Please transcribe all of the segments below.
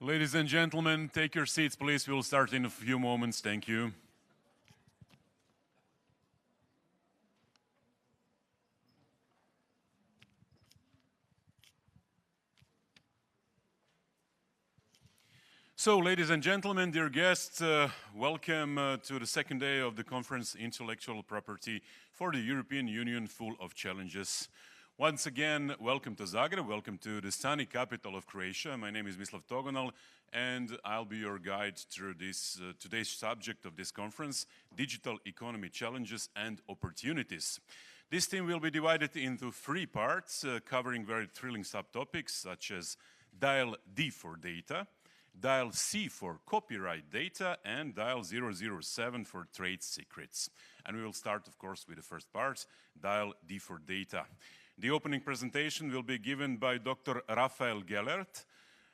Ladies and gentlemen, take your seats, please. We'll start in a few moments. Thank you. So, ladies and gentlemen, dear guests, welcome to the second day of the conference Intellectual Property for the European Union Full of Challenges. Once again, welcome to Zagreb, welcome to the sunny capital of Croatia. My name is Mislav Togonal, and I'll be your guide through this today's subject of this conference, Digital Economy Challenges and Opportunities. This theme will be divided into three parts, covering very thrilling subtopics such as Dial D for data, Dial C for copyright data, and Dial 007 for trade secrets. And we will start, of course, with the first part, Dial D for data. The opening presentation will be given by Dr. Rafael Gellert,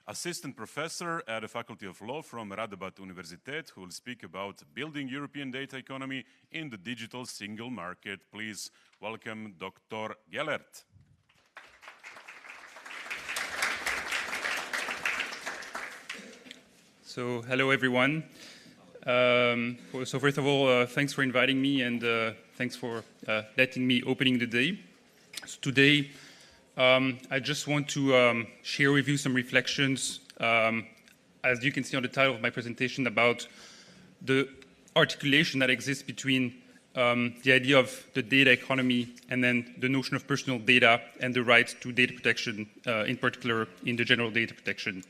Assistant Professor at the Faculty of Law from Radovat Universitet, who will speak about building European data economy in the digital single market. Please welcome Dr. Gellert. So, hello everyone. So first of all, thanks for inviting me and thanks for letting me opening the day. So today, I just want to share with you some reflections, as you can see on the title of my presentation, about the articulation that exists between the idea of the data economy and then the notion of personal data and the right to data protection, in particular in the general data protection.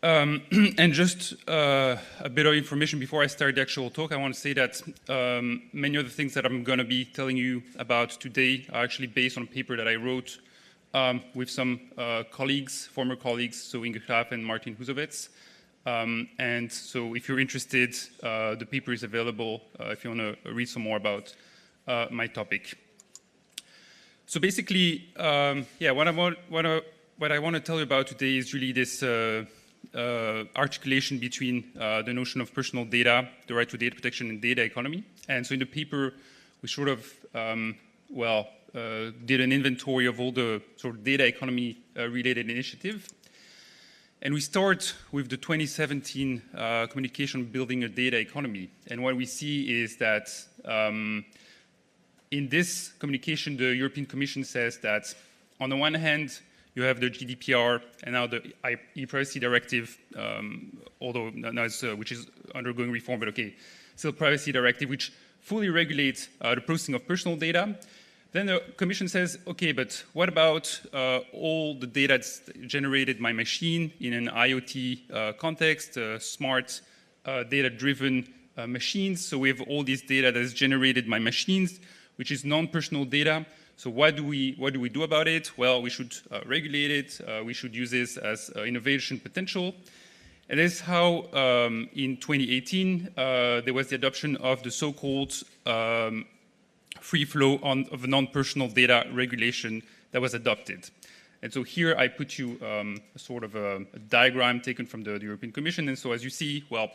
And just a bit of information before I start the actual talk. I want to say that many of the things that I'm going to be telling you about today are actually based on a paper that I wrote with some colleagues, former colleagues, so Inge Graaf and Martin Huzovec. And so if you're interested, the paper is available if you want to read some more about my topic. So basically, yeah, what I want to tell you about today is really this articulation between the notion of personal data, the right to data protection, and data economy. And so in the paper, we sort of, did an inventory of all the sort of data economy related initiative. And we start with the 2017 communication Building a Data Economy. And what we see is that in this communication, the European Commission says that on the one hand, you have the GDPR and now the e-privacy directive, although now it's, which is undergoing reform, but okay, still privacy directive, which fully regulates the processing of personal data. Then the Commission says, okay, but what about all the data that's generated by machine in an IoT context, smart data-driven machines? So we have all this data that is generated by machines, which is non-personal data. So what do we do about it? Well, we should regulate it. We should use this as innovation potential. And that's how in 2018 there was the adoption of the so-called free flow of non-personal data regulation that was adopted. And so here I put you sort of a diagram taken from the European Commission. And so as you see, well,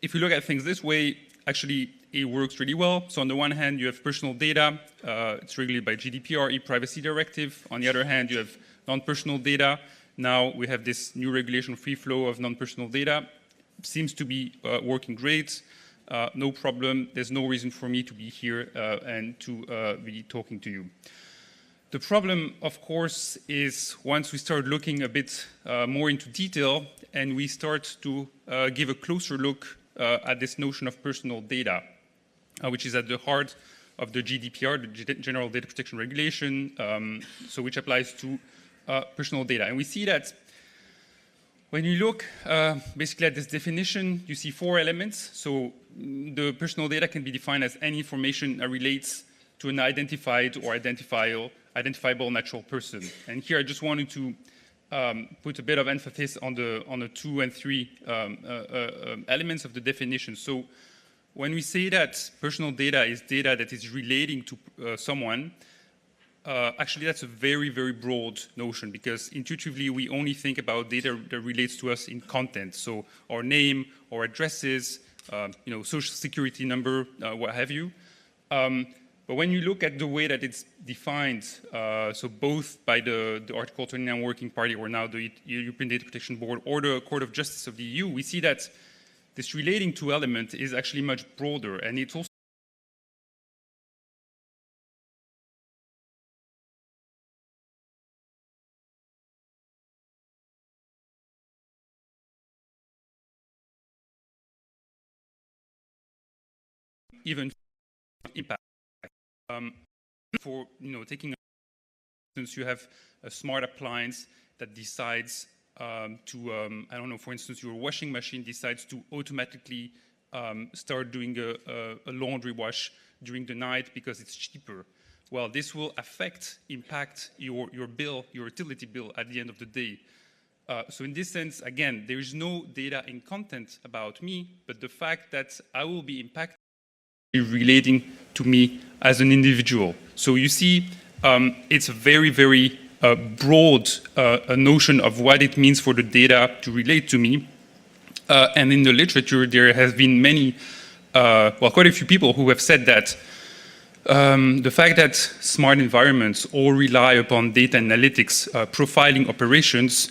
if you look at things this way, actually, it works really well. So on the one hand, you have personal data. It's regulated by GDPR, e-privacy directive. On the other hand, you have non-personal data. Now we have this new regulation, free flow of non-personal data. Seems to be working great. No problem. There's no reason for me to be here and to be talking to you. The problem, of course, is once we start looking a bit more into detail and we start to give a closer look at this notion of personal data, which is at the heart of the GDPR, the General Data Protection Regulation, so which applies to personal data. And we see that when you look basically at this definition, you see four elements. So the personal data can be defined as any information that relates to an identified or identifiable natural person. And here I just wanted to put a bit of emphasis on the 2 and 3 elements of the definition. So when we say that personal data is data that is relating to someone, actually that's a very, very broad notion because intuitively we only think about data that relates to us in content. So our name, our addresses, social security number, what have you. But when you look at the way that it's defined, so both by the Article 29 Working Party or now the European Data Protection Board or the Court of Justice of the EU, we see that this relating to element is actually much broader, and it's also even impact. For taking instance, you have a smart appliance that decides I don't know, for instance, your washing machine decides to automatically start doing a laundry wash during the night because it's cheaper. Well, this will impact your bill, your utility bill at the end of the day. So in this sense, again, there is no data in content about me, but the fact that I will be impacted relating to me as an individual. So you see, it's a very, very broad a notion of what it means for the data to relate to me. And in the literature, there has been many, quite a few people who have said that the fact that smart environments all rely upon data analytics, profiling operations,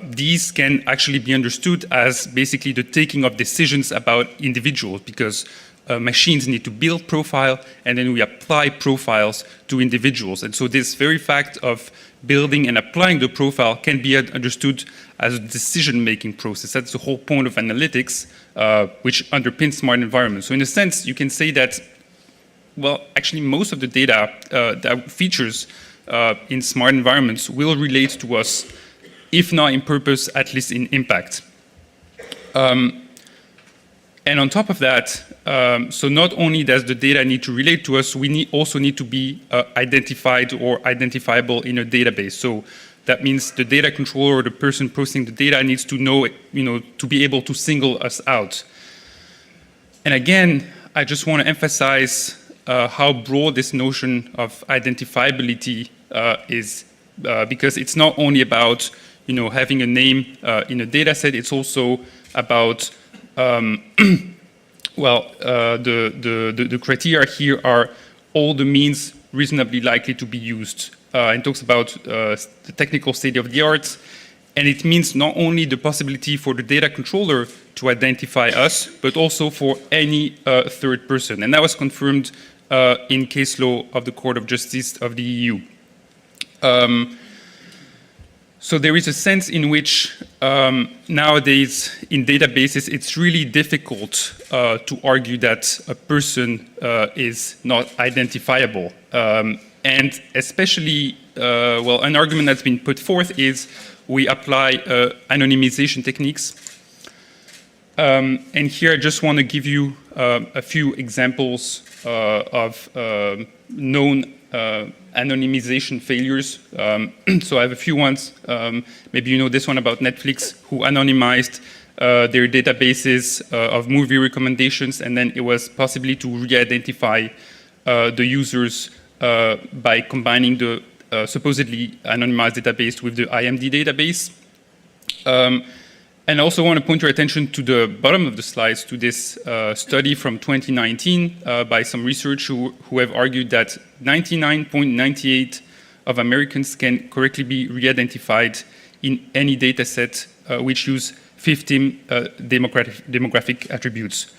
these can actually be understood as basically the taking of decisions about individuals, because machines need to build profile, and then we apply profiles to individuals. And so this very fact of building and applying the profile can be understood as a decision-making process. That's the whole point of analytics, which underpins smart environments. So in a sense, you can say that, well, actually most of the data that features in smart environments will relate to us, if not in purpose, at least in impact. And on top of that, so not only does the data need to relate to us, we also need to be identified or identifiable in a database. So that means the data controller or the person processing the data needs to know, to be able to single us out. And again, I just want to emphasize how broad this notion of identifiability is, because it's not only about, having a name in a data set, it's also about the criteria here are all the means reasonably likely to be used. It talks about the technical state of the art, and it means not only the possibility for the data controller to identify us, but also for any third person. And that was confirmed in case law of the Court of Justice of the EU. So there is a sense in which nowadays in databases it's really difficult to argue that a person is not identifiable. And especially, an argument that's been put forth is we apply anonymization techniques. And here I just want to give you a few examples of known anonymization failures. So I have a few ones. Maybe you know this one about Netflix, who anonymized their databases of movie recommendations, and then it was possibly to re-identify the users by combining the supposedly anonymized database with the IMD database. And I also want to point your attention to the bottom of the slides to this study from 2019 by some researchers who have argued that 99.98% of Americans can correctly be re-identified in any data set which use 15 demographic attributes.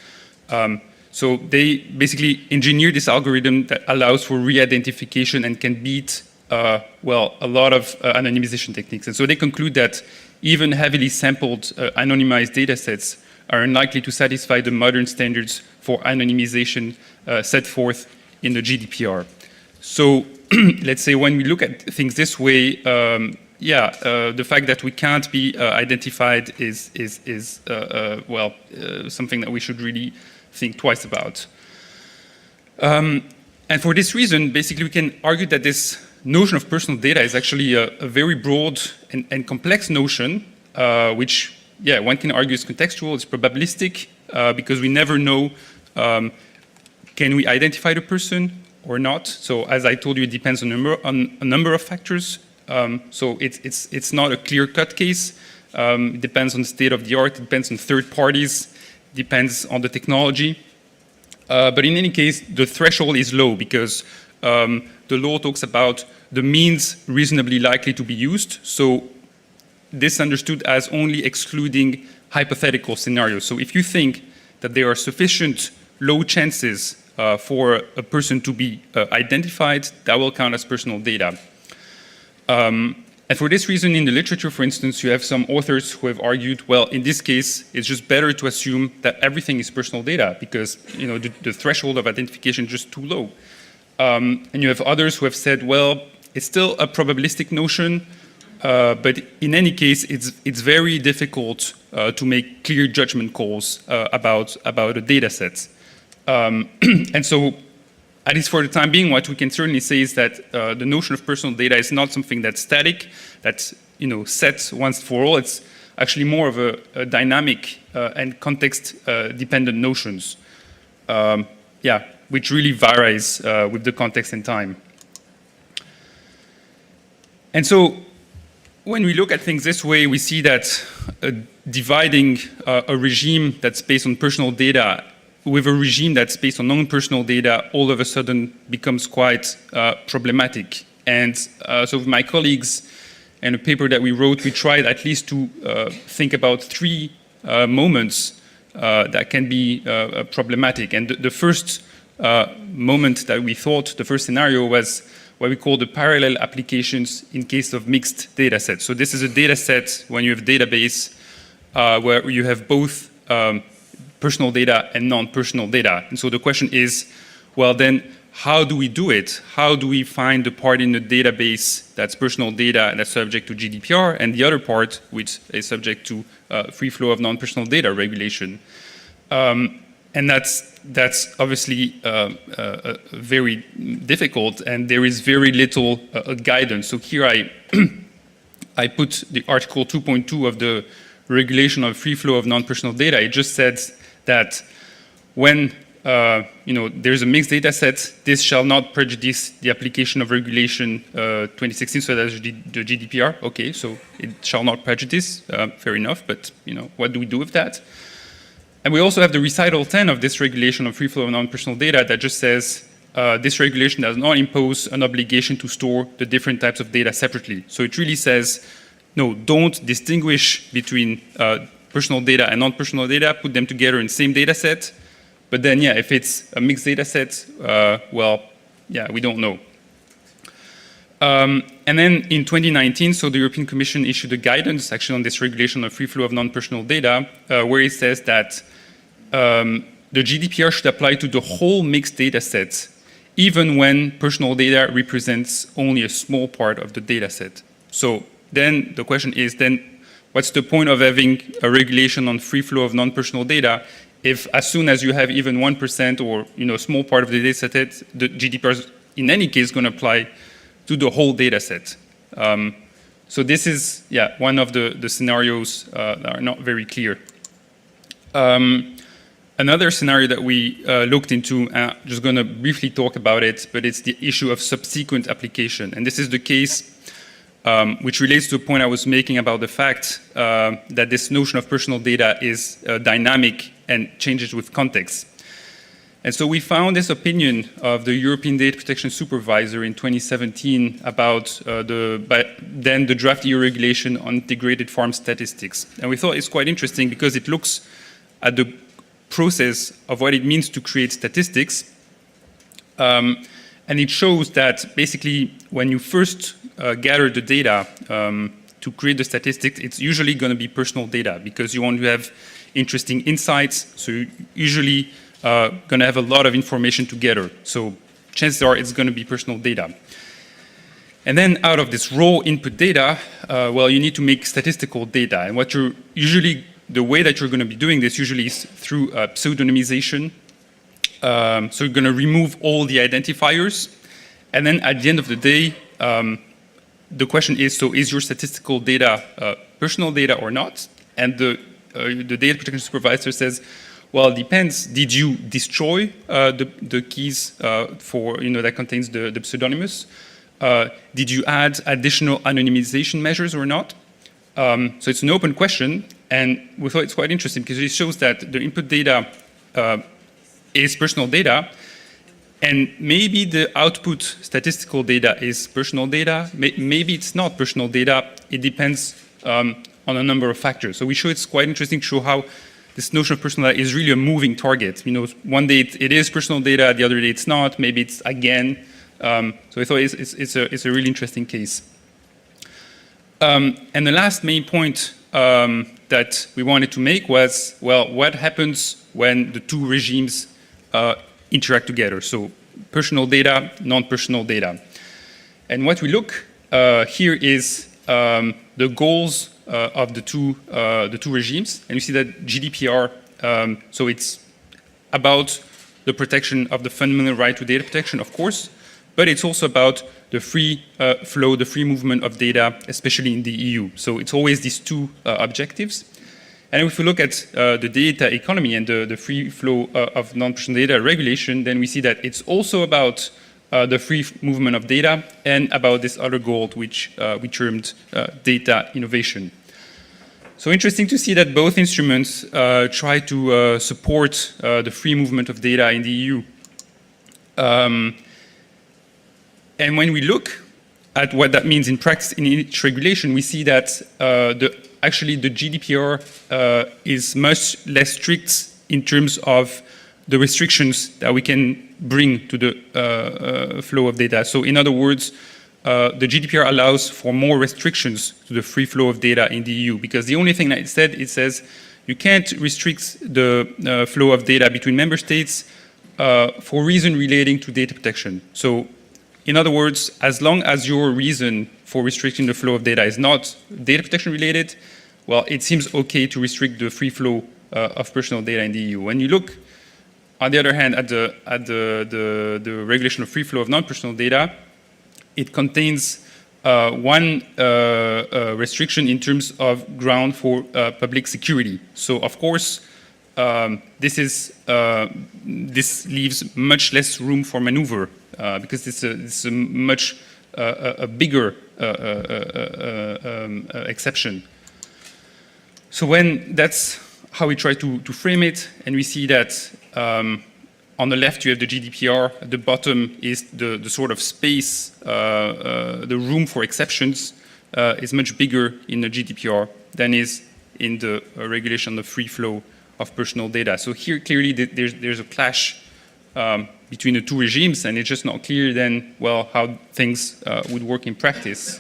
So they basically engineer this algorithm that allows for re-identification and can beat, a lot of anonymization techniques. And so they conclude that even heavily sampled anonymized data sets are unlikely to satisfy the modern standards for anonymization set forth in the GDPR. So let's say when we look at things this way, the fact that we can't be identified is something that we should really think twice about. And for this reason, basically we can argue that this notion of personal data is actually a very broad and complex notion, which, one can argue is contextual, it's probabilistic, because we never know, can we identify the person or not? So as I told you, it depends on a number of factors. So it's not a clear-cut case. It depends on the state of the art, it depends on third parties, depends on the technology. But in any case, the threshold is low because the law talks about the means reasonably likely to be used. So this understood as only excluding hypothetical scenarios. So if you think that there are sufficient low chances for a person to be identified, that will count as personal data. And for this reason, in the literature, for instance, you have some authors who have argued, well, in this case, it's just better to assume that everything is personal data because the threshold of identification is just too low. And you have others who have said, well, it's still a probabilistic notion, but in any case, it's very difficult to make clear judgment calls about a data set. And so, at least for the time being, what we can certainly say is that the notion of personal data is not something that's static, that's set once for all. It's actually more of a dynamic and context-dependent notions, which really varies with the context and time. And so, when we look at things this way, we see that dividing a regime that's based on personal data with a regime that's based on non-personal data all of a sudden becomes quite problematic. And so with my colleagues and a paper that we wrote, we tried at least to think about three moments that can be problematic. And the first moment that we thought, the first scenario was what we call the parallel applications in case of mixed data sets. So this is a data set when you have a database where you have both personal data and non-personal data. And so the question is, well then, how do we do it? How do we find the part in the database that's personal data and that's subject to GDPR, and the other part which is subject to free flow of non-personal data regulation? And that's obviously very difficult, and there is very little guidance. So here I put the Article 2.2 of the Regulation of Free Flow of Non-Personal Data. It just says that when there's a mixed data set, this shall not prejudice the application of Regulation 2016, so that's the GDPR. Okay, so it shall not prejudice, fair enough, but what do we do with that? And we also have the recital 10 of this regulation of free flow of non-personal data that just says this regulation does not impose an obligation to store the different types of data separately. So it really says, no, don't distinguish between personal data and non-personal data, put them together in the same data set. But then, yeah, if it's a mixed data set, well, yeah, we don't know. And then in 2019, so the European Commission issued a guidance actually on this regulation of free flow of non-personal data, where it says that the GDPR should apply to the whole mixed data set, even when personal data represents only a small part of the data set. So then the question is, then what's the point of having a regulation on free flow of non-personal data if as soon as you have even 1% or a small part of the data set, the GDPR is in any case going to apply to the whole data set? So this is, yeah, one of the scenarios that are not very clear. Another scenario that we looked into, I'm just going to briefly talk about it, but it's the issue of subsequent application. And this is the case which relates to a point I was making about the fact that this notion of personal data is dynamic and changes with context. And so we found this opinion of the European Data Protection Supervisor in 2017 about then the draft EU regulation on integrated farm statistics. And we thought it's quite interesting because it looks at the process of what it means to create statistics. And it shows that basically when you first gather the data to create the statistics, it's usually going to be personal data because you want to have interesting insights. So you usually going to have a lot of information together. So chances are it's going to be personal data. And then out of this raw input data, well, you need to make statistical data. And what you're usually, the way that you're going to be doing this usually is through pseudonymization. So you're going to remove all the identifiers. And then at the end of the day, the question is, so is your statistical data personal data or not? And the data protection supervisor says, well, it depends. Did you destroy the keys for that contains the pseudonymous? Did you add additional anonymization measures or not? So it's an open question, and we thought it's quite interesting because it shows that the input data is personal data. And maybe the output statistical data is personal data. Maybe it's not personal data. It depends on a number of factors. So we show it's quite interesting to show how this notion of personal data is really a moving target. One day it is personal data, the other day it's not. Maybe it's again. So I thought it's a really interesting case. And the last main point that we wanted to make was, well, what happens when the two regimes interact together? So personal data, non-personal data. And what we look here is the goals of the two regimes. And you see that GDPR, so it's about the protection of the fundamental right to data protection, of course, but it's also about the free flow, the free movement of data, especially in the EU. So it's always these two objectives. And if we look at the data economy and the free flow of non-personal data regulation, then we see that it's also about the free movement of data and about this other goal, which we termed data innovation. So interesting to see that both instruments try to support the free movement of data in the EU. And when we look at what that means in practice in each regulation, we see that actually the GDPR is much less strict in terms of the restrictions that we can bring to the flow of data. So in other words, the GDPR allows for more restrictions to the free flow of data in the EU, because the only thing that it says you can't restrict the flow of data between member states for reason relating to data protection. So in other words, as long as your reason for restricting the flow of data is not data protection related, well, it seems okay to restrict the free flow of personal data in the EU. When you look, on the other hand, at the regulation of free flow of non-personal data, it contains one restriction in terms of ground for public security. So, of course, this leaves much less room for maneuver because it's a much a bigger exception. So that's how we try to frame it, and we see that on the left you have the GDPR, at the bottom is the sort of space, the room for exceptions is much bigger in the GDPR than is in the regulation on the free flow of personal data. So here clearly there's a clash between the two regimes, and it's just not clear then, well, how things would work in practice.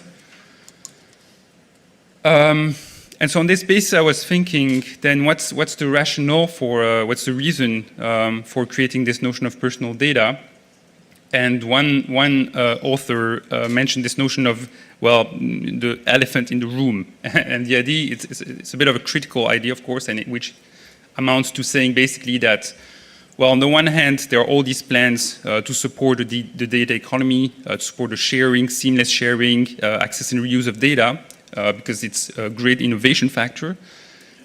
And so on this basis, I was thinking, then what's the rationale for, what's the reason for creating this notion of personal data? And one author mentioned this notion of, well, the elephant in the room. And the idea, it's a bit of a critical idea, of course, and which amounts to saying basically that, well, on the one hand, there are all these plans to support the data economy, to support the sharing, seamless sharing, access and reuse of data, because it's a great innovation factor.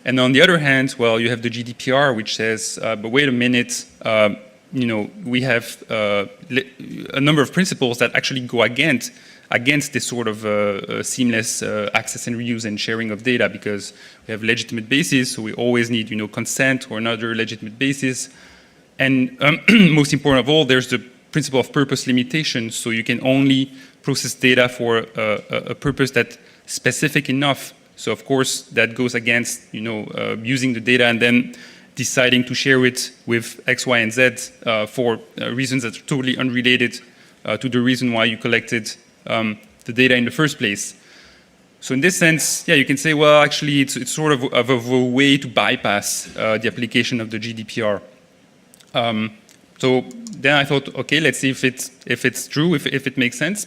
And on the other hand, well, you have the GDPR, which says, but wait a minute, we have a number of principles that actually go against this sort of seamless access and reuse and sharing of data, because we have legitimate basis, so we always need, consent or another legitimate basis. And most important of all, there's the principle of purpose limitation, so you can only process data for a purpose that's specific enough. So of course, that goes against, using the data and then deciding to share it with X, Y, and Z for reasons that are totally unrelated to the reason why you collected the data in the first place. So in this sense, yeah, you can say, well, actually, it's sort of a way to bypass the application of the GDPR. So then I thought, okay, let's see if it's true, if it makes sense.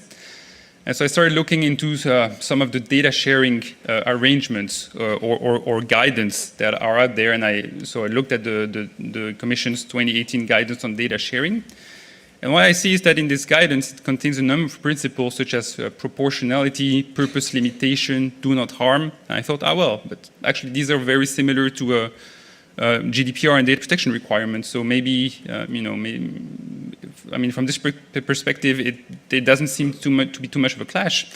And so I started looking into some of the data sharing arrangements or guidance that are out there, and so I looked at the Commission's 2018 guidance on data sharing. And what I see is that in this guidance, it contains a number of principles such as proportionality, purpose limitation, do not harm. And I thought, well, but actually these are very similar to GDPR and data protection requirements. So maybe, from this perspective, it doesn't seem to be too much of a clash.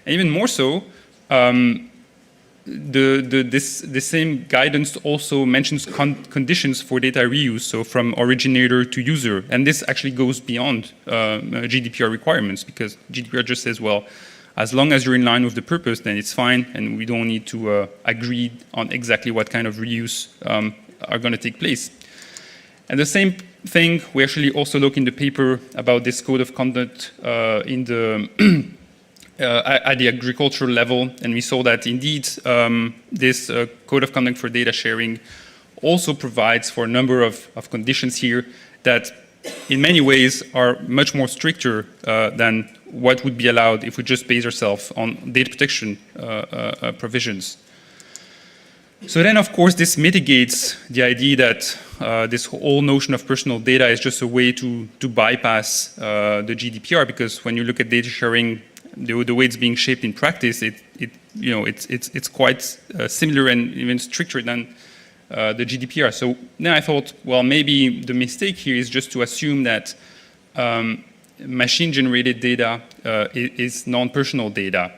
And even more so, the same guidance also mentions conditions for data reuse, so from originator to user. And this actually goes beyond GDPR requirements, because GDPR just says, well, as long as you're in line with the purpose, then it's fine, and we don't need to agree on exactly what kind of reuse are going to take place. And the same thing, we actually also look in the paper about this code of conduct in the at the agricultural level, and we saw that indeed this code of conduct for data sharing also provides for a number of conditions here that in many ways are much more stricter than what would be allowed if we just base ourselves on data protection provisions. So then, of course, this mitigates the idea that this whole notion of personal data is just a way to bypass the GDPR, because when you look at data sharing, the way it's being shaped in practice, it's quite similar and even stricter than the GDPR. So then I thought, well, maybe the mistake here is just to assume that machine-generated data is non-personal data.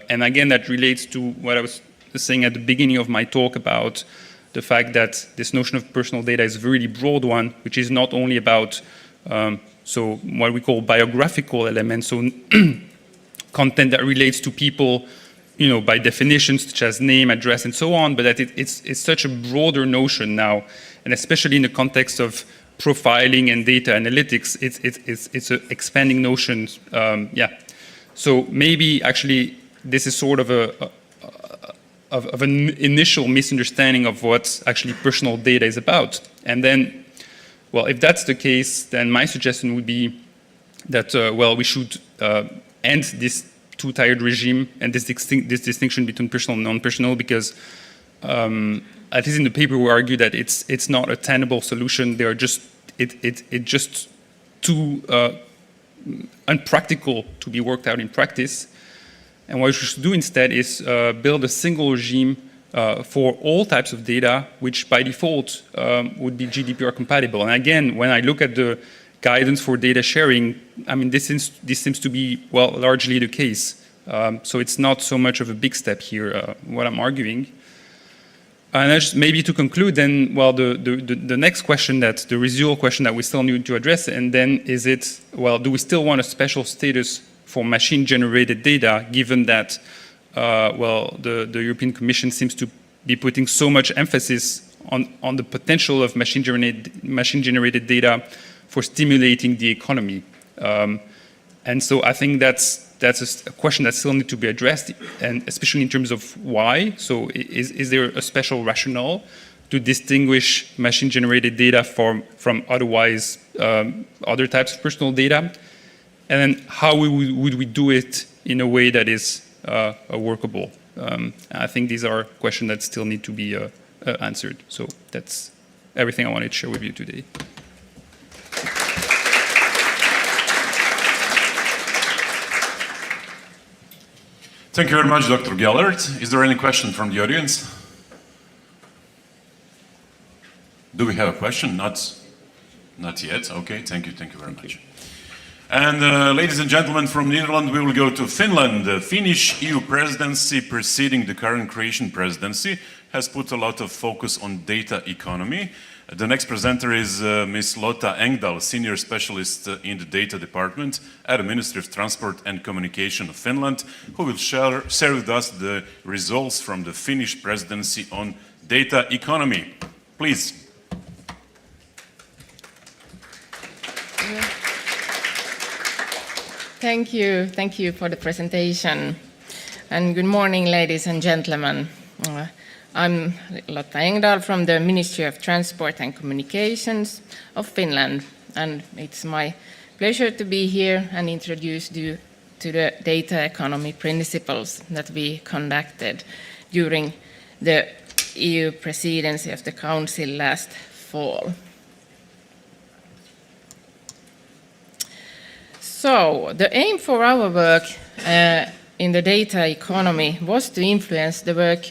And again, that relates to what I was saying at the beginning of my talk about the fact that this notion of personal data is a really broad one, which is not only about so what we call biographical elements, so content that relates to people, by definition, such as name, address, and so on, but that it's such a broader notion now, and especially in the context of profiling and data analytics, it's an expanding notion. So maybe actually this is sort of an initial misunderstanding of what actually personal data is about. And then, well, if that's the case, then my suggestion would be that, we should end this two-tiered regime and this distinction between personal and non-personal, because at least in the paper we argue that it's not a tenable solution. They are just it's just too unpractical to be worked out in practice. And what we should do instead is build a single regime for all types of data, which by default would be GDPR compatible. And again, when I look at the guidance for data sharing, I mean, this seems to be, well, largely the case. So it's not so much of a big step here, what I'm arguing. And just maybe to conclude then, well, the next question, the residual question that we still need to address, and then is it, well, do we still want a special status for machine-generated data, given that, the European Commission seems to be putting so much emphasis on the potential of machine-generated data for stimulating the economy. And so I think that's a question that still needs to be addressed, and especially in terms of why. So is there a special rationale to distinguish machine-generated data from otherwise other types of personal data? And then how would we do it in a way that is workable? I think these are questions that still need to be answered. So that's everything I wanted to share with you today. Thank you very much, Dr. Gellert. Is there any question from the audience? Do we have a question? Not yet. Okay, thank you very much. And ladies and gentlemen, from Netherlands, we will go to Finland. The Finnish EU presidency preceding the current Croatian presidency has put a lot of focus on data economy. The next presenter is Ms. Lotta Engdahl, Senior Specialist in the Data Department at the Ministry of Transport and Communication of Finland, who will share with us the results from the Finnish presidency on data economy. Please. Thank you for the presentation. And good morning, ladies and gentlemen. I'm Lotta Engdahl from the Ministry of Transport and Communications of Finland, and it's my pleasure to be here and introduce you to the data economy principles that we conducted during the EU presidency of the Council last fall. So, the aim for our work in the data economy was to influence the work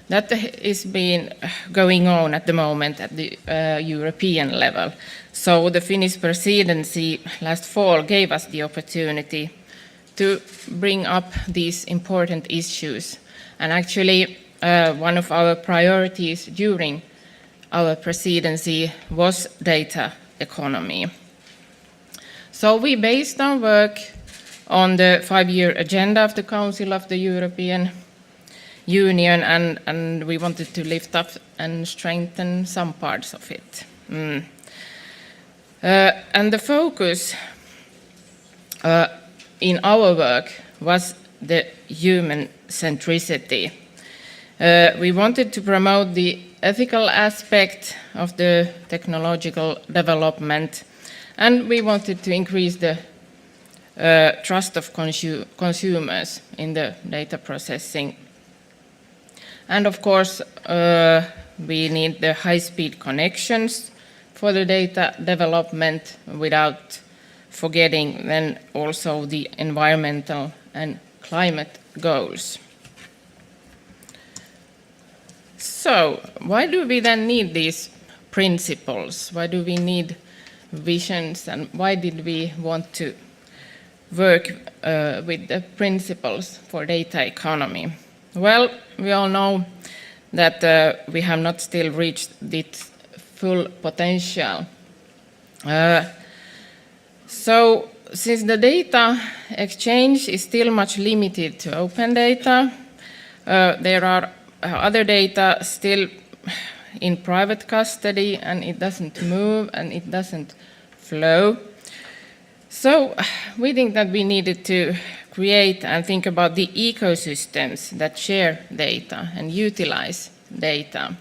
that is being going on at the moment at the European level. So the Finnish presidency last fall gave us the opportunity to bring up these important issues. And actually, one of our priorities during our presidency was data economy. So we based our work on the 5-year agenda of the Council of the European Union, and we wanted to lift up and strengthen some parts of it. And the focus in our work was the human centricity. We wanted to promote the ethical aspect of the technological development, and we wanted to increase the trust of consumers in the data processing. And of course, we need the high-speed connections for the data development without forgetting then also the environmental and climate goals. So, why do we then need these principles? Why do we need visions, and why did we want to work with the principles for data economy? Well, we all know that we have not still reached its full potential. So, since the data exchange is still much limited to open data, there are other data still in private custody, and it doesn't move and it doesn't flow. So we think that we needed to create and think about the ecosystems that share data and utilize data.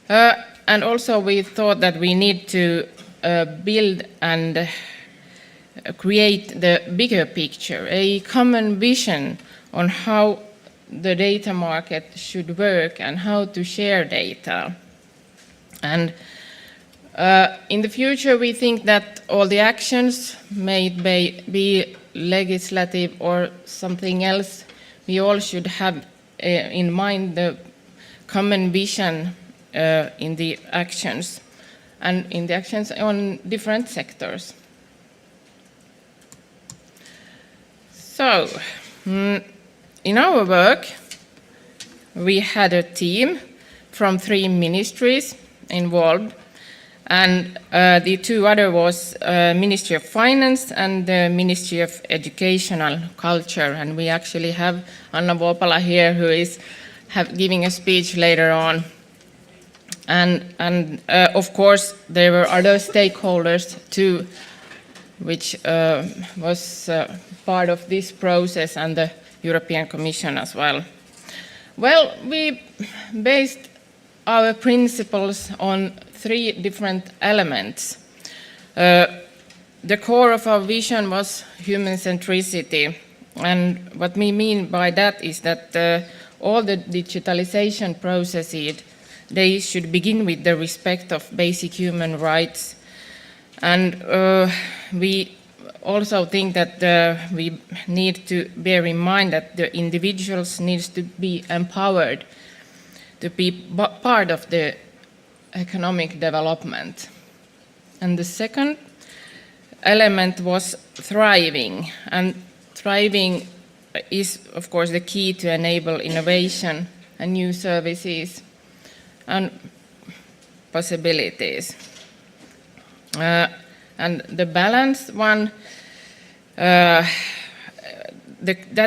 And also we thought that we need to build and create the bigger picture, a common vision on how the data market should work and how to share data. And in the future, we think that all the actions may be legislative or something else. We all should have in mind the common vision in the actions, and in the actions on different sectors. So, in our work, we had a team from 3 ministries involved, and the 2 other was Ministry of Finance and the Ministry of Educational Culture, and we actually have Anna Vuopala here, who is giving a speech later on. And of course, there were other stakeholders too, which was part of this process, and the European Commission as well. Well, we based our principles on 3 different elements. The core of our vision was human centricity, and what we mean by that is that all the digitalization processes, they should begin with the respect of basic human rights. And we also think that we need to bear in mind that the individuals need to be empowered to be part of the economic development. And the second element was thriving. And thriving is, of course, the key to enable innovation and new services and possibilities. And the balanced one, that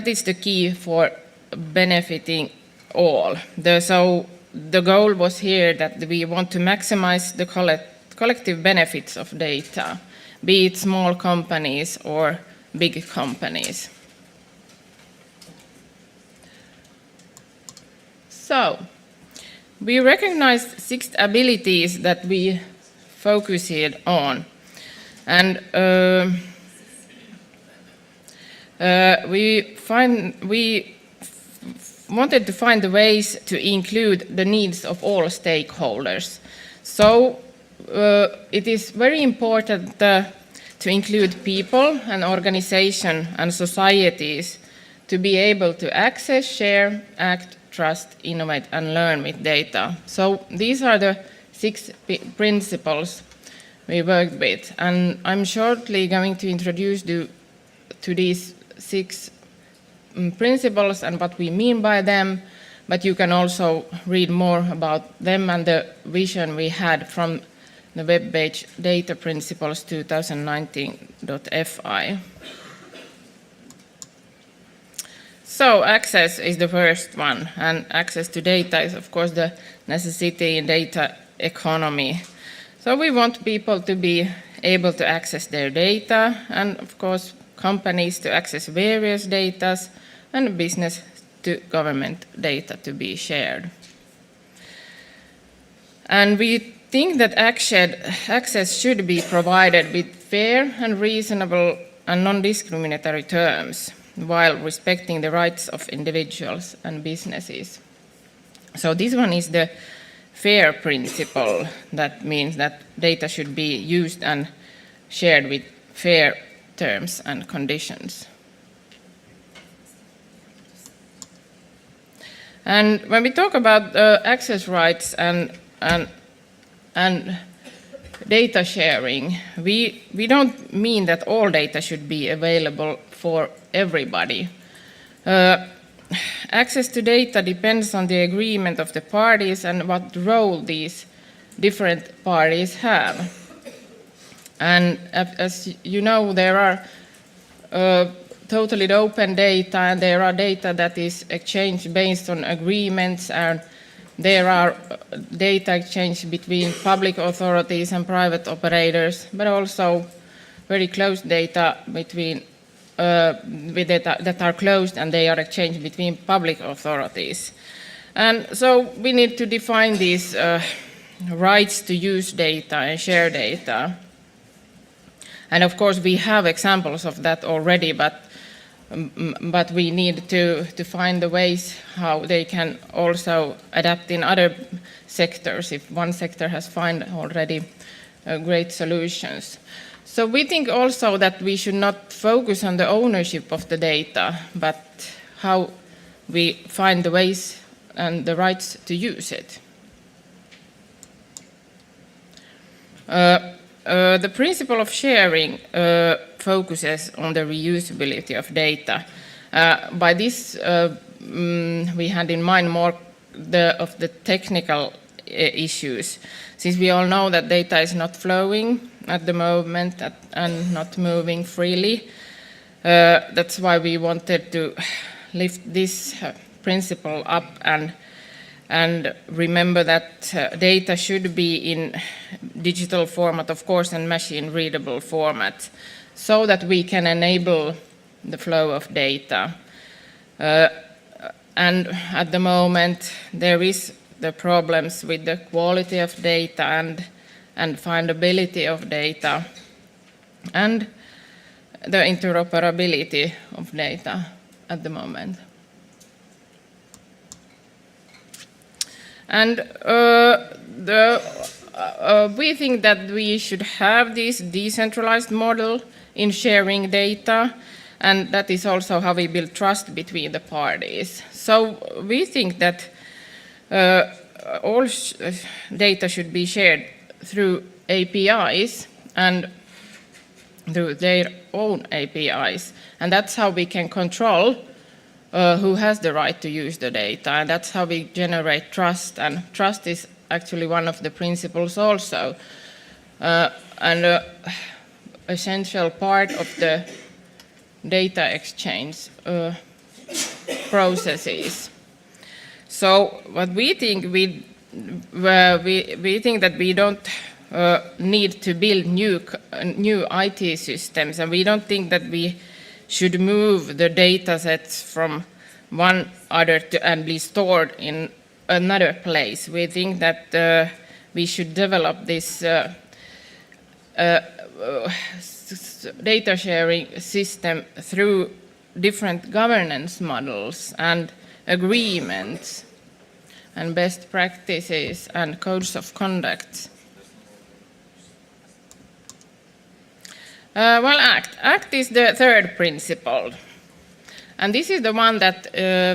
is the key for benefiting all. So the goal was here that we want to maximize the collective benefits of data, be it small companies or big companies. So, we recognized 6 abilities that we focused on. And we wanted to find the ways to include the needs of all stakeholders. So it is very important to include people and organizations and societies to be able to access, share, act, trust, innovate, and learn with data. So these are the 6 principles we worked with, and I'm shortly going to introduce you to these 6 principles and what we mean by them. but you can also read more about them and the vision we had from the web page Data Principles 2019.fi. So access is the first one, and access to data is of course the necessity in data economy. So we want people to be able to access their data, and of course companies to access various data, and business to government data to be shared. And we think that access should be provided with fair and reasonable and non-discriminatory terms, while respecting the rights of individuals and businesses. So this one is the fair principle. That means that data should be used and shared with fair terms and conditions. And when we talk about access rights and data sharing, we don't mean that all data should be available for everybody. Access to data depends on the agreement of the parties and what role these different parties have. And as you know, there are totally open data, and there are data that is exchanged based on agreements, and there are data exchange between public authorities and private operators, but also very closed data between with data that are closed and they are exchanged between public authorities. And so we need to define these rights to use data and share data. And of course we have examples of that already, but we need to find the ways how they can also adapt in other sectors if one sector has found already great solutions. So we think also that we should not focus on the ownership of the data, but how we find the ways and the rights to use it. The principle of sharing focuses on the reusability of data. By this, we had in mind more of the technical issues, since we all know that data is not flowing at the moment and not moving freely. That's why we wanted to lift this principle up and remember that data should be in digital format, of course, and machine-readable format, so that we can enable the flow of data. And at the moment, there is the problems with the quality of data and findability of data, and the interoperability of data at the moment. And we think that we should have this decentralized model in sharing data, and that is also how we build trust between the parties. So we think that all data should be shared through APIs and through their own APIs, and that's how we can control who has the right to use the data, and that's how we generate trust, and trust is actually one of the principles also, and essential part of the data exchange processes. So what we think, we think that we don't need to build new IT systems, and we don't think that we should move the data sets from one other and be stored in another place. We think that we should develop this data sharing system through different governance models and agreements and best practices and codes of conduct. Well, ACT is the third principle, and this is the one that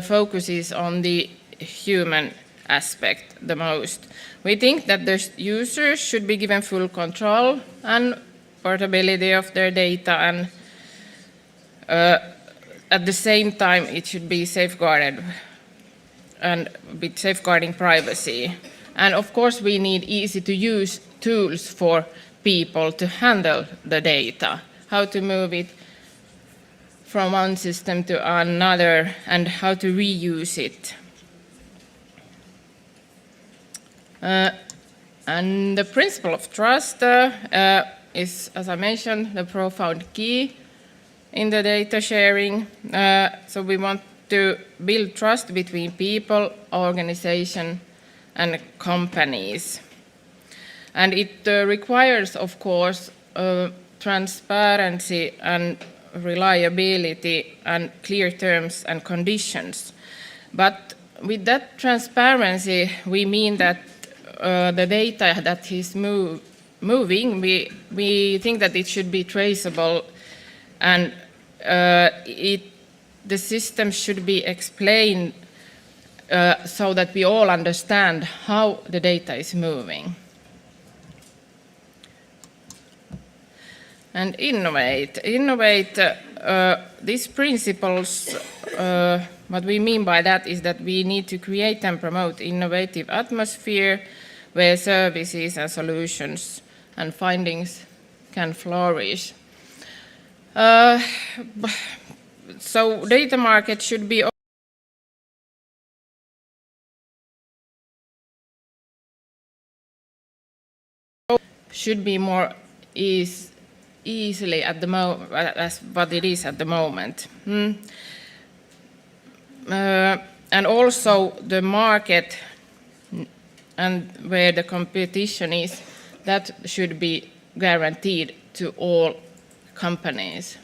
focuses on the human aspect the most. We think that the users should be given full control and portability of their data, and at the same time it should be safeguarded and with safeguarding privacy. And of course, we need easy-to-use tools for people to handle the data, how to move it from one system to another, and how to reuse it. And the principle of trust is, as I mentioned, the profound key in the data sharing. So we want to build trust between people, organizations, and companies. And it requires, of course, transparency and reliability and clear terms and conditions. But with that transparency, we mean that the data that is moving, we think that it should be traceable, and the system should be explained so that we all understand how the data is moving. And innovate. These principles, what we mean by that is that we need to create and promote innovative atmosphere where services and solutions and findings can flourish. So data market should be more easily at the moment as what it is at the moment. And also the market and where the competition is, that should be guaranteed to all companies.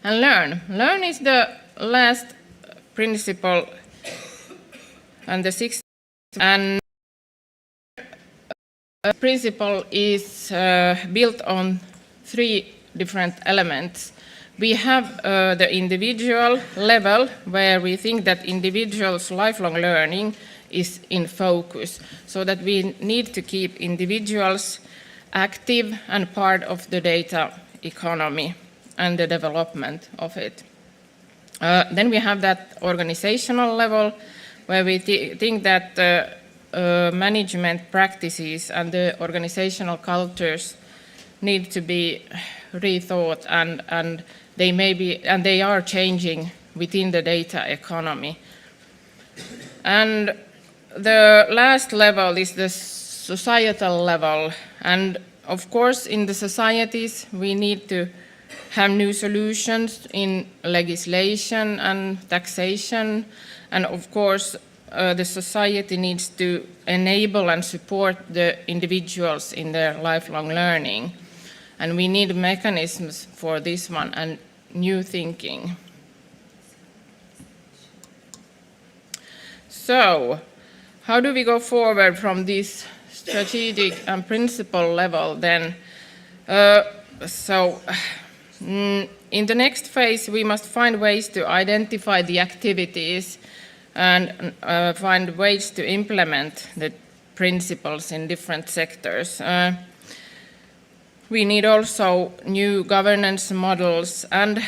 And learn is the last principle, and the sixth, and principle is built on three different elements. We have the individual level, where we think that individuals' lifelong learning is in focus, so that we need to keep individuals active and part of the data economy and the development of it. Then we have that organizational level, where we think that management practices and the organizational cultures need to be rethought, and they are changing within the data economy. And the last level is the societal level, and of course in the societies we need to have new solutions in legislation and taxation, and of course the society needs to enable and support the individuals in their lifelong learning. And we need mechanisms for this one and new thinking. So, how do we go forward from this strategic and principle level then? In the next phase, we must find ways to identify the activities and find ways to implement the principles in different sectors. We need also new governance models and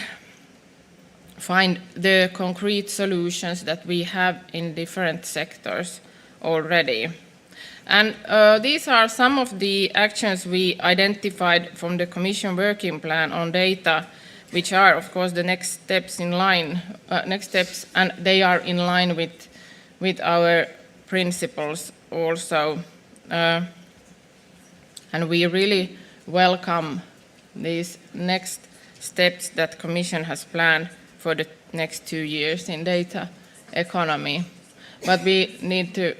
find the concrete solutions that we have in different sectors already. And these are some of the actions we identified from the Commission Working Plan on data, which are, of course, the next steps, and they are in line with our principles also. And we really welcome these next steps that Commission has planned for the next 2 years in data economy. But we need to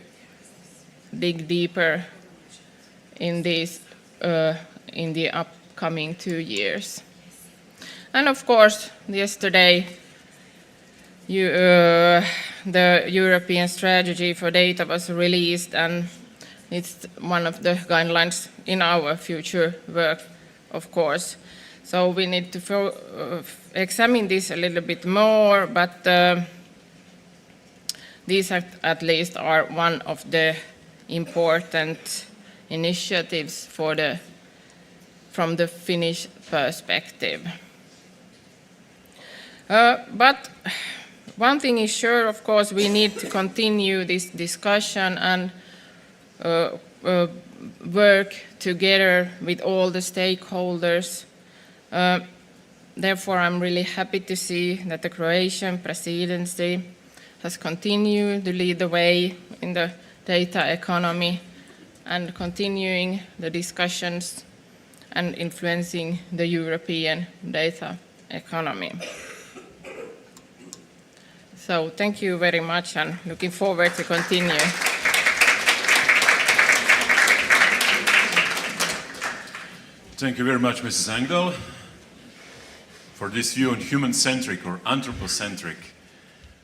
dig deeper in these in the upcoming 2 years. And of course, yesterday, the European strategy for data was released, and it's one of the guidelines in our future work, of course. So we need to examine this a little bit more, but these at least are one of the important initiatives from the Finnish perspective. But One thing is sure, of course, we need to continue this discussion and work together with all the stakeholders. Therefore, I'm really happy to see that the Croatian presidency has continued to lead the way in the data economy and continuing the discussions and influencing the European data economy. So thank you very much and looking forward to continue. Thank you very much, Mrs. Engdahl, for this view on human-centric or anthropocentric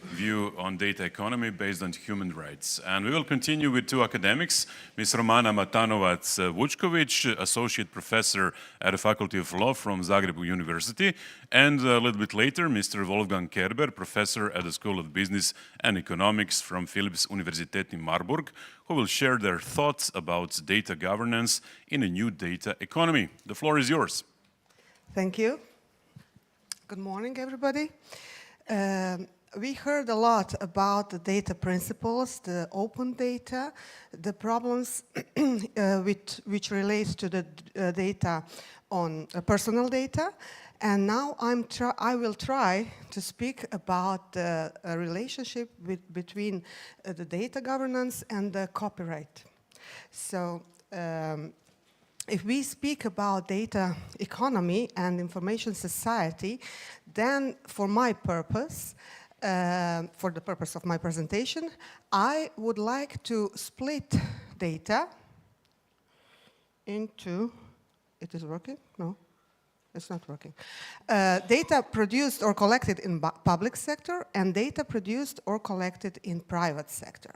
view on data economy based on human rights. And we will continue with two academics, Ms. Romana Matanovac-Vučković, Associate Professor at the Faculty of Law from Zagreb University, and a little bit later, Mr. Wolfgang Kerber, Professor at the School of Business and Economics from Philipps Universitet in Marburg, who will share their thoughts about data governance in a new data economy. The floor is yours. Thank you. Good morning, everybody. We heard a lot about the data principles, the open data, the problems which relates to the data on personal data. And now I will try to speak about the relationship between the data governance and the copyright. So if we speak about data economy and information society, then for my purpose, for the purpose of my presentation, I would like to split data into, it is working? No, it's not working. Data produced or collected in public sector and data produced or collected in private sector.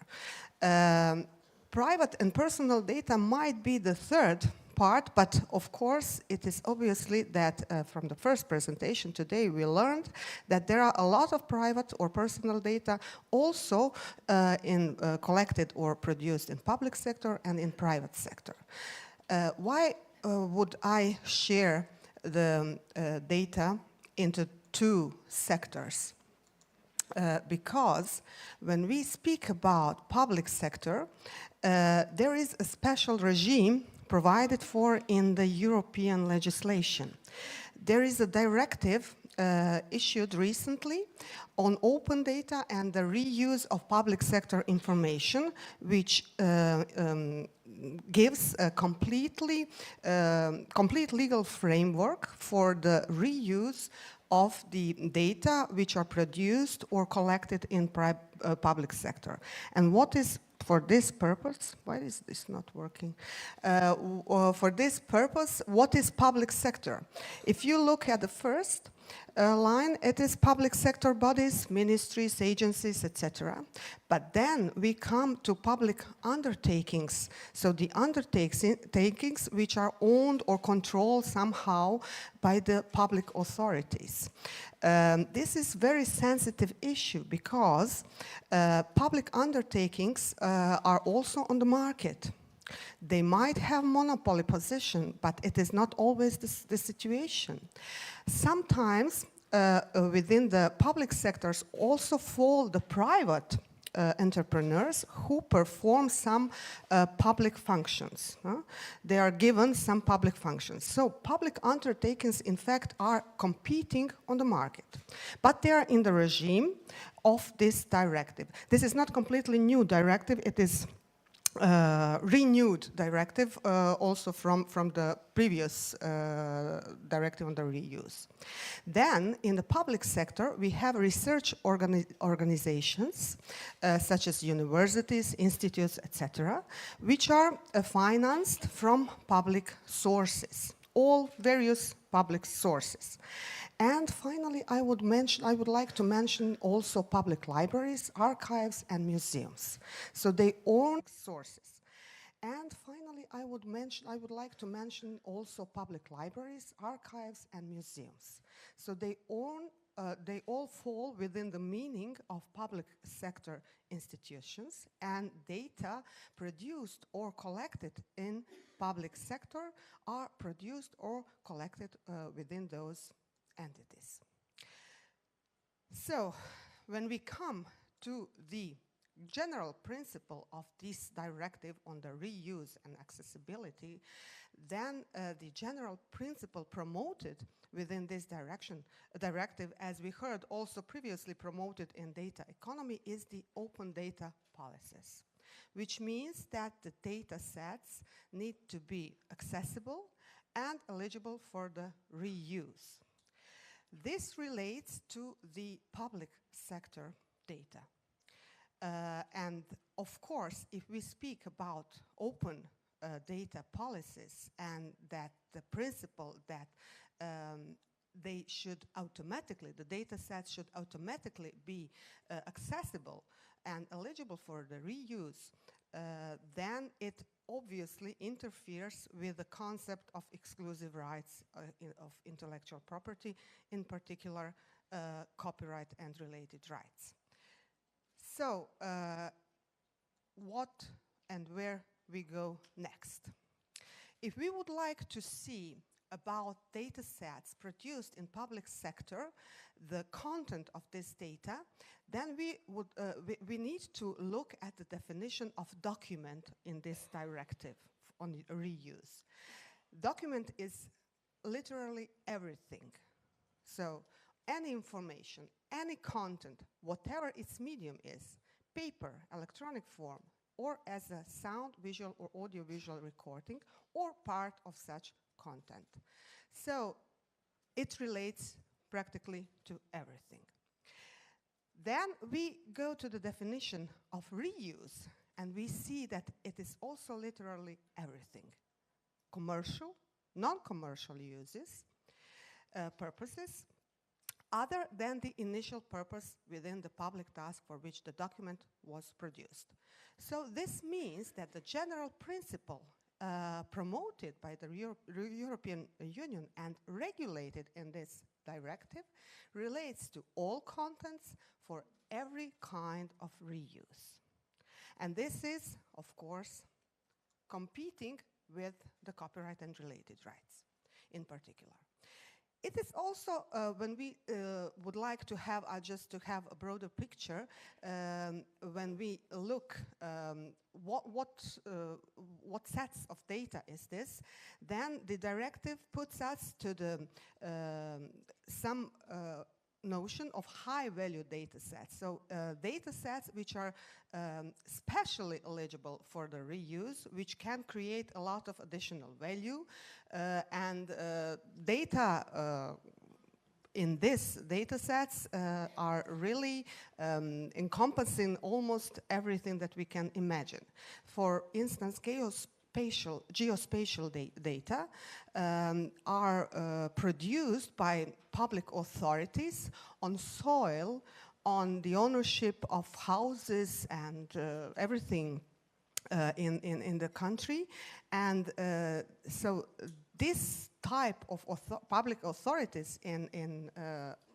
Private and personal data might be the third part, but of course it is obviously that from the first presentation today we learned that there are a lot of private or personal data also collected or produced in public sector and in private sector. Why would I share the data into two sectors? Because when we speak about public sector, there is a special regime provided for in the European legislation. There is a directive issued recently on open data and the reuse of public sector information, which gives a complete legal framework for the reuse of the data which are produced or collected in public sector. And what is for this purpose, why is this not working? For this purpose, what is public sector? If you look at the first line, it is public sector bodies, ministries, agencies, etc. But then we come to public undertakings. So the undertakings which are owned or controlled somehow by the public authorities. This is very sensitive issue because public undertakings are also on the market. They might have monopoly position, but it is not always the situation. Sometimes within the public sectors also fall the private entrepreneurs who perform some public functions. They are given some public functions. So public undertakings, in fact, are competing on the market. But they are in the regime of this directive. This is not completely new directive. It is renewed directive also from the previous directive on the reuse. Then in the public sector we have research organizations such as universities, institutes, etc., which are financed from public sources, all various public sources. And finally, I would like to mention also public libraries, archives, and museums. So they own sources. And finally, I would like to mention also public libraries, archives, and museums. So they all fall within the meaning of public sector institutions, and data produced or collected in public sector are produced or collected within those entities. So, when we come to the general principle of this directive on the reuse and accessibility, then the general principle promoted within this directive, as we heard also previously promoted in data economy, is the open data policies, which means that the data sets need to be accessible and eligible for the reuse. This relates to the public sector data. And of course, if we speak about open data policies and that the principle that they should automatically, the data sets should automatically be accessible and eligible for the reuse, then it obviously interferes with the concept of exclusive rights of intellectual property, in particular copyright and related rights. So, what and where we go next? If we would like to see about data sets produced in public sector, the content of this data, then we need to look at the definition of document in this directive on reuse. Document is literally everything. So any information, any content, whatever its medium is, paper, electronic form, or as a sound, visual, or audiovisual recording, or part of such content. So it relates practically to everything. Then we go to the definition of reuse, and we see that it is also literally everything. Commercial, non-commercial uses, purposes, other than the initial purpose within the public task for which the document was produced. So this means that the general principle promoted by the European Union and regulated in this directive relates to all contents for every kind of reuse. And this is, of course, competing with the copyright and related rights in particular. It is also, when we would like to have, just to have a broader picture, when we look what sets of data is this, then the directive puts us to the some notion of high-value data sets. So data sets which are specially eligible for the reuse, which can create a lot of additional value, and data in these data sets are really encompassing almost everything that we can imagine. For instance, geospatial data are produced by public authorities on soil, on the ownership of houses and everything in the country. And so this type of public authorities in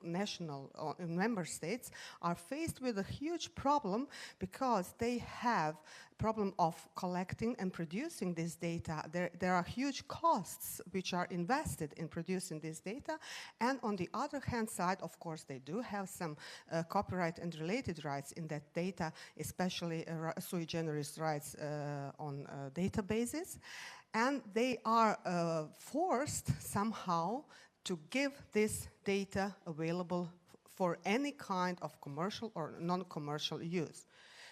national or in member states are faced with a huge problem because they have problem of collecting and producing this data. There are huge costs which are invested in producing this data, and on the other hand side, of course, they do have some copyright and related rights in that data, especially sui generis rights on databases, and they are forced somehow to give this data available for any kind of commercial or non-commercial use.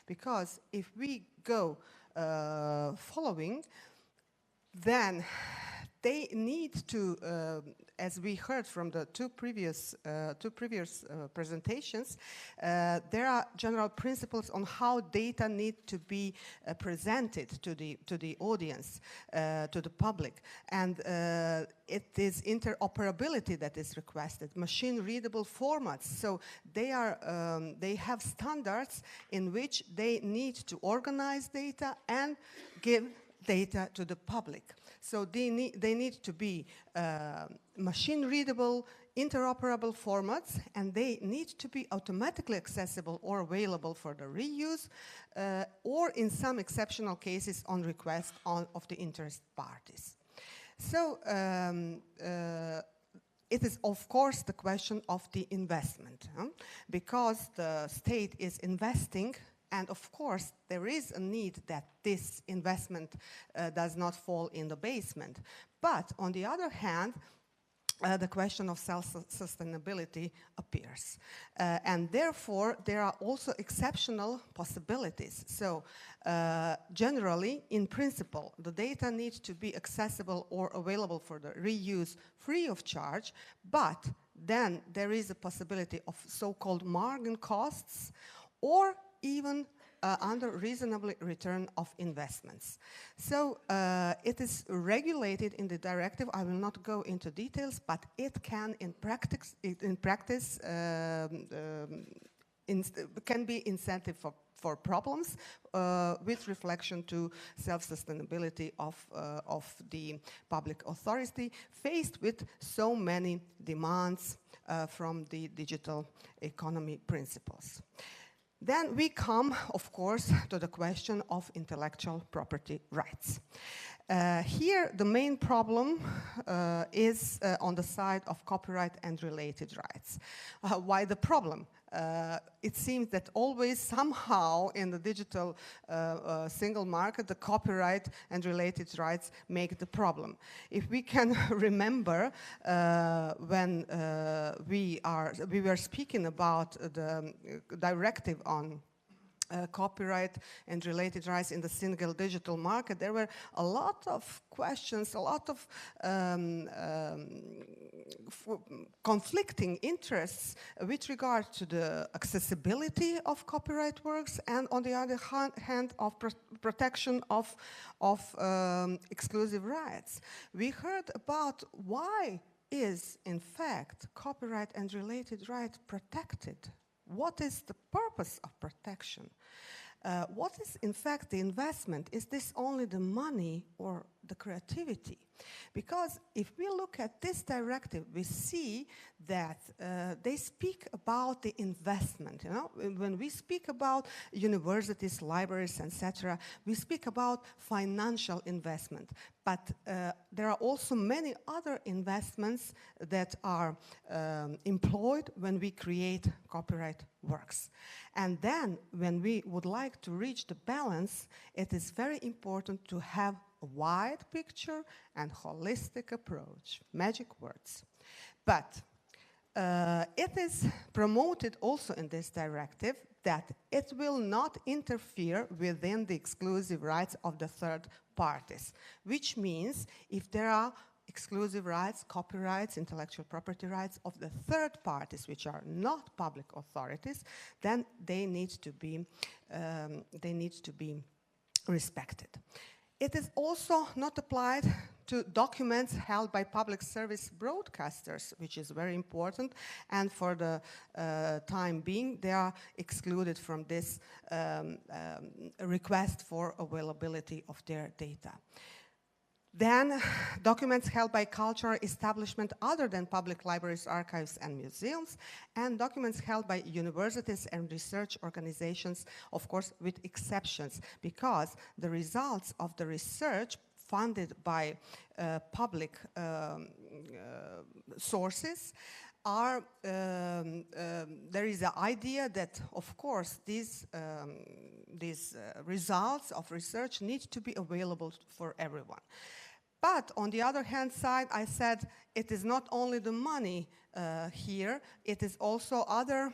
Because if we go following, then they need to, as we heard from the two previous presentations, there are general principles on how data need to be presented to the audience, to the public, and it is interoperability that is requested, machine-readable formats. So they have standards in which they need to organize data and give data to the public. So they need to be machine-readable, interoperable formats, and they need to be automatically accessible or available for the reuse, or in some exceptional cases on request of the interested parties. So it is, of course, the question of the investment, because the state is investing, and of course, there is a need that this investment does not fall in the basement. But on the other hand, the question of self-sustainability appears. And therefore, there are also exceptional possibilities. So generally, in principle, the data need to be accessible or available for the reuse free of charge, but then there is a possibility of so-called margin costs or even under reasonable return of investments. So it is regulated in the directive. I will not go into details, but it can, in practice can be incentive for problems with reflection to self-sustainability of the public authority faced with so many demands from the digital economy principles. Then we come, of course, to the question of intellectual property rights. Here, the main problem is on the side of copyright and related rights. Why the problem? It seems that always somehow in the digital single market, the copyright and related rights make the problem. If we can remember when we were speaking about the directive on copyright and related rights in the single digital market, there were a lot of questions, a lot of conflicting interests with regard to the accessibility of copyright works and on the other hand of protection of exclusive rights. We heard about why is in fact copyright and related rights protected. What is the purpose of protection? What is, in fact, the investment? Is this only the money or the creativity? Because if we look at this directive, we see that they speak about the investment. You know, when we speak about universities, libraries, etc., we speak about financial investment. But there are also many other investments that are employed when we create copyright works. And then when we would like to reach the balance, it is very important to have a wide picture and holistic approach, magic words. But it is promoted also in this directive that it will not interfere within the exclusive rights of the third parties, which means if there are exclusive rights, copyrights, intellectual property rights of the third parties, which are not public authorities, then they need to be respected. It is also not applied to documents held by public service broadcasters, which is very important, and for the time being, they are excluded from this request for availability of their data. Then, documents held by cultural establishments other than public libraries, archives, and museums, and documents held by universities and research organizations, of course, with exceptions, because the results of the research funded by public sources are, there is an idea that, of course, these results of research need to be available for everyone. But on the other hand side, I said it is not only the money here, it is also other.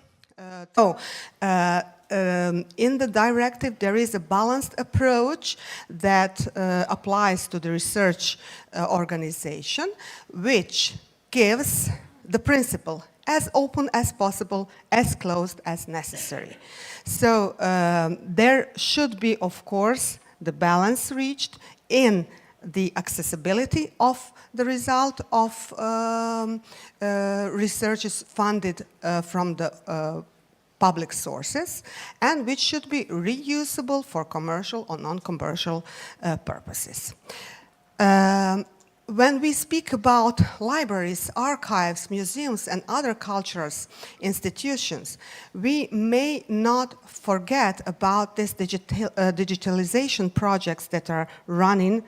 In the directive, there is a balanced approach that applies to the research organization, which gives the principle as open as possible, as closed as necessary. So there should be, of course, the balance reached in the accessibility of the result of researches funded from the public sources, and which should be reusable for commercial or non-commercial purposes. when we speak about libraries, archives, museums, and other cultural institutions, we may not forget about these digitalization projects that are running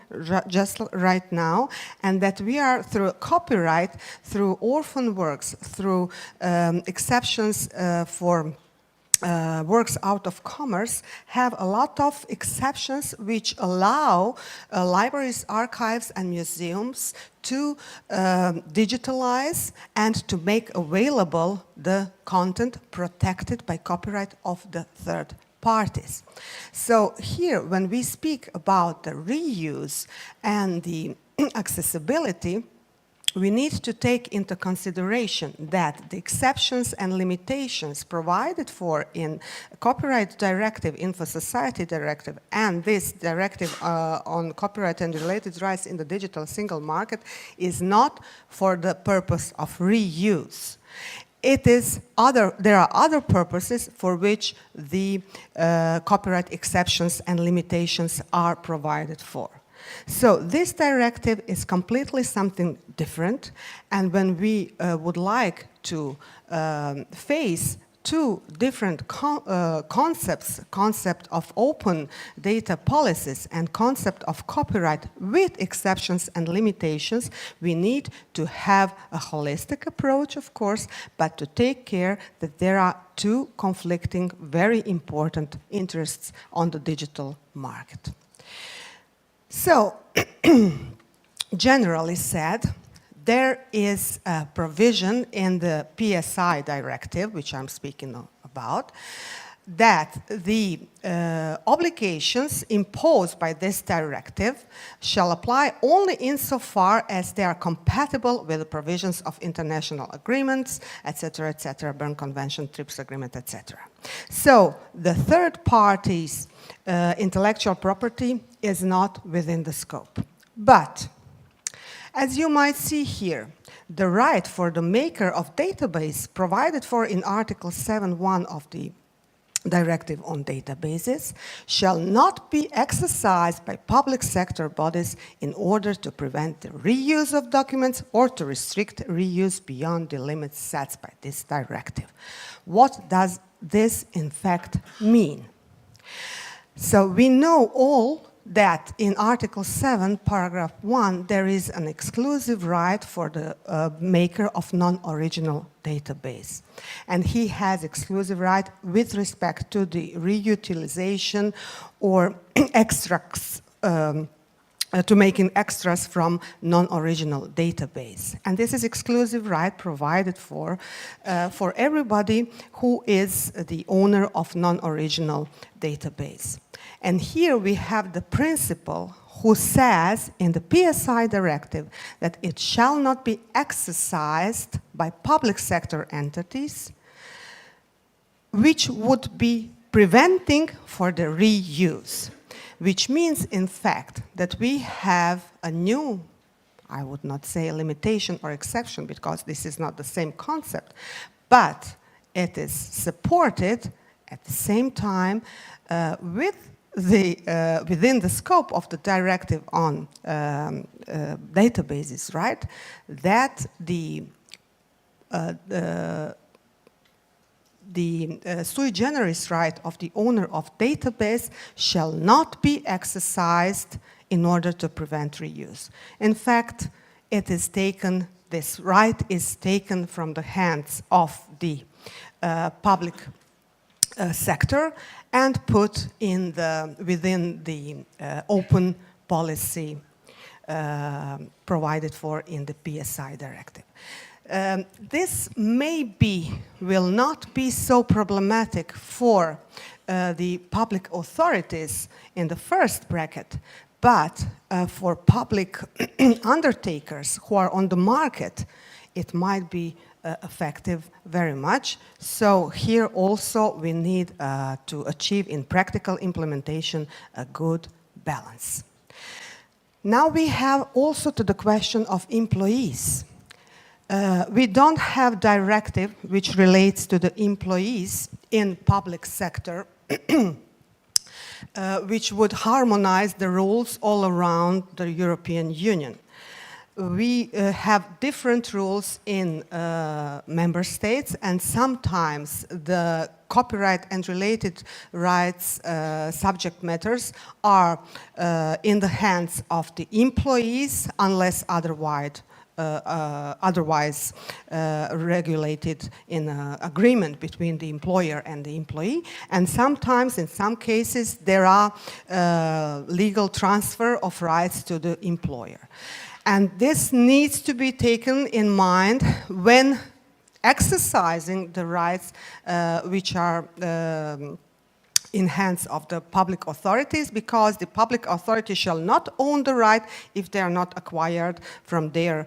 just right now, and that we are, through copyright, through orphan works, through exceptions for works out of commerce, have a lot of exceptions which allow libraries, archives, and museums to digitalize and to make available the content protected by copyright of the third parties. So here, when we speak about the reuse and the accessibility, we need to take into consideration that the exceptions and limitations provided for in Copyright Directive, Info Society Directive, and this directive on copyright and related rights in the digital single market is not for the purpose of reuse. There are other purposes for which the copyright exceptions and limitations are provided for. So this directive is completely something different, and when we would like to face two different concepts, concept of open data policies and concept of copyright with exceptions and limitations, we need to have a holistic approach, of course, but to take care that there are two conflicting, very important interests on the digital market. So, generally said, there is a provision in the PSI directive, which I'm speaking about, that the obligations imposed by this directive shall apply only insofar as they are compatible with the provisions of international agreements, etc., Berne Convention, TRIPS agreement, etc. So the third party's intellectual property is not within the scope. But, as you might see here, the right for the maker of database provided for in Article 7.1 of the Directive on Databases shall not be exercised by public sector bodies in order to prevent the reuse of documents or to restrict reuse beyond the limits set by this directive. What does this in fact mean? So we know all that in Article 7, paragraph 1, there is an exclusive right for the maker of non-original database. And he has exclusive right with respect to the reutilization or extracts, to making extras from non-original database. And this is exclusive right provided for everybody who is the owner of non-original database. And here we have the principle who says in the PSI directive that it shall not be exercised by public sector entities which would be preventing for the reuse, which means in fact that we have a new, I would not say a limitation or exception because this is not the same concept, but it is supported at the same time within the scope of the directive on databases, right? That the sui generis right of the owner of database shall not be exercised in order to prevent reuse. In fact, it is taken, this right is taken from the hands of the public sector and put in within the open policy provided for in the PSI directive. This will not be so problematic for the public authorities in the first bracket, but for public undertakers who are on the market, it might be effective very much. So here also we need to achieve in practical implementation a good balance. Now we have also to the question of employees. We don't have directive which relates to the employees in public sector which would harmonize the rules all around the European Union. we have different rules in member states, and sometimes the copyright and related rights subject matters are in the hands of the employees unless otherwise regulated in an agreement between the employer and the employee. And sometimes, in some cases, there are legal transfer of rights to the employer. And this needs to be taken in mind when exercising the rights which are in hands of the public authorities, because the public authority shall not own the right if they are not acquired from their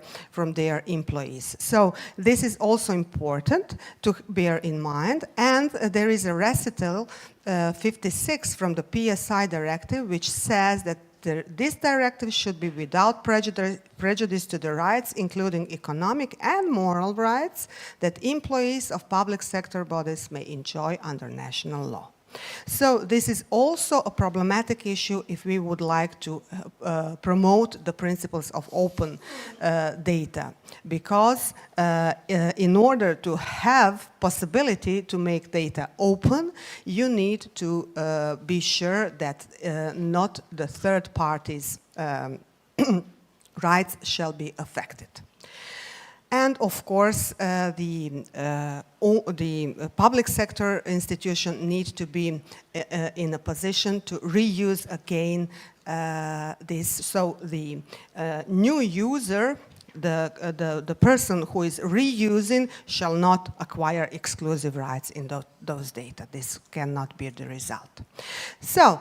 employees. So this is also important to bear in mind. And there is a recital 56 from the PSI directive, which says that this directive should be without prejudice to the rights, including economic and moral rights, that employees of public sector bodies may enjoy under national law. So this is also a problematic issue if we would like to promote the principles of open data, because in order to have possibility to make data open, you need to be sure that not the third parties' rights shall be affected. And of course, the public sector institution needs to be in a position to reuse again this. So the new user, the person who is reusing, shall not acquire exclusive rights in those data. This cannot be the result. So,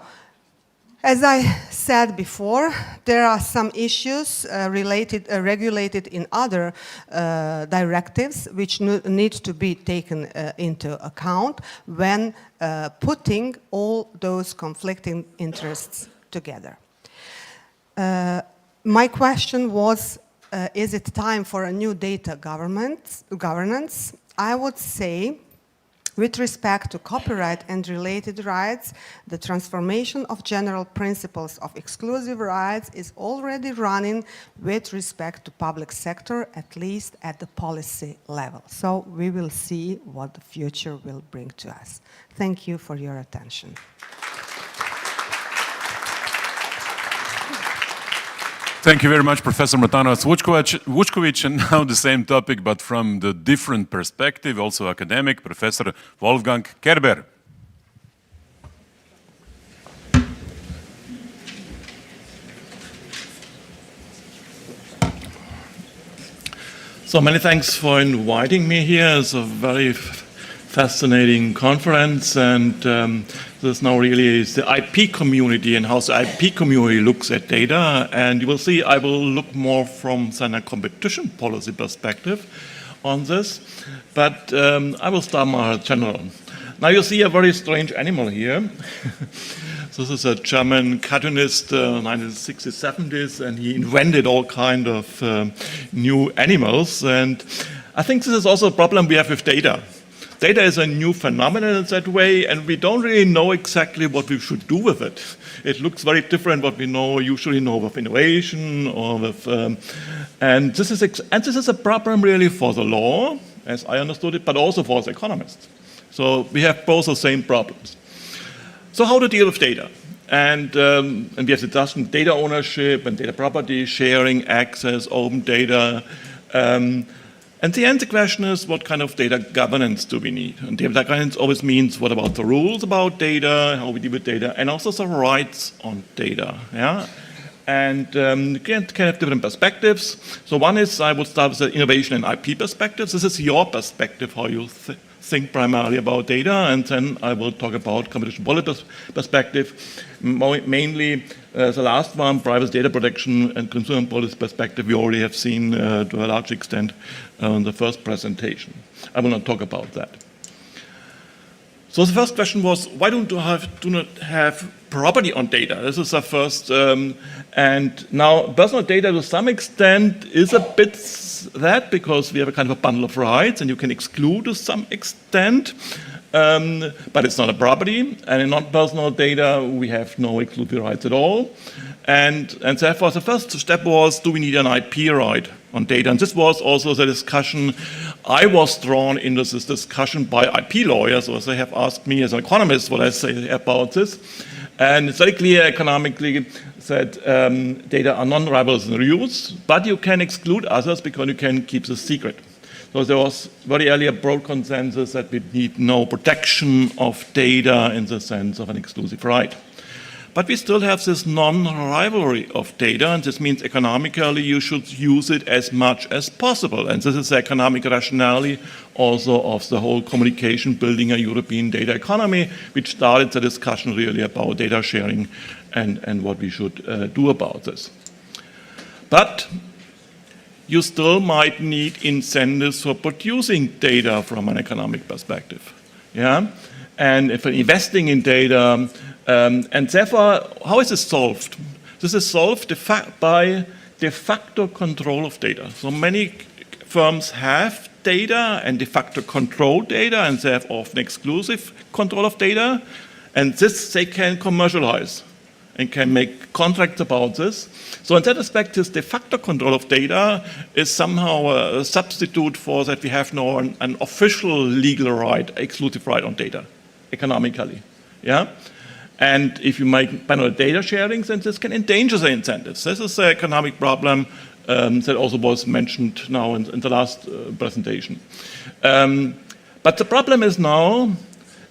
as I said before, there are some issues regulated in other directives which need to be taken into account when putting all those conflicting interests together. My question was, is it time for a new data governance? I would say, with respect to copyright and related rights, the transformation of general principles of exclusive rights is already running with respect to public sector, at least at the policy level. So we will see what the future will bring to us. Thank you for your attention. Thank you very much, Professor Matanovac-Vučković. And now the same topic, but from the different perspective, also academic, Professor Wolfgang Kerber. So many thanks for inviting me here. It's a very fascinating conference, and this now really is the IP community and how the IP community looks at data. And you will see I will look more from a competition policy perspective on this, but I will start more general. Now you see a very strange animal here. This is a German cartoonist, 1960s, 70s, and he invented all kind of new animals. And I think this is also a problem we have with data. Data is a new phenomenon in that way, and we don't really know exactly what we should do with it. It looks very different what we usually know with innovation or with, and this is a problem really for the law, as I understood it, but also for the economists. So we have both the same problems. So how to deal with data? And we have the discussion data ownership and data property, sharing, access, open data. And the end, the question is, what kind of data governance do we need? And data governance always means, what about the rules about data, how we deal with data, and also the rights on data. Yeah? And you can have different perspectives. So one is, I would start with the innovation and IP perspectives. This is your perspective, how you think primarily about data, and then I will talk about competition policy perspective, mainly the last one, privacy data protection and consumer policy perspective, we already have seen to a large extent in the first presentation. I will not talk about that. So the first question was, why do not have property on data? This is the first, and now personal data to some extent is a bit that, because we have a kind of a bundle of rights and you can exclude to some extent, but it's not a property, and in non-personal data we have no exclusive rights at all. And therefore, the first step was, do we need an IP right on data? And this was also the discussion. I was drawn into this discussion by IP lawyers, or they have asked me as an economist what I say about this. And it's very clear economically that data are non-rivals in reuse, but you can exclude others because you can keep the secret. So there was very early a broad consensus that we need no protection of data in the sense of an exclusive right. But we still have this non-rivalry of data, and this means economically you should use it as much as possible. And this is the economic rationale also of the whole communication building a European data economy, which started the discussion really about data sharing and what we should do about this. But you still might need incentives for producing data from an economic perspective. Yeah? And if investing in data, and therefore, how is this solved? This is solved by de facto control of data. So many firms have data and de facto control data, and they have often exclusive control of data, and this they can commercialize and can make contracts about this. So in that respect, this de facto control of data is somehow a substitute for that we have now an official legal right, exclusive right on data, economically. Yeah? And if you make manual data sharing, then this can endanger the incentives. This is the economic problem that also was mentioned now in the last presentation. But the problem is now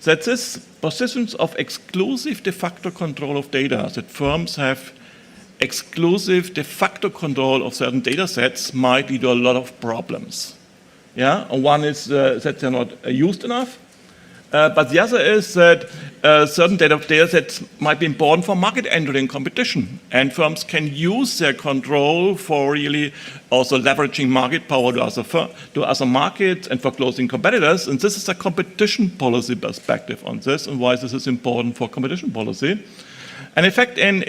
that this positions of exclusive de facto control of data, that firms have exclusive de facto control of certain data sets, might lead to a lot of problems. Yeah? And one is that they're not used enough. But the other is that certain data sets might be important for market entry and competition. And firms can use their control for really also leveraging market power to other markets and for closing competitors. And this is a competition policy perspective on this and why this is important for competition policy. And in fact, in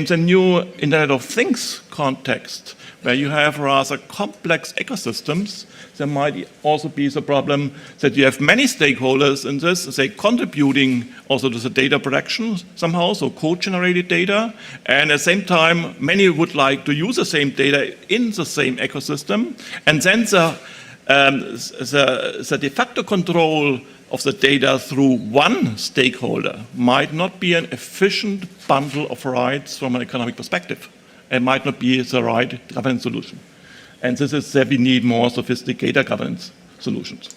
the new Internet of Things context, where you have rather complex ecosystems, there might also be the problem that you have many stakeholders in this, say, contributing also to the data production somehow, so code-generated data, and at the same time, many would like to use the same data in the same ecosystem, and then the de facto control of the data through one stakeholder might not be an efficient bundle of rights from an economic perspective. It might not be the right governance solution. And this is that we need more sophisticated governance solutions.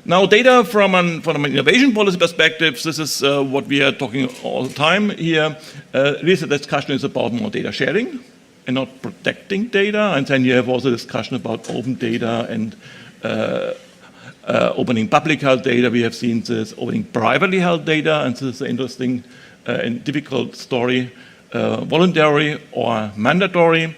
Now, data from an innovation policy perspective, this is what we are talking all the time here. Really, the discussion is about more data sharing and not protecting data. And then you have also discussion about open data and opening public held data. We have seen this opening privately held data, and this is an interesting and difficult story, voluntary or mandatory.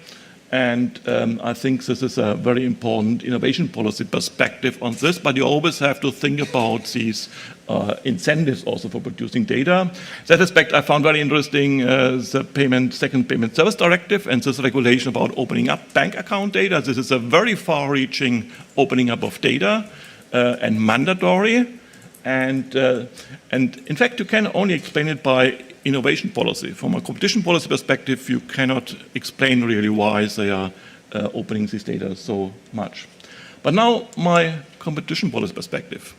And I think this is a very important innovation policy perspective on this, but you always have to think about these incentives also for producing data. That aspect I found very interesting, the Second Payment Service Directive and this regulation about opening up bank account data. This is a very far-reaching opening up of data and mandatory. And in fact, you can only explain it by innovation policy. From a competition policy perspective, you cannot explain really why they are opening this data so much. But now my competition policy perspective.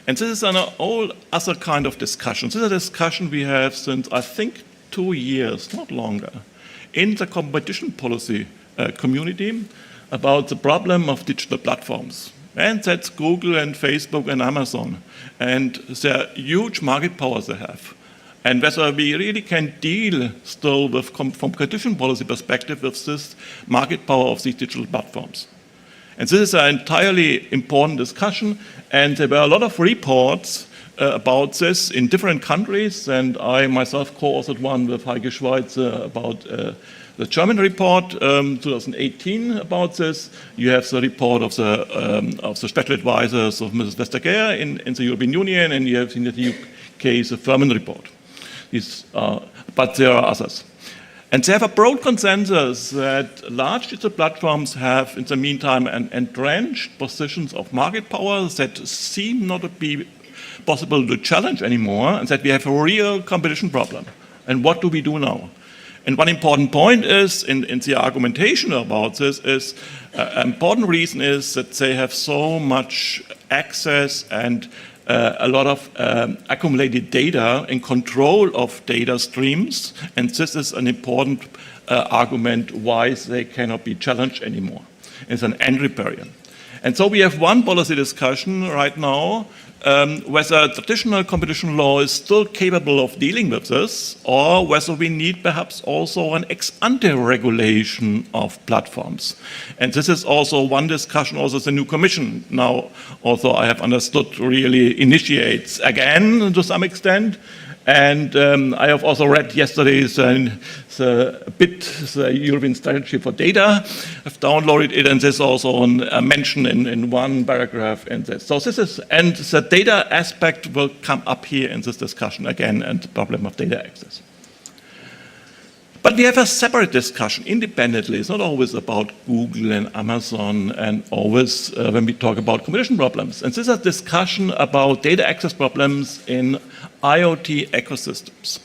And this is an whole other kind of discussion. This is a discussion we have since, I think, 2 years, not longer, in the competition policy community about the problem of digital platforms. And that's Google and Facebook and Amazon. And the huge market powers they have. And whether we really can deal still with, from competition policy perspective, with this market power of these digital platforms. And this is an entirely important discussion, and there were a lot of reports about this in different countries, and I myself co-authored one with Heike Schweitzer about the German report, 2018 about this. You have the report of the special advisors of Mrs. Vestager in the European Union, and you have in the UK the Furman report. But there are others. And they have a broad consensus that large digital platforms have, in the meantime, entrenched positions of market power that seem not to be possible to challenge anymore, and that we have a real competition problem. And what do we do now? And one important point is, in the argumentation about this, is an important reason is that they have so much access and a lot of accumulated data and control of data streams, and this is an important argument why they cannot be challenged anymore. It's an entry barrier. And so we have one policy discussion right now whether traditional competition law is still capable of dealing with this, or whether we need perhaps also an ex-ante regulation of platforms. And this is also one discussion also the new commission now, also I have understood, really initiates again to some extent. And I have also read yesterday's the European strategy for data. I've downloaded it, and there's also a mention in one paragraph in this. So this is, and the data aspect will come up here in this discussion again, and the problem of data access. But we have a separate discussion independently. It's not always about Google and Amazon and always when we talk about competition problems. And this is a discussion about data access problems in IoT ecosystems.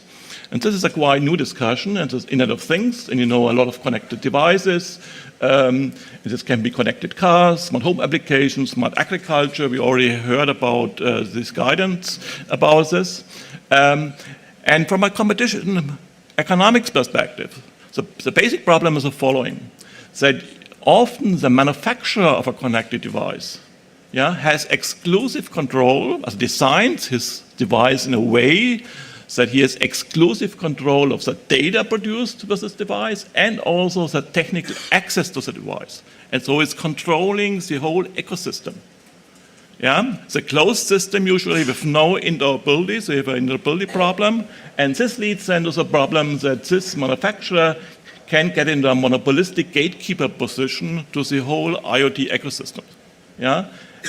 And this is a quite new discussion, and it's Internet of Things, and you know a lot of connected devices. This can be connected cars, smart home applications, smart agriculture. We already heard about this guidance about this. And from a competition economics perspective, the basic problem is the following, that often the manufacturer of a connected device has exclusive control, designs his device in a way that he has exclusive control of the data produced with this device and also the technical access to the device. And so it's controlling the whole ecosystem. It's a closed system usually with no interoperability, so you have an interoperability problem. And this leads then to the problem that this manufacturer can get into a monopolistic gatekeeper position to the whole IoT ecosystem.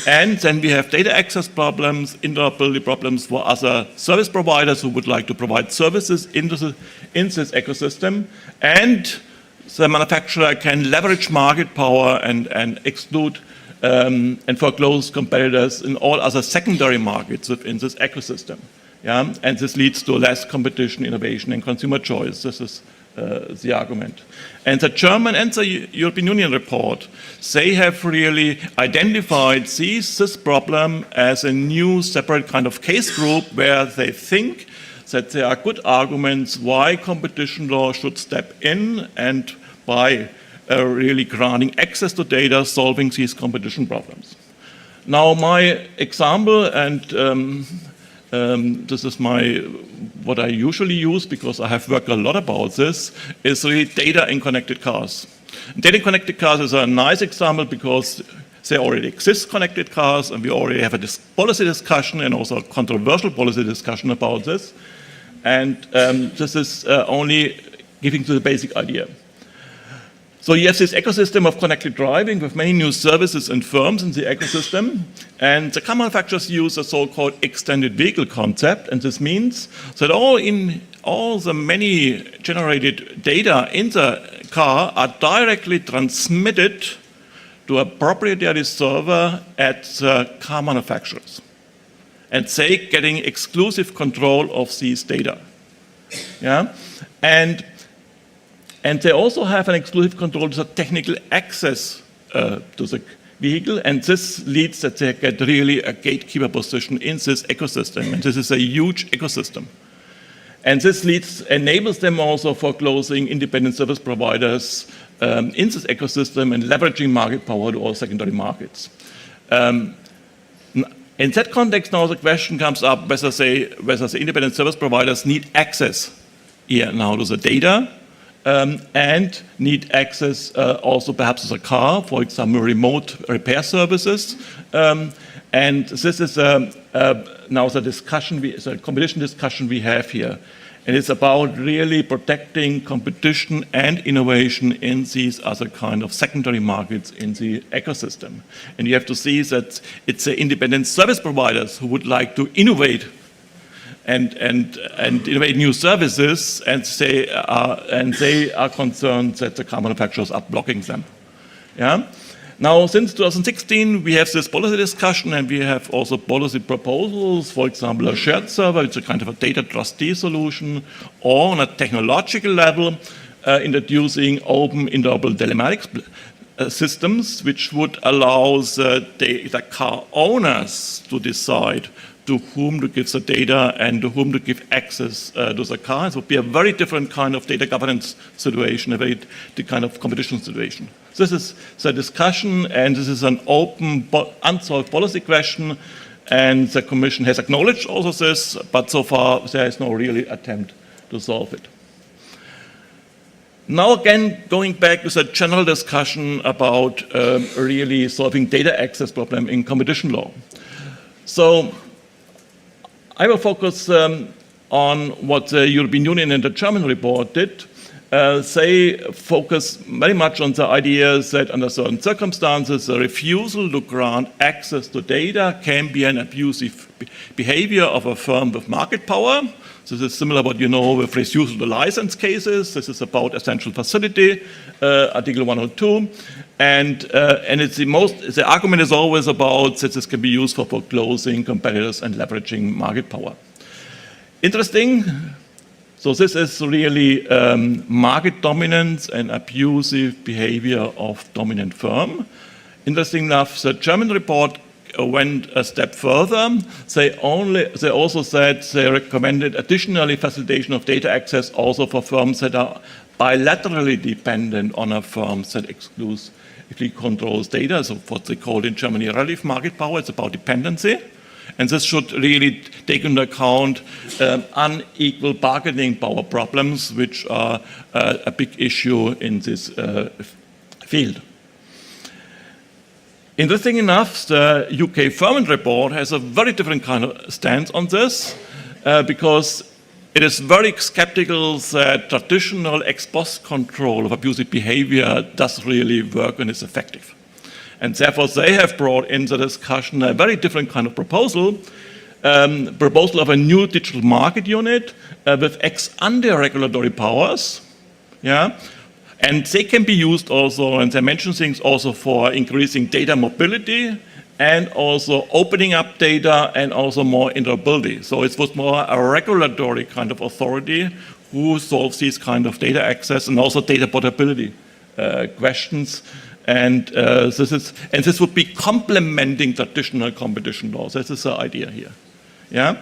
And then we have data access problems, interoperability problems for other service providers who would like to provide services in this ecosystem. And the manufacturer can leverage market power and exclude and foreclose competitors in all other secondary markets within this ecosystem. And this leads to less competition, innovation, and consumer choice. This is the argument. And the German and the European Union report, they have really identified this problem as a new separate kind of case group where they think that there are good arguments why competition law should step in and by really granting access to data, solving these competition problems. Now, my example, and this is what I usually use because I have worked a lot about this, is really data in connected cars. Data in connected cars is a nice example because there already exist connected cars, and we already have a policy discussion and also a controversial policy discussion about this. And this is only giving to the basic idea. So you have this ecosystem of connected driving with many new services and firms in the ecosystem. And the car manufacturers use a so-called extended vehicle concept. And this means that all the many generated data in the car are directly transmitted to a proprietary server at the car manufacturers. And they getting exclusive control of these data. And they also have an exclusive control to the technical access to the vehicle, and this leads that they get really a gatekeeper position in this ecosystem, and this is a huge ecosystem. And this enables them also for closing independent service providers in this ecosystem and leveraging market power to all secondary markets. In that context now the question comes up whether the independent service providers need access here now to the data, and need access also perhaps to a car, for example, remote repair services. And this is now the competition discussion we have here. And it's about really protecting competition and innovation in these other kind of secondary markets in the ecosystem. And you have to see that it's the independent service providers who would like to innovate and innovate new services, and they are concerned that the car manufacturers are blocking them. Now, since 2016, we have this policy discussion, and we have also policy proposals, for example, a shared server, it's a kind of a data trustee solution, or on a technological level, introducing open interoperable telematics systems, which would allow the car owners to decide to whom to give the data and to whom to give access to the car. It would be a very different kind of data governance situation, a very different kind of competition situation. This is the discussion, and this is an open, unsolved policy question, and the Commission has acknowledged also this, but so far there is no really attempt to solve it. Now again, going back to the general discussion about really solving data access problem in competition law. So I will focus on what the European Union and the German report did. They focus very much on the idea that under certain circumstances, the refusal to grant access to data can be an abusive behavior of a firm with market power. This is similar to what you know with refusal to license cases. This is about essential facility, Article 102. And it's the argument is always about that this can be used for foreclosing competitors and leveraging market power. Interesting. So this is really market dominance and abusive behavior of dominant firm. Interesting enough, the German report went a step further. They also said they recommended additionally facilitation of data access also for firms that are bilaterally dependent on a firm that exclusively controls data. So what they call in Germany relative market power. It's about dependency. And this should really take into account unequal bargaining power problems, which are a big issue in this field. Interesting enough, the UK Firmin report has a very different kind of stance on this because it is very skeptical that traditional ex post control of abusive behavior does really work and is effective. And therefore, they have brought into the discussion a very different kind of proposal of a new digital market unit with ex-ante regulatory powers. Yeah? And they can be used also, and they mention things also for increasing data mobility and also opening up data and also more interoperability. So it was more a regulatory kind of authority who solves these kind of data access and also data portability questions. And this would be complementing traditional competition laws. This is the idea here. Yeah.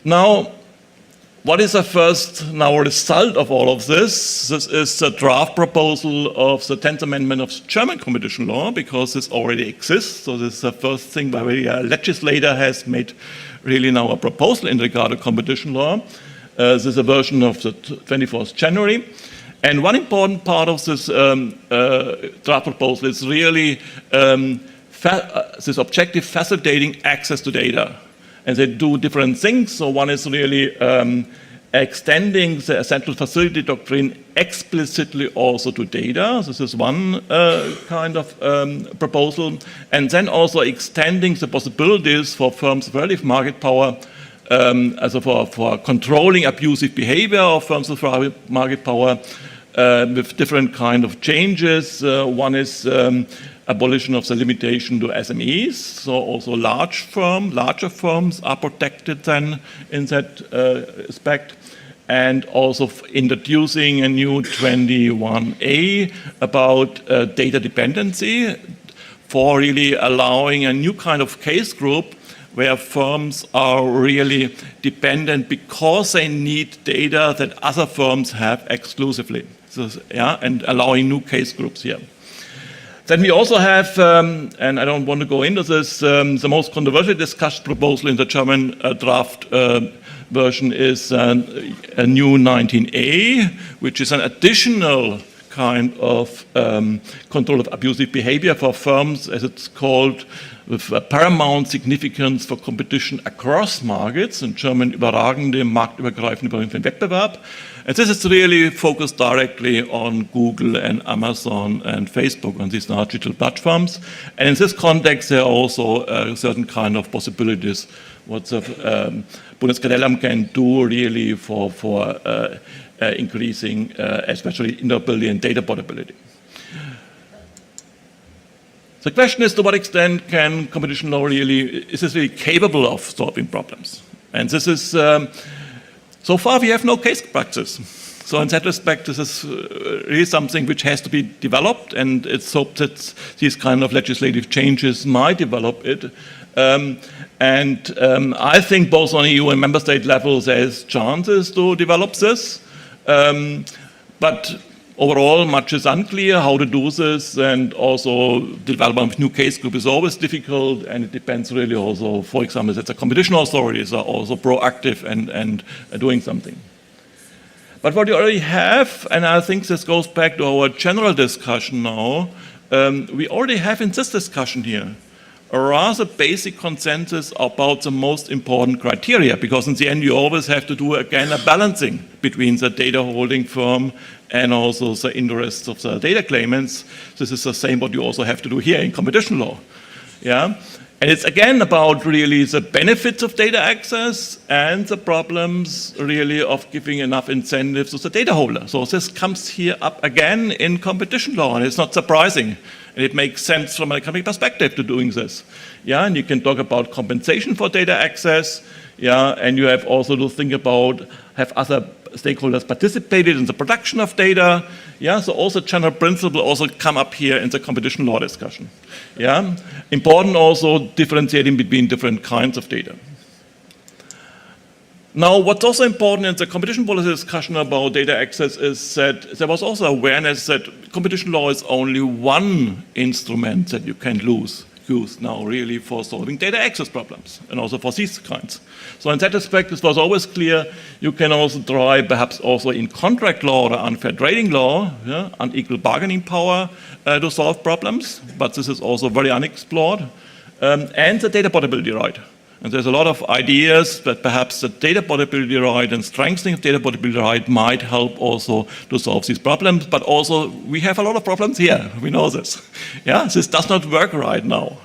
Now, what is the first result of all of this? This is the draft proposal of the 10th Amendment of German competition law, because this already exists. So this is the first thing where a legislator has made really now a proposal in regard to competition law. This is a version of the 24th January. And one important part of this draft proposal is really this objective facilitating access to data. And they do different things. So one is really extending the essential facility doctrine explicitly also to data. This is one kind of proposal. And then also extending the possibilities for firms with relative market power, also for controlling abusive behavior of firms with market power with different kind of changes. One is abolition of the limitation to SMEs, so also larger firms are protected then in that respect, and also introducing a new 21A about data dependency for really allowing a new kind of case group where firms are really dependent because they need data that other firms have exclusively. So, yeah, and allowing new case groups here. Then we also have, and I don't want to go into this, the most controversially discussed proposal in the German draft version is a new 19A, which is an additional kind of control of abusive behavior for firms, as it's called, with paramount significance for competition across markets, in German überragende marktübergreifende Wettbewerb. And this is really focused directly on Google and Amazon and Facebook, on these large digital platforms. And in this context, there are also certain kind of possibilities what the Bundeskartellamt can do really for increasing especially interoperability and data portability. The question is, to what extent can competition law is this really capable of solving problems? And this is, so far we have no case practice. So in that respect, this is really something which has to be developed, and it's hoped that these kind of legislative changes might develop it. I think both on EU and member state levels there's chances to develop this. But overall, much is unclear how to do this, and also the development of new case group is always difficult, and it depends really also, for example, that the competition authorities are also proactive and doing something. But what you already have, and I think this goes back to our general discussion now, we already have in this discussion here a rather basic consensus about the most important criteria, because in the end you always have to do again a balancing between the data holding firm and also the interests of the data claimants. This is the same what you also have to do here in competition law. Yeah? And it's again about really the benefits of data access and the problems really of giving enough incentives to the data holder. So this comes here up again in competition law, and it's not surprising. And it makes sense from an economic perspective to doing this. Yeah, and you can talk about compensation for data access. Yeah, and you have also to think about, have other stakeholders participated in the production of data? Yeah, so also general principle also come up here in the competition law discussion. Yeah, important also differentiating between different kinds of data. Now, what's also important in the competition policy discussion about data access is that there was also awareness that competition law is only one instrument that you can use now really for solving data access problems, and also for these kinds. So in that respect, it was always clear you can also try perhaps also in contract law or unfair trading law, yeah, unequal bargaining power to solve problems, but this is also very unexplored, and the data portability right. And there's a lot of ideas that perhaps the data portability right and strengthening of data portability right might help also to solve these problems. But also, we have a lot of problems here. We know this. Yeah, this does not work right now.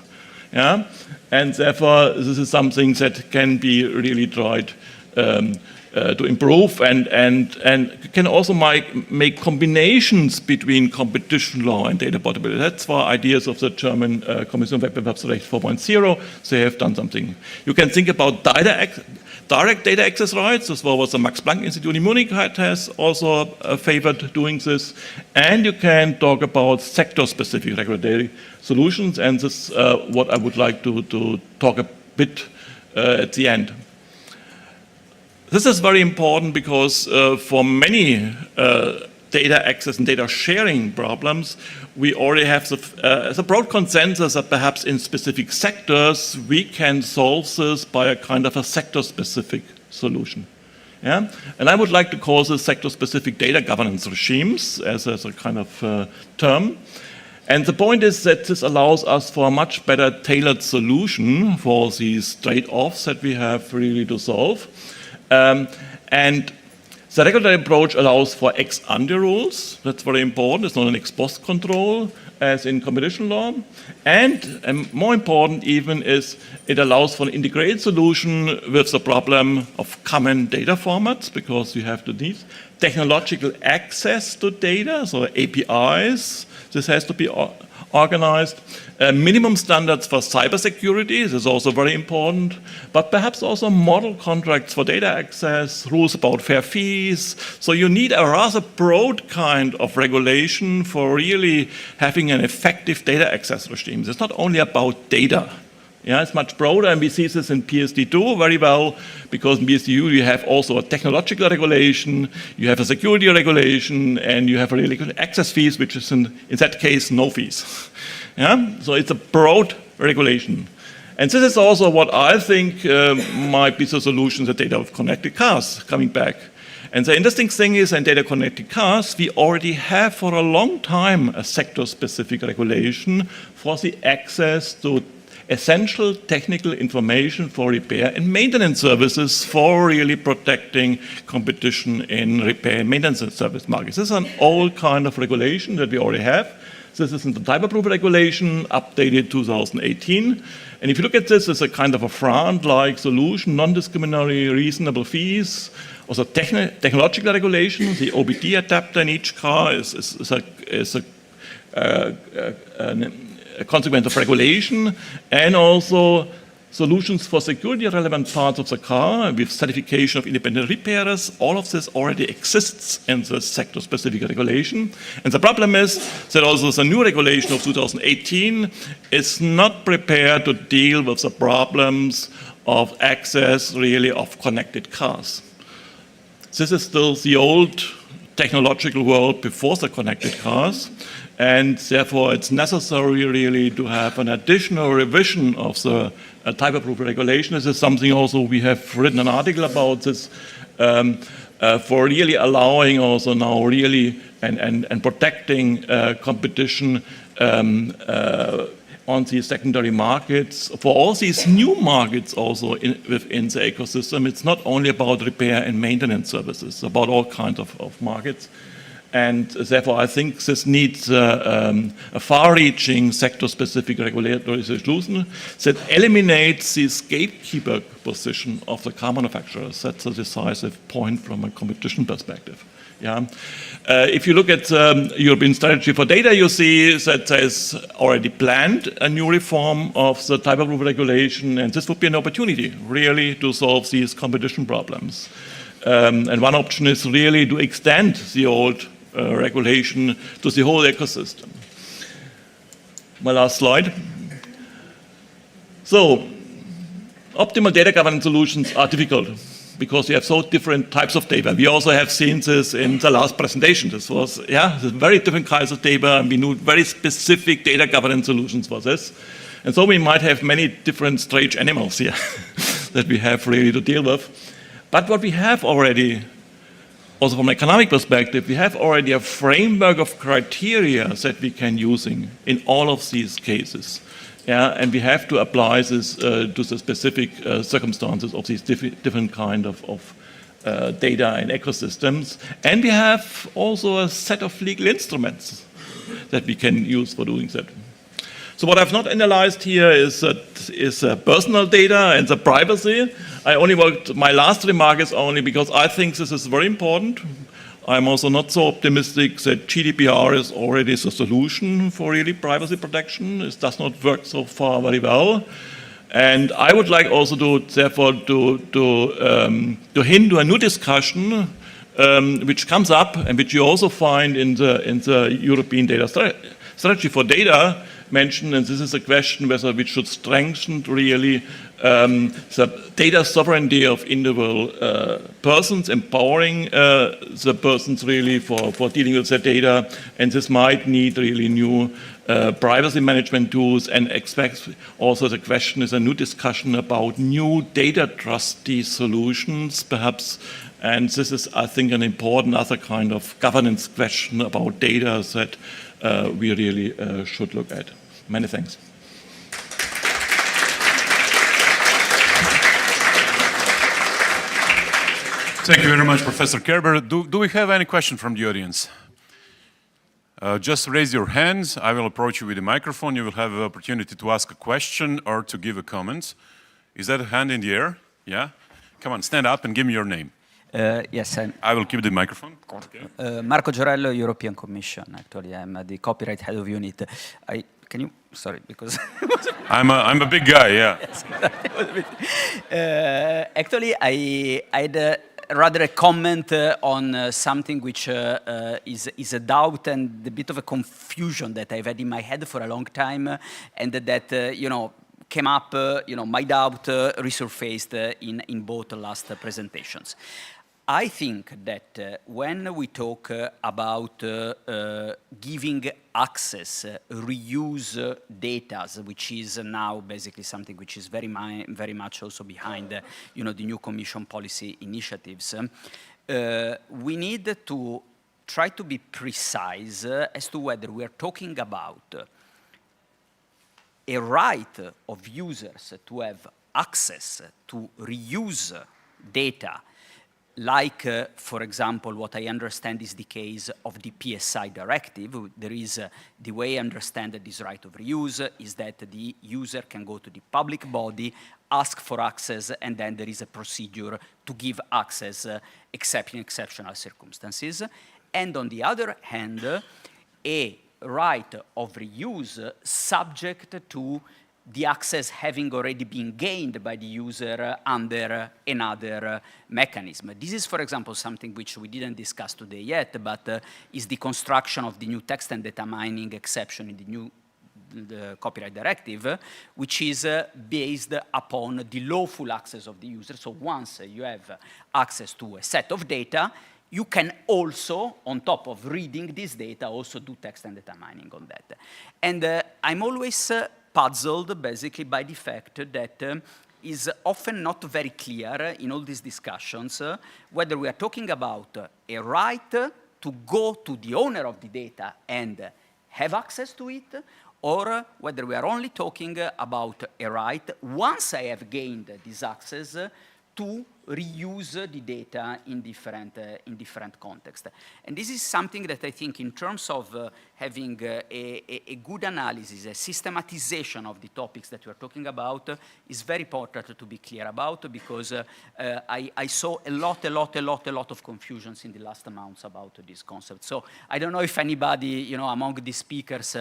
Yeah, and therefore, this is something that can be really tried to improve, and can also make combinations between competition law and data portability. That's why ideas of the German Kommission Wettbewerbsrecht 4.0, they have done something. You can think about direct data access rights. This was what the Max Planck Institute in Munich has also favored doing this. And you can talk about sector-specific regulatory solutions, and this is what I would like to talk a bit at the end. This is very important because for many data access and data sharing problems, we already have the broad consensus that perhaps in specific sectors, we can solve this by a kind of a sector-specific solution. Yeah? And I would like to call this sector-specific data governance regimes as a kind of term. And the point is that this allows us for a much better tailored solution for these trade-offs that we have really to solve. And the regulatory approach allows for ex-ante rules. That's very important. It's not an ex-post control as in competition law. And more important even is it allows for an integrated solution with the problem of common data formats, because you have to need technological access to data, so APIs. This has to be organized. Minimum standards for cybersecurity, this is also very important, but perhaps also model contracts for data access, rules about fair fees. So you need a rather broad kind of regulation for really having an effective data access regime. It's not only about data. Yeah, it's much broader, and we see this in PSD2 very well, because in PSD2 you have also a technological regulation, you have a security regulation, and you have a really good access fees, which is in that case no fees. Yeah? So it's a broad regulation. And this is also what I think might be the solution, the data of connected cars coming back. And the interesting thing is, in data connected cars, we already have for a long time a sector-specific regulation for the access to essential technical information for repair and maintenance services for really protecting competition in repair and maintenance service markets. This is an old kind of regulation that we already have. This is in the type approval regulation, updated 2018. And if you look at this as a kind of a France-like solution, non-discriminatory, reasonable fees, also technological regulation, the OBD adapter in each car is a consequence of regulation, and also solutions for security relevant parts of the car with certification of independent repairers. All of this already exists in the sector-specific regulation. And the problem is that also the new regulation of 2018 is not prepared to deal with the problems of access really of connected cars. This is still the old technological world before the connected cars. And therefore, it's necessary really to have an additional revision of the type approval regulation. This is something also we have written an article about this for really allowing also now really and protecting competition on the secondary markets. For all these new markets also within the ecosystem, it's not only about repair and maintenance services, it's about all kinds of markets. And therefore, I think this needs a far-reaching sector-specific regulatory solution that eliminates this gatekeeper position of the car manufacturers. That's a decisive point from a competition perspective. Yeah. If you look at European strategy for data, you see that there's already planned a new reform of the type approval regulation, and this would be an opportunity, really, to solve these competition problems. And one option is really to extend the old regulation to the whole ecosystem. My last slide. So, optimal data governance solutions are difficult because we have so different types of data. We also have seen this in the last presentation. This was, very different kinds of data, and we need very specific data governance solutions for this. And so we might have many different strange animals here that we have really to deal with. But what we have already, also from an economic perspective, we have already a framework of criteria that we can use in all of these cases. Yeah, and we have to apply this to the specific circumstances of these different kind of data and ecosystems. And we have also a set of legal instruments that we can use for doing that. So what I've not analyzed here is personal data and the privacy. My last remark is only because I think this is very important. I'm also not so optimistic that GDPR is already the solution for really privacy protection. It does not work so far very well. And I would like also to, therefore, to hint to a new discussion which comes up and which you also find in the European data strategy for data mentioned, and this is a question whether we should strengthen really the data sovereignty of individual persons, empowering the persons really for dealing with their data, and this might need really new privacy management tools, and expect also the question is a new discussion about new data trustee solutions, perhaps. And this is, I think, an important other kind of governance question about data that we really should look at. Many thanks. Thank you very much, Professor Kerber. Do we have any question from the audience? Just raise your hands. I will approach you with the microphone. You will have an opportunity to ask a question or to give a comment. Is that a hand in the air? Yeah? Come on, stand up and give me your name. Yes, I will keep the microphone. Okay. Marco Giorello, European Commission. Actually, I'm the copyright head of unit. Can you? Sorry, because I'm a big guy. Yeah. Yes, actually, I had rather a comment on something which is a doubt and a bit of a confusion that I've had in my head for a long time, and that came up. My doubt resurfaced in both last presentations. I think that when we talk about giving access, reuse data, which is now basically something which is very much also behind the new Commission policy initiatives, we need to try to be precise as to whether we are talking about a right of users to have access to reuse data, like, for example, what I understand is the case of the PSI directive. There is, the way I understand that this right of reuse is that the user can go to the public body, ask for access, and then there is a procedure to give access except in exceptional circumstances. And on the other hand, a right of reuse subject to the access having already been gained by the user under another mechanism. This is, for example, something which we didn't discuss today yet, but is the construction of the new text and data mining exception in the new copyright directive, which is based upon the lawful access of the user. So once you have access to a set of data, you can also, on top of reading this data, also do text and data mining on that. And I'm always puzzled, basically, by the fact that is often not very clear in all these discussions whether we are talking about a right to go to the owner of the data and have access to it, or whether we are only talking about a right, once I have gained this access, to reuse the data in different contexts. And this is something that I think, in terms of having a good analysis, a systematization of the topics that we are talking about, is very important to be clear about, because I saw a lot of confusions in the last months about this concept. So I don't know if anybody, among the speakers,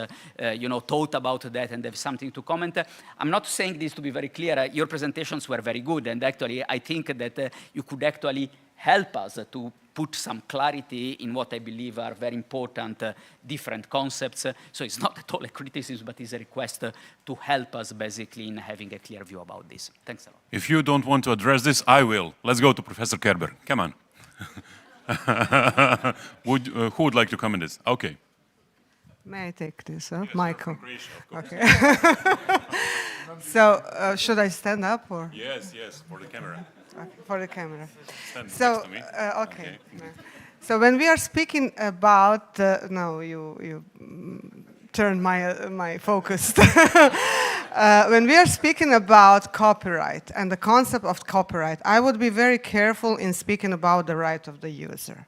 thought about that and have something to comment. I'm not saying this to be very clear. Your presentations were very good, and actually I think that you could actually help us to put some clarity in what I believe are very important different concepts. So it's not at all a criticism, but it's a request to help us basically in having a clear view about this. Thanks a lot. If you don't want to address this, I will. Let's go to Professor Kerber. Come on. Who would like to comment this? Okay. May I take this, Yes, Michael? Croatia, of course. Okay. So, should I stand up or? Yes, for the camera. Okay, for the camera. Stand So, next to me. okay. So when we are speaking about, no, you turned my focus. When we are speaking about copyright and the concept of copyright, I would be very careful in speaking about the right of the user.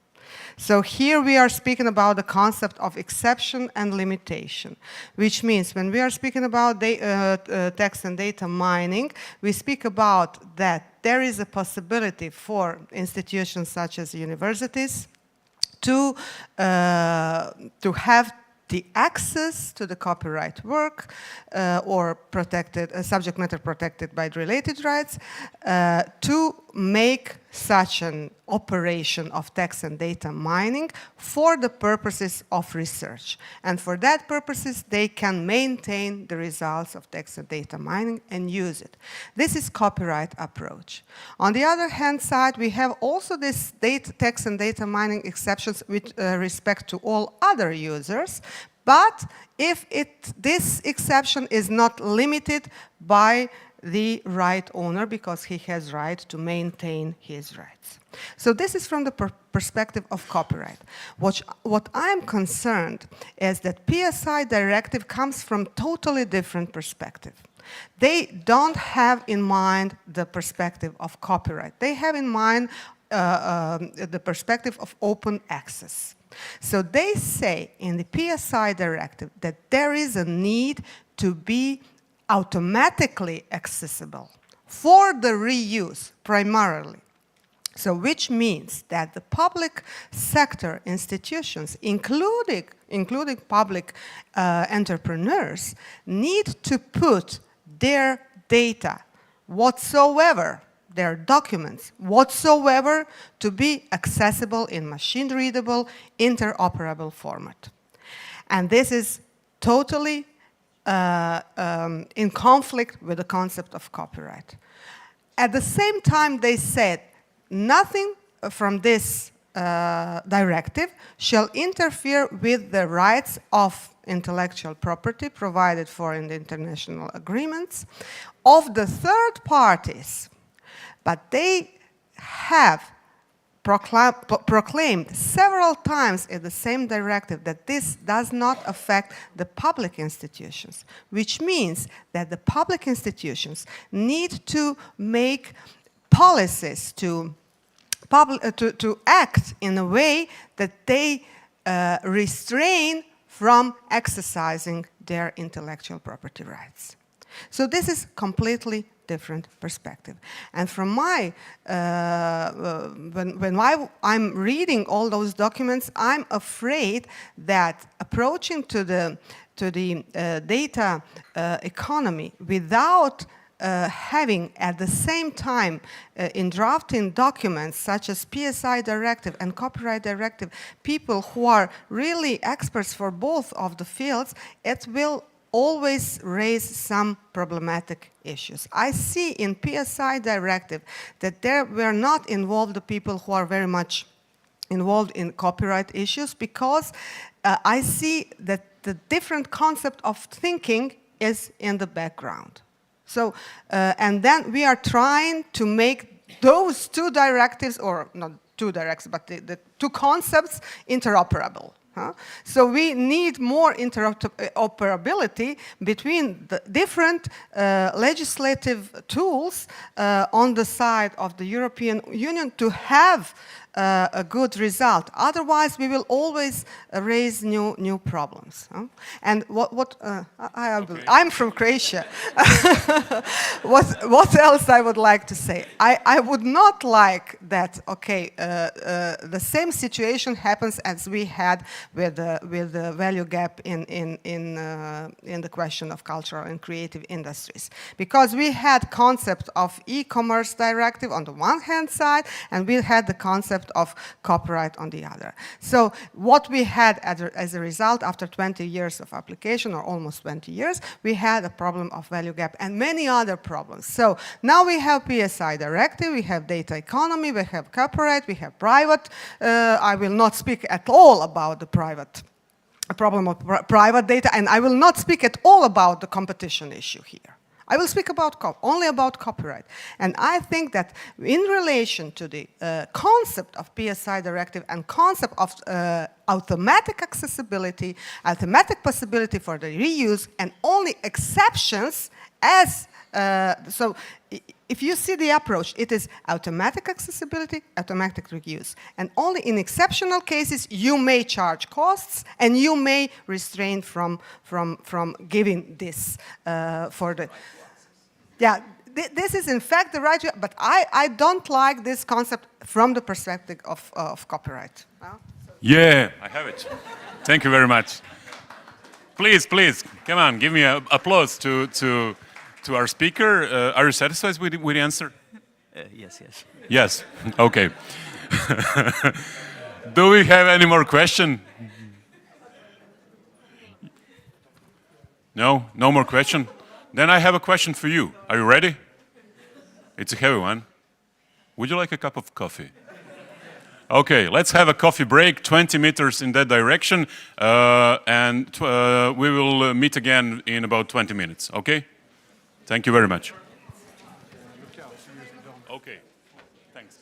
So here we are speaking about the concept of exception and limitation, which means when we are speaking about text and data mining, we speak about that there is a possibility for institutions such as universities to have the access to the copyright work or protected, subject matter protected by related rights, to make such an operation of text and data mining for the purposes of research. And for that purposes, they can maintain the results of text and data mining and use it. This is copyright approach. On the other hand side, we have also this text and data mining exceptions with respect to all other users, but if this exception is not limited by the right owner, because he has right to maintain his rights. So this is from the perspective of copyright. What I'm concerned is that PSI directive comes from totally different perspective. They don't have in mind the perspective of copyright. They have in mind the perspective of open access. So they say in the PSI directive that there is a need to be automatically accessible for the reuse primarily. So which means that the public sector institutions, including public entrepreneurs, need to put their data whatsoever, their documents whatsoever, to be accessible in machine-readable, interoperable format. And this is totally in conflict with the concept of copyright. At the same time, they said nothing from this directive shall interfere with the rights of intellectual property provided for in the international agreements of the third parties. But they have proclaimed several times in the same directive that this does not affect the public institutions, which means that the public institutions need to make policies to act in a way that they restrain from exercising their intellectual property rights. So this is completely different perspective. And from my, I'm reading all those documents, I'm afraid that approaching to the data economy without having at the same time in drafting documents such as PSI directive and copyright directive, people who are really experts for both of the fields, it will always raise some problematic issues. I see in PSI directive that there were not involved the people who are very much involved in copyright issues, because I see that the different concept of thinking is in the background. So, and then we are trying to make those two directives, or not two directives, but the two concepts interoperable. So we need more interoperability between the different legislative tools on the side of the European Union to have a good result. Otherwise, we will always raise new problems. And I'm from Croatia. What else I would like to say? I would not like that. Okay, the same situation happens as we had with the value gap in the question of cultural and creative industries, because we had concept of e-commerce directive on the one hand side, and we had the concept of copyright on the other. So what we had as a result, after 20 years of application, or almost 20 years, we had a problem of value gap and many other problems. So now we have PSI directive, we have data economy, we have copyright, we have private. I will not speak at all about the problem of private data, and I will not speak at all about the competition issue here. I will speak about only about copyright. And I think that in relation to the concept of PSI directive and concept of automatic accessibility, automatic possibility for the reuse, and only exceptions as, so if you see the approach, it is automatic accessibility, automatic reuse. And only in exceptional cases, you may charge costs, and you may restrain from giving this for the... Yeah, this is in fact the right way, but I don't like this concept from the perspective of copyright. Yeah, I have it. Thank you very much. Please, come on, give me an applause to our speaker. Are you satisfied with the answer? Yes. Yes, okay. Do we have any more question? No more question? Then I have a question for you. Are you ready? It's a heavy one. Would you like a cup of coffee? Okay, let's have a coffee break, 20 meters in that direction, and we will meet again in about 20 minutes, okay? Thank you very much. Okay, thanks.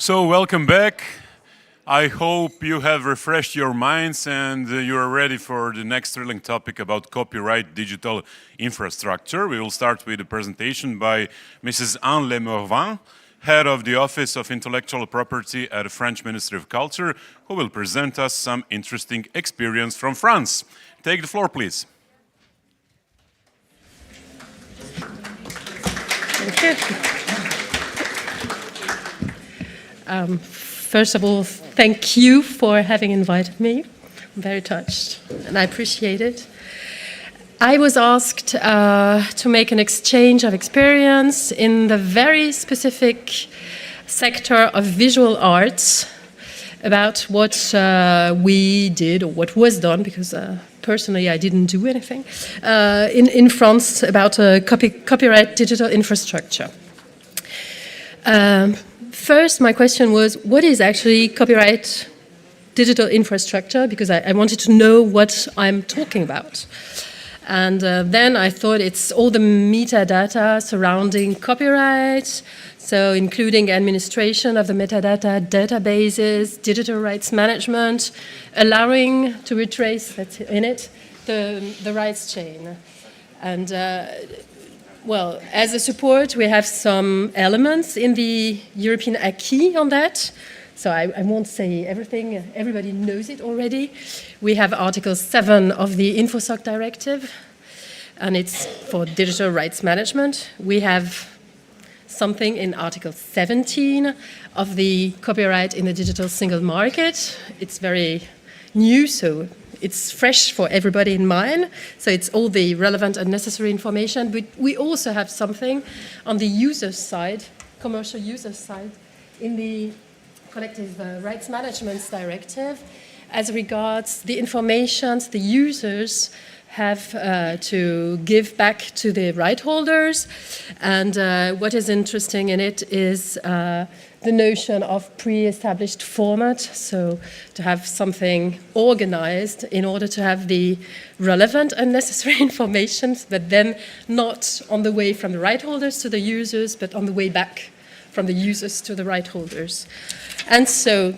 So welcome back. I hope you have refreshed your minds and you are ready for the next thrilling topic about copyright digital infrastructure. We will start with a presentation by Mrs. Anne Lemorvan, head of the Office of Intellectual Property at the French Ministry of Culture, who will present us some interesting experience from France. Take the floor, please. Thank you. First of all, thank you for having invited me. I'm very touched, and I appreciate it. I was asked to make an exchange of experience in the very specific sector of visual arts about what we did or what was done, because personally I didn't do anything, in France about copyright digital infrastructure. First, my question was, what is actually copyright digital infrastructure? Because I wanted to know what I'm talking about. And then I thought it's all the metadata surrounding copyright, so including administration of the metadata databases, digital rights management, allowing to retrace, that's in it, the rights chain. And well, as a support, we have some elements in the European acquis on that. So I won't say everything, everybody knows it already. We have Article 7 of the InfoSoc Directive, and it's for digital rights management. We have something in Article 17 of the copyright in the digital single market. It's very new, so it's fresh for everybody in mind, so it's all the relevant and necessary information. But we also have something on the user side, commercial user side, in the Collective Rights Management Directive, as regards the information the users have to give back to the right holders. And what is interesting in it is the notion of pre-established format, so to have something organized in order to have the relevant and necessary information, but then not on the way from the right holders to the users, but on the way back from the users to the right holders. And so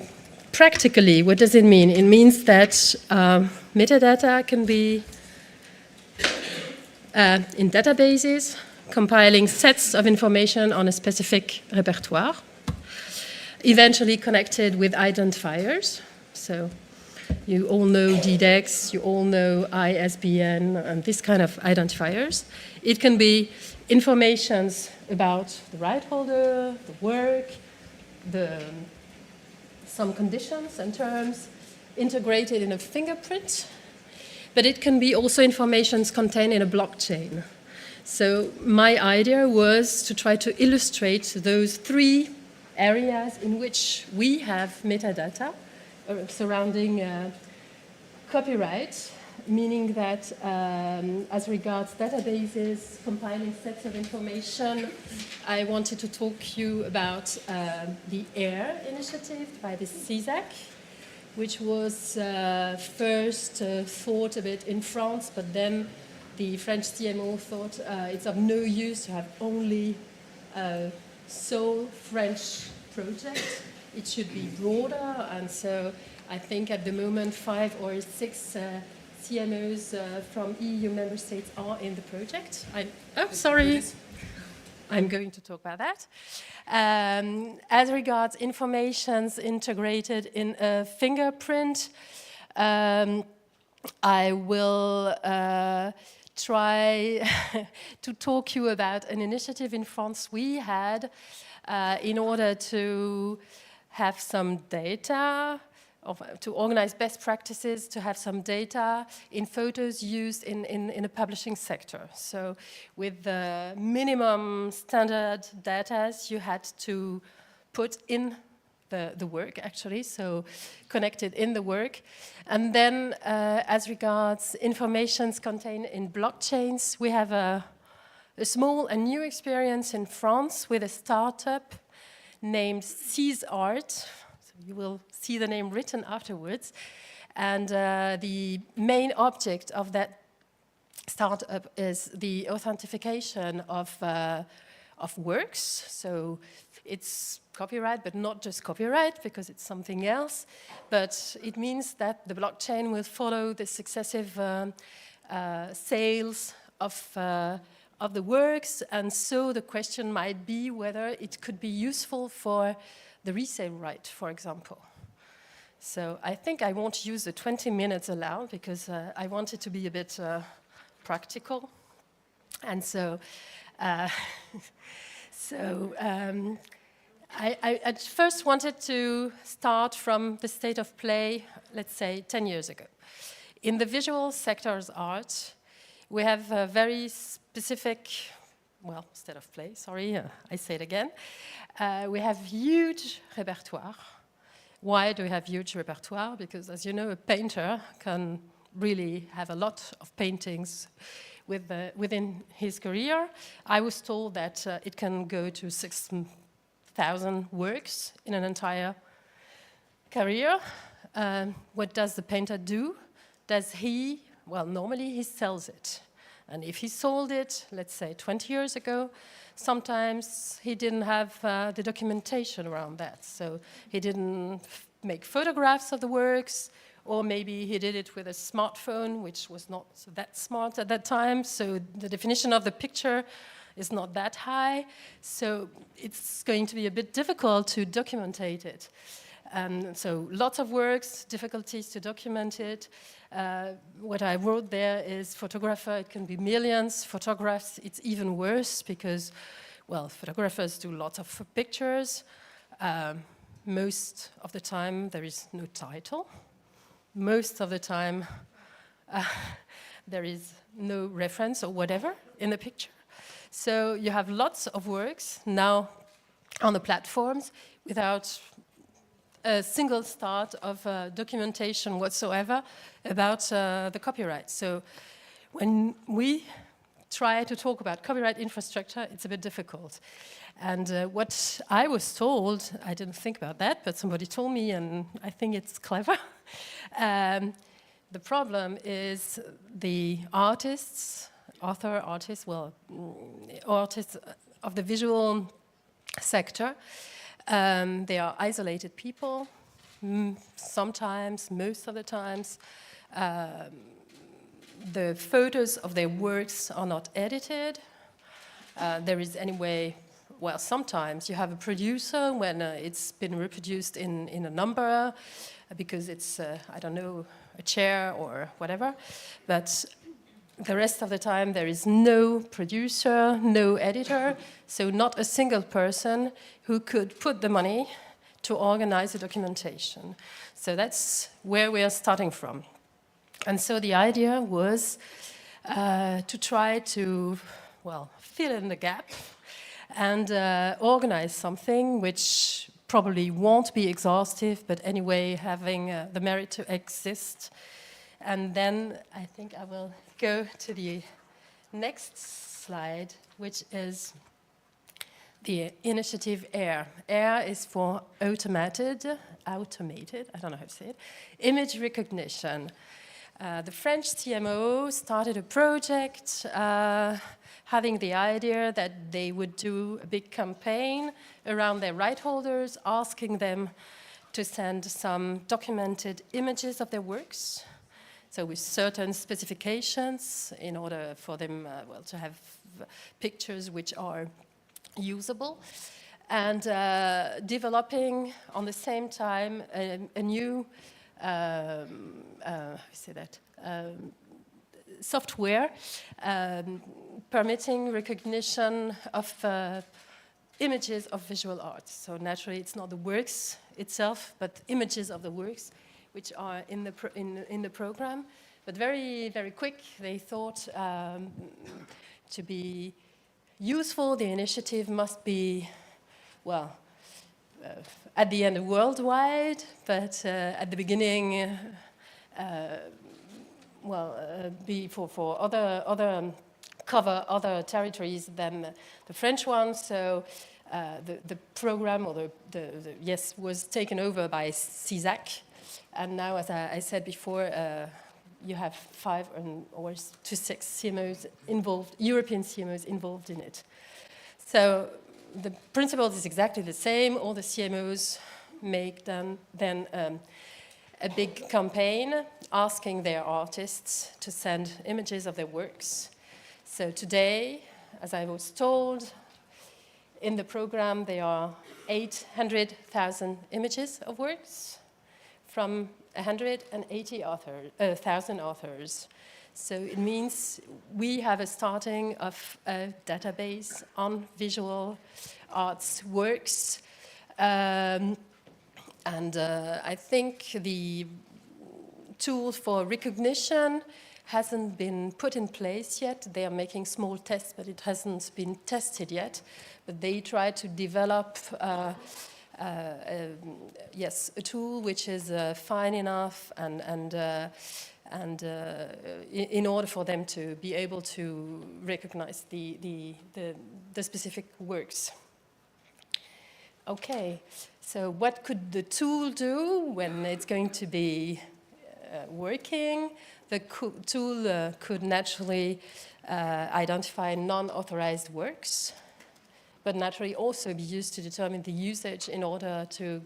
practically, what does it mean? It means that metadata can be in databases, compiling sets of information on a specific repertoire, eventually connected with identifiers. So you all know DDEX, you all know ISBN, and this kind of identifiers. It can be informations about the right holder, the work, some conditions and terms integrated in a fingerprint, but it can be also informations contained in a blockchain. So my idea was to try to illustrate those three areas in which we have metadata surrounding copyright, meaning that as regards databases, compiling sets of information, I wanted to talk to you about the AIR initiative by the CISAC, which was first thought of it in France, but then the French CMO thought it's of no use to have only sole French project. It should be broader, and so I think at the moment 5 or 6 CMOs from EU member states are in the project. I'm going to talk about that. As regards informations integrated in a fingerprint, I will try to talk you about an initiative in France we had in order to have some data, to organize best practices, to have some data in photos used in the publishing sector. So with the minimum standard data you had to put in the work, actually, so connected in the work. And then as regards informations contained in blockchains, we have a small and new experience in France with a startup named CISArt. So you will see the name written afterwards. And the main object of that startup is the authentication of of works. So it's copyright, but not just copyright, because it's something else. But it means that the blockchain will follow the successive sales of the works, and so the question might be whether it could be useful for the resale right, for example. So I think I won't use the 20 minutes allowed, because I want it to be a bit practical. And so, I at first wanted to start from the state of play, let's say 10 years ago. In the visual sector's art, we have a very specific, well, state of play, sorry, I say it again. We have huge repertoire. Why do we have huge repertoire? Because, as you know, a painter can really have a lot of paintings within his career. I was told that it can go to 6,000 works in an entire career. What does the painter do? Does he, well, normally he sells it. And if he sold it, let's say 20 years ago, sometimes he didn't have the documentation around that. So he didn't make photographs of the works, or maybe he did it with a smartphone, which was not that smart at that time. So the definition of the picture is not that high. So it's going to be a bit difficult to documentate it. So lots of works, difficulties to document it. What I wrote there is photographer, it can be millions. Photographs, it's even worse because, well, photographers do lots of pictures. Most of the time there is no title. Most of the time there is no reference or whatever in the picture. So you have lots of works now on the platforms without a single start of documentation whatsoever about the copyright. So when we try to talk about copyright infrastructure, it's a bit difficult. And what I was told, I didn't think about that, but somebody told me, and I think it's clever. The problem is the artists of the visual sector. They are isolated people, sometimes, most of the times. The photos of their works are not edited. There is anyway, well, sometimes you have a producer when it's been reproduced in a number because it's, I don't know, a chair or whatever. But the rest of the time there is no producer, no editor, so not a single person who could put the money to organize the documentation. So that's where we are starting from. And so the idea was to try to, well, fill in the gap and organize something which probably won't be exhaustive, but anyway having the merit to exist. And then I think I will go to the next slide, which is the initiative AIR. AIR is for automated, I don't know how to say it, image recognition. The French TMO started a project having the idea that they would do a big campaign around their right holders, asking them to send some documented images of their works. So with certain specifications in order for them well, to have pictures which are usable. And developing on the same time a new software permitting recognition of images of visual art. So naturally it's not the works itself, but images of the works which are in the program. But very, very quick, they thought to be useful, the initiative must be, well, at the end worldwide, but at the beginning, be for cover other territories than the French one. So the program, or yes, was taken over by CISAC. And now, as I said before, you have 5 or to 6 CMOs involved, European CMOs involved in it. So the principle is exactly the same. All the CMOs make then a big campaign asking their artists to send images of their works. So today, as I was told, in the program there are 800,000 images of works from 180,000 authors. So it means we have a starting of a database on visual arts works. I think the tool for recognition hasn't been put in place yet. They are making small tests, but it hasn't been tested yet. But they try to develop yes, a tool which is fine enough and in order for them to be able to recognize the specific works. Okay, so what could the tool do when it's going to be working? The tool could naturally identify non-authorized works, but naturally also be used to determine the usage in order to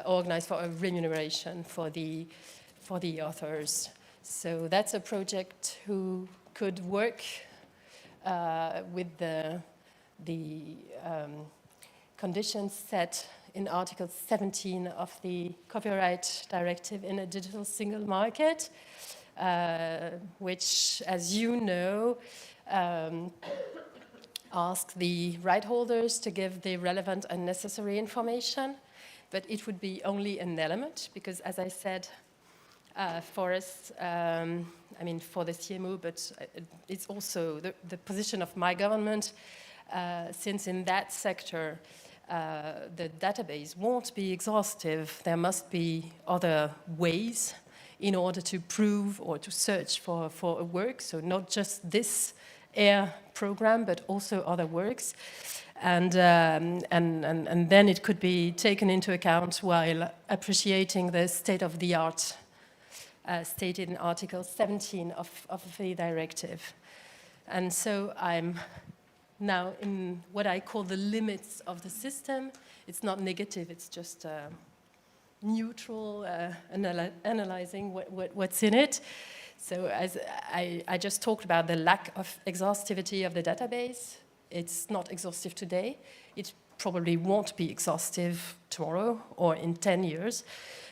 organize for a remuneration for the authors. So that's a project who could work with the conditions set in Article 17 of the Copyright Directive in a Digital Single Market, which, as you know, ask the right holders to give the relevant and necessary information, but it would be only an element, because as I said, for us, I mean for the CMO, but it's also the position of my government, since in that sector the database won't be exhaustive. There must be other ways in order to prove or to search for a work, so not just this AIR program, but also other works. And then it could be taken into account while appreciating the state-of-the-art stated in Article 17 of the directive. And so I'm now in what I call the limits of the system. It's not negative, it's just neutral, analyzing what's in it. So as I just talked about the lack of exhaustivity of the database. It's not exhaustive today. It probably won't be exhaustive tomorrow or in 10 years,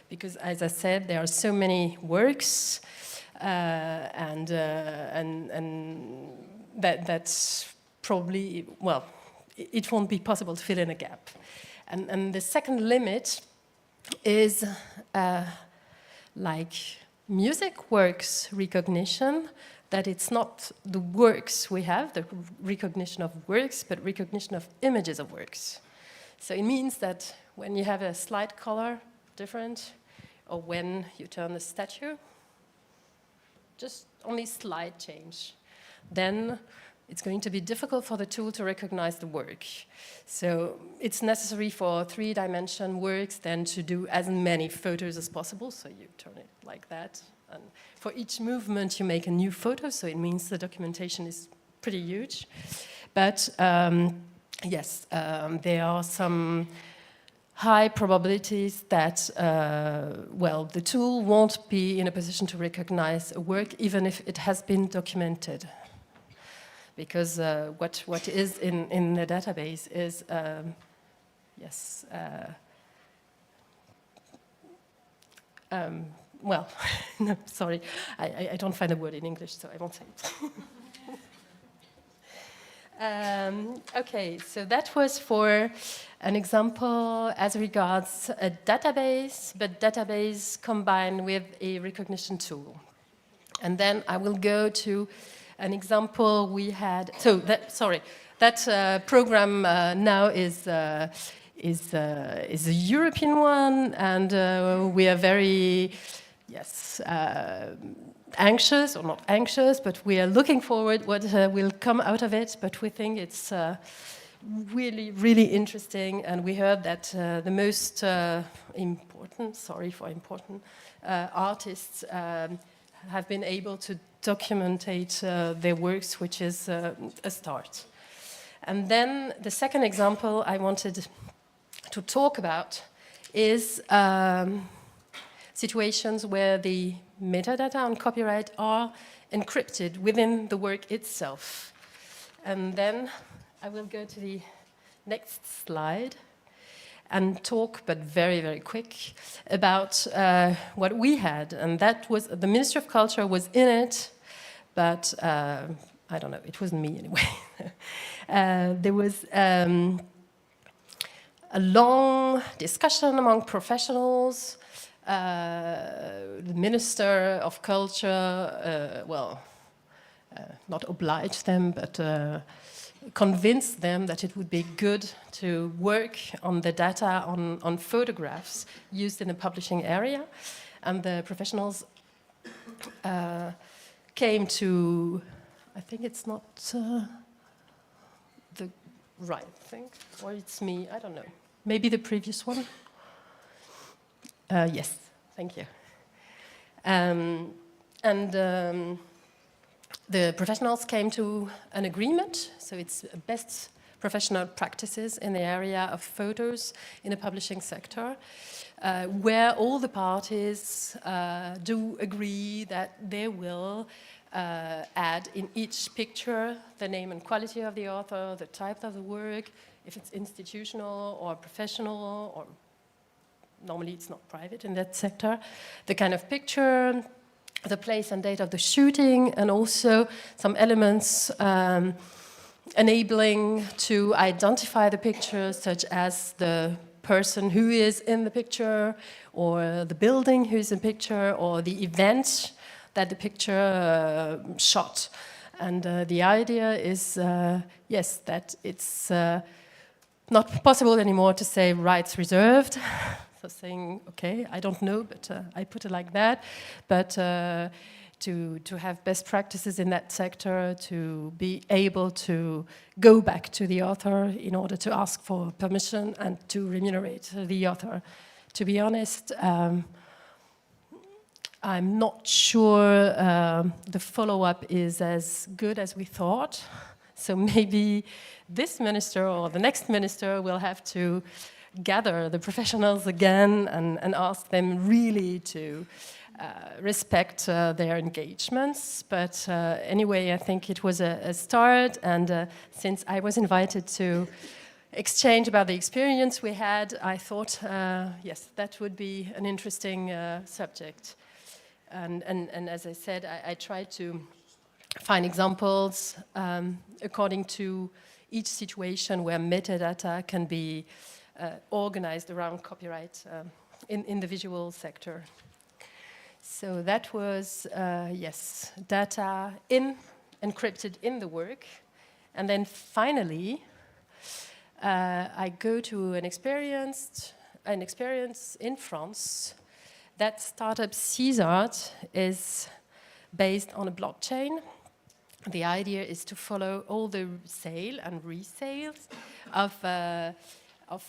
because as I said, there are so many works, and that's probably, well, it won't be possible to fill in a gap. And the second limit is like music works recognition, that it's not the works we have, the recognition of works, but recognition of images of works. So it means that when you have a slight color different, or when you turn the statue, just only slight change, then it's going to be difficult for the tool to recognize the work. So it's necessary for three-dimension works then to do as many photos as possible, so you turn it like that. And for each movement, you make a new photo, so it means the documentation is pretty huge. But yes, there are some high probabilities that, well, the tool won't be in a position to recognize a work even if it has been documented. Because what is in the database is, yes, well, no, sorry, I don't find a word in English, so I won't say it. Okay, so that was for an example as regards a database, but database combined with a recognition tool. And then I will go to an example we had. So that, sorry, that program now is a European one, and we are very, yes, anxious, or not anxious, but we are looking forward what will come out of it. But we think it's really, really interesting, and we heard that the most important, sorry for important, artists have been able to documentate their works, which is a start. And then the second example I wanted to talk about is situations where the metadata on copyright are encrypted within the work itself. And then I will go to the next slide and talk, but very, very quick, about what we had. And that was, the Ministry of Culture was in it, but I don't know, it wasn't me anyway. There was a long discussion among professionals. The Minister of Culture, not obliged them, but convinced them that it would be good to work on the data on photographs used in the publishing area. And the professionals came to, I think it's not the right thing, or it's me, I don't know. Maybe the previous one? Yes, thank you. The professionals came to an agreement, so it's best professional practices in the area of photos in the publishing sector, where all the parties do agree that they will add in each picture the name and quality of the author, the type of the work, if it's institutional or professional, or normally it's not private in that sector, the kind of picture, the place and date of the shooting, and also some elements enabling to identify the picture, such as the person who is in the picture, or the building who's in the picture, or the event that the picture shot. And the idea is, yes, that it's not possible anymore to say rights reserved. So saying, okay, I don't know, but I put it like that. But to have best practices in that sector, to be able to go back to the author in order to ask for permission and to remunerate the author. To be honest, I'm not sure the follow-up is as good as we thought. So maybe this minister or the next minister will have to gather the professionals again and ask them really to respect their engagements. But anyway, I think it was a start, and since I was invited to exchange about the experience we had, I thought, yes, that would be an interesting subject. And as I said, I tried to find examples according to each situation where metadata can be organized around copyright in the visual sector. So that was, yes, data encrypted in the work. And then finally, I go to an experience in France. That startup CSART is based on a blockchain. The idea is to follow all the sale and resales of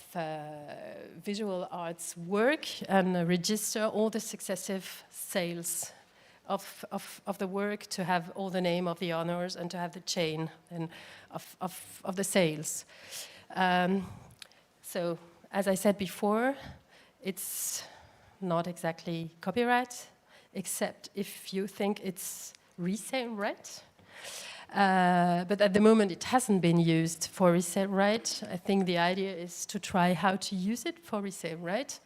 visual arts work and register all the successive sales of the work, to have all the name of the owners and to have the chain and of the sales. So, as I said before, it's not exactly copyright, except if you think it's resale right. But at the moment it hasn't been used for resale right. I think the idea is to try how to use it for resale right.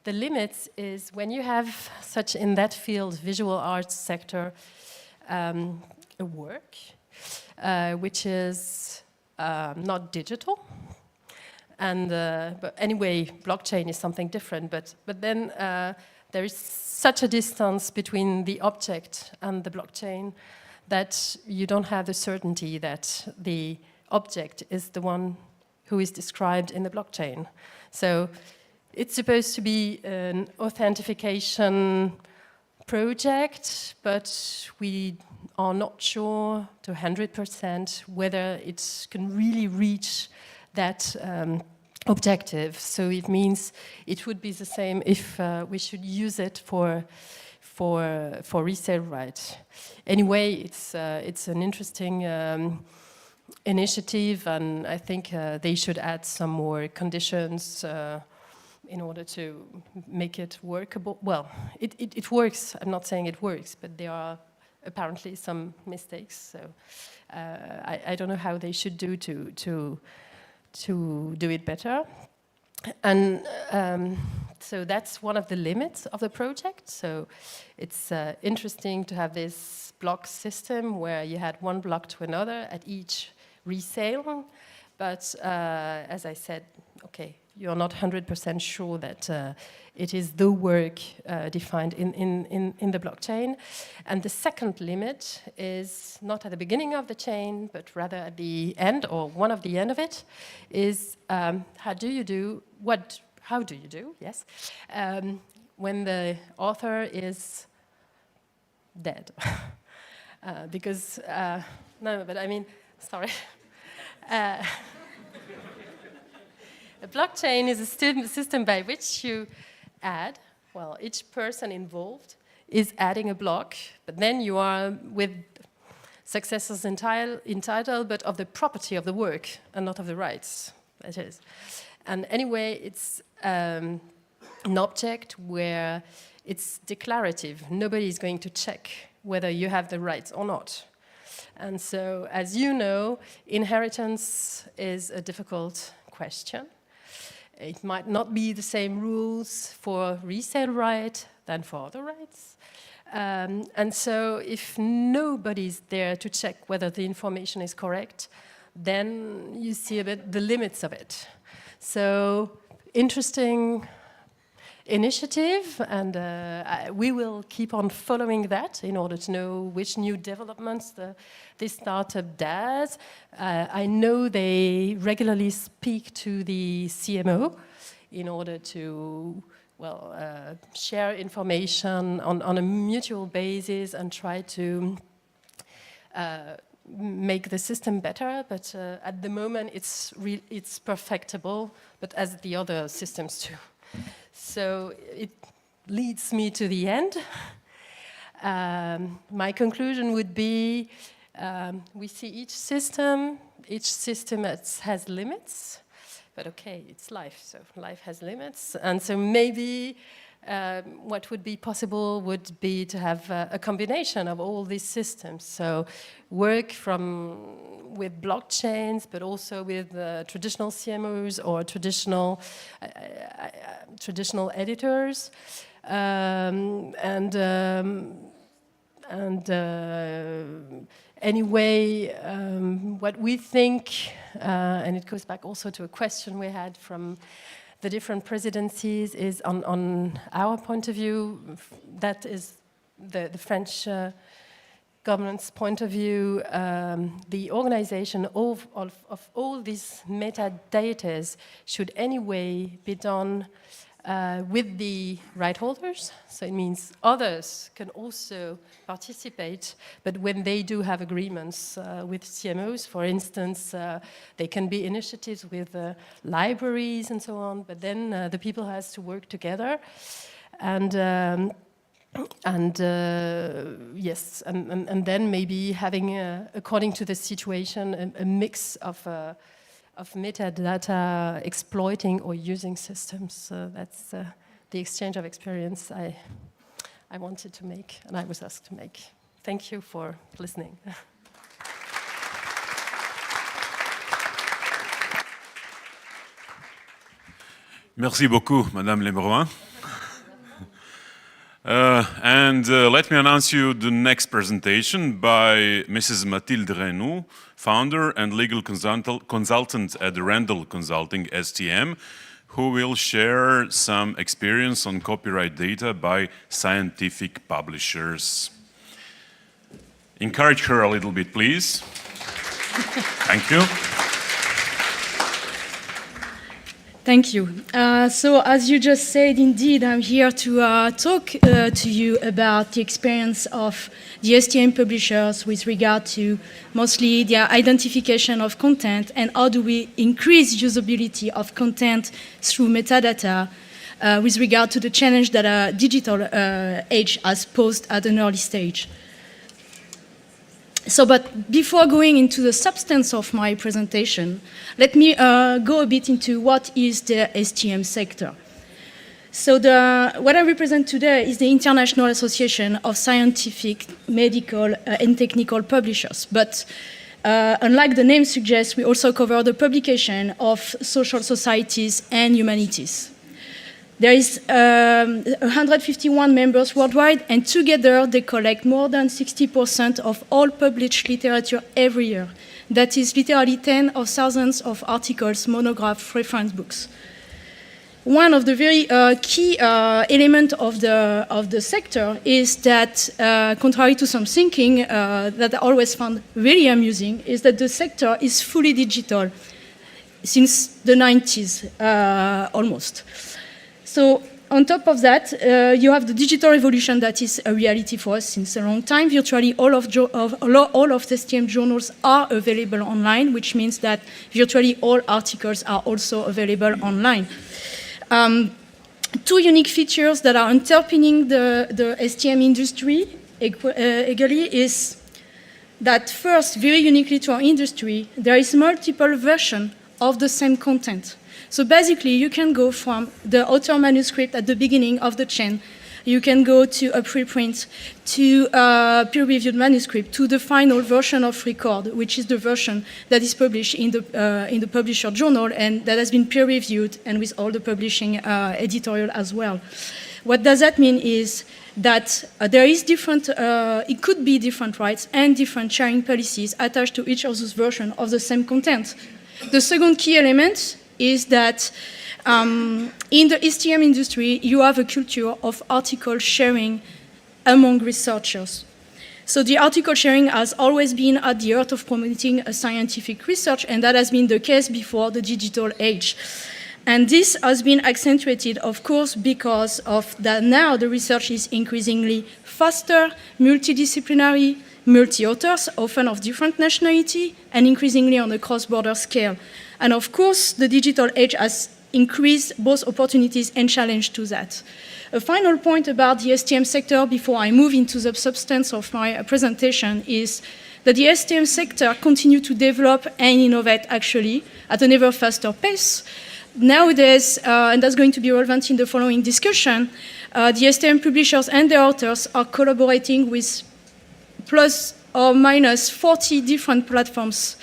The limits is when you have such in that field, visual arts sector, a work which is not digital. And but anyway, blockchain is something different. But then there is such a distance between the object and the blockchain that you don't have the certainty that the object is the one who is described in the blockchain. So it's supposed to be an authentication project, but we are not sure to 100% whether it can really reach that objective. So it means it would be the same if we should use it for resale right. Anyway, it's an interesting initiative, and I think they should add some more conditions in order to make it workable. Well, it works. I'm not saying it works, but there are apparently some mistakes. So I don't know how they should do to do it better. And so that's one of the limits of the project. So it's interesting to have this block system where you had one block to another at each resale. But as I said, okay, you're not 100% sure that it is the work defined in the blockchain. And the second limit is not at the beginning of the chain, but rather at the end, or one of the end of it, is how do you do, yes, when the author is dead. Because, no, but I mean, sorry. A blockchain is a system by which you add, well, each person involved is adding a block, but then you are with successors entitled, but of the property of the work and not of the rights, that is. And anyway, it's an object where it's declarative. Nobody is going to check whether you have the rights or not. And so, as you know, inheritance is a difficult question. It might not be the same rules for resale right than for other rights. And so if nobody's there to check whether the information is correct, then you see a bit the limits of it. So interesting initiative, and we will keep on following that in order to know which new developments this startup does. I know they regularly speak to the CMO in order to, well, share information on a mutual basis and try to make the system better, but at the moment it's perfectible, but as the other systems too. So it leads me to the end. My conclusion would be, we see each system has limits, but okay, it's life, so life has limits. And so maybe what would be possible would be to have a combination of all these systems. So work with blockchains, but also with traditional CMOs or traditional editors. Anyway, what we think, and it goes back also to a question we had from the different presidencies, is on our point of view, that is the French government's point of view, the organization of all these metadata should anyway be done with the right holders. So it means others can also participate, but when they do have agreements with CMOs, for instance, they can be initiatives with libraries and so on, but then the people has to work together. And yes, and then maybe having, according to the situation, a mix of metadata exploiting or using systems. That's the exchange of experience I wanted to make, and I was asked to make. Thank you for listening. Merci beaucoup, Madame Lebrun. And let me announce you the next presentation by Mrs. Mathilde Renou, founder and legal consultant at Randall Consulting, STM, who will share some experience on copyright data by scientific publishers. Encourage her a little bit, please. Thank you. Thank you. So as you just said, indeed, I'm here to talk to you about the experience of the STM publishers with regard to mostly their identification of content and how do we increase usability of content through metadata with regard to the challenge that a digital age has posed at an early stage. So, but before going into the substance of my presentation, let me go a bit into what is the STM sector. So what I represent today is the International Association of Scientific, Medical, and Technical Publishers. But unlike the name suggests, we also cover the publication of social societies and humanities. There is 151 members worldwide, and together they collect more than 60% of all published literature every year. That is literally tens of thousands of articles, monographs, reference books. One of the very key elements of the sector is that, contrary to some thinking that I always found really amusing, is that the sector is fully digital since the 90s, almost. So on top of that, you have the digital revolution that is a reality for us since a long time. Virtually all of the STM journals are available online, which means that virtually all articles are also available online. Two unique features that are underpinning the STM industry equally is that first, very uniquely to our industry, there is multiple versions of the same content. So basically, you can go from the author manuscript at the beginning of the chain, you can go to a preprint, to a peer-reviewed manuscript, to the final version of record, which is the version that is published in the publisher journal and that has been peer-reviewed and with all the publishing editorial as well. What does that mean is that there is different, it could be different rights and different sharing policies attached to each of those versions of the same content. The second key element is that in the STM industry, you have a culture of article sharing among researchers. So the article sharing has always been at the heart of promoting a scientific research, and that has been the case before the digital age. And this has been accentuated, of course, because of that now the research is increasingly faster, multidisciplinary, multi-authors, often of different nationality, and increasingly on a cross-border scale. And of course, the digital age has increased both opportunities and challenge to that. A final point about the STM sector before I move into the substance of my presentation is that the STM sector continues to develop and innovate actually at an ever faster pace. Nowadays, and that's going to be relevant in the following discussion, the STM publishers and their authors are collaborating with plus or minus 40 different platforms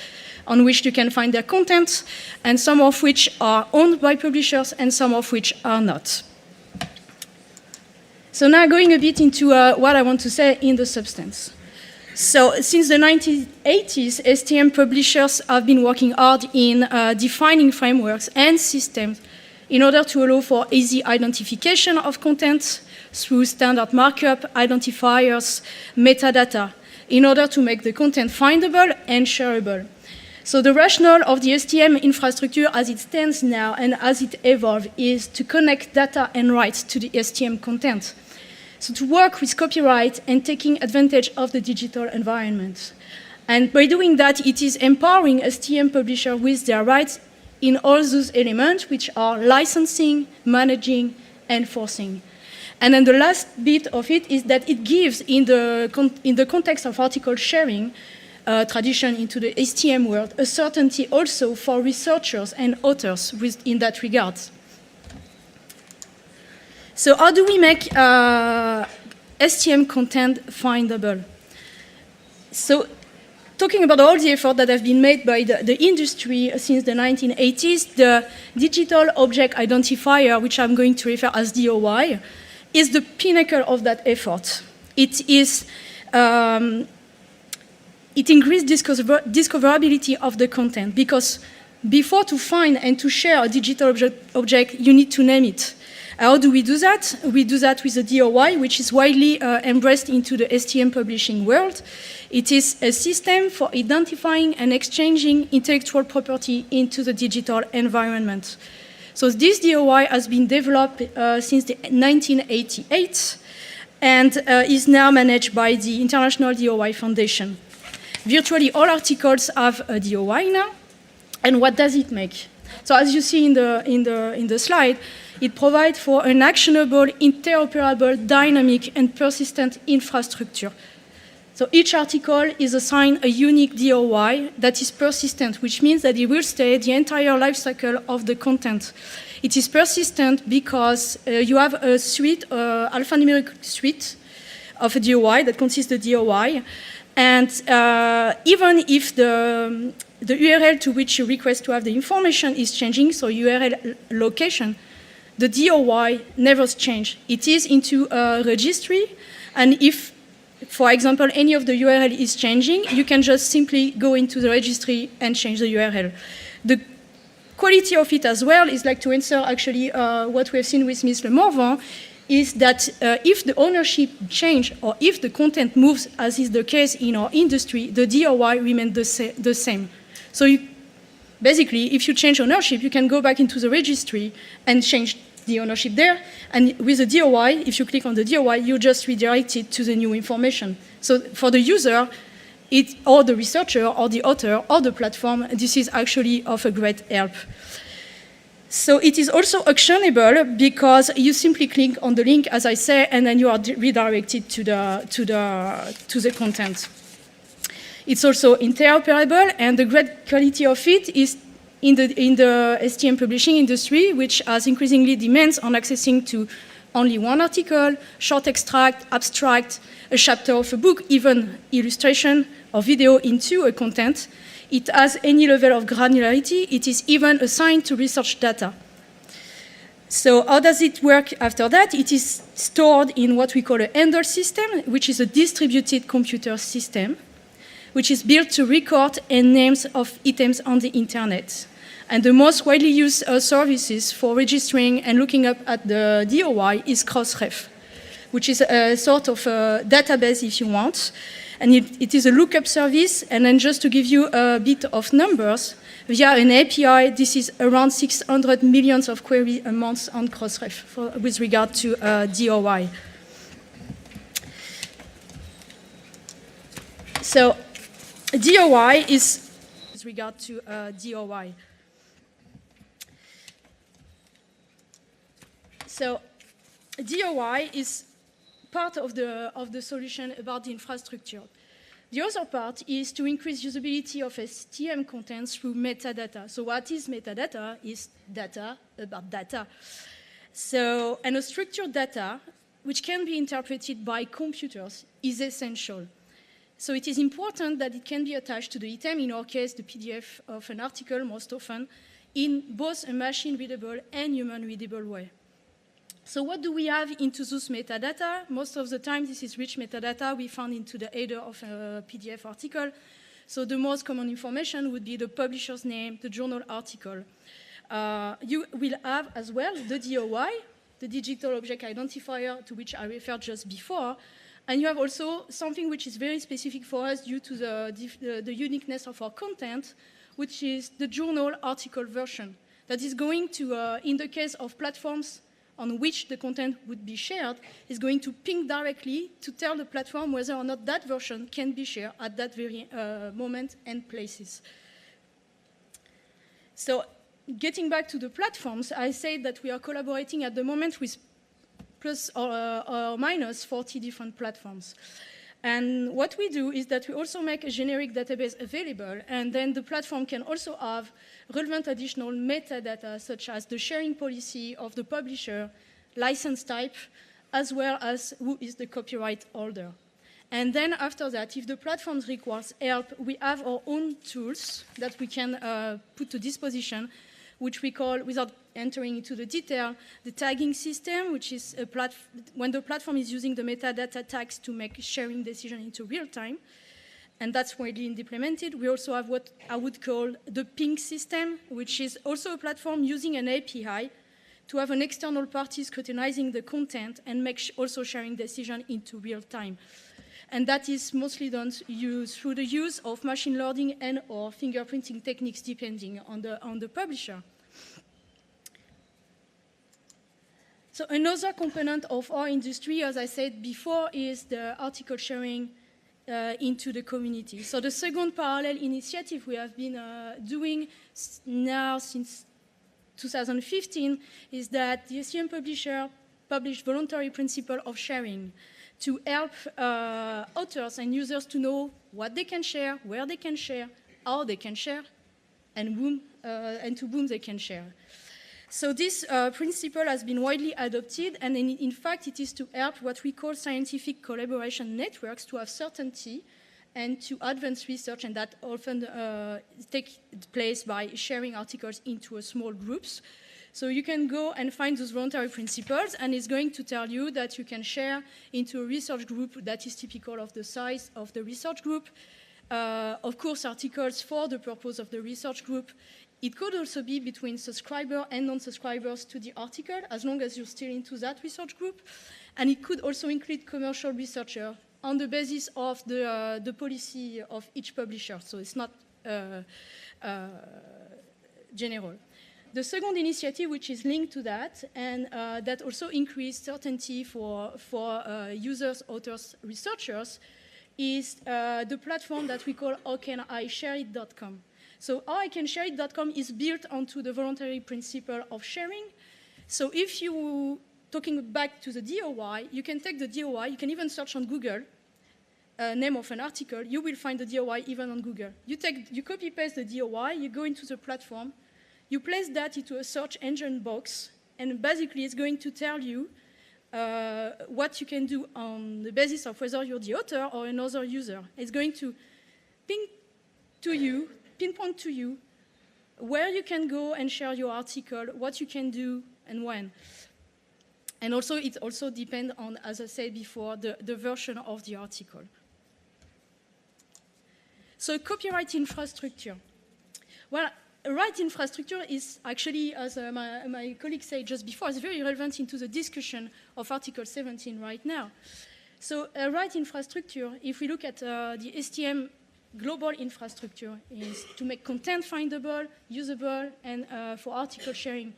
on which you can find their content, and some of which are owned by publishers and some of which are not. So now going a bit into what I want to say in the substance. So since the 1980s, STM publishers have been working hard in defining frameworks and systems in order to allow for easy identification of content through standard markup, identifiers, metadata, in order to make the content findable and shareable. So the rationale of the STM infrastructure as it stands now and as it evolves is to connect data and rights to the STM content. So to work with copyright and taking advantage of the digital environment. And by doing that, it is empowering STM publishers with their rights in all those elements, which are licensing, managing, enforcing. And then the last bit of it is that it gives, in the context of article sharing, tradition into the STM world, a certainty also for researchers and authors in that regard. So how do we make STM content findable? So talking about all the effort that have been made by the industry since the 1980s, the digital object identifier, which I'm going to refer as DOI, is the pinnacle of that effort. It is it increased discoverability of the content, because before to find and to share a digital object, you need to name it. How do we do that? We do that with the DOI, which is widely embraced into the STM publishing world. It is a system for identifying and exchanging intellectual property into the digital environment. So this DOI has been developed since 1988 and is now managed by the International DOI Foundation. Virtually all articles have a DOI now, and what does it make? So as you see in the slide, it provides for an actionable, interoperable, dynamic, and persistent infrastructure. So each article is assigned a unique DOI that is persistent, which means that it will stay the entire life cycle of the content. It is persistent because you have a suite, alphanumeric suite of a DOI that consists of the DOI. And even if the URL to which you request to have the information is changing, so URL location, the DOI never changes. It is into a registry, and if, for example, any of the URL is changing, you can just simply go into the registry and change the URL. The quality of it as well is like to answer actually what we have seen with Ms. Le Morvan, is that if the ownership change or if the content moves, as is the case in our industry, the DOI remains the same. So basically, if you change ownership, you can go back into the registry and change the ownership there. And with the DOI, if you click on the DOI, you just redirect it to the new information. So for the user, or the researcher, or the author, or the platform, this is actually of a great help. So it is also actionable because you simply click on the link, as I say, and then you are redirected to the content. It's also interoperable, and the great quality of it is in the STM publishing industry, which has increasingly demands on accessing to only one article, short extract, abstract, a chapter of a book, even illustration or video into a content. It has any level of granularity. It is even assigned to research data. So how does it work after that? It is stored in what we call a handle system, which is a distributed computer system, which is built to record names of items on the internet. And the most widely used services for registering and looking up at the DOI is Crossref, which is a sort of a database, if you want. And it is a lookup service. And then just to give you a bit of numbers, via an API, this is around 600 million of queries a month on Crossref with regard to DOI. So DOI is with regard to DOI. So DOI is part of the solution about the infrastructure. The other part is to increase usability of STM contents through metadata. So what is metadata? Is data about data. So, and a structured data, which can be interpreted by computers, is essential. So it is important that it can be attached to the item, in our case, the PDF of an article most often, in both a machine-readable and human-readable way. So what do we have into those metadata? Most of the time, this is rich metadata we found into the header of a PDF article. So the most common information would be the publisher's name, the journal article. You will have as well the DOI, the digital object identifier to which I referred just before. And you have also something which is very specific for us due to the uniqueness of our content, which is the journal article version. That is going to, in the case of platforms on which the content would be shared, is going to ping directly to tell the platform whether or not that version can be shared at that very moment and places. So getting back to the platforms, I said that we are collaborating at the moment with plus or minus 40 different platforms. And what we do is that we also make a generic database available, and then the platform can also have relevant additional metadata, such as the sharing policy of the publisher, license type, as well as who is the copyright holder. And then after that, if the platform requires help, we have our own tools that we can put to disposition, which we call, without entering into the detail, the tagging system, which is when the platform is using the metadata tags to make sharing decision into real time, and that's widely implemented. We also have what I would call the ping system, which is also a platform using an API to have an external party scrutinizing the content and make also sharing decision into real time. And that is mostly done through the use of machine learning and or fingerprinting techniques, depending on the publisher. So another component of our industry, as I said before, is the article sharing into the community. So the second parallel initiative we have been doing now since 2015 is that the STM publisher published voluntary principle of sharing to help authors and users to know what they can share, where they can share, how they can share, and to whom they can share. So this principle has been widely adopted, and in fact it is to help what we call scientific collaboration networks to have certainty and to advance research, and that often takes place by sharing articles into small groups. So you can go and find those voluntary principles, and it's going to tell you that you can share into a research group that is typical of the size of the research group. Of course, articles for the purpose of the research group. It could also be between subscriber and non-subscribers to the article, as long as you're still into that research group. And it could also include commercial researcher on the basis of the policy of each publisher. So it's not general. The second initiative, which is linked to that, and that also increased certainty for users, authors, researchers, is the platform that we call howcanishareit.com. So howIcanShareIt.com is built onto the voluntary principle of sharing. So if you, talking back to the DOI, you can take the DOI, you can even search on Google, name of an article, you will find the DOI even on Google. You copy-paste the DOI, you go into the platform, you place that into a search engine box, and basically it's going to tell you what you can do on the basis of whether you're the author or another user. It's going to pinpoint to you where you can go and share your article, what you can do, and when. And also, it also depends on, as I said before, the version of the article. So copyright infrastructure. Well, right infrastructure is actually, as my colleague said just before, is very relevant into the discussion of Article 17 right now. So right infrastructure, if we look at the STM global infrastructure, is to make content findable, usable, and for article sharing.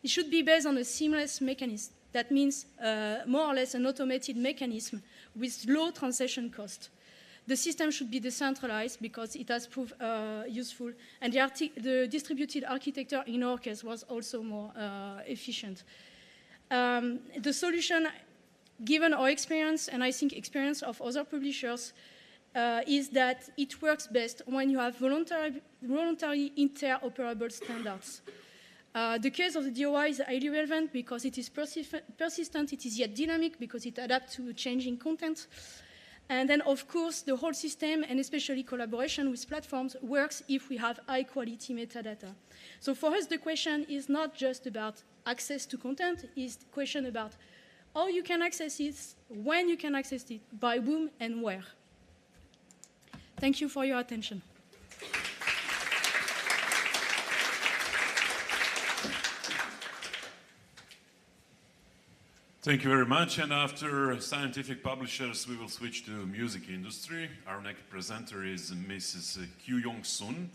It should be based on a seamless mechanism. That means more or less an automated mechanism with low transaction cost. The system should be decentralized because it has proved useful, and the distributed architecture in our case was also more efficient. The solution, given our experience, and I think experience of other publishers, is that it works best when you have voluntary interoperable standards. The case of the DOI is highly relevant because it is persistent, it is yet dynamic because it adapts to changing content. And then, of course, the whole system, and especially collaboration with platforms, works if we have high-quality metadata. So for us, the question is not just about access to content, it's the question about how you can access it, when you can access it, by whom and where. Thank you for your attention. Thank you very much. And after scientific publishers, we will switch to music industry. Our next presenter is Mrs. Kyu Yong-sun,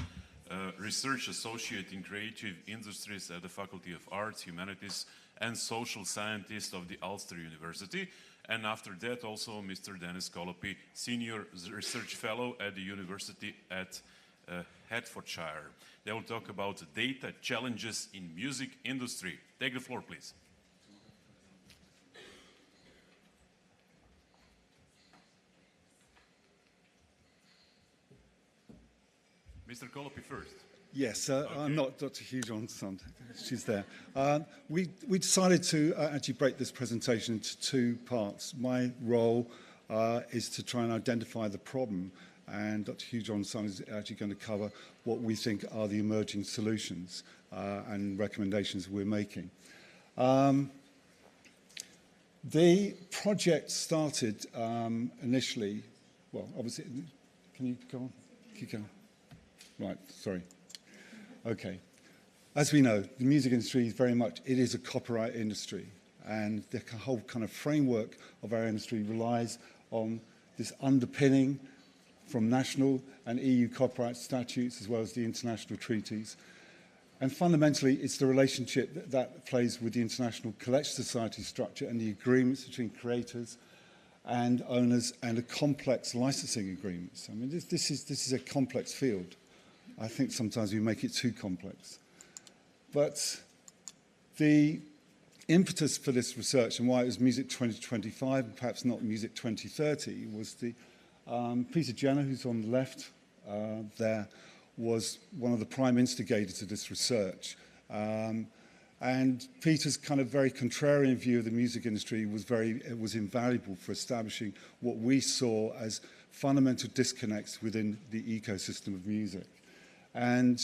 Research Associate in Creative Industries at the Faculty of Arts, Humanities, and Social Scientist of the Ulster University. And after that, also Mr. Dennis Colopy, Senior Research Fellow at the University at Hertfordshire. They will talk about data challenges in music industry. Take the floor, please. Mr. Colopy first. Yes, okay. I'm not Dr. Hugh Johnson. She's there. We decided to actually break this presentation into two parts. My role is to try and identify the problem, and Dr. Hugh Johnson is actually going to cover what we think are the emerging solutions and recommendations we're making. The project started initially, well, obviously, can you go on? Keep going. Right, sorry. Okay. As we know, the music industry is very much, it is a copyright industry, and the whole kind of framework of our industry relies on this underpinning from national and EU copyright statutes as well as the international treaties. And fundamentally, it's the relationship that plays with the International Collective Society structure and the agreements between creators and owners and the complex licensing agreements. I mean, this is a complex field. I think sometimes we make it too complex. But the impetus for this research and why it was Music 2025 and perhaps not Music 2030 was the Peter Jenner, who's on the left there, was one of the prime instigators of this research. And Peter's kind of very contrarian view of the music industry was invaluable for establishing what we saw as fundamental disconnects within the ecosystem of music. And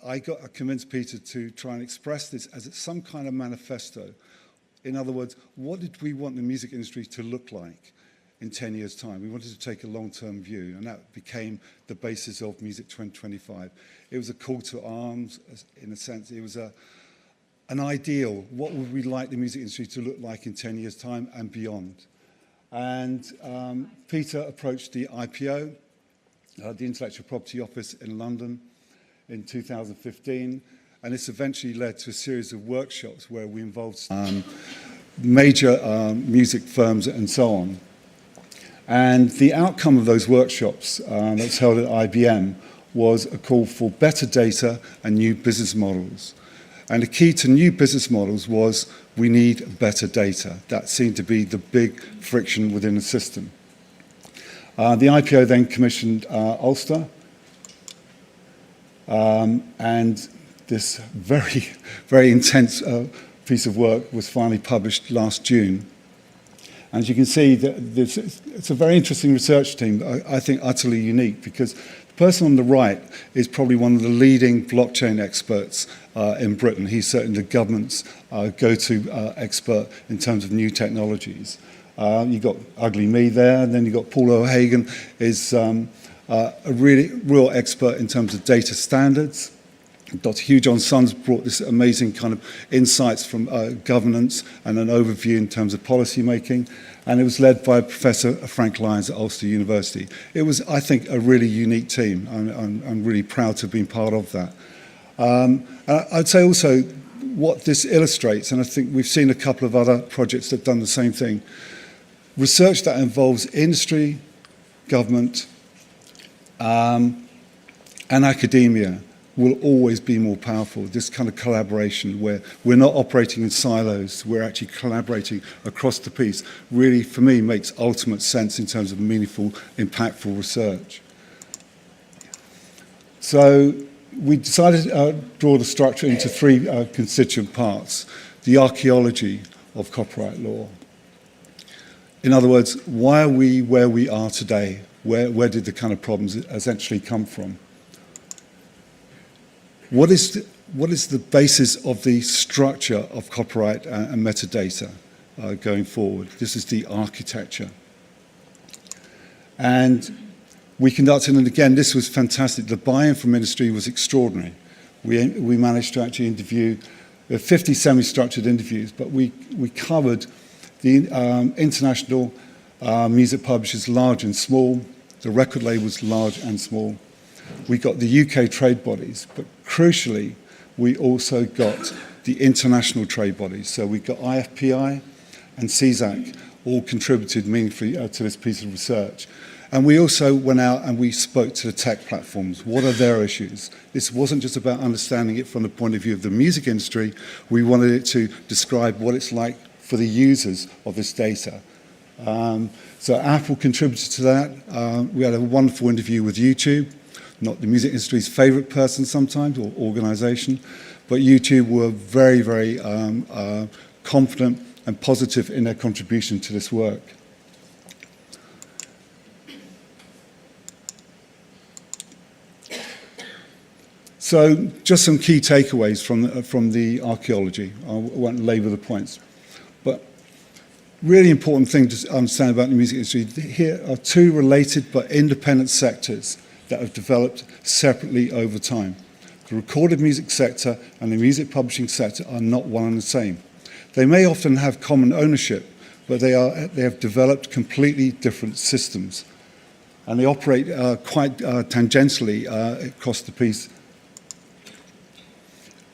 I convinced Peter to try and express this as some kind of manifesto. In other words, what did we want the music industry to look like in 10 years' time? We wanted to take a long-term view, and that became the basis of Music 2025. It was a call to arms, in a sense. It was an ideal. What would we like the music industry to look like in 10 years' time and beyond? And Peter approached the IPO, the Intellectual Property Office in London, in 2015, and this eventually led to a series of workshops where we involved major music firms and so on. And the outcome of those workshops that's held at IBM was a call for better data and new business models. And the key to new business models was we need better data. That seemed to be the big friction within the system. The IPO then commissioned Ulster, and this very, very intense piece of work was finally published last June. And as you can see, it's a very interesting research team, I think utterly unique, because the person on the right is probably one of the leading blockchain experts in Britain. He's certainly the government's go-to expert in terms of new technologies. You've got Ugly Me there, and then you've got Paul O'Hagan, is a real expert in terms of data standards. Dr. Hugh John Sons brought this amazing kind of insights from governance and an overview in terms of policy making, and it was led by Professor Frank Lyons at Ulster University. It was, I think, a really unique team. I'm really proud to have been part of that. I'd say also what this illustrates, and I think we've seen a couple of other projects that have done the same thing, research that involves industry, government, and academia will always be more powerful. This kind of collaboration where we're not operating in silos, we're actually collaborating across the piece, really, for me, makes ultimate sense in terms of meaningful, impactful research. So we decided to draw the structure into three constituent parts. The archaeology of copyright law. In other words, why are we where we are today? Where did the kind of problems essentially come from? What is the basis of the structure of copyright and metadata going forward? This is the architecture. And we conducted, and again, this was fantastic. The buy-in from industry was extraordinary. We managed to actually interview 50 semi-structured interviews, but we covered the international music publishers, large and small, the record labels, large and small. We got the UK trade bodies, but crucially, we also got the international trade bodies. So we got IFPI and CSAC all contributed meaningfully to this piece of research. And we also went out and we spoke to the tech platforms. What are their issues? This wasn't just about understanding it from the point of view of the music industry. We wanted it to describe what it's like for the users of this data. So Apple contributed to that. We had a wonderful interview with YouTube. Not the music industry's favorite person sometimes, or organization, but YouTube were very, very confident and positive in their contribution to this work. So just some key takeaways from the archaeology. I won't labor the points. But really important thing to understand about the music industry, here are two related but independent sectors that have developed separately over time. The recorded music sector and the music publishing sector are not one and the same. They may often have common ownership, but they have developed completely different systems. And they operate quite tangentially across the piece.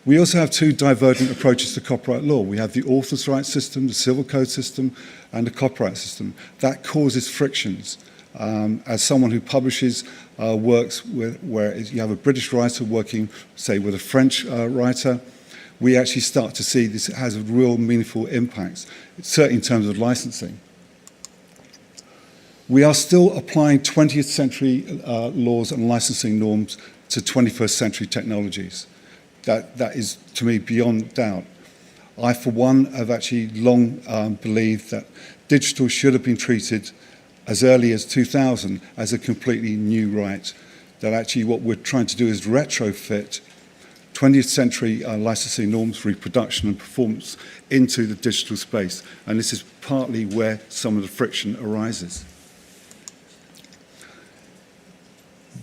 We also have two divergent approaches to copyright law. We have the author's rights system, the civil code system, and the copyright system. That causes frictions. As someone who publishes works where you have a British writer working, say, with a French writer, we actually start to see this has a real meaningful impact, certainly in terms of licensing. We are still applying 20th century laws and licensing norms to 21st century technologies. That is, to me, beyond doubt. I, for one, have actually long believed that digital should have been treated as early as 2000 as a completely new right. That actually what we're trying to do is retrofit 20th century licensing norms, reproduction and performance into the digital space. And this is partly where some of the friction arises.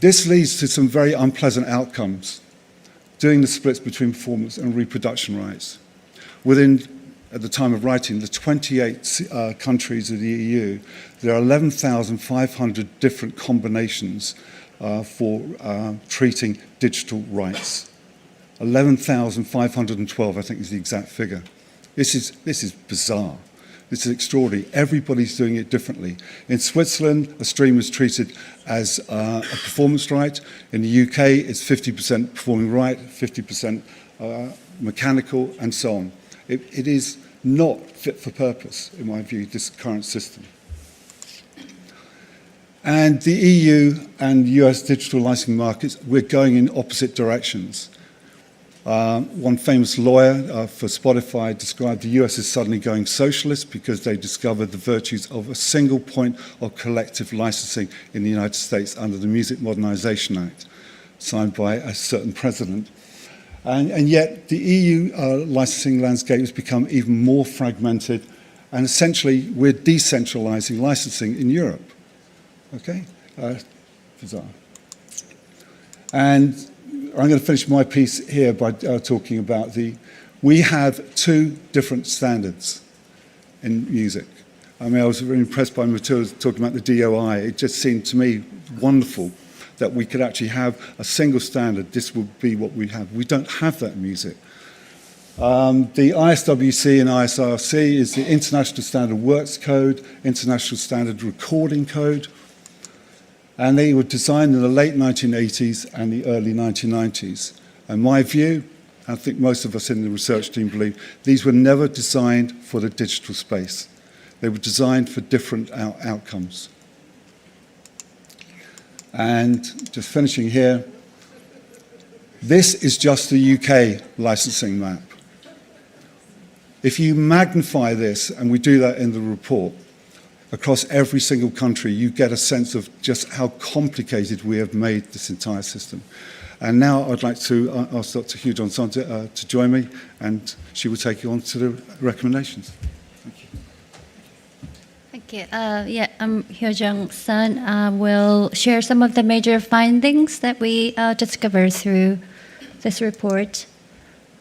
This leads to some very unpleasant outcomes, doing the splits between performance and reproduction rights. Within, at the time of writing, the 28 countries of the EU, there are 11,500 different combinations for treating digital rights. 11,512, I think, is the exact figure. This is bizarre. This is extraordinary. Everybody's doing it differently. In Switzerland, a stream is treated as a performance right. In the UK, it's 50% performing right, 50% mechanical, and so on. It is not fit for purpose, in my view, this current system. And the EU and US digital licensing markets, we're going in opposite directions. One famous lawyer for Spotify described the US as suddenly going socialist because they discovered the virtues of a single point of collective licensing in the United States under the Music Modernization Act, signed by a certain president. And yet the EU licensing landscape has become even more fragmented, and essentially we're decentralizing licensing in Europe. Okay? Bizarre. And I'm going to finish my piece here by talking about we have two different standards in music. I mean, I was very impressed by Matilda talking about the DOI. It just seemed to me wonderful that we could actually have a single standard. This would be what we have. We don't have that in music. The ISWC and ISRC is the International Standard Works Code, International Standard Recording Code, and they were designed in the late 1980s and the early 1990s. And my view, I think most of us in the research team believe, these were never designed for the digital space. They were designed for different outcomes. And just finishing here, this is just the UK licensing map. If you magnify this, and we do that in the report, across every single country, you get a sense of just how complicated we have made this entire system. And now I'd like to ask Dr. Hugh Johnson to join me, and she will take you on to the recommendations. Thank you. Thank you. Yeah, I'm Hyo Jung-sun. We'll share some of the major findings that we discovered through this report.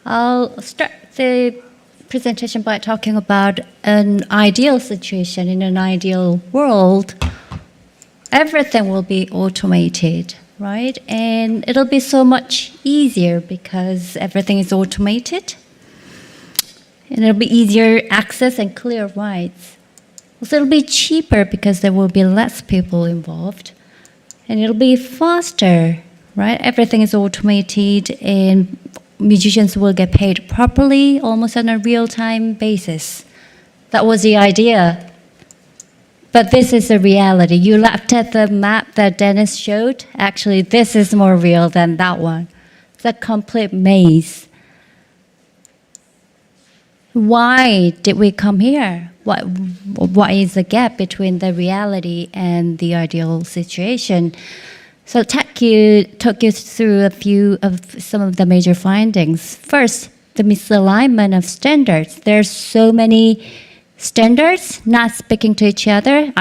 I'll start the presentation by talking about an ideal situation. In an ideal world, everything will be automated, right? And it'll be so much easier because everything is automated. And it'll be easier access and clear rights. Also, it'll be cheaper because there will be less people involved. And it'll be faster, right? Everything is automated and musicians will get paid properly, almost on a real-time basis. That was the idea. But this is the reality. You looked at the map that Dennis showed. Actually, this is more real than that one. It's a complete maze. Why did we come here? What is the gap between the reality and the ideal situation? So took you through some of the major findings. First, the misalignment of standards. There's so many standards not speaking to each other.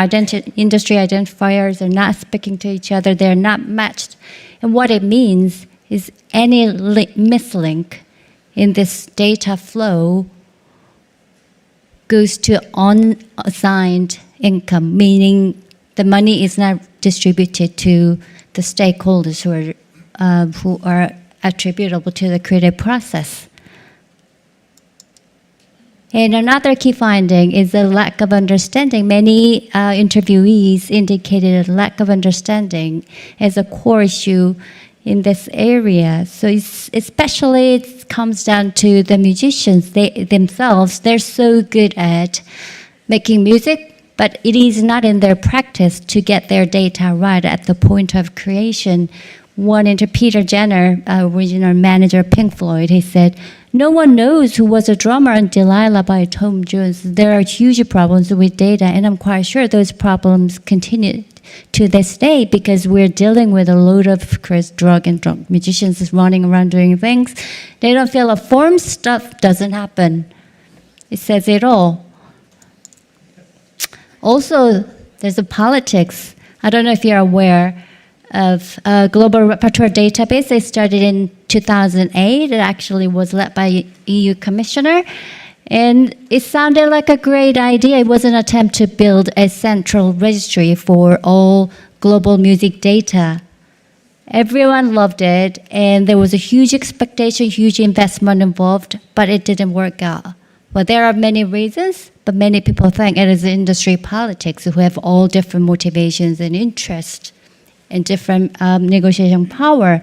Industry identifiers are not speaking to each other. They're not matched. And what it means is any mislink in this data flow goes to unassigned income, meaning the money is not distributed to the stakeholders who are attributable to the creative process. And another key finding is the lack of understanding. Many interviewees indicated a lack of understanding as a core issue in this area. So especially it comes down to the musicians themselves. They're so good at making music, but it is not in their practice to get their data right at the point of creation. One Peter Jenner, original manager of Pink Floyd, he said, "No one knows who was a drummer on Delilah by Tom Jones. There are huge problems with data, and I'm quite sure those problems continue to this day because we're dealing with a load of drug musicians running around doing things. They don't feel a form, stuff doesn't happen." It says it all. Also, there's a politics. I don't know if you're aware of a global repertoire database. They started in 2008. It actually was led by EU commissioner. And it sounded like a great idea. It was an attempt to build a central registry for all global music data. Everyone loved it, and there was a huge expectation, huge investment involved, but it didn't work out. Well, there are many reasons, but many people think it is industry politics who have all different motivations and interests and different negotiation power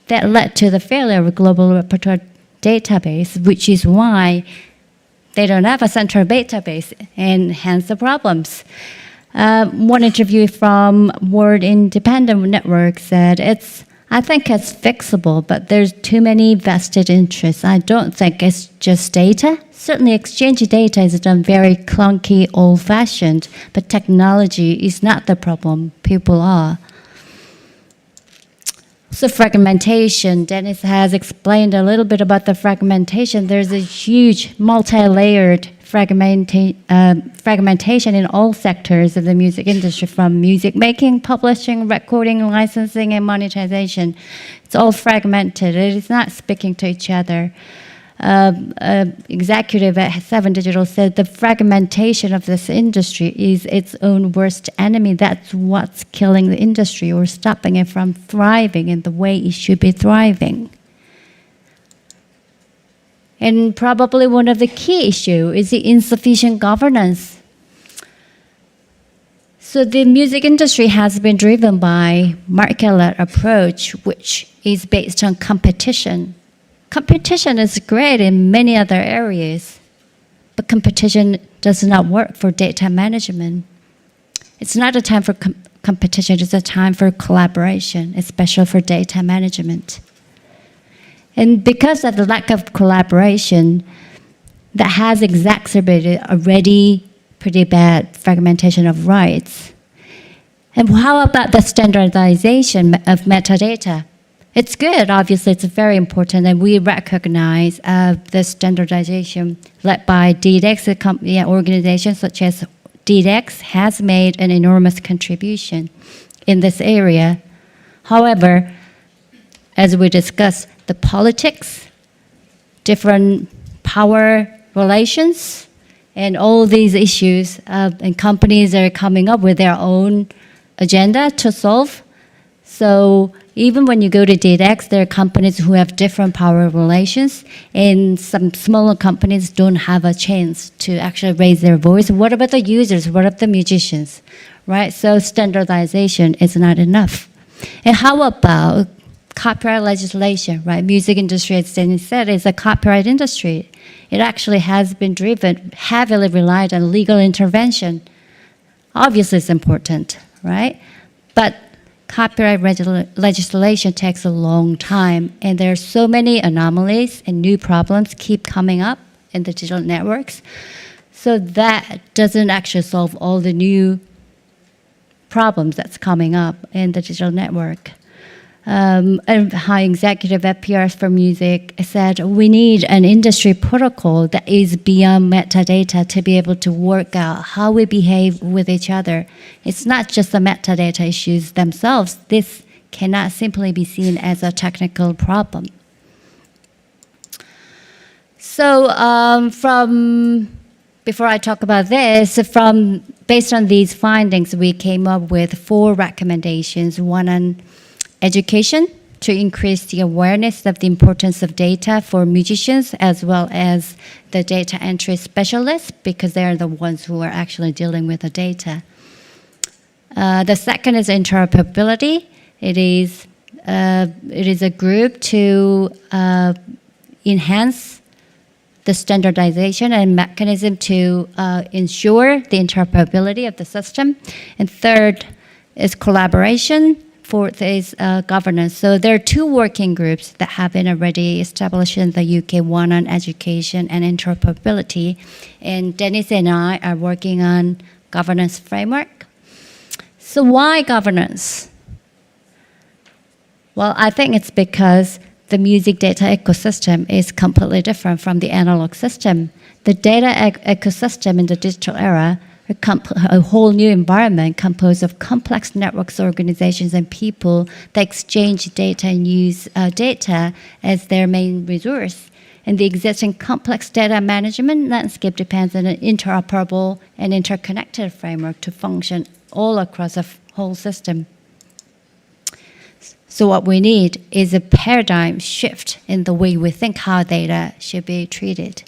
that led to the failure of a global repertoire database, which is why they don't have a central database, and hence the problems. One interview from World Independent Network said, I think it's fixable, but there's too many vested interests. I don't think it's just data. Certainly exchange data is done very clunky, old-fashioned, but technology is not the problem. People are. So fragmentation, Dennis has explained a little bit about the fragmentation. There's a huge multi-layered fragmentation in all sectors of the music industry, from music making, publishing, recording, licensing, and monetization. It's all fragmented. It is not speaking to each other. Executive at 7 Digital said the fragmentation of this industry is its own worst enemy. That's what's killing the industry or stopping it from thriving in the way it should be thriving. And probably one of the key issues is the insufficient governance. So the music industry has been driven by market-led approach, which is based on competition. Competition is great in many other areas, but competition does not work for data management. It's not a time for competition, it's a time for collaboration, especially for data management. And because of the lack of collaboration, that has exacerbated already pretty bad fragmentation of rights. And how about the standardization of metadata? It's good, obviously, it's very important, and we recognize the standardization led by DDEX, organizations such as DDEX has made an enormous contribution in this area. However, as we discussed, the politics, different power relations, and all these issues, and companies are coming up with their own agenda to solve. So even when you go to DDEX, there are companies who have different power relations, and some smaller companies don't have a chance to actually raise their voice. What about the users? What about the musicians? Right? So standardization is not enough. And how about copyright legislation, right? Music industry, as Dennis said, is a copyright industry. It actually has been driven, heavily relied on legal intervention. Obviously, it's important, right? But copyright legislation takes a long time, and there are so many anomalies and new problems keep coming up in the digital networks. So that doesn't actually solve all the new problems that's coming up in the digital network. And high executive at PRS for Music said, we need an industry protocol that is beyond metadata to be able to work out how we behave with each other. It's not just the metadata issues themselves. This cannot simply be seen as a technical problem. So before I talk about this, based on these findings, we came up with 4 recommendations. One on education, to increase the awareness of the importance of data for musicians as well as the data entry specialists, because they're the ones who are actually dealing with the data. The second is interoperability. It is it is a group to enhance the standardization and mechanism to ensure the interoperability of the system. And third is collaboration. Fourth is governance. So there are two working groups that have been already established in the UK, one on education and interoperability. And Dennis and I are working on governance framework. So why governance? Well, I think it's because the music data ecosystem is completely different from the analog system. The data ecosystem in the digital era, a whole new environment composed of complex networks, organizations, and people that exchange data and use data as their main resource. And the existing complex data management landscape depends on an interoperable and interconnected framework to function all across a whole system. So what we need is a paradigm shift in the way we think how data should be treated.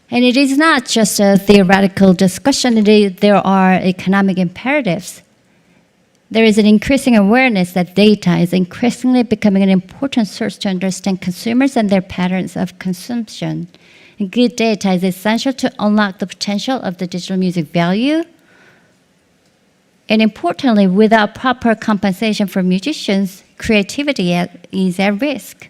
And it is not just a theoretical discussion, there are economic imperatives. There is an increasing awareness that data is increasingly becoming an important source to understand consumers and their patterns of consumption. And good data is essential to unlock the potential of the digital music value. And importantly, without proper compensation for musicians, creativity is at risk.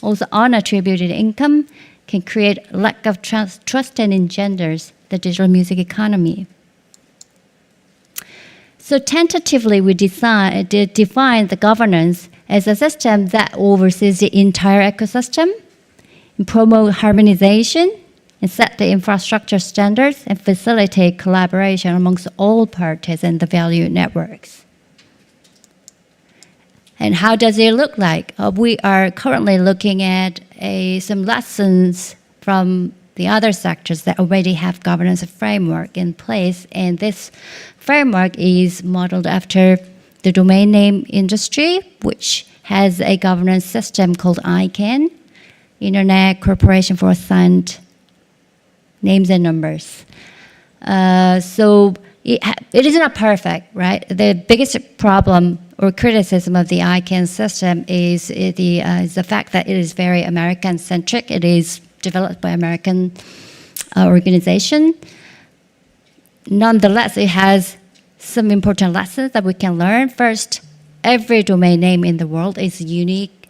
Also, unattributed income can create lack of trust and engenders the digital music economy. So tentatively, we define the governance as a system that oversees the entire ecosystem, and promote harmonization, and set the infrastructure standards, and facilitate collaboration amongst all parties in the value networks. And how does it look like? We are currently looking at some lessons from the other sectors that already have governance framework in place. And this framework is modeled after the domain name industry, which has a governance system called ICANN, Internet Corporation for Assigned Names and Numbers. So it is not perfect, right? The biggest problem or criticism of the ICANN system is the fact that it is very American-centric. It is developed by American organization. Nonetheless, it has some important lessons that we can learn. First, every domain name in the world is unique.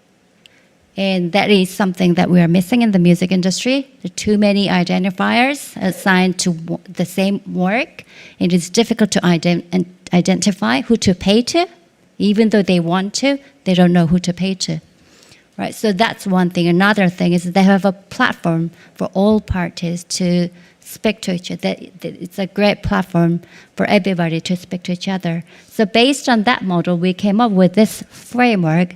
And that is something that we are missing in the music industry. There are too many identifiers assigned to the same work. It is difficult to identify who to pay to. Even though they want to, they don't know who to pay to. Right? So that's one thing. Another thing is they have a platform for all parties to speak to each other. It's a great platform for everybody to speak to each other. So based on that model, we came up with this framework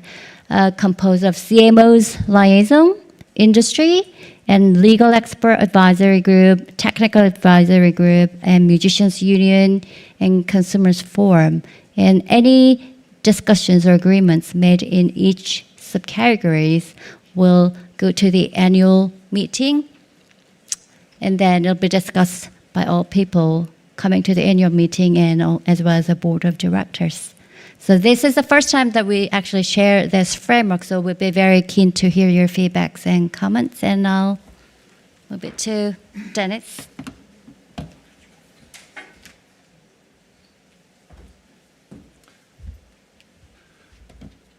composed of CMO's liaison, industry, and legal expert advisory group, technical advisory group, and musicians union, and consumers forum. And any discussions or agreements made in each subcategories will go to the annual meeting, and then it'll be discussed by all people coming to the annual meeting and as well as a board of directors. So this is the first time that we actually share this framework, so we'll be very keen to hear your feedbacks and comments, and I'll move it to Dennis.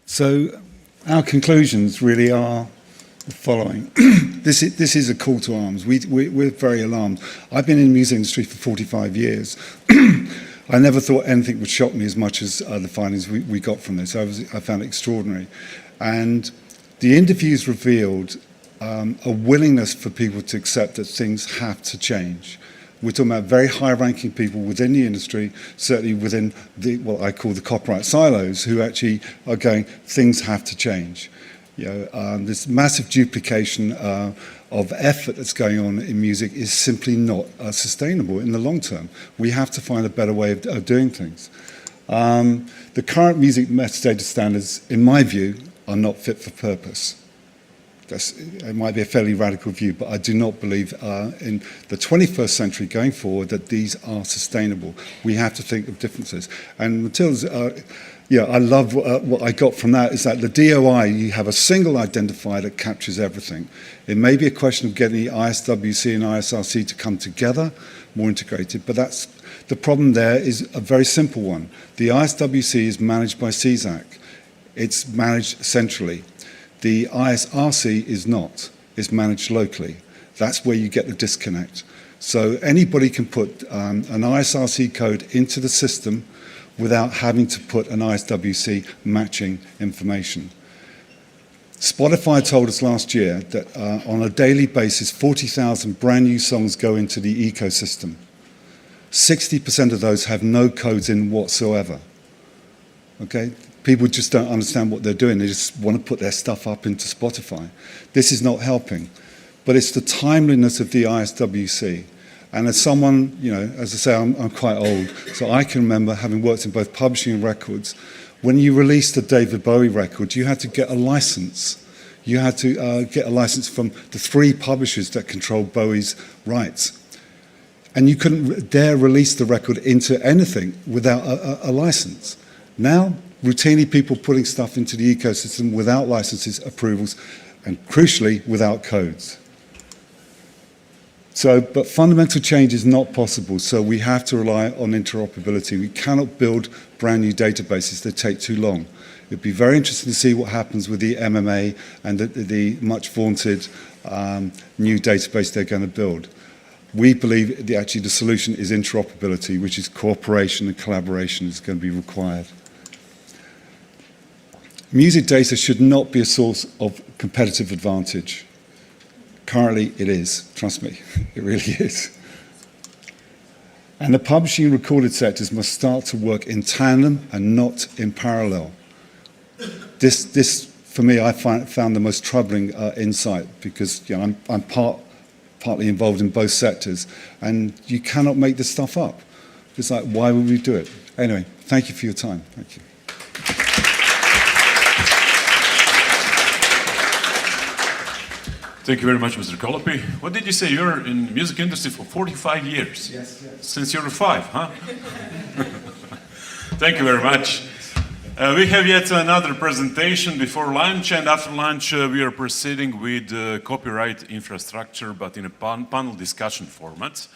So our conclusions really are the following. This is a call to arms. We're very alarmed. I've been in the music industry for 45 years. I never thought anything would shock me as much as the findings we got from this. I found it extraordinary. And the interviews revealed a willingness for people to accept that things have to change. We're talking about very high-ranking people within the industry, certainly within what I call the copyright silos, who actually are going, things have to change. You know, this massive duplication of effort that's going on in music is simply not sustainable in the long term. We have to find a better way of doing things. The current music metadata standards, in my view, are not fit for purpose. It might be a fairly radical view, but I do not believe in the 21st century going forward that these are sustainable. We have to think of differences. And Matilda's, yeah, I love what I got from that is that the DOI, you have a single identifier that captures everything. It may be a question of getting the ISWC and ISRC to come together, more integrated, but that's the problem there is a very simple one. The ISWC is managed by CSAC. It's managed centrally. The ISRC is not. It's managed locally. That's where you get the disconnect. So anybody can put an ISRC code into the system without having to put an ISWC matching information. Spotify told us last year that on a daily basis, 40,000 brand new songs go into the ecosystem. 60% of those have no codes in whatsoever. Okay? People just don't understand what they're doing. They just want to put their stuff up into Spotify. This is not helping. But it's the timeliness of the ISWC. And as someone, you know, as I say, I'm quite old, so I can remember having worked in both publishing and records. When you released a David Bowie record, you had to get a license. You had to get a license from the 3 publishers that controlled Bowie's rights. And you couldn't dare release the record into anything without a license. Now, routinely people putting stuff into the ecosystem without licenses, approvals, and crucially, without codes. So, but fundamental change is not possible, so we have to rely on interoperability. We cannot build brand new databases that take too long. It'd be very interesting to see what happens with the MMA and the much vaunted new database they're going to build. We believe actually the solution is interoperability, which is cooperation and collaboration is going to be required. Music data should not be a source of competitive advantage. Currently, it is. Trust me, it really is. And the publishing and recorded sectors must start to work in tandem and not in parallel. This for me, I found the most troubling insight because you know, I'm partly involved in both sectors, and you cannot make this stuff up. It's like, why would we do it? Anyway, thank you for your time. Thank you. Thank you very much, Mr. Colopi. What did you say? You're in the music industry for 45 years? Yes, yes. Since you're 5, huh? Thank you very much. We have yet another presentation before lunch, and after lunch we are proceeding with copyright infrastructure, but in a panel discussion format,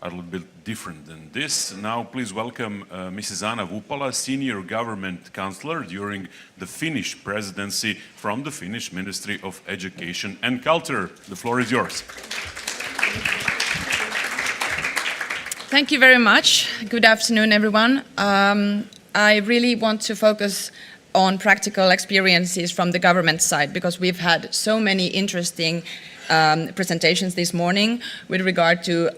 a little bit different than this. Now please welcome Mrs. Anna Vupala, Senior Government Counselor during the Finnish presidency from the Finnish Ministry of Education and Culture. The floor is yours. Thank you very much. Good afternoon, everyone. I really want to focus on practical experiences from the government side because we've had so many interesting presentations this morning with regard to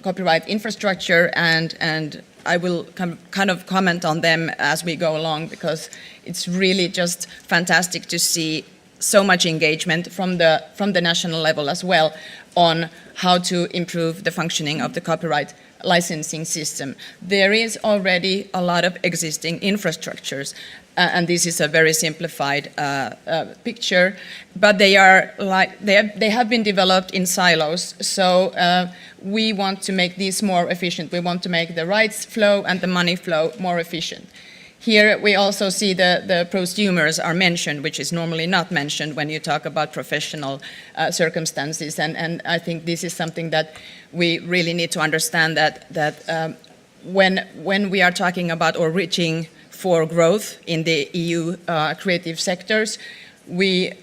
copyright infrastructure, and I will kind of comment on them as we go along because it's really just fantastic to see so much engagement from the national level as well on how to improve the functioning of the copyright licensing system. There is already a lot of existing infrastructures, and this is a very simplified picture, but they have been developed in silos. So we want to make these more efficient. We want to make the rights flow and the money flow more efficient. Here we also see the prosumers are mentioned, which is normally not mentioned when you talk about professional circumstances. And I think this is something that we really need to understand that when we are talking about or reaching for growth in the EU creative sectors, we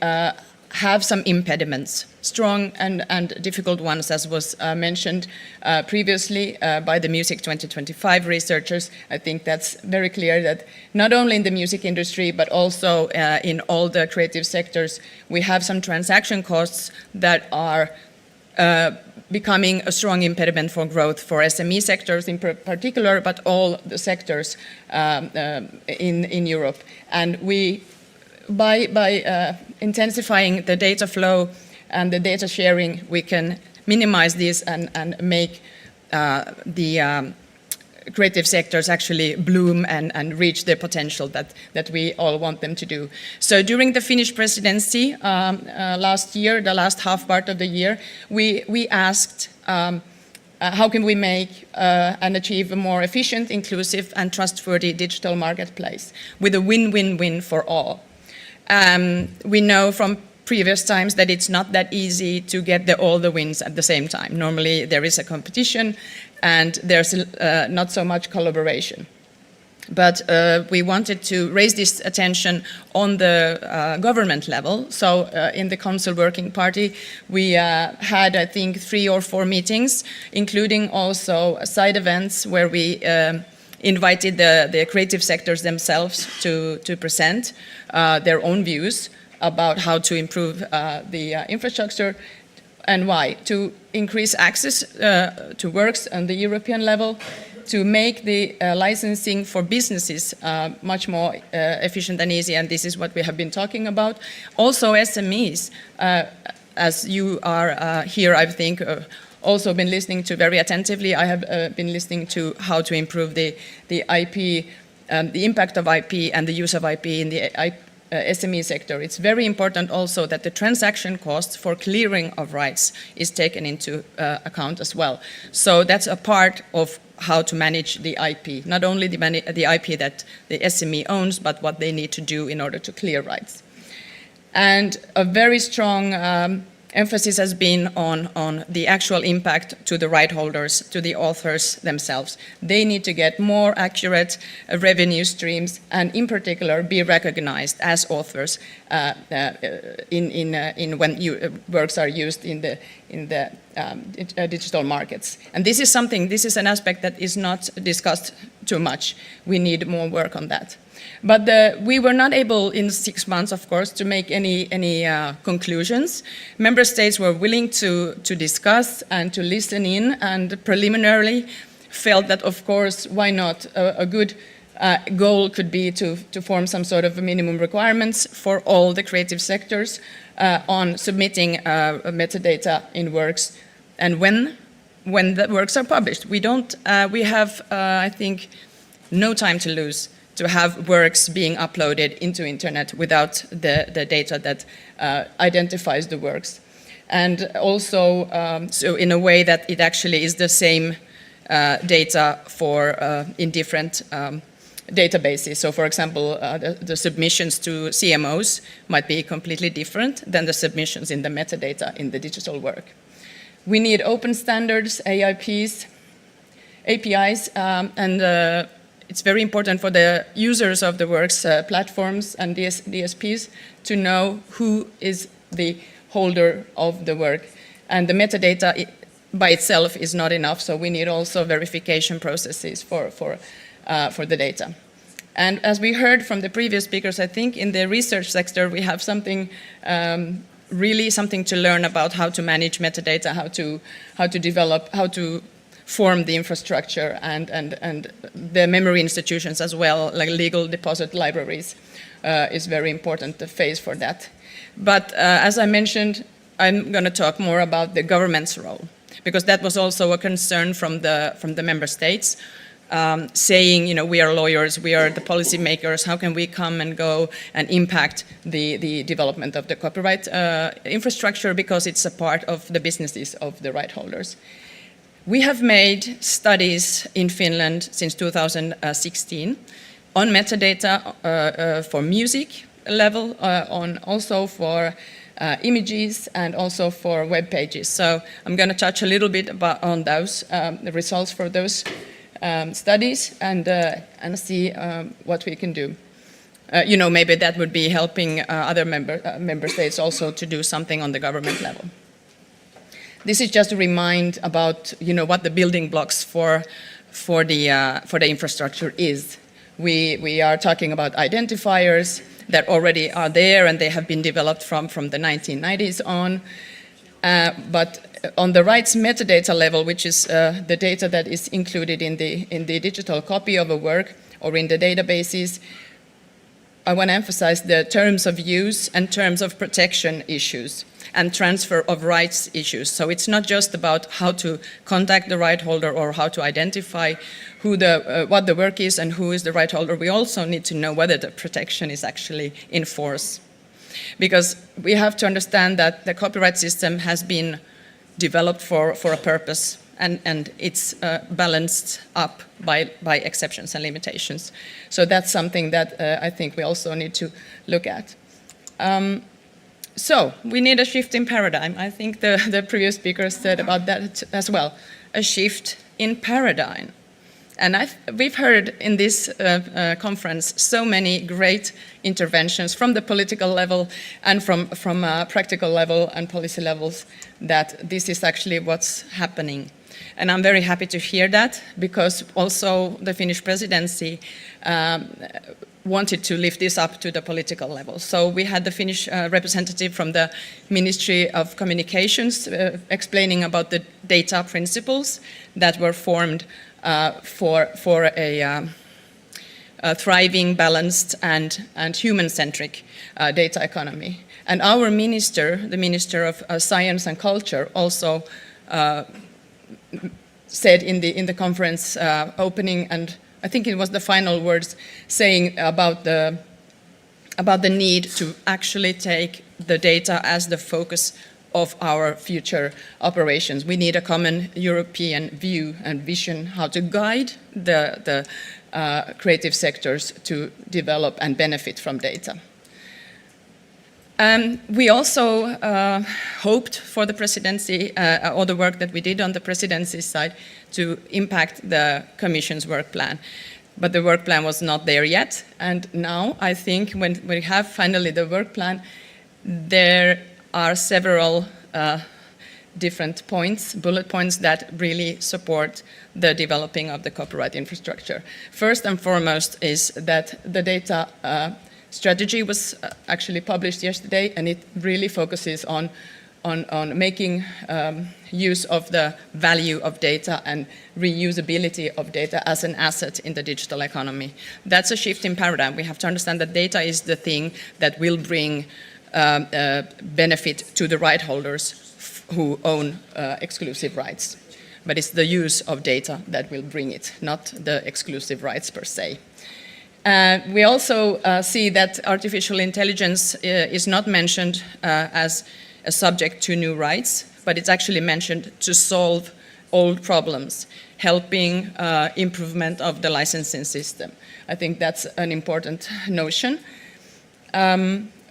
have some impediments, strong and difficult ones, as was mentioned previously by the Music 2025 researchers. I think that's very clear that not only in the music industry, but also in all the creative sectors, we have some transaction costs that are becoming a strong impediment for growth for SME sectors in particular, but all the sectors in Europe. And we, by intensifying the data flow and the data sharing, we can minimize this and make the creative sectors actually bloom and reach their potential that we all want them to do. So during the Finnish presidency last year, the last half part of the year, we asked how can we make and achieve a more efficient, inclusive and trustworthy digital marketplace with a win-win-win for all. We know from previous times that it's not that easy to get all the wins at the same time. Normally there is a competition and there's not so much collaboration. But we wanted to raise this attention on the government level. So in the Council Working Party, we had, I think, 3 or 4 meetings, including also side events where we invited the creative sectors themselves to present their own views about how to improve the infrastructure and why. To increase access to works on the European level, to make the licensing for businesses much more efficient and easy, and this is what we have been talking about. Also SMEs, as you are here, I think, also been listening to very attentively. I have been listening to how to improve the IP, the impact of IP and the use of IP in the SME sector. It's very important also that the transaction cost for clearing of rights is taken into account as well. So that's a part of how to manage the IP, not only the IP that the SME owns, but what they need to do in order to clear rights. And a very strong emphasis has been on the actual impact to the right holders, to the authors themselves. They need to get more accurate revenue streams and in particular be recognized as authors when works are used in the digital markets. And this is an aspect that is not discussed too much. We need more work on that. But we were not able in 6 months, of course, to make any conclusions. Member states were willing to discuss and to listen in, and preliminarily felt that, of course, why not? A good goal could be to form some sort of minimum requirements for all the creative sectors on submitting metadata in works, and when the works are published. We have, I think, no time to lose to have works being uploaded into internet without the data that identifies the works. And also, so in a way that it actually is the same data for in different databases. So for example, the submissions to CMOs might be completely different than the submissions in the metadata in the digital work. We need open standards, APIs, and it's very important for the users of the works platforms and DSPs to know who is the holder of the work. And the metadata by itself is not enough, so we need also verification processes for the data. And as we heard from the previous speakers, I think in the research sector we have something really something to learn about how to manage metadata, how to develop, how to form the infrastructure and the memory institutions as well, like legal deposit libraries, is very important, the phase for that. But as I mentioned, I'm going to talk more about the government's role, because that was also a concern from the member states, saying, you know, we are lawyers, we are the policy makers, how can we come and go and impact the development of the copyright infrastructure, because it's a part of the businesses of the right holders. We have made studies in Finland since 2016 on metadata for music level, also for images and also for web pages. So I'm going to touch a little bit on those, the results for those studies and see what we can do. You know, maybe that would be helping other member states also to do something on the government level. This is just to remind about, you know, what the building blocks for the infrastructure is. We are talking about identifiers that already are there and they have been developed from the 1990s on. But on the rights metadata level, which is the data that is included in the digital copy of a work or in the databases, I want to emphasize the terms of use and terms of protection issues and transfer of rights issues. So it's not just about how to contact the right holder or how to identify what the work is and who is the right holder. We also need to know whether the protection is actually in force. Because we have to understand that the copyright system has been developed for a purpose, and it's balanced up by exceptions and limitations. So that's something that I think we also need to look at. So we need a shift in paradigm. I think the previous speakers said about that as well, a shift in paradigm. And we've heard in this conference so many great interventions from the political level and from practical level and policy levels that this is actually what's happening. And I'm very happy to hear that, because also the Finnish presidency wanted to lift this up to the political level. So we had the Finnish representative from the Ministry of Communications explaining about the data principles that were formed for a thriving, balanced, and human-centric data economy. And our minister, the Minister of Science and Culture, also said in the conference opening, and I think it was the final words, saying about the need to actually take the data as the focus of our future operations. We need a common European view and vision how to guide the creative sectors to develop and benefit from data. We also hoped for the presidency, or the work that we did on the presidency side, to impact the Commission's work plan. But the work plan was not there yet. And now I think when we have finally the work plan, there are several different points, bullet points, that really support the developing of the copyright infrastructure. First and foremost is that the data strategy was actually published yesterday, and it really focuses on making use of the value of data and reusability of data as an asset in the digital economy. That's a shift in paradigm. We have to understand that data is the thing that will bring benefit to the right holders who own exclusive rights. But it's the use of data that will bring it, not the exclusive rights per se. We also see that artificial intelligence is not mentioned as a subject to new rights, but it's actually mentioned to solve old problems, helping improvement of the licensing system. I think that's an important notion.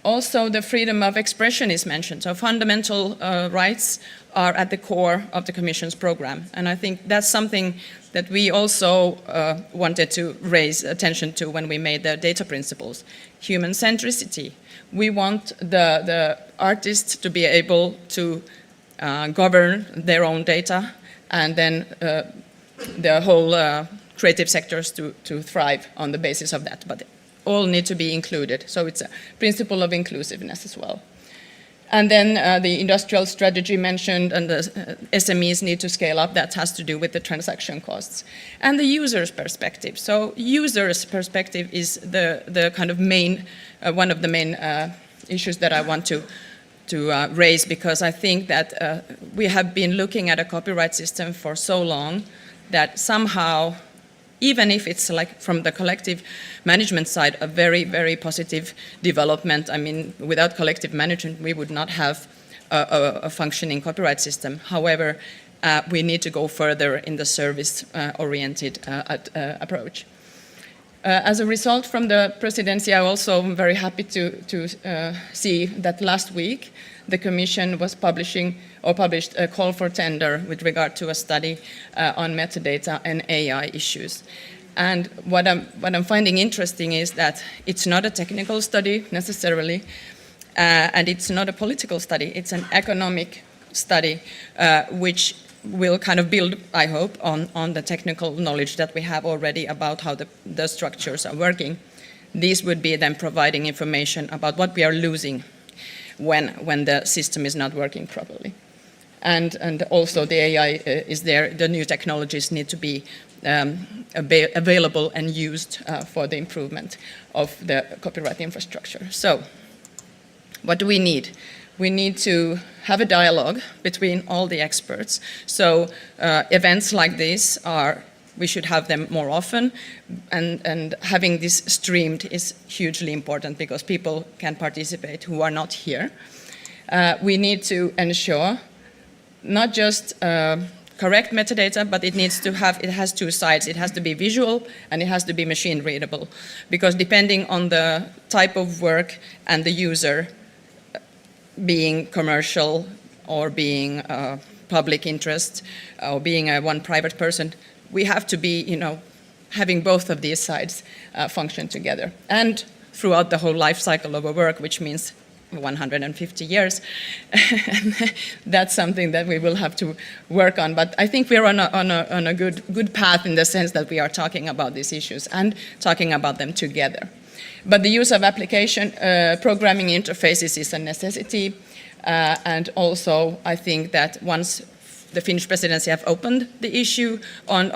Also, the freedom of expression is mentioned. So fundamental rights are at the core of the Commission's program. And I think that's something that we also wanted to raise attention to when we made the data principles. Human centricity. We want the artists to be able to govern their own data, and then the whole creative sectors to thrive on the basis of that. But all need to be included. So it's a principle of inclusiveness as well. And then the industrial strategy mentioned, and the SMEs need to scale up. That has to do with the transaction costs. And the user's perspective. So user's perspective is the kind of main, one of the main issues that I want to raise, because I think that we have been looking at a copyright system for so long that somehow, even if it's like from the collective management side, a very, very positive development. I mean, without collective management, we would not have a functioning copyright system. However, we need to go further in the service-oriented approach. As a result from the presidency, I'm also very happy to see that last week the Commission was published a call for tender with regard to a study on metadata and AI issues. And what I'm finding interesting is that it's not a technical study necessarily, and it's not a political study. It's an economic study which will kind of build, I hope, on the technical knowledge that we have already about how the structures are working. These would be then providing information about what we are losing when the system is not working properly. and also the AI is there. The new technologies need to be available and used for the improvement of the copyright infrastructure. So, what do we need? We need to have a dialogue between all the experts. So, events like this we should have them more often, and having this streamed is hugely important because people can participate who are not here. We need to ensure not just correct metadata, but it has two sides. It has to be visual and it has to be machine readable, because depending on the type of work and the user, being commercial or being public interest or being one private person, we have to be, having both of these sides function together. And throughout the whole life cycle of a work, which means 150 years, that's something that we will have to work on. But I think we're on a good path in the sense that we are talking about these issues and talking about them together. But the use of application programming interfaces is a necessity. And also, I think that once the Finnish presidency have opened the issue on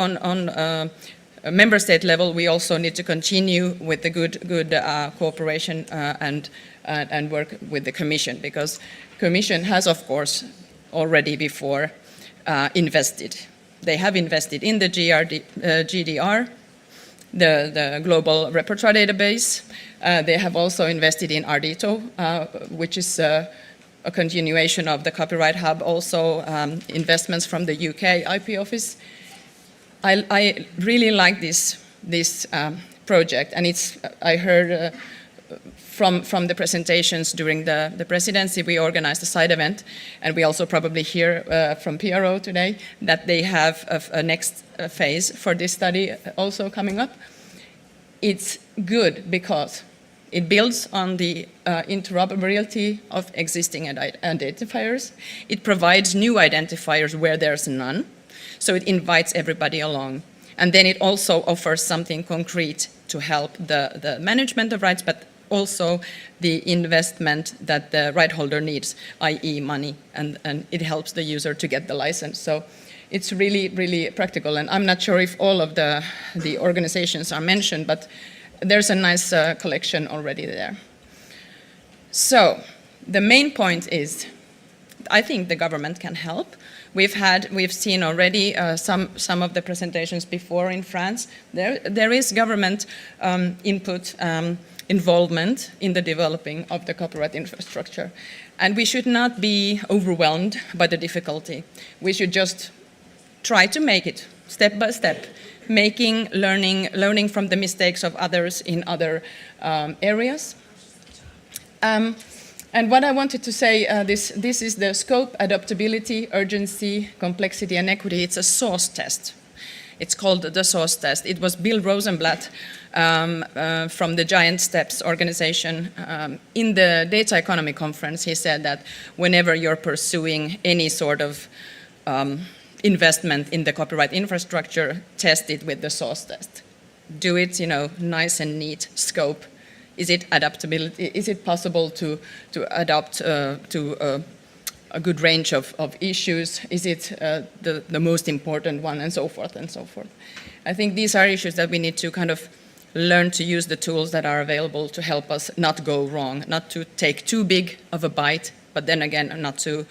a member state level, we also need to continue with the good cooperation and work with the Commission, because Commission has, of course, already before invested. They have invested in the GDR, the global repertoire database. They have also invested in Ardito, which is a continuation of the Copyright Hub, also investments from the UK IP office. I really like this project, and I heard from the presentations during the presidency, we organized a side event, and we also probably hear from PRO today that they have a next phase for this study also coming up. It's good because it builds on the interoperability of existing identifiers. It provides new identifiers where there's none. So it invites everybody along. And then it also offers something concrete to help the management of rights, but also the investment that the right holder needs, i.e. money, and it helps the user to get the license. So it's really, really practical. And I'm not sure if all of the organizations are mentioned, but there's a nice collection already there. So the main point is, I think the government can help. We've seen already some of the presentations before in France. There is government input, involvement in the developing of the copyright infrastructure. And we should not be overwhelmed by the difficulty. We should just try to make it step by step, learning from the mistakes of others in other areas. And what I wanted to say, this is the scope, adaptability, urgency, complexity, and equity. It's a source test. It's called the source test. It was Bill Rosenblatt from the Giant Steps organization. In the Data Economy Conference, he said that whenever you're pursuing any sort of investment in the copyright infrastructure, test it with the source test. Do it, nice and neat scope. Is it adaptability? Is it possible to adapt to a good range of issues? Is it the most important one, and so forth and so forth? I think these are issues that we need to kind of learn to use the tools that are available to help us not go wrong, not to take too big of a bite, but then again, not to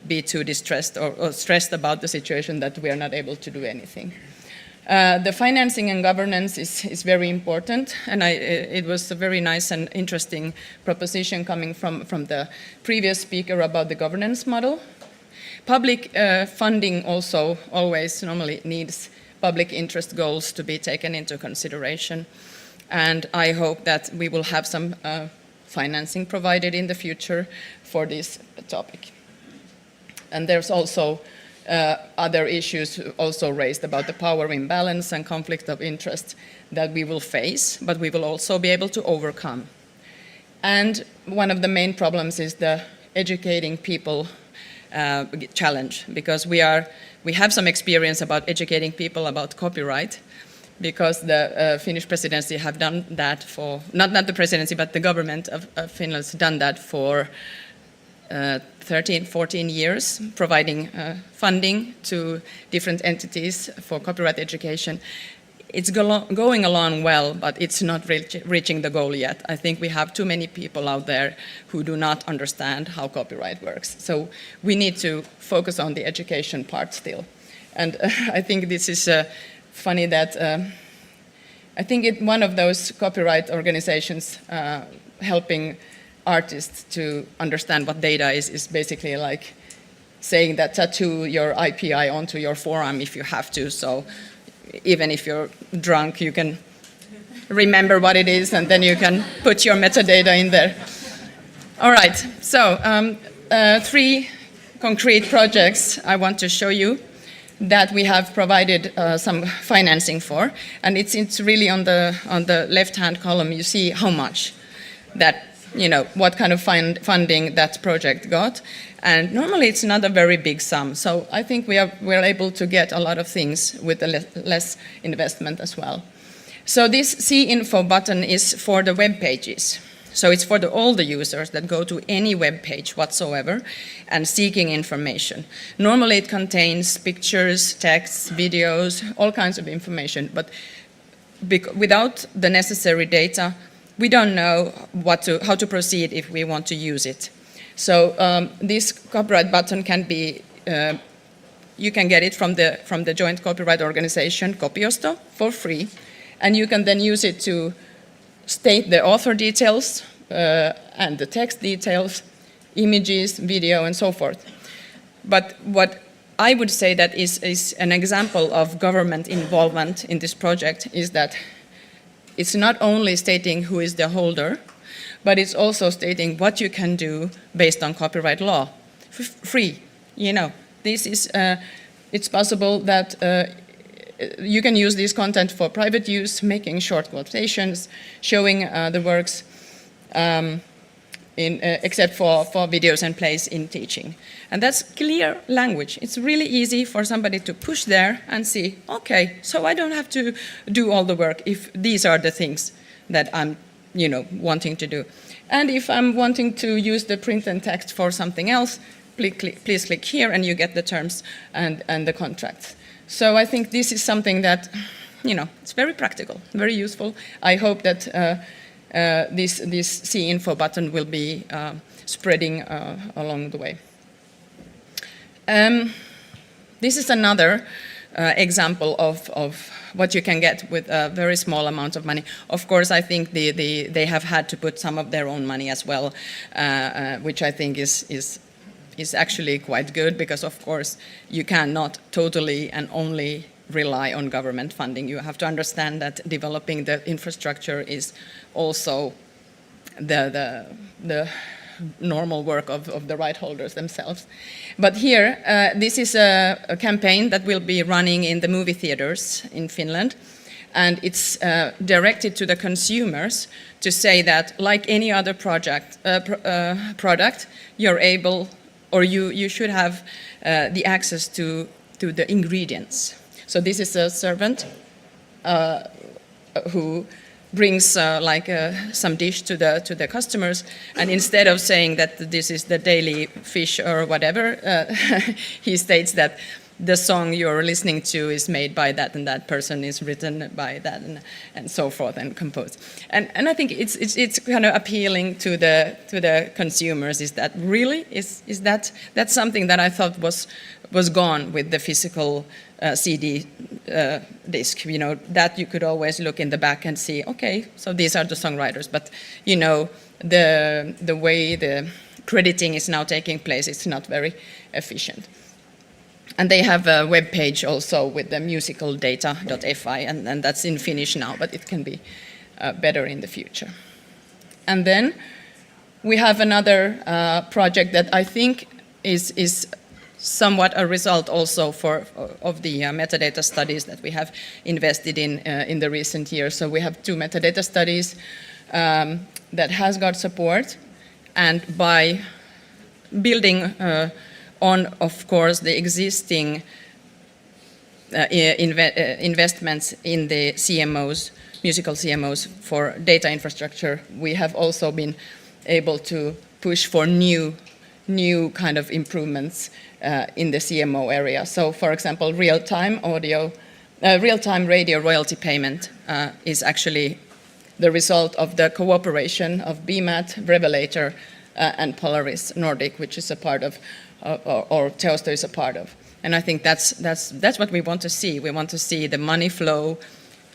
be too distressed or stressed about the situation that we are not able to do anything. The financing and governance is very important, and it was a very nice and interesting proposition coming from the previous speaker about the governance model. Public funding also always normally needs public interest goals to be taken into consideration, and I hope that we will have some financing provided in the future for this topic. And there's also other issues also raised about the power imbalance and conflict of interest that we will face, but we will also be able to overcome. And one of the main problems is the educating people challenge, because we have some experience about educating people about copyright, because the Finnish presidency have done that for, not the presidency, but the government of Finland has done that for 13, 14 years, providing funding to different entities for copyright education. It's going along well, but it's not reaching the goal yet. I think we have too many people out there who do not understand how copyright works. So we need to focus on the education part still. And I think this is funny that I think one of those copyright organizations helping artists to understand what data is basically like saying that tattoo your IPI onto your forearm if you have to. So even if you're drunk, you can remember what it is, and then you can put your metadata in there. All right, so 3 concrete projects I want to show you that we have provided some financing for, and it's really on the left-hand column. You see how much that, what kind of funding that project got. And normally it's not a very big sum. So I think we're able to get a lot of things with less investment as well. So this See Info button is for the web pages. So it's for all the users that go to any web page whatsoever and seeking information. Normally it contains pictures, texts, videos, all kinds of information. But without the necessary data, we don't know how to proceed if we want to use it. So this copyright button can be, you can get it from the joint copyright organization, Kopiosto, for free. And you can then use it to state the author details and the text details, images, video, and so forth. But what I would say that is an example of government involvement in this project is that it's not only stating who is the holder, but it's also stating what you can do based on copyright law, free. This is, it's possible that you can use this content for private use, making short quotations, showing the works, except for videos and plays in teaching. And that's clear language. It's really easy for somebody to push there and see, okay, so I don't have to do all the work if these are the things that I'm wanting to do. And if I'm wanting to use the print and text for something else, please click here and you get the terms and the contracts. So I think this is something that, it's very practical, very useful. I hope that this See Info button will be spreading along the way. This is another example of what you can get with a very small amount of money. Of course, I think they have had to put some of their own money as well, which I think is actually quite good, because of course you cannot totally and only rely on government funding. You have to understand that developing the infrastructure is also the normal work of the right holders themselves. But here, this is a campaign that will be running in the movie theaters in Finland. And it's directed to the consumers to say that, like any other product, you're able, or you should have the access to the ingredients. So this is a servant who brings some dish to the customers, and instead of saying that this is the daily fish or whatever, he states that the song you're listening to is made by that and that person, is written by that and so forth, and composed. And I think it's kind of appealing to the consumers. Is that really that's something that I thought was gone with the physical CD disc, that you could always look in the back and see, okay, so these are the songwriters, but the way the crediting is now taking place, it's not very efficient. And they have a web page also with the musicaldata.fi, and that's in Finnish now, but it can be better in the future. And then we have another project that I think is somewhat a result also of the metadata studies that we have invested in the recent years. So we have 2 metadata studies that has got support, and by building on, of course, the existing investments in the CMOs, musical CMOs for data infrastructure, we have also been able to push for new new kind of improvements in the CMO area. So, for example, real-time radio royalty payment is actually the result of the cooperation of BMAT, Revelator, and Polaris Nordic, which is a part of, or Teosto is a part of. And I think that's what we want to see. We want to see the money flow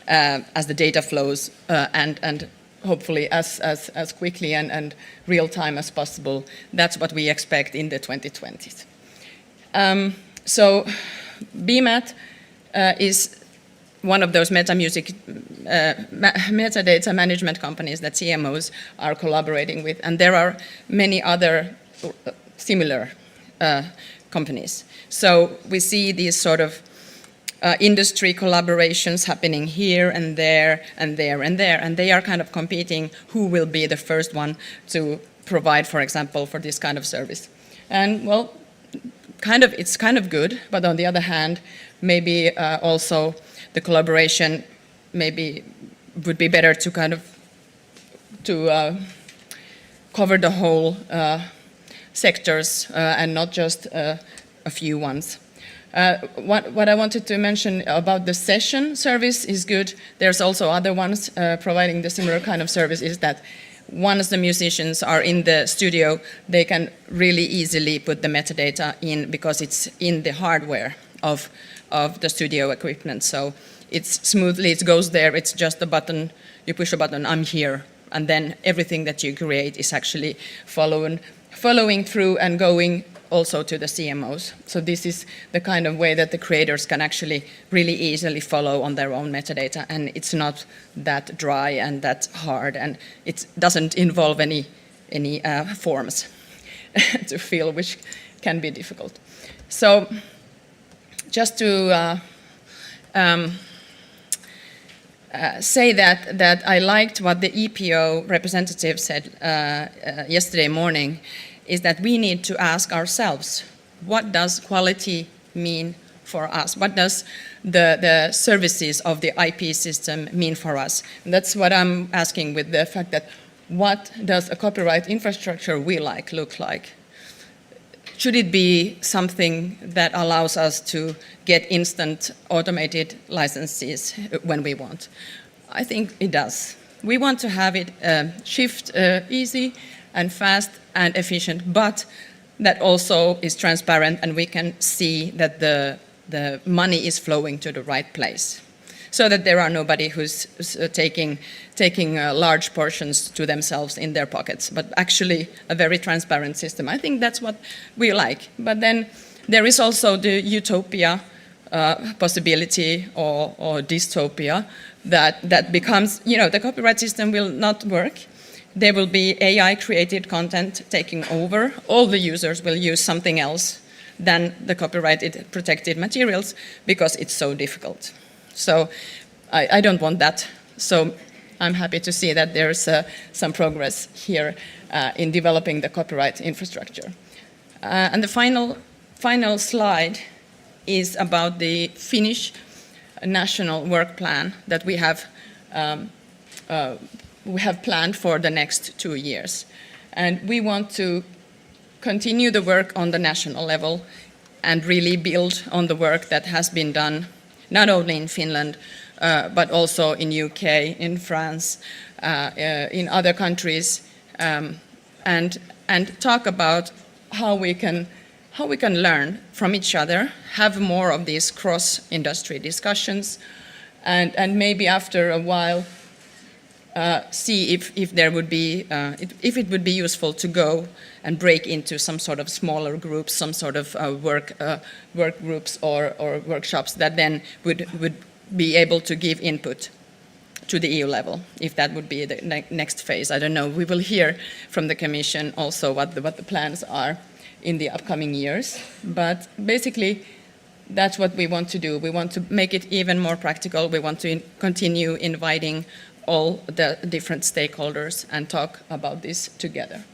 as the data flows, and hopefully as quickly and real time as possible. That's what we expect in the 2020s. So BMAT is one of those metadata management companies that CMOs are collaborating with, and there are many other similar companies. So we see these sort of industry collaborations happening here and there and there and there, and they are kind of competing who will be the first one to provide, for example, for this kind of service. And well, it's kind of good, but on the other hand, maybe also the collaboration maybe would be better to kind of cover the whole sectors and not just a few ones. What I wanted to mention about the session service is good. There's also other ones providing the similar kind of service, is that once the musicians are in the studio, they can really easily put the metadata in because it's in the hardware of the studio equipment. So it's smoothly, it goes there, it's just a button, you push a button, I'm here, and then everything that you create is actually following through and going also to the CMOs. So this is the kind of way that the creators can actually really easily follow on their own metadata, and it's not that dry and that hard, and it doesn't involve any forms to fill, which can be difficult. So just to say that I liked what the EPO representative said yesterday morning, is that we need to ask ourselves, what does quality mean for us? What does the services of the IP system mean for us? And that's what I'm asking with the fact that what does a copyright infrastructure we like look like? Should it be something that allows us to get instant automated licenses when we want? I think it does. We want to have it shift easy and fast and efficient, but that also is transparent and we can see that the money is flowing to the right place, so that there are nobody who's taking large portions to themselves in their pockets, but actually a very transparent system. I think that's what we like. But then there is also the utopia possibility or dystopia that becomes, the copyright system will not work. There will be AI-created content taking over. All the users will use something else than the copyrighted protected materials because it's so difficult. So I don't want that. So I'm happy to see that there's some progress here in developing the copyright infrastructure. And the final slide is about the Finnish national work plan that we have planned for the next 2 years. And we want to continue the work on the national level and really build on the work that has been done, not only in Finland, but also in UK, in France, in other countries, and talk about how we can learn from each other, have more of these cross-industry discussions, and maybe after a while see if there would be, if it would be useful to go and break into some sort of smaller groups, some sort of work groups or workshops that then would be able to give input to the EU level, if that would be the next phase. I don't know. We will hear from the Commission also what the plans are in the upcoming years. But basically, that's what we want to do. We want to make it even more practical. We want to continue inviting all the different stakeholders and talk about this together.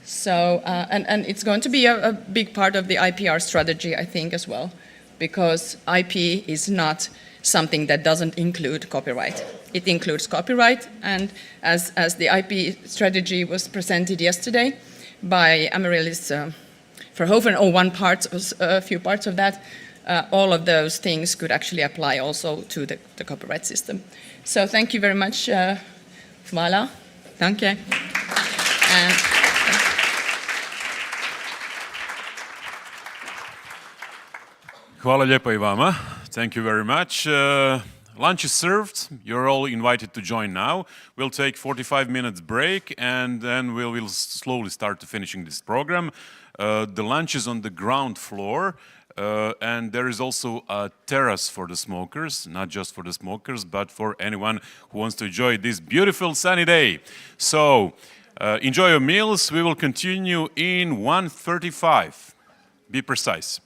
So, and it's going to be a big part of the IPR strategy, I think, as well, because IP is not something that doesn't include copyright. It includes copyright, and as the IP strategy was presented yesterday by Amaryllis Verhoeven, or one part, a few parts of that, all of those things could actually apply also to the copyright system. So thank you very much. Voilà. Danke. And Hvala lijepa I vama. Thank you very much. Lunch is served. You're all invited to join now. We'll take 45 minutes break and then we'll slowly start to finishing this program. The lunch is on the ground floor and there is also a terrace for the smokers, not just for the smokers, but for anyone who wants to enjoy this beautiful sunny day. So enjoy your meals. We will continue in 1:35. Be precise.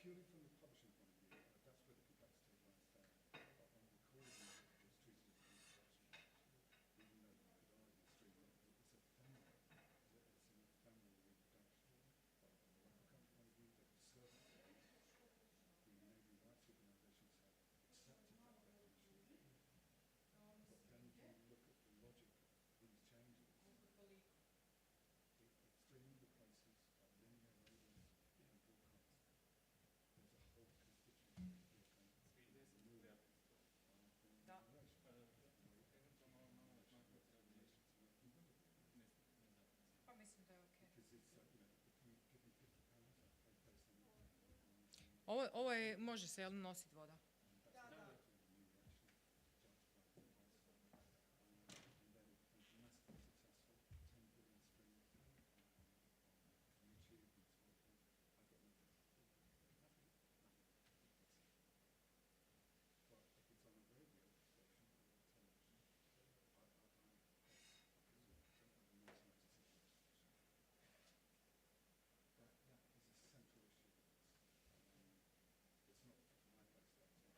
purely from the publishing point of view, that's where the complexity lies there. But on recording, it's treated as a production, even though you could argue streaming, it's a family. It's a family reproduction. But from the local country point of view, they've asserted that the enabling rights organisations have accepted that definition. But then if you look at the logic of these changes, the streaming replaces linear radio and broadcast. There's a whole constituency of Ovo je, može se jel nositi voda? It's not my place to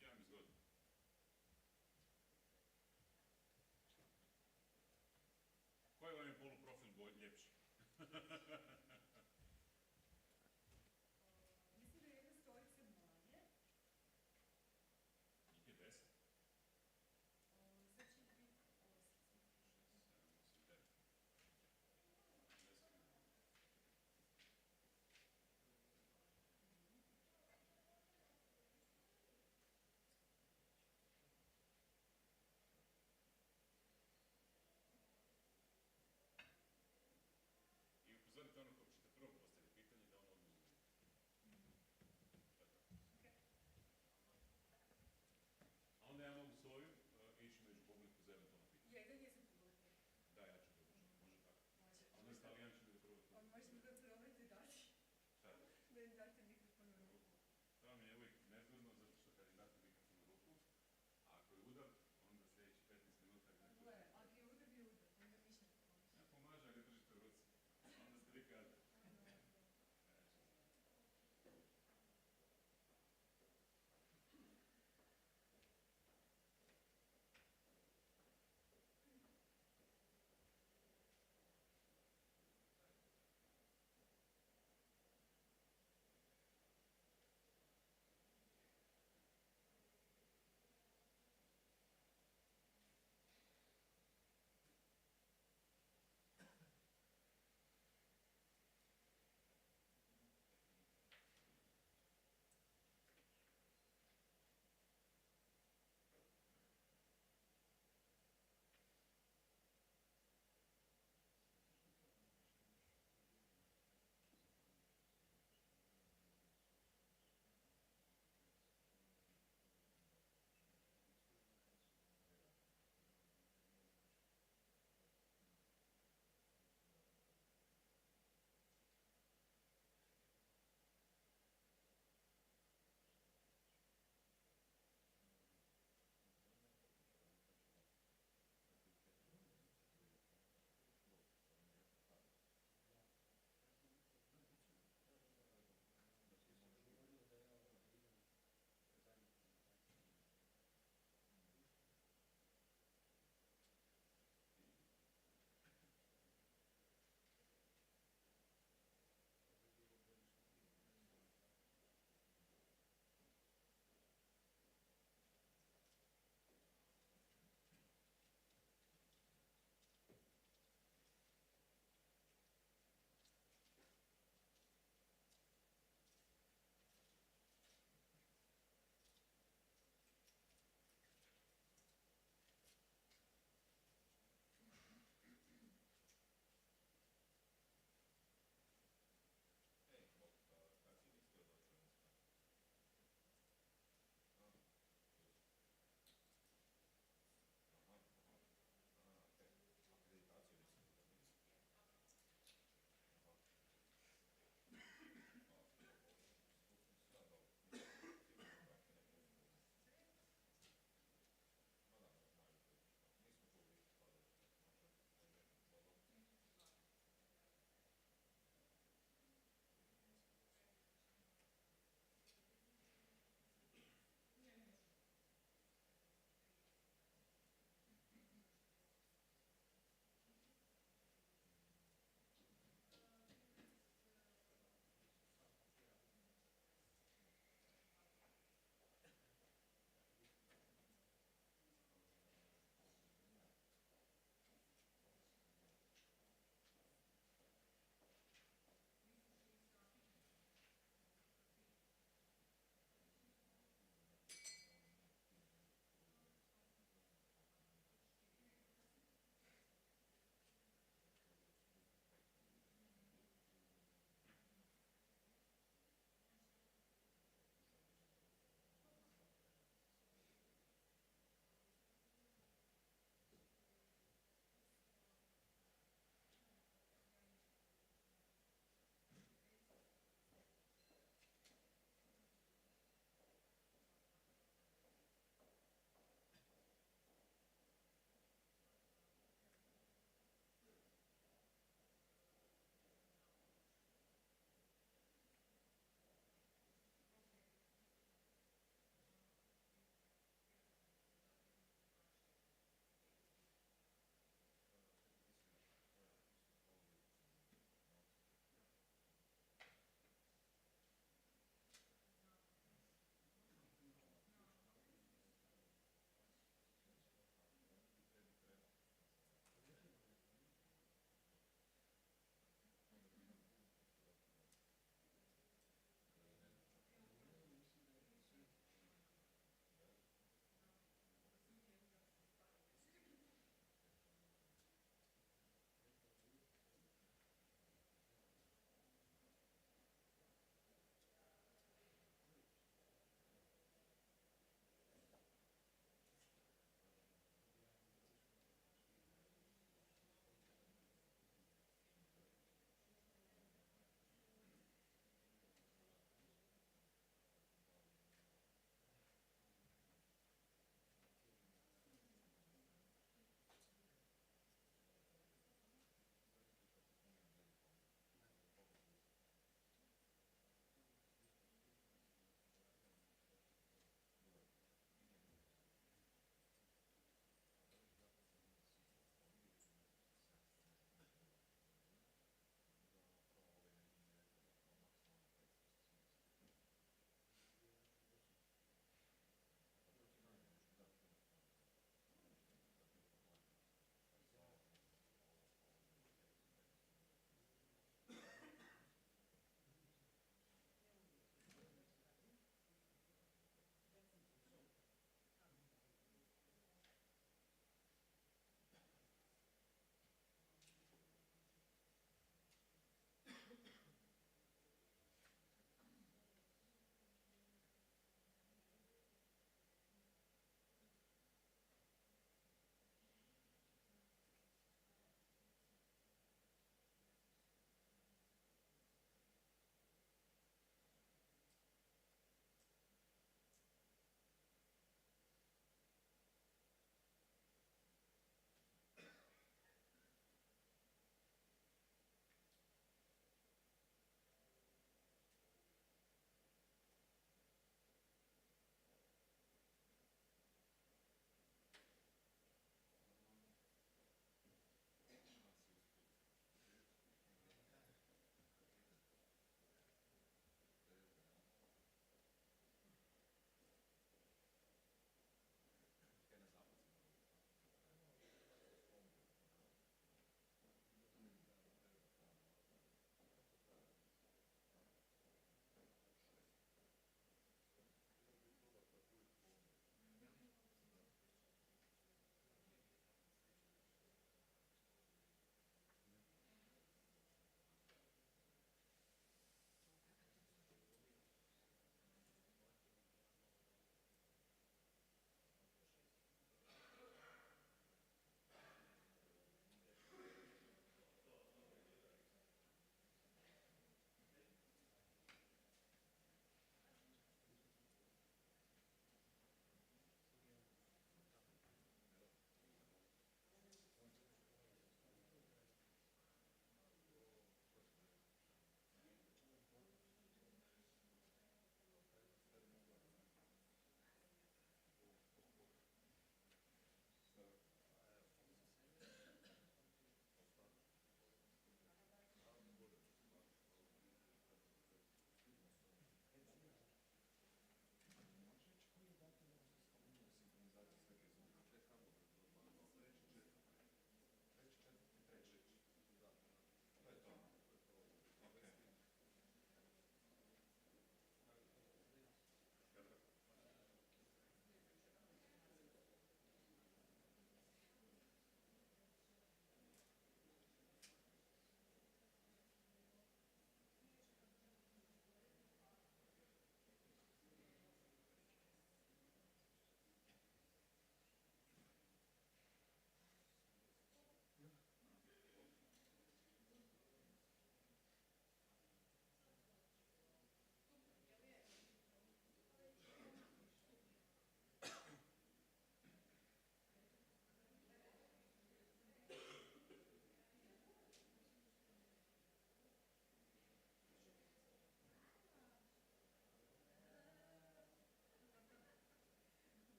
Ja, mi zgodno. Koji vam je poluprofil ljepši? Mislim da je jedna stolica manje. Njih je 10. Sad će biti 8. I upozorite ono ko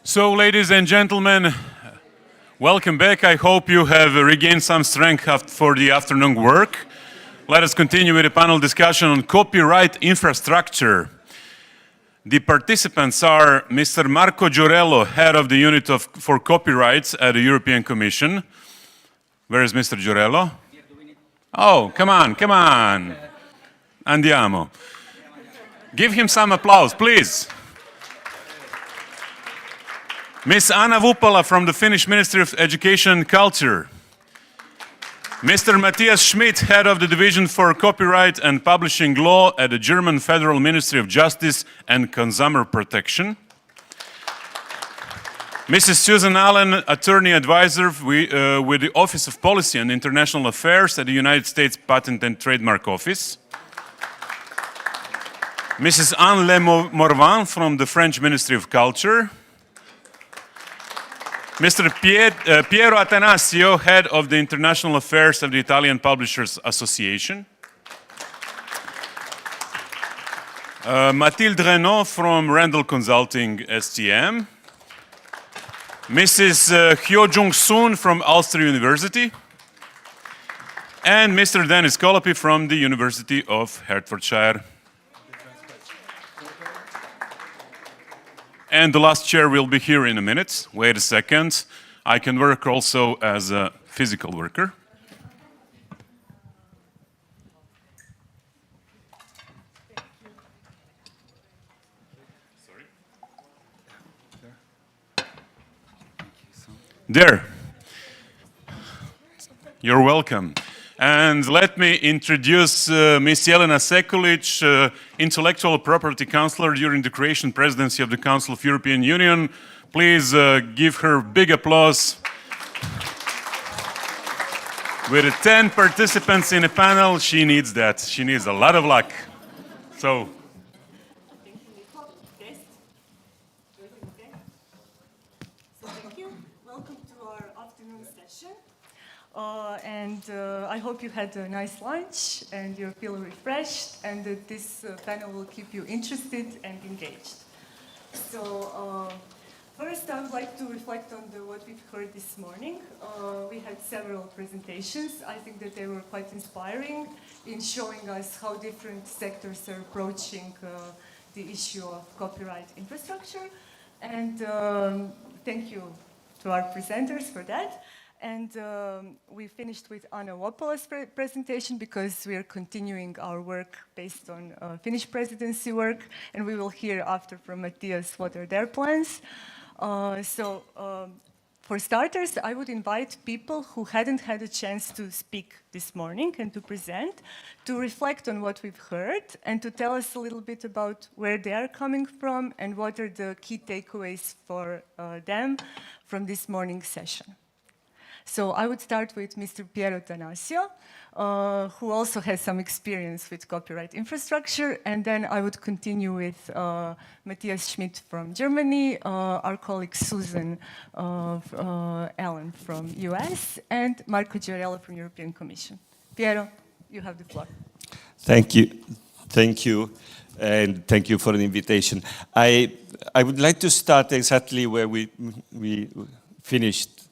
So, ladies and gentlemen, welcome back. I hope you have regained some strength for the afternoon work. Let us continue with a panel discussion on copyright infrastructure. The participants are Mr. Marco Giorello, head of the unit for copyrights at the European Commission. Where is Mr. Giorello? Oh, come on, come on. Andiamo. Give him some applause, please. Ms. Anna Vupala from the Finnish Ministry of Education and Culture. Mr. Matthias Schmidt, head of the Division for Copyright and Publishing Law at the German Federal Ministry of Justice and Consumer Protection. Mrs. Susan Allen, attorney advisor with the Office of Policy and International Affairs at the United States Patent and Trademark Office. Mrs. Anne Morvan from the French Ministry of Culture. Mr. Piero Atanasio, head of the International Affairs of the Italian Publishers Association. Mathilde Renaud from Randall Consulting STM. Mrs. Hyo Jung-soon from Ulster University. And Mr. Dennis Colopy from the University of Hertfordshire. And the last chair will be here in a minute. Wait a second. I can work also as a physical worker. Sorry. There. You're welcome. And let me introduce Ms. Jelena Sekulic, Intellectual Property Counselor during the Croatian presidency of the Council of European Union. Please give her big applause. With 10 participants in a panel, she needs that. She needs a lot of luck. So. Thank you. Welcome to our afternoon session. I hope you had a nice lunch and you feel refreshed and that this panel will keep you interested and engaged. So first I would like to reflect on what we've heard this morning. We had several presentations. I think that they were quite inspiring in showing us how different sectors are approaching the issue of copyright infrastructure. And thank you to our presenters for that. And we finished with Anna Vupala's presentation because we are continuing our work based on Finnish presidency work, and we will hear after from Matthias what are their plans. For starters, I would invite people who hadn't had a chance to speak this morning and to present, to reflect on what we've heard and to tell us a little bit about where they are coming from and what are the key takeaways for them from this morning's session. So I would start with Mr. Piero Atanasio, who also has some experience with copyright infrastructure, and then I would continue with Matthias Schmidt from Germany, our colleague Susan Allen from US, and Marco Giorello from European Commission. Piero, you have the floor. Thank you. Thank you. And thank you for the invitation. I would like to start exactly where we finished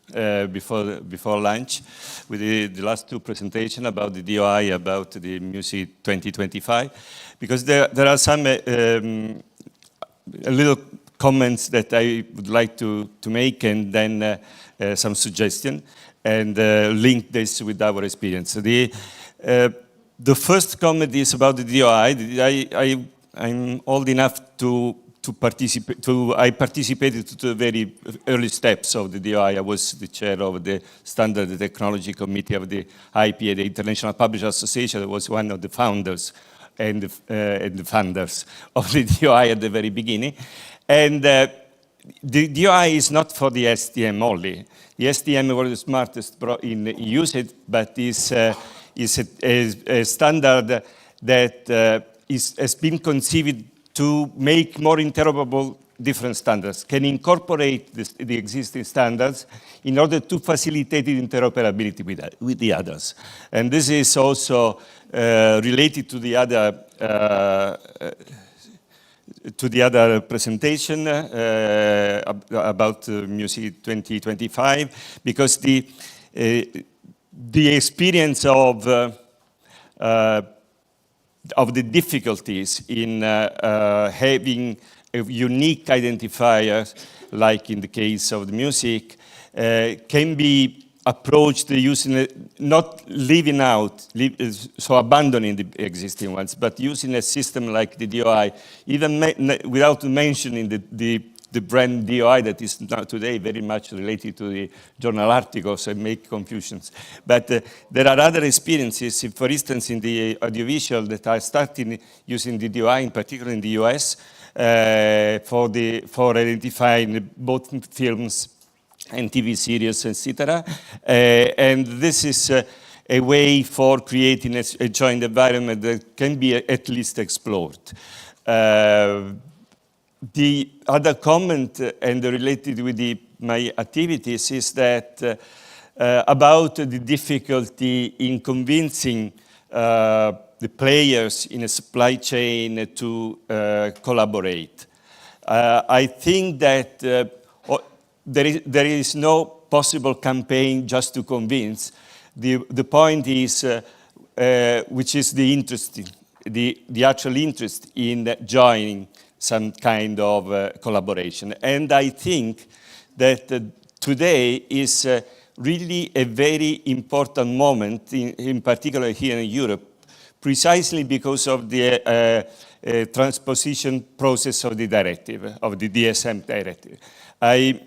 before lunch with the last two presentations about the DOI, about the Music 2025, because there are some little comments that I would like to make and then some suggestions and link this with our experience. The first comment is about the DOI. I'm old enough to participate. I participated to the very early steps of the DOI. I was the chair of the Standard and Technology Committee of the IP, the International Publishers Association. I was one of the founders and the funders of the DOI at the very beginning. And the DOI is not for the STM only. The STM was the smartest in usage, but is a standard that has been conceived to make more interoperable different standards, can incorporate the existing standards in order to facilitate the interoperability with the others. And this is also related to the other to the other presentation about Music 2025, because the experience of the difficulties in having a unique identifier, like in the case of the music, can be approached using, not leaving out, so abandoning the existing ones, but using a system like the DOI, even without mentioning the brand DOI that is now today very much related to the journal articles and make confusions. But there are other experiences, for instance, in the audiovisual that are starting using the DOI, in particular in the US, for identifying both films and TV series, etc. And this is a way for creating a joint environment that can be at least explored. The other comment, and related with my activities, is that about the difficulty in convincing the players in a supply chain to collaborate. I think that there is no possible campaign just to convince. The point is, which is the interest, the actual interest in joining some kind of collaboration. And I think that today is really a very important moment, in particular here in Europe, precisely because of the transposition process of the directive, of the DSM directive. I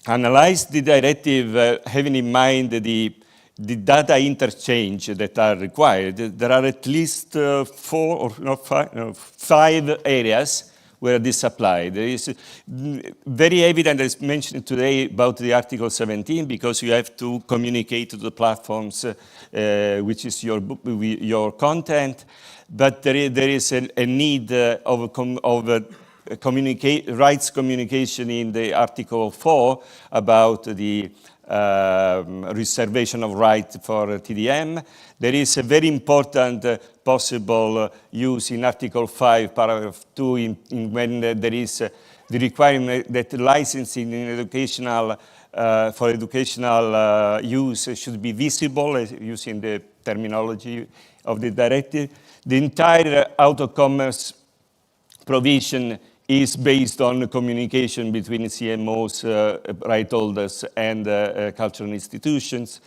analyzed the directive having in mind the data interchange that are required. There are at least 5 areas where this applied. There is very evident, as mentioned today, about the Article 17, because you have to communicate to the platforms, which is your content. But there is a need of rights communication in the Article 4 about the reservation of right for TDM. There is a very important possible use in Article 5, paragraph 2, when there is the requirement that licensing in educational, for educational use should be visible, using the terminology of the directive. The entire auto-commerce provision is based on communication between CMOs, right holders, and cultural institutions.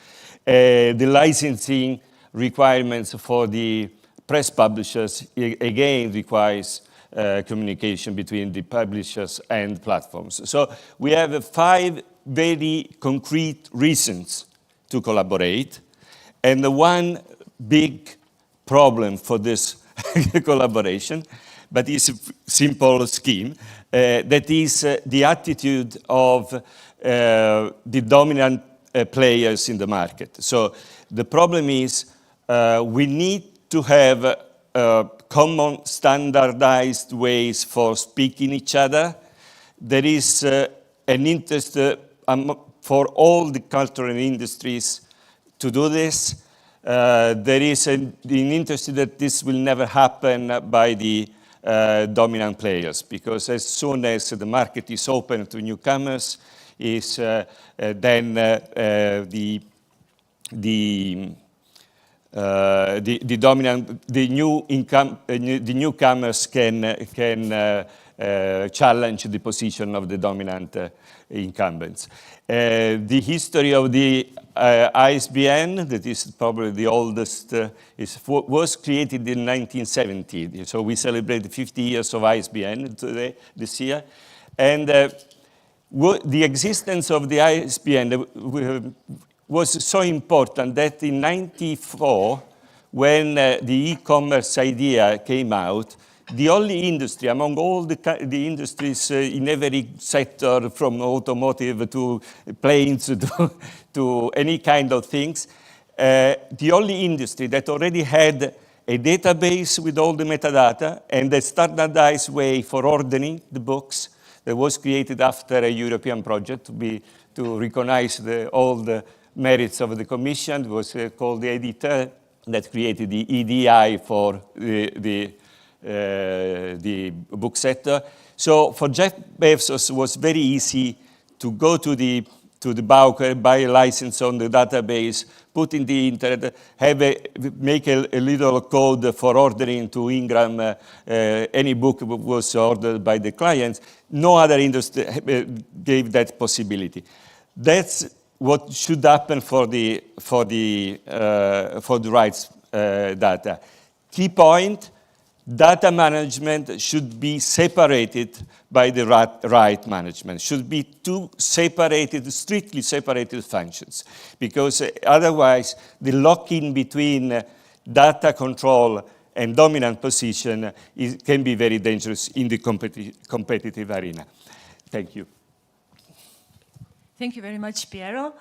The licensing requirements for the press publishers, again, requires communication between the publishers and platforms. So we have 5 very concrete reasons to collaborate, and the one big problem for this collaboration, but it's a simple scheme, that is the attitude of the dominant players in the market. So the problem is we need to have common standardized ways for speaking each other. There is an interest for all the cultural industries to do this. There is an interest that this will never happen by the dominant players, because as soon as the market is open to newcomers, then the newcomers can challenge the position of the dominant incumbents. The history of the ISBN, that is probably the oldest, was created in 1970. So we celebrate 50 years of ISBN today, this year. And the existence of the ISBN was so important that in 1994, when the e-commerce idea came out, the only industry among all the industries in every sector, from automotive to planes to any kind of things, the only industry that already had a database with all the metadata and a standardized way for ordering the books that was created after a European project to recognize all the merits of the Commission. It was called the editor that created the EDI for the the book sector. So for Jeff Bezos, it was very easy to go to the broker, buy a license on the database, put in the internet, make a little code for ordering to Ingram any book was ordered by the clients. No other industry gave that possibility. That's what should happen for the rights data. Key point: data management should be separated by the right management, should be two separated, strictly separated functions, because otherwise the lock-in between data control and dominant position can be very dangerous in the competitive arena. Thank you. Thank you very much, Piero.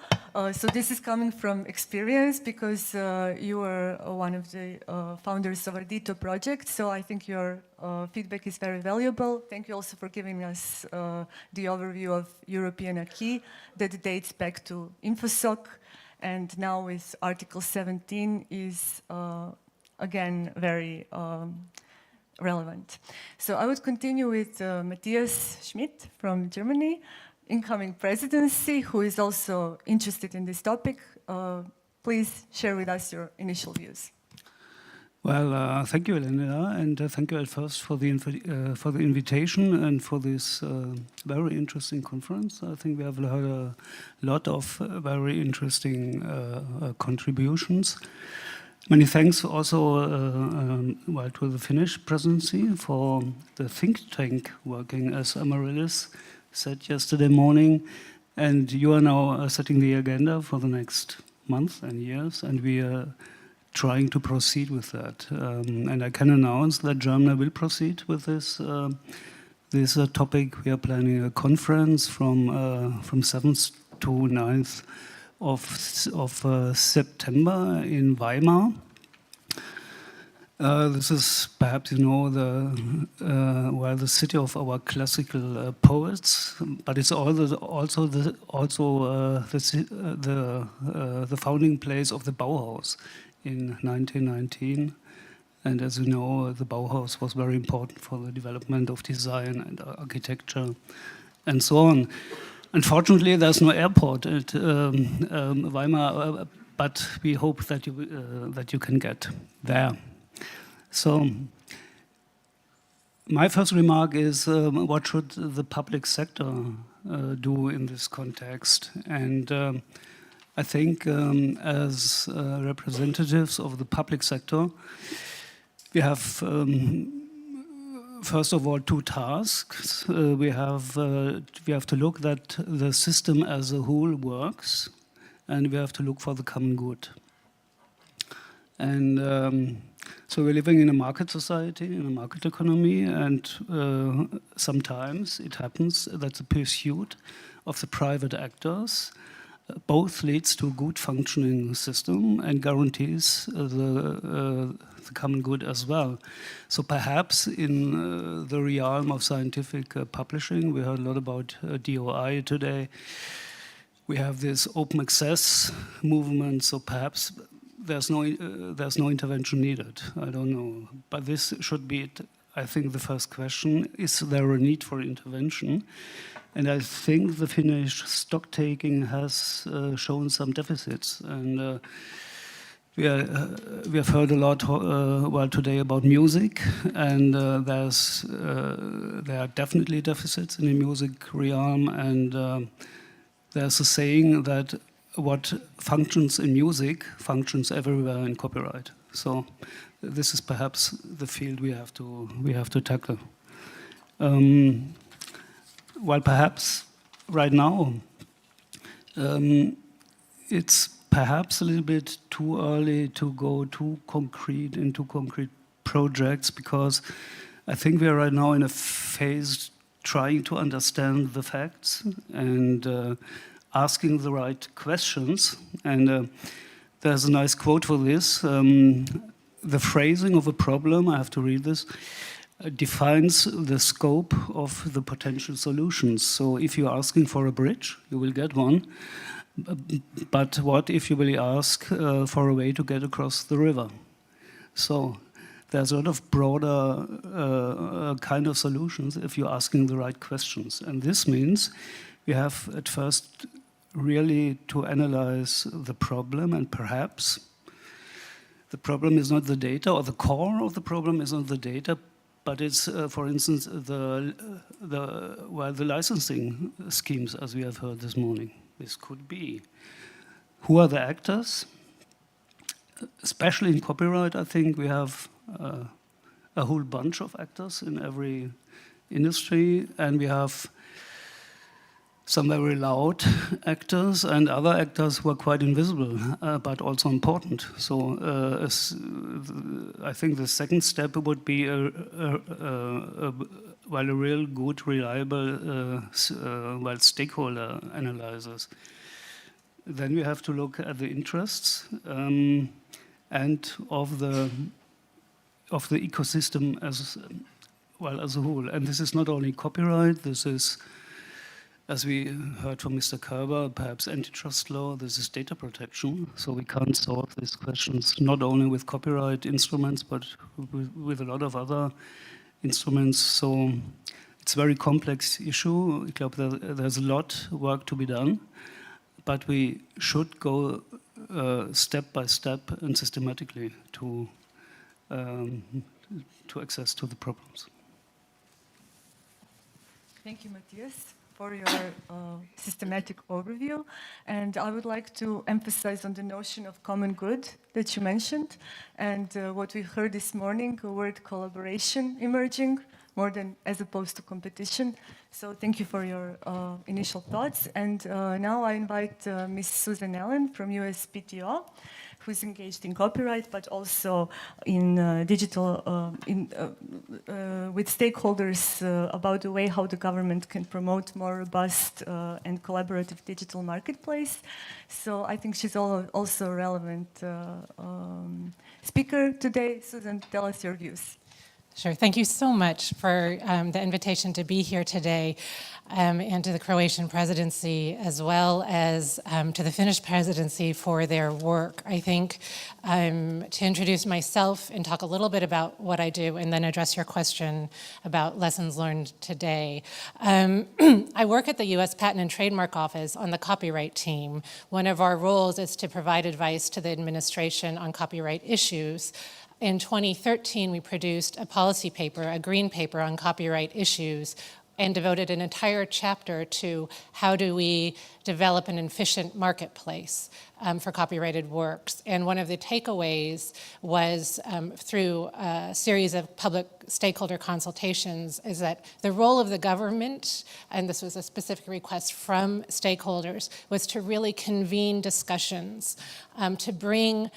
So this is coming from experience because you were one of the founders of Ardito project. So I think your feedback is very valuable. Thank you also for giving us the overview of European acquis that dates back to InfoSoc, and now with Article 17 is again very relevant. So I would continue with Matthias Schmidt from Germany, incoming presidency, who is also interested in this topic. Please share with us your initial views. Well, thank you, Elena, and thank you at first for the invitation and for this very interesting conference. I think we have heard a lot of very interesting contributions. Many thanks also to the Finnish presidency for the think tank working, as Amaryllis said yesterday morning, and you are now setting the agenda for the next months and years, and we are trying to proceed with that. And I can announce that Germany will proceed with this topic. We are planning a conference from 7th to 9th of September in Weimar. This is perhaps, you know, the city of our classical poets, but it's also the founding place of the Bauhaus in 1919. And as you know, the Bauhaus was very important for the development of design and architecture and so on. Unfortunately, there's no airport at Weimar, but we hope that you can get there. So, my first remark is, what should the public sector do in this context? And I think as representatives of the public sector, we have, first of all, two tasks. We have to look that the system as a whole works, and we have to look for the common good. And so we're living in a market society, in a market economy, and sometimes it happens that the pursuit of the private actors both leads to a good functioning system and guarantees the common good as well. So perhaps in the realm of scientific publishing, we heard a lot about DOI today. We have this open access movement, so perhaps there's no intervention needed. I don't know, but this should be, I think, the first question: is there a need for intervention? And I think the Finnish stock taking has shown some deficits, and we have heard a lot today about music, and there are definitely deficits in the music realm, and there's a saying that what functions in music functions everywhere in copyright. So this is perhaps the field we have to tackle. While perhaps right now it's perhaps a little bit too early to go too concrete into concrete projects, because I think we are right now in a phase trying to understand the facts and asking the right questions. And there's a nice quote for this. The phrasing of a problem, I have to read this, defines the scope of the potential solutions. So if you're asking for a bridge, you will get one. But what if you really ask for a way to get across the river? So there's a lot of broader kind of solutions if you're asking the right questions. And this means we have at first really to analyze the problem, and perhaps the problem is not the data, or the core of the problem is not the data, but it's, for instance, the licensing schemes, as we have heard this morning. This could be. Who are the actors? Especially in copyright, I think we have a whole bunch of actors in every industry, and we have some very loud actors and other actors who are quite invisible, but also important. So I think the second step would be a real good, reliable stakeholder analysis. Then we have to look at the interests and of the ecosystem as well as a whole. And this is not only copyright. This is, as we heard from Mr. Kerber, perhaps antitrust law. This is data protection. So we can't solve these questions not only with copyright instruments, but with a lot of other instruments. So it's a very complex issue. I think there's a lot of work to be done. But we should go step by step and systematically to access to the problems. Thank you, Matthias, for your systematic overview. And I would like to emphasize on the notion of common good that you mentioned, and what we heard this morning, the word collaboration emerging, more than as opposed to competition. So thank you for your initial thoughts. And now I invite Ms. Susan Allen from USPTO, who's engaged in copyright, but also in digital, with stakeholders about the way how the government can promote more robust and collaborative digital marketplace. So I think she's also a relevant speaker today. Susan, tell us your views. Sure. Thank you so much for the invitation to be here today, and to the Croatian presidency, as well as to the Finnish presidency for their work. I think to introduce myself and talk a little bit about what I do, and then address your question about lessons learned today. I work at the U.S. Patent and Trademark Office on the copyright team. One of our roles is to provide advice to the administration on copyright issues. In 2013, we produced a policy paper, a green paper on copyright issues, and devoted an entire chapter to how do we develop an efficient marketplace for copyrighted works. And one of the takeaways was through a series of public stakeholder consultations is that the role of the government, and this was a specific request from stakeholders, was to really convene discussions, to bring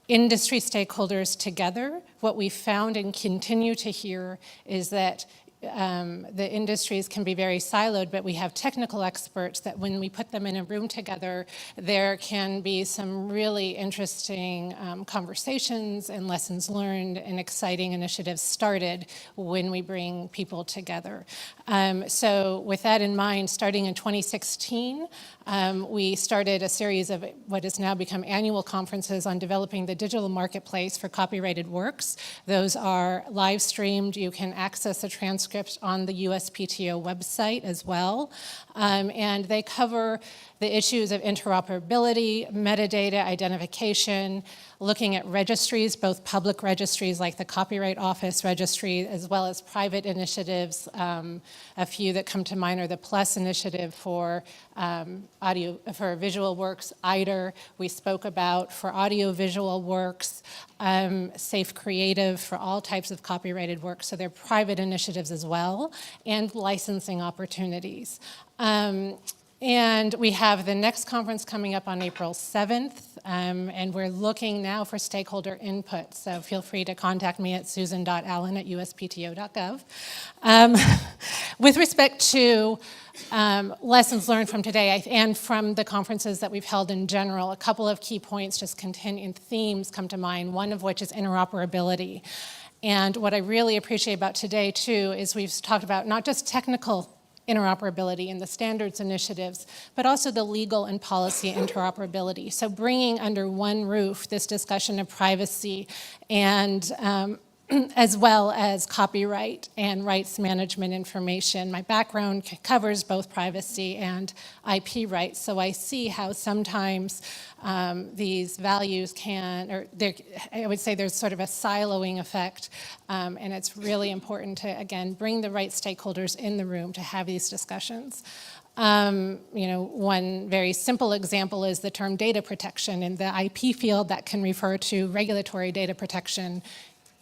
industry stakeholders together. What we found and continue to hear is that the industries can be very siloed, but we have technical experts that when we put them in a room together, there can be some really interesting conversations and lessons learned and exciting initiatives started when we bring people together. So with that in mind, starting in 2016, we started a series of what has now become annual conferences on developing the digital marketplace for copyrighted works. Those are live streamed. You can access a transcript on the USPTO website as well. And they cover the issues of interoperability, metadata identification, looking at registries, both public registries like the Copyright Office registry, as well as private initiatives. A few that come to mind are the PLUS initiative for visual works, IDER we spoke about for audiovisual works, Safe Creative for all types of copyrighted works, so they're private initiatives as well, and licensing opportunities. And we have the next conference coming up on April 7th, and we're looking now for stakeholder input. So feel free to contact me at susan.allen@uspto.gov. With respect to lessons learned from today and from the conferences that we've held in general, a couple of key points, just continuing themes come to mind, one of which is interoperability. And what I really appreciate about today, too, is we've talked about not just technical interoperability and the standards initiatives, but also the legal and policy interoperability. So bringing under one roof this discussion of privacy and as well as copyright and rights management information. My background covers both privacy and IP rights, so I see how sometimes these values can, or I would say there's sort of a siloing effect, and it's really important to, again, bring the right stakeholders in the room to have these discussions. One very simple example is the term data protection. In the IP field, that can refer to regulatory data protection.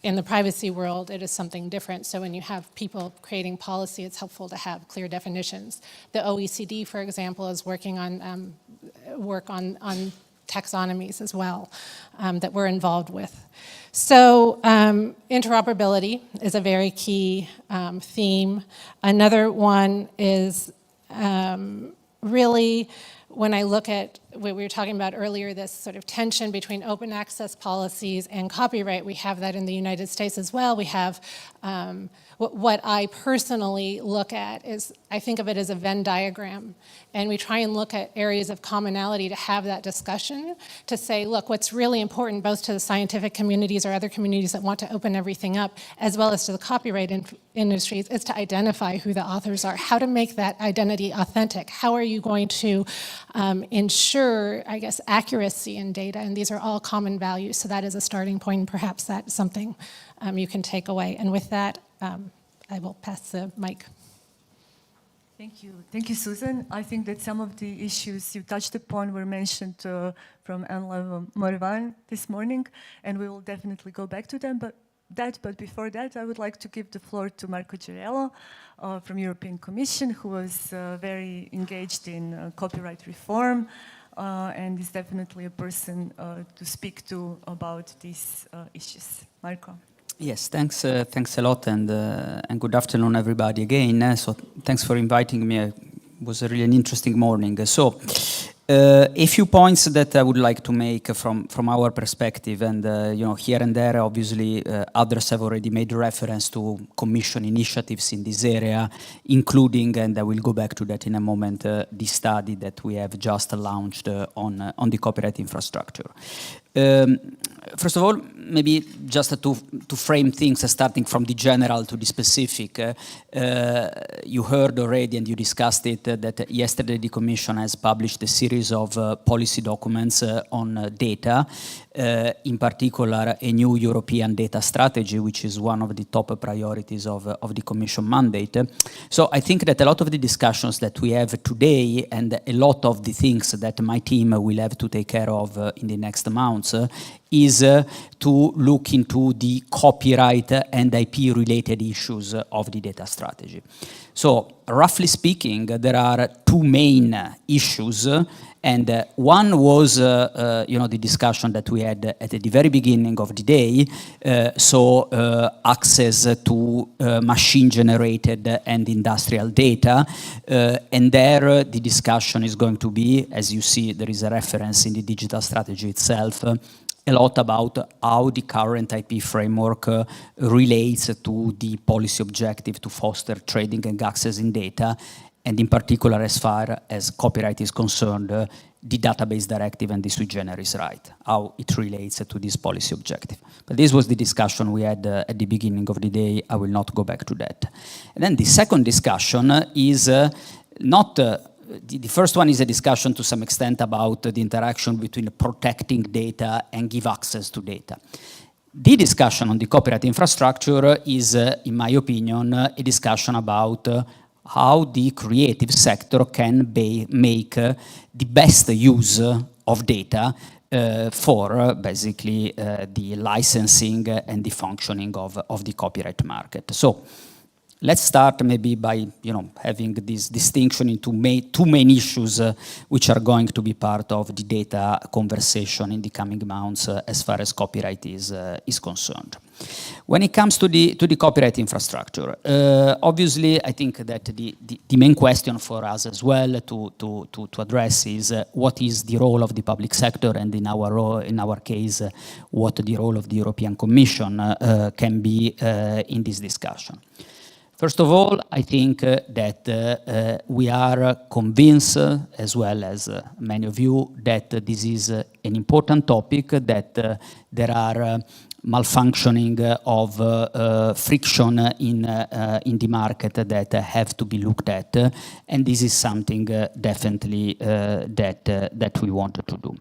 In the privacy world, it is something different. So when you have people creating policy, it's helpful to have clear definitions. The OECD, for example, is working on taxonomies as well that we're involved with. So interoperability is a very key theme. Another one is really, when I look at what we were talking about earlier, this sort of tension between open access policies and copyright, we have that in the United States as well. We have what I personally look at is, I think of it as a Venn diagram. And we try and look at areas of commonality to have that discussion, to say, look, what's really important both to the scientific communities or other communities that want to open everything up, as well as to the copyright industries, is to identify who the authors are, how to make that identity authentic. How are you going to ensure, I guess, accuracy in data? And these are all common values, so that is a starting point, and perhaps that's something you can take away. And with that, I will pass the mic. Thank you, Susan. I think that some of the issues you touched upon were mentioned from Anla Morvan this morning, and we will definitely go back to them. But before that, I would like to give the floor to Marco Girello from European Commission, who was very engaged in copyright reform and is definitely a person to speak to about these issues. Marco. Yes, thanks a lot, and good afternoon, everybody, again. So thanks for inviting me. It was really an interesting morning. So a few points that I would like to make from our perspective, and here and there, obviously, others have already made reference to Commission initiatives in this area, including, and I will go back to that in a moment, the study that we have just launched on the copyright infrastructure. First of all, maybe just to frame things, starting from the general to the specific, you heard already and you discussed it that yesterday the Commission has published a series of policy documents on data, in particular a new European data strategy, which is one of the top priorities of the Commission mandate. So I think that a lot of the discussions that we have today and a lot of the things that my team will have to take care of in the next months is to look into the copyright and IP-related issues of the data strategy. So, roughly speaking, there are two main issues, and one was, the discussion that we had at the very beginning of the day, access to machine-generated and industrial data, and there the discussion is going to be, as you see, there is a reference in the digital strategy itself, a lot about how the current IP framework relates to the policy objective to foster trading and access in data, and in particular as far as copyright is concerned, the database directive and the sui generis right, how it relates to this policy objective. But this was the discussion we had at the beginning of the day. I will not go back to that. And then the second discussion is not the first one is a discussion to some extent about the interaction between protecting data and give access to data. The discussion on the copyright infrastructure is, in my opinion, a discussion about how the creative sector can make the best use of data for basically the licensing and the functioning of the copyright market. So, let's start maybe by having this distinction into two main issues which are going to be part of the data conversation in the coming months as far as copyright is concerned. When it comes to the copyright infrastructure, obviously I think that the main question for us as well to address is what is the role of the public sector, and in our case, what the role of the European Commission can be in this discussion. First of all, I think that we are convinced, as well as many of you, that this is an important topic, that there are malfunctioning of friction in the market that have to be looked at, and this is something definitely that we wanted to do.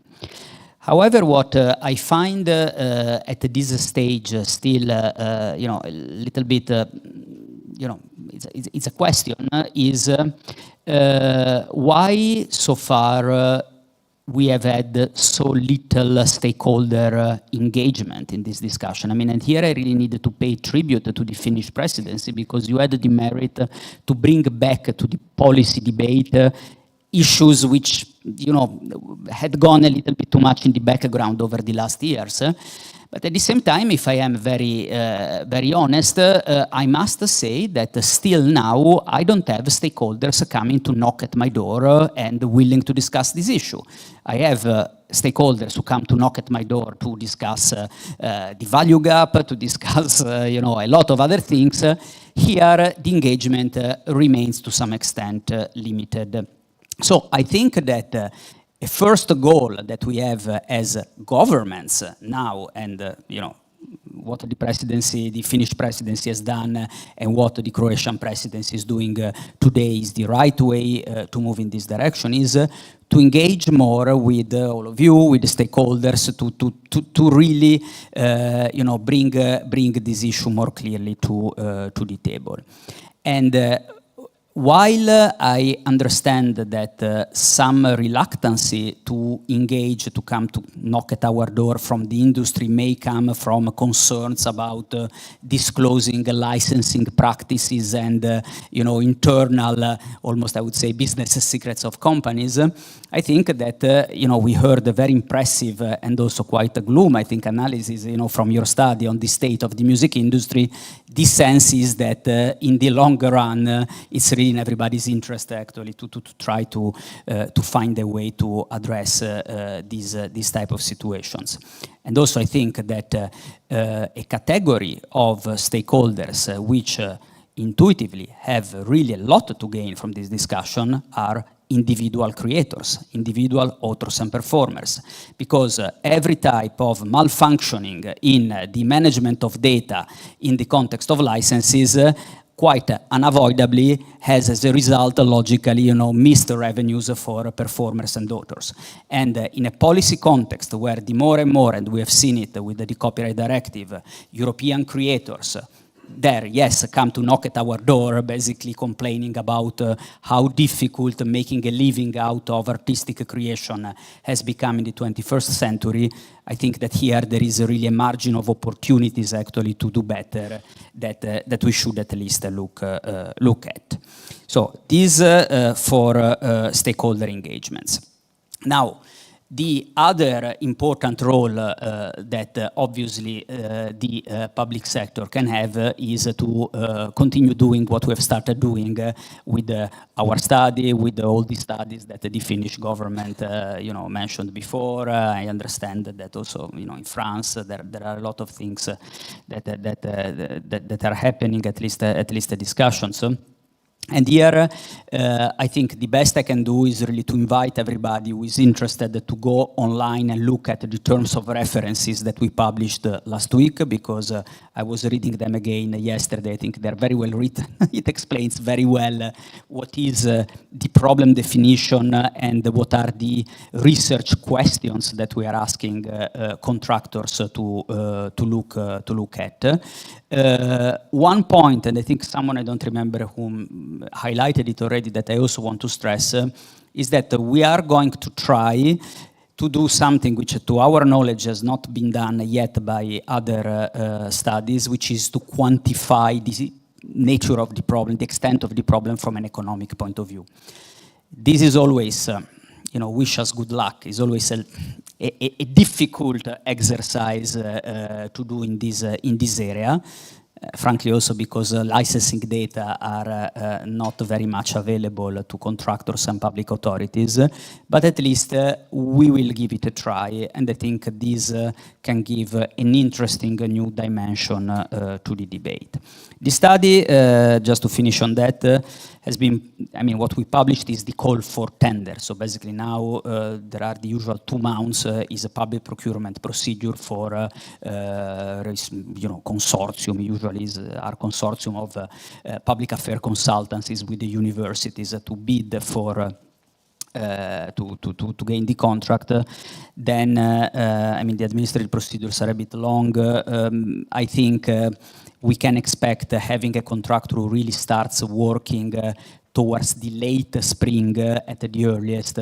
However, what I find at this stage still, you know, a little bit, you know, it's a question, is why so far we have had so little stakeholder engagement in this discussion. I mean, and here I really need to pay tribute to the Finnish presidency, because you had the merit to bring back to the policy debate issues which, you know, had gone a little bit too much in the background over the last years. But at the same time, if I am very honest, I must say that still now I don't have stakeholders coming to knock at my door and willing to discuss this issue. I have stakeholders who come to knock at my door to discuss the value gap, to discuss you know, a lot of other things. Here, the engagement remains to some extent limited. So I think that a first goal that we have as governments now, and you know, what the presidency, the Finnish presidency has done, and what the Croatian presidency is doing today is the right way to move in this direction, is to engage more with all of you, with the stakeholders, to really, you know, bring this issue more clearly to the table. And while I understand that some reluctancy to engage, to come to knock at our door from the industry may come from concerns about disclosing licensing practices and you know, internal, almost I would say, business secrets of companies, I think that you know, we heard a very impressive and also quite a gloom, I think, analysis, you know, from your study on the state of the music industry. The sense is that in the longer run, it's really in everybody's interest actually to try to find a way to address these type of situations. And also I think that a category of stakeholders which intuitively have really a lot to gain from this discussion are individual creators, individual authors and performers, because every type of malfunctioning in the management of data in the context of licenses quite unavoidably has as a result, logically, you know, missed revenues for performers and authors. And in a policy context where the more and more, and we have seen it with the Copyright Directive, European creators there, yes, come to knock at our door, basically complaining about how difficult making a living out of artistic creation has become in the 21st century. I think that here there is really a margin of opportunities actually to do better that we should at least look at. So this for stakeholder engagements. Now, the other important role that obviously the public sector can have is to continue doing what we have started doing with our study, with all the studies that the Finnish government you know, mentioned before. I understand that also, you know, in France there are a lot of things that are happening, at least discussions. And here, I think the best I can do is really to invite everybody who is interested to go online and look at the terms of references that we published last week, because I was reading them again yesterday. I think they're very well written. It explains very well what is the problem definition and what are the research questions that we are asking contractors to look at. One point, and I think someone, I don't remember whom, highlighted it already, that I also want to stress, is that we are going to try to do something which, to our knowledge, has not been done yet by other studies, which is to quantify the nature of the problem, the extent of the problem from an economic point of view. This is always, you know, wish us good luck. It's always a difficult exercise to do in this area. frankly also because licensing data are not very much available to contractors and public authorities, but at least we will give it a try, and I think this can give an interesting new dimension to the debate. The study, just to finish on that, has been, I mean, what we published is the call for tender. So basically now there are the usual 2 months is a public procurement procedure for, consortium, usually are consortium of public affairs consultancies with the universities to bid for to gain the contract. Then, I mean, the administrative procedures are a bit long. I think we can expect having a contractor who really starts working towards the late spring at the earliest,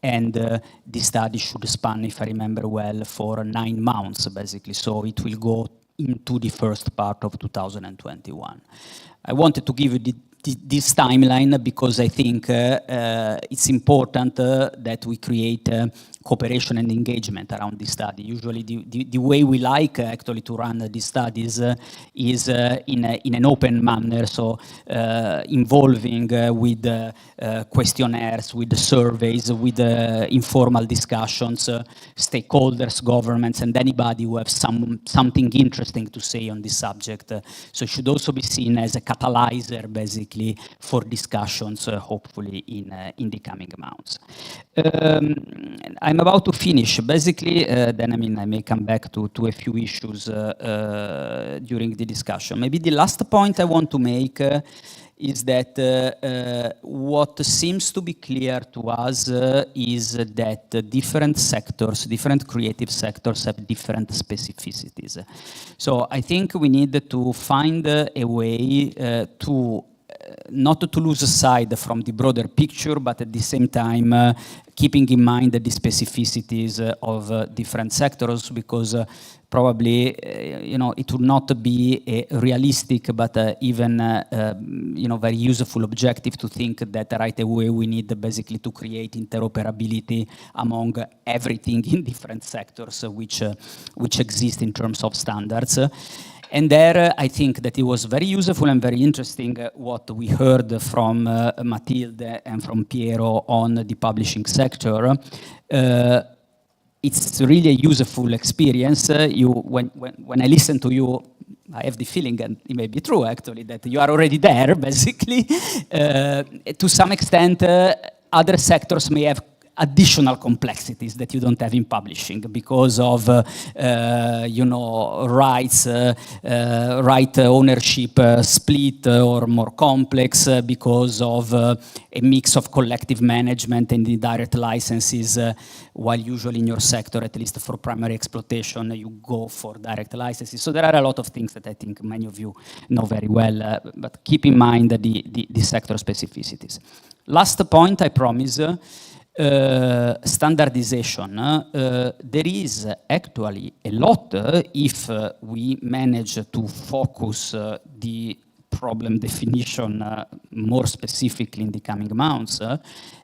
and the study should span, if I remember well, for 9 months, basically. So it will go into the first part of 2021. I wanted to give you this timeline because I think it's important that we create cooperation and engagement around this study. Usually the way we like actually to run these studies is in an open manner, so involving with questionnaires, with surveys, with informal discussions, stakeholders, governments, and anybody who have something interesting to say on this subject. So it should also be seen as a catalyzer, basically, for discussions, hopefully in the coming months. I'm about to finish. Basically, then I may come back to a few issues during the discussion. Maybe the last point I want to make is that what seems to be clear to us is that different sectors, different creative sectors have different specificities. So I think we need to find a way to not to lose sight from the broader picture, but at the same time keeping in mind the specificities of different sectors, because probably it would not be a realistic but even very useful objective to think that right away we need basically to create interoperability among everything in different sectors which exist in terms of standards. And there, I think that it was very useful and very interesting what we heard from Matilde and from Piero on the publishing sector. It's really a useful experience. When I listen to you, I have the feeling, and it may be true actually, that you are already there, basically. To some extent, other sectors may have additional complexities that you don't have in publishing because of rights, right ownership split or more complex, because of a mix of collective management and indirect licenses, while usually in your sector, at least for primary exploitation, you go for direct licenses. So there are a lot of things that I think many of you know very well, but keep in mind the sector specificities. Last point, I promise. Standardization. There is actually a lot if we manage to focus the problem definition more specifically in the coming months,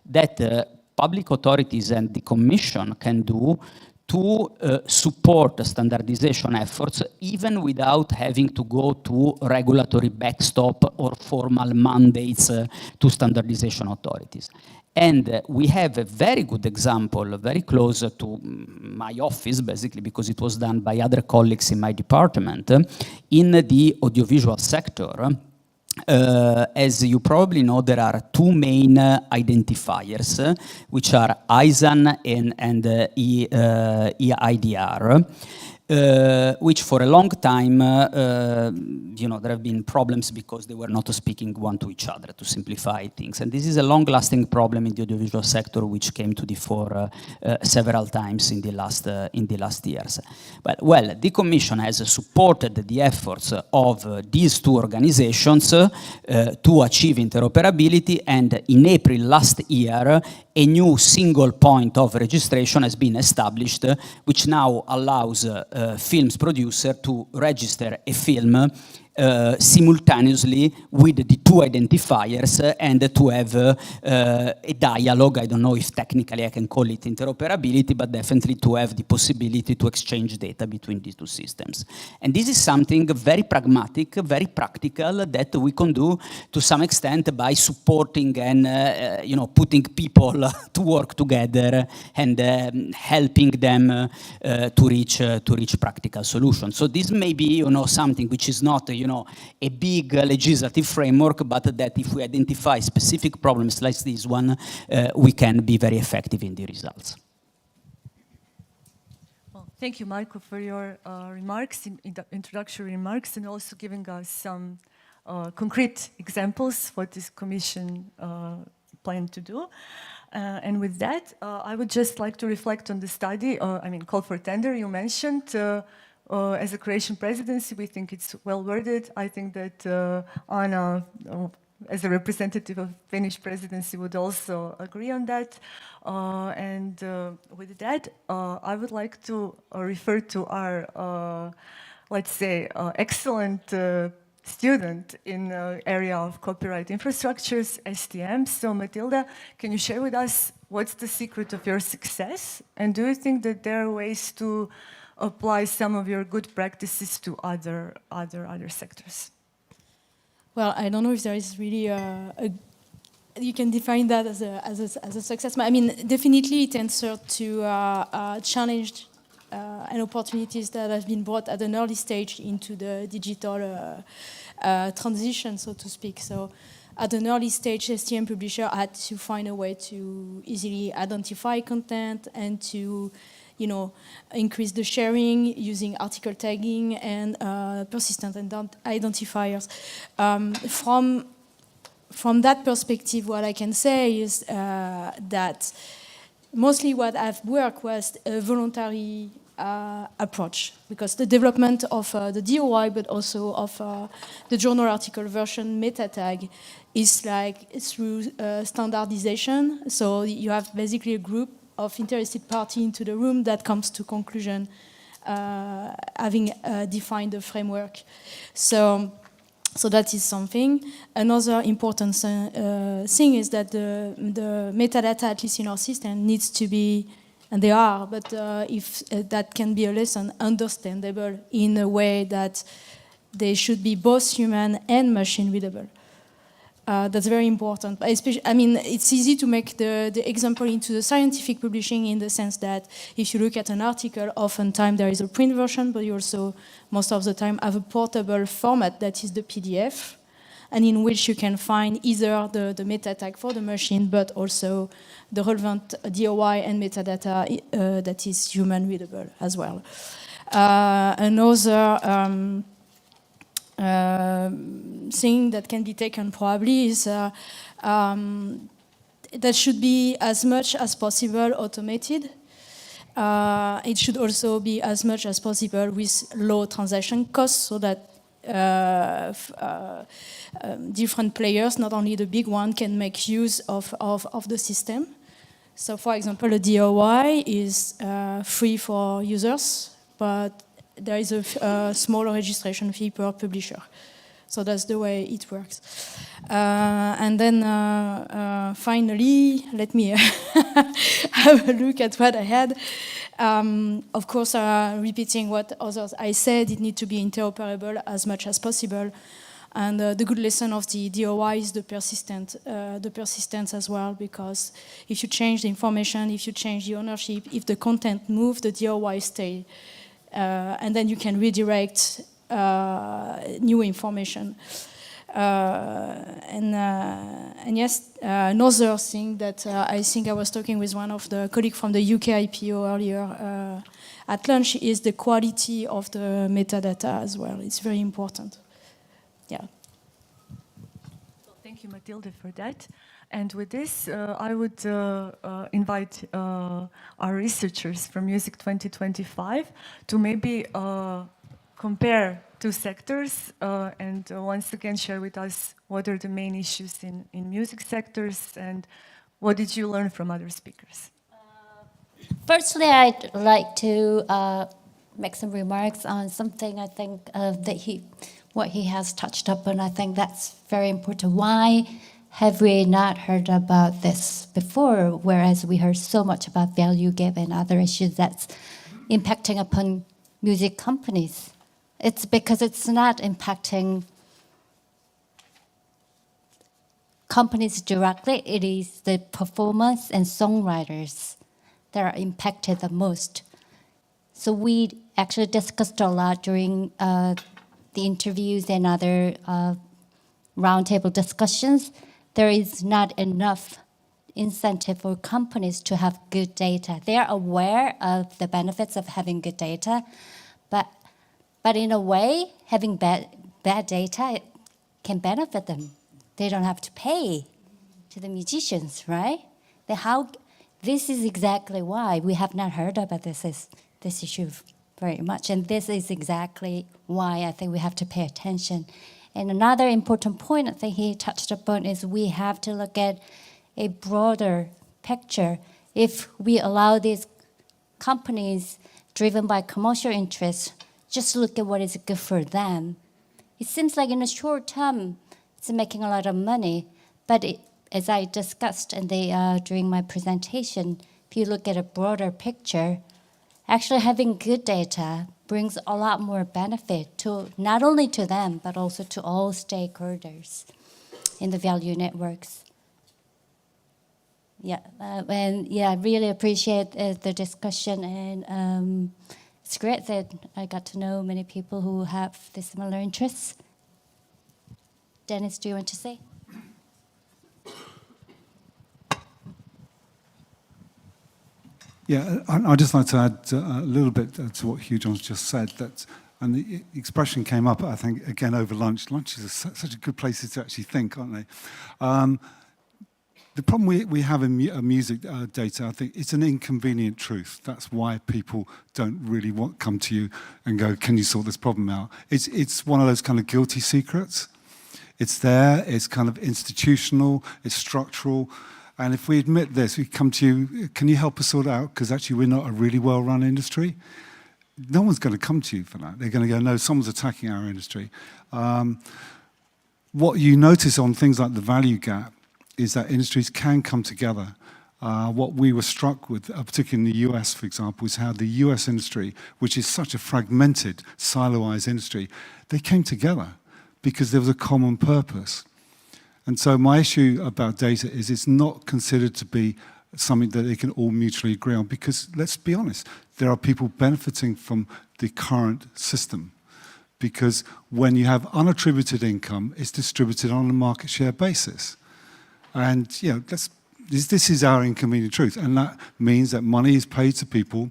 that public authorities and the Commission can do to support standardization efforts, even without having to go to regulatory backstop or formal mandates to standardization authorities. And we have a very good example, very close to my office, basically, because it was done by other colleagues in my department, in the audiovisual sector. As you probably know, there are 2 main identifiers, which are ISAN and EIDR. Which for a long time, there have been problems because they were not speaking one to each other, to simplify things. And this is a long-lasting problem in the audiovisual sector, which came to the fore several times in the last years. But, well, the Commission has supported the efforts of these 2 organizations to achieve interoperability, and in April last year, a new single point of registration has been established, which now allows films producer to register a film simultaneously with the two identifiers and to have a dialogue. I don't know if technically I can call it interoperability, but definitely to have the possibility to exchange data between these two systems. And this is something very pragmatic, very practical that we can do to some extent by supporting and putting people to work together and helping them to reach practical solutions. So this may be something which is not a big legislative framework, but that if we identify specific problems like this one, we can be very effective in the results. Well, thank you, Marco, for your remarks, introductory remarks, and also giving us some concrete examples what this Commission planned to do. And with that, I would just like to reflect on the study, call for tender you mentioned. As a Croatian presidency, we think it's well worded. I think that Anna, as a representative of Finnish presidency, would also agree on that. And with that, I would like to refer to our, let's say, excellent student in the area of copyright infrastructures, STM. So Matilda, can you share with us what's the secret of your success? And do you think that there are ways to apply some of your good practices to other sectors? Well, I don't know if there is really you can define that as a success. I mean, definitely it answered to challenge and opportunities that have been brought at an early stage into the digital transition, so to speak. So at an early stage, STM publisher had to find a way to easily identify content and to increase the sharing using article tagging and persistent identifiers. From that perspective, what I can say is that mostly what I've worked was a voluntary approach, because the development of the DOI, but also of the journal article version meta tag is like through standardization. So you have basically a group of interested party into the room that comes to conclusion, having defined the framework. So that is something. Another important thing is that the metadata, at least in our system, needs to be, and they are, but if that can be a lesson, understandable in a way that they should be both human and machine readable. That's very important. Especially, I mean, it's easy to make the example into the scientific publishing in the sense that if you look at an article, oftentimes there is a print version, but you also, most of the time, have a portable format that is the PDF, and in which you can find either the meta tag for the machine, but also the relevant DOI and metadata that is human readable as well. Another thing that can be taken probably is that should be as much as possible automated. It should also be as much as possible with low transaction costs, so that different players, not only the big one, can make use of the system. So for example, the DOI is free for users, but there is a small registration fee per publisher. So that's the way it works. And then finally, let me have a look at what I had. Of course, repeating what others I said, it needs to be interoperable as much as possible. And the good lesson of the DOI is the persistence as well, because if you change the information, if you change the ownership, if the content moves, the DOI stays. And then you can redirect new information. And yes, another thing that I think I was talking with one of the colleagues from the UK IPO earlier at lunch is the quality of the metadata as well. It's very important. Yeah. Thank you, Matilde, for that. And with this, I would invite our researchers from Music 2025 to maybe compare two sectors and once again share with us what are the main issues in music sectors and what did you learn from other speakers? Firstly, I'd like to make some remarks on something I think that what he has touched upon. I think that's very important. Why have we not heard about this before, whereas we heard so much about value gap and other issues that's impacting upon music companies? It's because it's not impacting companies directly. It is the performers and songwriters that are impacted the most. So we actually discussed a lot during the interviews and other roundtable discussions. There is not enough incentive for companies to have good data. They are aware of the benefits of having good data, but in a way, having bad data can benefit them. They don't have to pay to the musicians, right? This is exactly why we have not heard about this issue very much, and this is exactly why I think we have to pay attention. And another important point I think he touched upon is we have to look at a broader picture. If we allow these companies driven by commercial interests just look at what is good for them, it seems like in the short term it's making a lot of money, but as I discussed during my presentation, if you look at a broader picture, actually having good data brings a lot more benefit to not only to them, but also to all stakeholders in the value networks. I really appreciate the discussion, and it's great that I got to know many people who have the similar interests. Dennis, do you want to say? Yeah, I'd just like to add a little bit to what Hugh John's just said. And the expression came up, I think, again over lunch. Lunch is such a good place to actually think, aren't they? The problem we have in music data, I think, it's an inconvenient truth. That's why people don't really come to you and go, can you sort this problem out? It's one of those kind of guilty secrets. It's there, it's kind of institutional, it's structural. And if we admit this, we come to you, can you help us sort it out? Because actually we're not a really well-run industry. No one's going to come to you for that. They're going to go, no, someone's attacking our industry. What you notice on things like the value gap is that industries can come together. What we were struck with, particularly in the US, for example, is how the US industry, which is such a fragmented, siloized industry, they came together because there was a common purpose. And so my issue about data is it's not considered to be something that they can all mutually agree on, because let's be honest, there are people benefiting from the current system. Because when you have unattributed income, it's distributed on a market share basis. And this is our inconvenient truth. And that means that money is paid to people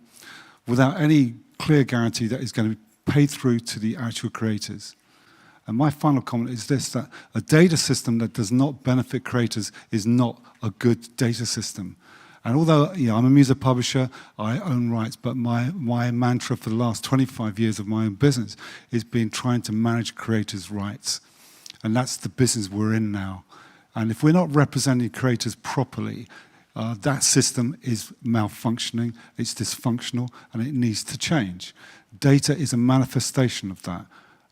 without any clear guarantee that it's going to be paid through to the actual creators. And my final comment is this, that a data system that does not benefit creators is not a good data system. And although I'm a music publisher, I own rights, but my mantra for the last 25 years of my own business has been trying to manage creators' rights. And that's the business we're in now. And if we're not representing creators properly, that system is malfunctioning, it's dysfunctional, and it needs to change. Data is a manifestation of that.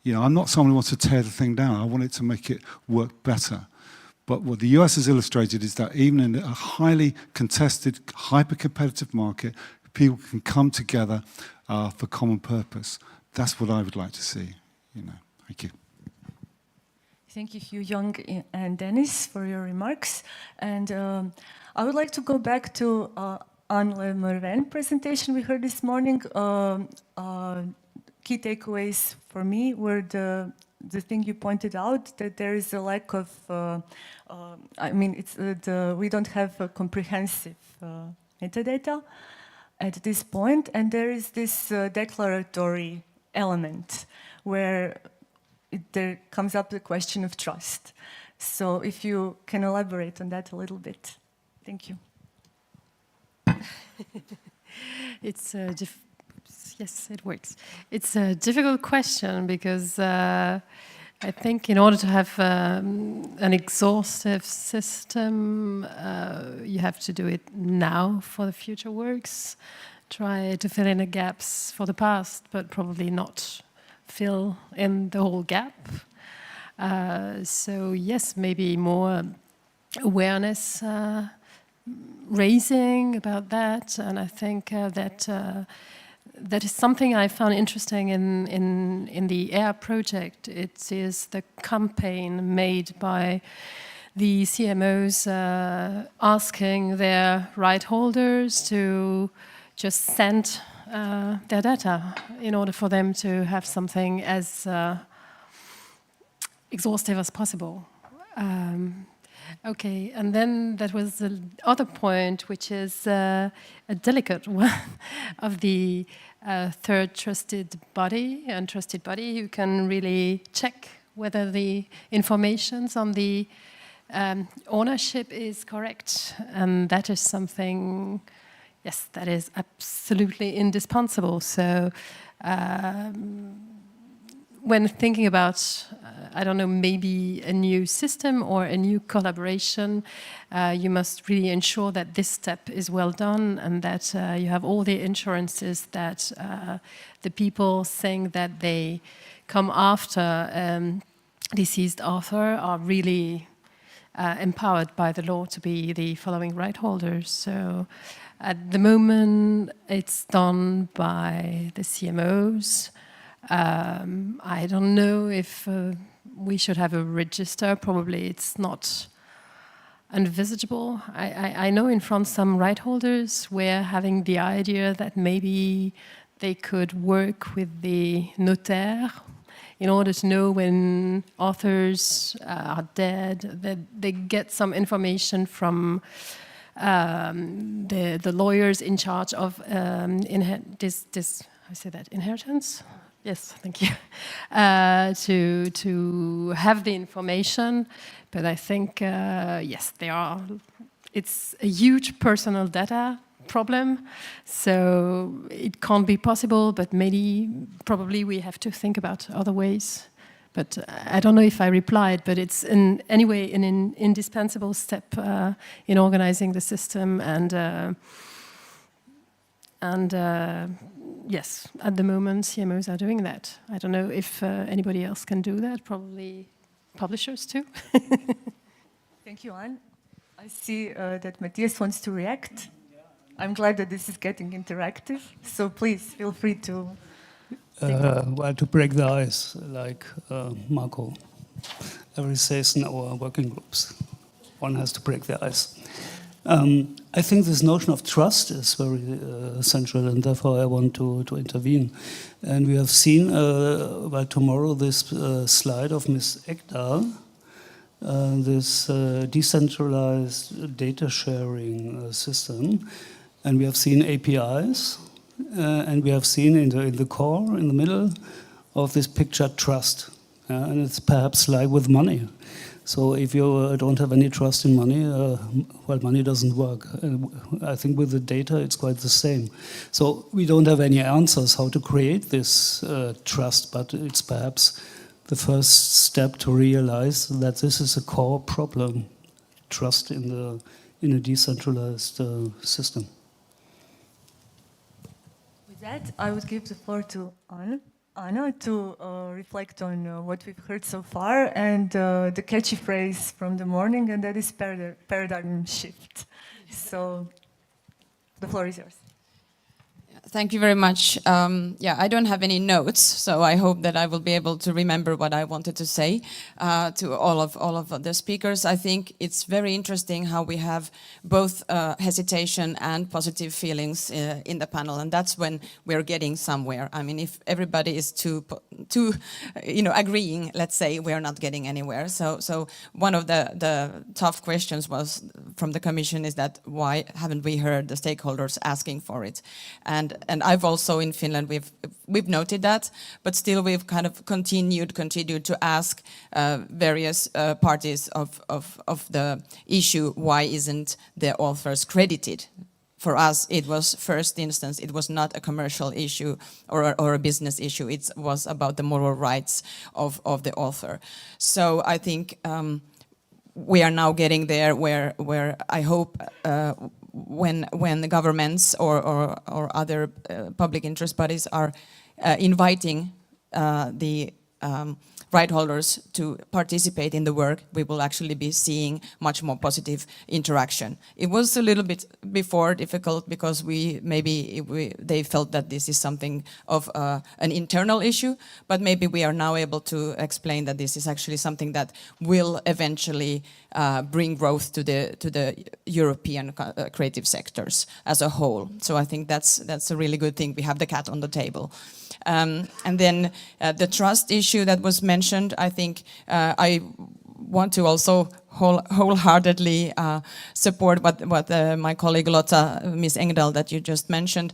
I'm not someone who wants to tear the thing down. I want it to make it work better. But what the US has illustrated is that even in a highly contested, hyper-competitive market, people can come together for common purpose. That's what I would like to see. Thank you. Thank you, Hugh Young and Dennis, for your remarks. And I would like to go back to Anne Merven's presentation we heard this morning. Key takeaways for me were the thing you pointed out, that there is a lack of, we don't have a comprehensive metadata at this point, and there is this declaratory element where there comes up the question of trust. So if you can elaborate on that a little bit. Thank you. Yes, it works. It's a difficult question because I think in order to have an exhaustive system, you have to do it now for the future works. Try to fill in the gaps for the past, but probably not fill in the whole gap. So yes, maybe more awareness raising about that, and I think that is something I found interesting in the AIR project. It is the campaign made by the CMOs asking their right holders to just send their data in order for them to have something as exhaustive as possible. Okay, and then that was the other point, which is a delicate one of the third trusted body who can really check whether the information on the ownership is correct. And that is something, yes, that is absolutely indispensable. So when thinking about, I don't know, maybe a new system or a new collaboration, you must really ensure that this step is well done and that you have all the insurances that the people saying that they come after deceased author are really empowered by the law to be the following right holders. So at the moment, it's done by the CMOs. I don't know if we should have a register. Probably it's not invisible. I know in France some right holders were having the idea that maybe they could work with the notaire in order to know when authors are dead, that they get some information from the lawyers in charge of inheritance. Yes, thank you. To have the information, but I think yes, it's a huge personal data problem, so it can't be possible. But probably we have to think about other ways. But I don't know if I replied, but it's anyway an indispensable step in organizing the system and yes, at the moment, CMOs are doing that. I don't know if anybody else can do that, probably publishers too. Thank you, Anne. I see that Matthias wants to react. I'm glad that this is getting interactive, so please feel free to... Well, to break the ice, like Marco every says in our working groups, one has to break the ice. I think this notion of trust is very central, and therefore I want to intervene. And we have seen, well, tomorrow this slide of Ms. Ekdal, this decentralized data sharing system, and we have seen APIs, and we have seen in the core, in the middle of this picture, trust. And it's perhaps like with money. So if you don't have any trust in money, well, money doesn't work. I think with the data, it's quite the same. So we don't have any answers how to create this trust, but it's perhaps the first step to realize that this is a core problem, trust in a decentralized system. With that, I would give the floor to Anna to reflect on what we've heard so far and the catchy phrase from the morning, and that is paradigm shift. So the floor is yours. Thank you very much. Yeah, I don't have any notes, so I hope that I will be able to remember what I wanted to say to all of the speakers. I think it's very interesting how we have both hesitation and positive feelings in the panel, and that's when we're getting somewhere. I mean, if everybody is too agreeing, let's say, we're not getting anywhere. So one of the tough questions was from the Commission is that why haven't we heard the stakeholders asking for it? And I've also in Finland we've noted that, but still we've kind of continued to ask various parties of the issue, why isn't the authors credited? For us, it was first instance, it was not a commercial issue or a business issue. It was about the moral rights of the author. So I think we are now getting there where I hope when the governments or other public interest bodies are inviting the right holders to participate in the work, we will actually be seeing much more positive interaction. It was a little bit before difficult because they felt that this is something of an internal issue, but maybe we are now able to explain that this is actually something that will eventually bring growth to the European creative sectors as a whole. So I think that's a really good thing. We have the cat on the table. And then the trust issue that was mentioned, I think I want to also wholeheartedly support what my colleague Lotta, Ms. Engdahl, that you just mentioned,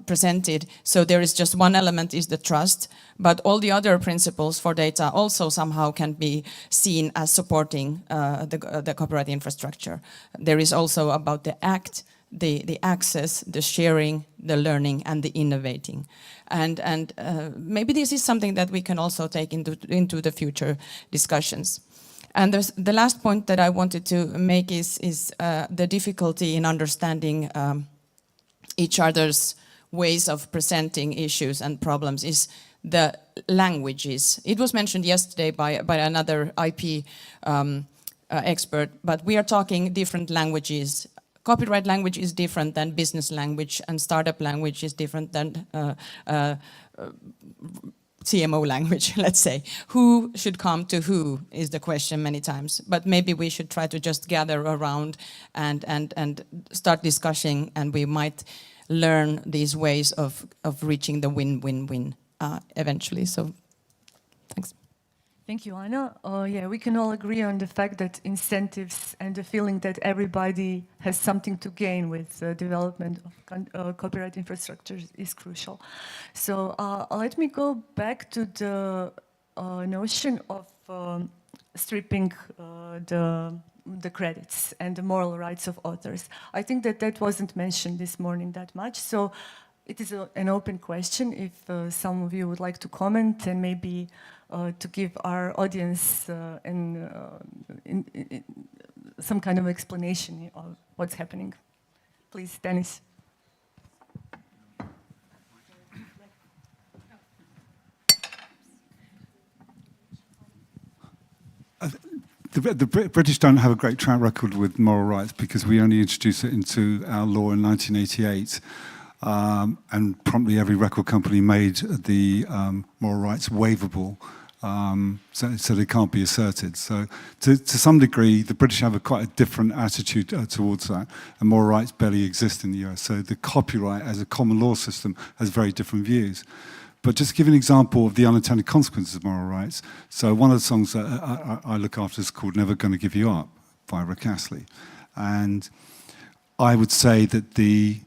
presented. So there is just one element is the trust, but all the other principles for data also somehow can be seen as supporting the copyright infrastructure. There is also about the act, the access, the sharing, the learning, and the innovating. And maybe this is something that we can also take into the future discussions. And the last point that I wanted to make is the difficulty in understanding each other's ways of presenting issues and problems is the languages. It was mentioned yesterday by another IP expert, but we are talking different languages. Copyright language is different than business language, and startup language is different than CMO language, let's say. Who should come to who is the question many times. But maybe we should try to just gather around and start discussing, and we might learn these ways of reaching the win-win-win eventually. So, thanks. Thank you, Anna. Yeah, we can all agree on the fact that incentives and the feeling that everybody has something to gain with the development of copyright infrastructure is crucial. So let me go back to the notion of stripping the credits and the moral rights of authors. I think that wasn't mentioned this morning that much. So it is an open question if some of you would like to comment and maybe to give our audience some kind of explanation of what's happening. Please, Dennis. The British don't have a great track record with moral rights because we only introduced it into our law in 1988. And promptly every record company made the moral rights waivable, so they can't be asserted. So to some degree, the British have quite a different attitude towards that, and moral rights barely exist in the US. So the copyright as a common law system has very different views. But just to give an example of the unintended consequences of moral rights, so one of the songs that I look after is called Never Gonna Give You Up by Rick Astley. And I would say that the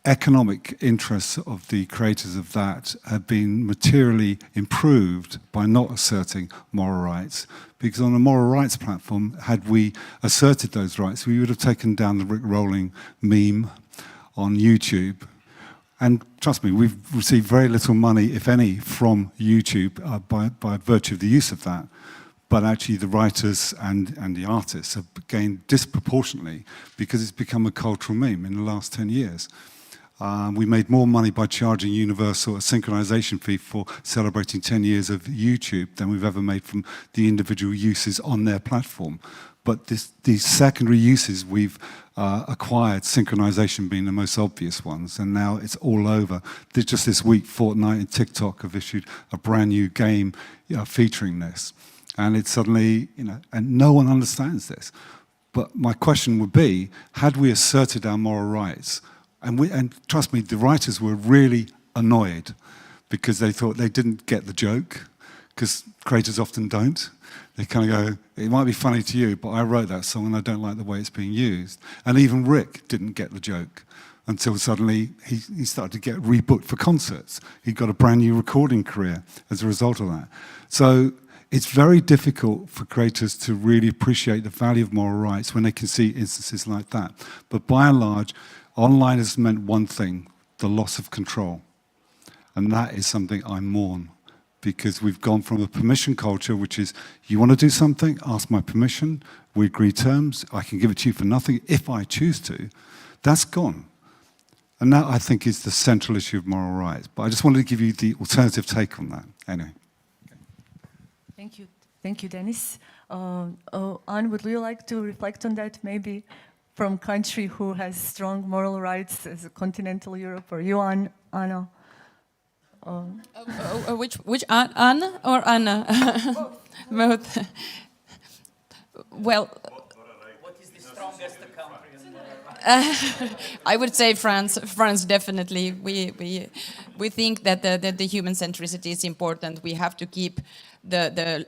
economic interests of the creators of that have been materially improved by not asserting moral rights. Because on a moral rights platform, had we asserted those rights, we would have taken down the Rick Rolling meme on YouTube. And trust me, we've received very little money, if any, from YouTube by virtue of the use of that. But actually the writers and the artists have gained disproportionately because it's become a cultural meme in the last 10 years. We made more money by charging Universal a synchronization fee for celebrating 10 years of YouTube than we've ever made from the individual uses on their platform. But these secondary uses we've acquired, synchronization being the most obvious ones, and now it's all over. Just this week, Fortnite and TikTok have issued a brand new game featuring this. And it's suddenly, and no one understands this. But my question would be, had we asserted our moral rights, and trust me, the writers were really annoyed because they thought they didn't get the joke, because creators often don't. They kind of go, it might be funny to you, but I wrote that song and I don't like the way it's being used. And even Rick didn't get the joke until suddenly he started to get rebooked for concerts. He got a brand new recording career as a result of that. So it's very difficult for creators to really appreciate the value of moral rights when they can see instances like that. But by and large, online has meant one thing, the loss of control. And that is something I mourn, because we've gone from a permission culture, which is, you want to do something, ask my permission, we agree terms, I can give it to you for nothing if I choose to. That's gone. And that, I think, is the central issue of moral rights. But I just wanted to give you the alternative take on that. Anyway. Thank you. Thank you, Dennis. Anne, would you like to reflect on that, maybe from country who has strong moral rights as continental Europe, or you, Anna? Which Anne or Anna? Both. Well, what is the strongest country in the I would say France. France, definitely. We think that the human centricity is important. We have to keep the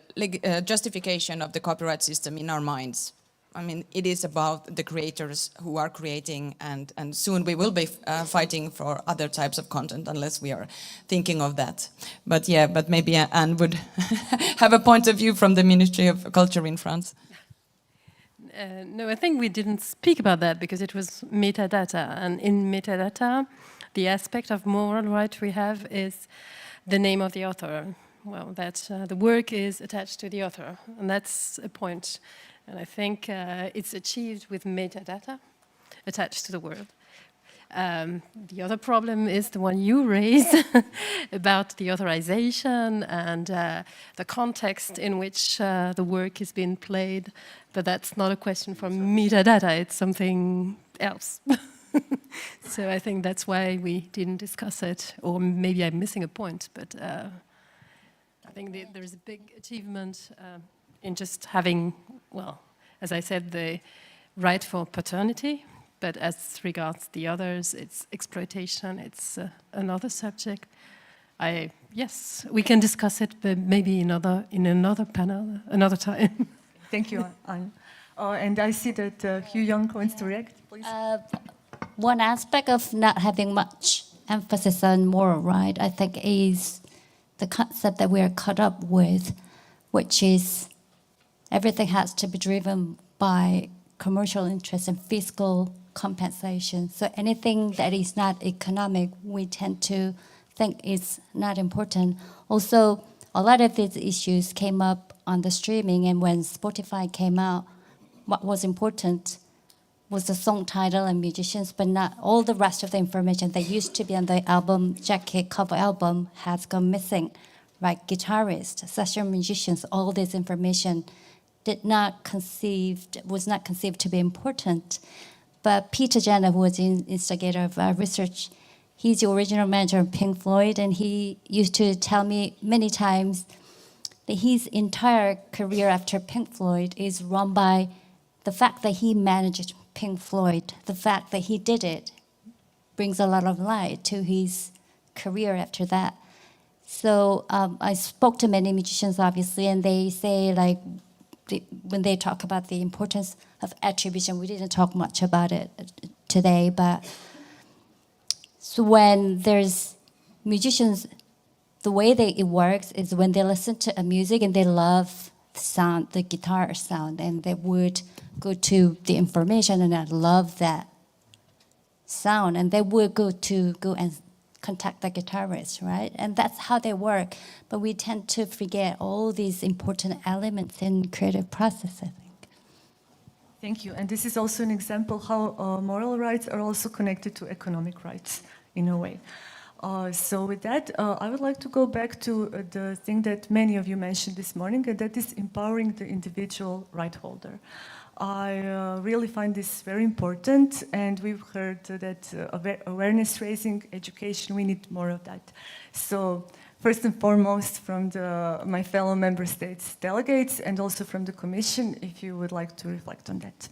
justification of the copyright system in our minds. I mean, it is about the creators who are creating, and soon we will be fighting for other types of content unless we are thinking of that. But yeah, but maybe Anne would have a point of view from the Ministry of Culture in France. No, I think we didn't speak about that because it was metadata. And in metadata, the aspect of moral right we have is the name of the author. Well, that the work is attached to the author, and that's a point. And I think it's achieved with metadata attached to the work. The other problem is the one you raised about the authorization and the context in which the work is being played. But that's not a question for metadata, it's something else. So I think that's why we didn't discuss it, or maybe I'm missing a point, but I think there's a big achievement in just having, well, as I said, the right for paternity, but as regards the others, it's exploitation, it's another subject. Yes, we can discuss it, but maybe in another panel, another time. Thank you, Anne. And I see that Hugh Young wants to react, please. One aspect of not having much emphasis on moral right, I think, is the concept that we are caught up with, which is everything has to be driven by commercial interest and fiscal compensation. So anything that is not economic, we tend to think is not important. Also, a lot of these issues came up on the streaming, and when Spotify came out, what was important was the song title and musicians, but not all the rest of the information that used to be on the album jacket, cover album, has gone missing. Right, guitarists, session musicians, all this information was not conceived to be important. But Peter Jenner, who was the instigator of research, he's the original manager of Pink Floyd, and he used to tell me many times that his entire career after Pink Floyd is run by the fact that he managed Pink Floyd. The fact that he did it brings a lot of light to his career after that. So I spoke to many musicians, obviously, and they say, like, when they talk about the importance of attribution, we didn't talk much about it today, but so when there's musicians, the way that it works is when they listen to a music and they love the sound, the guitar sound, and they would go to the information and I love that sound, and they would go and contact the guitarist, right? And that's how they work. But we tend to forget all these important elements in creative process, I think. Thank you. And this is also an example how moral rights are also connected to economic rights in a way. So with that, I would like to go back to the thing that many of you mentioned this morning, and that is empowering the individual right holder. I really find this very important, and we've heard that awareness raising, education, we need more of that. So first and foremost from my fellow member states delegates, and also from the Commission, if you would like to reflect on that.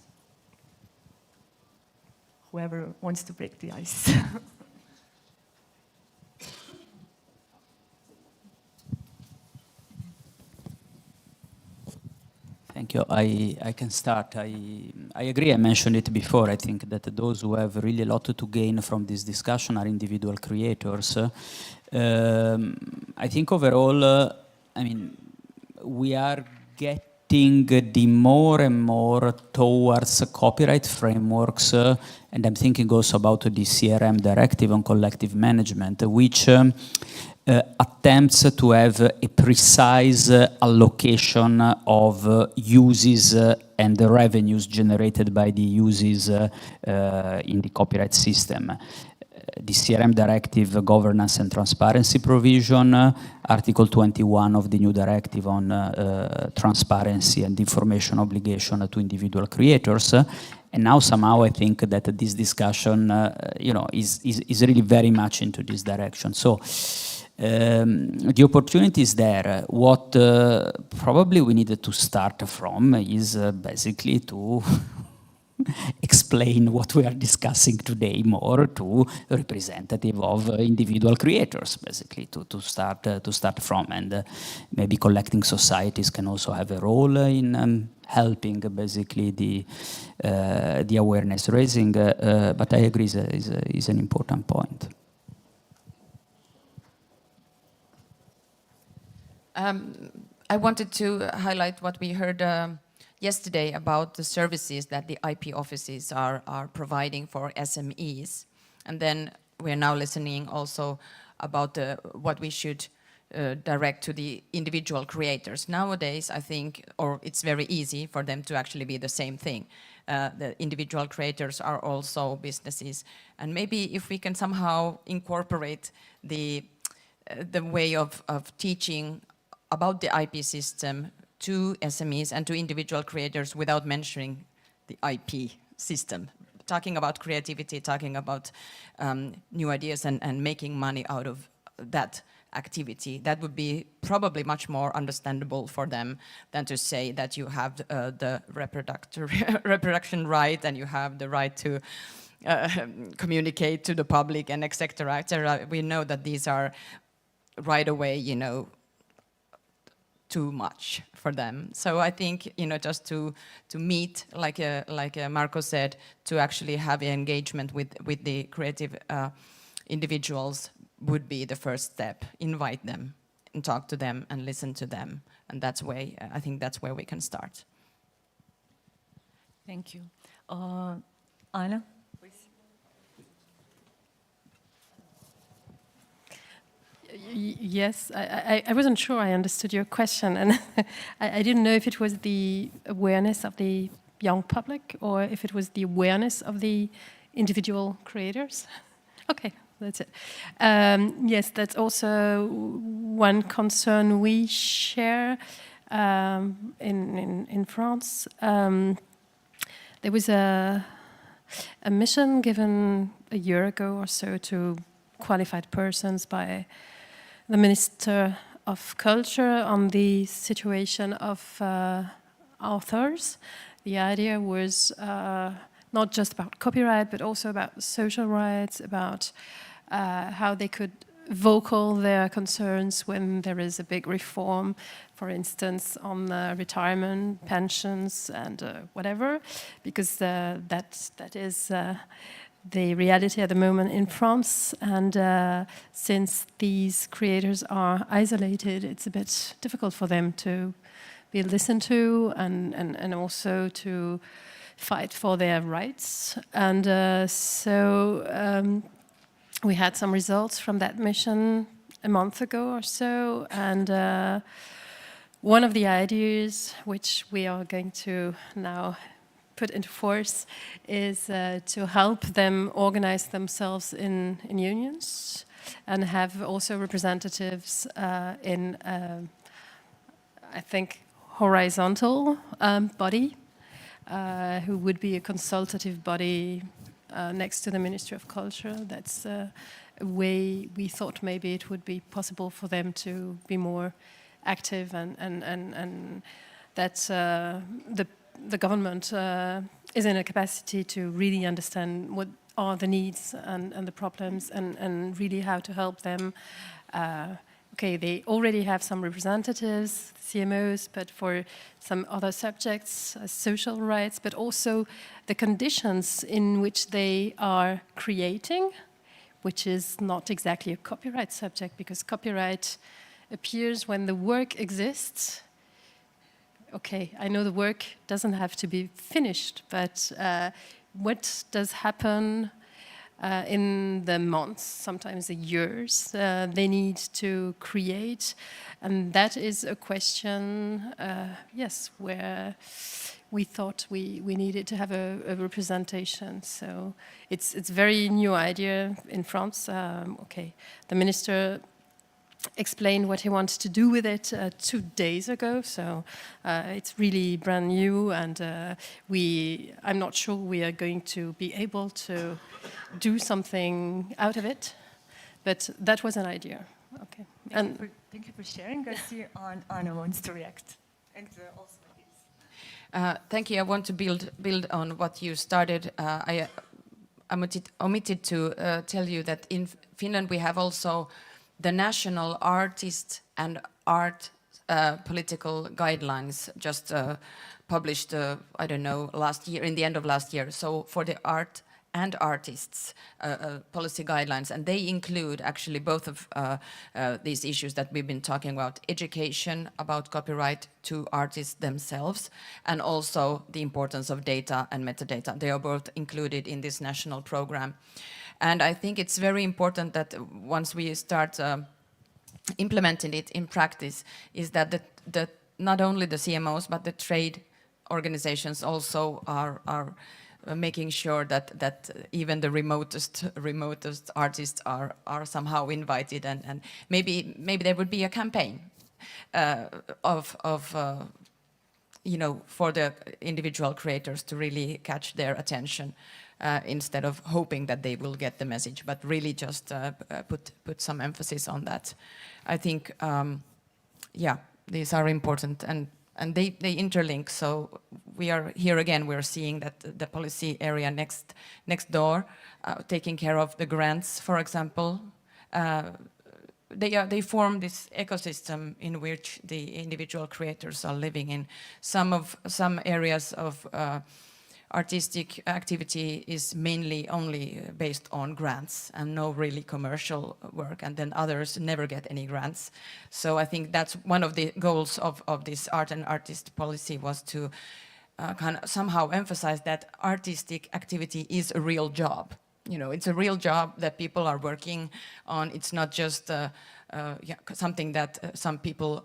Whoever wants to break the ice. Thank you. I can start. I agree. I mentioned it before. I think that those who have really a lot to gain from this discussion are individual creators. I think overall, I mean, we are getting the more and more towards copyright frameworks, and I'm thinking also about the CRM directive on collective management, which attempts to have a precise allocation of uses and the revenues generated by the uses in the copyright system. the CRM directive governance and transparency provision, Article 21 of the new directive on transparency and information obligation to individual creators. And now somehow I think that this discussion, is really very much into this direction. So the opportunity is there. What probably we needed to start from is basically to explain what we are discussing today more to a representative of individual creators, basically to start from, and maybe collecting societies can also have a role in helping basically the awareness raising. But I agree, is an important point. I wanted to highlight what we heard yesterday about the services that the IP offices are providing for SMEs. And then we're now listening also about what we should direct to the individual creators. Nowadays, I think, or it's very easy for them to actually be the same thing. The individual creators are also businesses. And maybe if we can somehow incorporate the way of teaching about the IP system to SMEs and to individual creators without mentioning the IP system. Talking about creativity, talking about new ideas and making money out of that activity. That would be probably much more understandable for them than to say that you have the reproduction right and you have the right to communicate to the public and etc. etc. We know that these are right away, too much for them. So I think, just to meet, like Marco said, to actually have engagement with the creative individuals would be the first step. Invite them and talk to them and listen to them. And I think that's where we can start. Thank you. Anna? Yes, I wasn't sure I understood your question, and I didn't know if it was the awareness of the young public or if it was the awareness of the individual creators. Okay, that's it. Yes, that's also one concern we share in France. There was a mission given a year ago or so to qualified persons by the Minister of Culture on the situation of authors. The idea was not just about copyright, but also about social rights, about how they could vocal their concerns when there is a big reform, for instance, on retirement, pensions, and whatever, because that is the reality at the moment in France, and since these creators are isolated, it's a bit difficult for them to be listened to and also to fight for their rights. And so we had some results from that mission a month ago or so, and one of the ideas which we are going to now put into force is to help them organize themselves in unions and have also representatives in, I think, horizontal body, who would be a consultative body next to the Ministry of Culture. That's a way we thought maybe it would be possible for them to be more active and that the government is in a capacity to really understand what are the needs and the problems and really how to help them. Okay, they already have some representatives, CMOs, but for some other subjects, social rights, but also the conditions in which they are creating, which is not exactly a copyright subject, because copyright appears when the work exists. Okay, I know the work doesn't have to be finished, but what does happen in the months, sometimes the years, they need to create? And that is a question, yes, where we thought we needed to have a representation. So it's very new idea in France. Okay, the minister explained what he wants to do with it 2 days ago, so it's really brand new, and I'm not sure we are going to be able to do something out of it, but that was an idea. Okay. Thank you for sharing. I see Anna wants to react. And also thank you. I want to build on what you started. I omitted to tell you that in Finland we have also the national artist and art political guidelines just published, I don't know, last year, in the end of last year. So for the art and artists policy guidelines, and they include actually both of these issues that we've been talking about: education about copyright to artists themselves, and also the importance of data and metadata. They are both included in this national program. And I think it's very important that once we start implementing it in practice, is that not only the CMOs but the trade organizations also are making sure that even the remotest artists are somehow invited, and maybe there would be a campaign for the individual creators to really catch their attention. Instead of hoping that they will get the message, but really just put some emphasis on that. I think, yeah, these are important, and they interlink. So we are here again. We're seeing that the policy area next door, taking care of the grants, for example, they form this ecosystem in which the individual creators are living in. Some areas of artistic activity is mainly only based on grants and no really commercial work, and then others never get any grants. So I think that's one of the goals of this art and artist policy, was to kind of somehow emphasize that artistic activity is a real job. It's a real job that people are working on. It's not just something that some people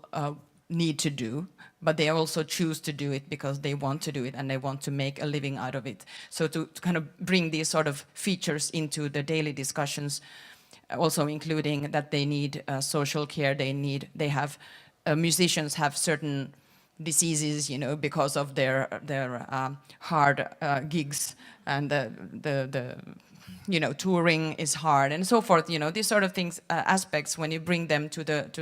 need to do, but they also choose to do it because they want to do it and they want to make a living out of it. So to kind of bring these sort of features into the daily discussions, also including that they need social care, musicians have certain diseases, because of their hard gigs, and the touring is hard and so forth. These sort of things, aspects, when you bring them to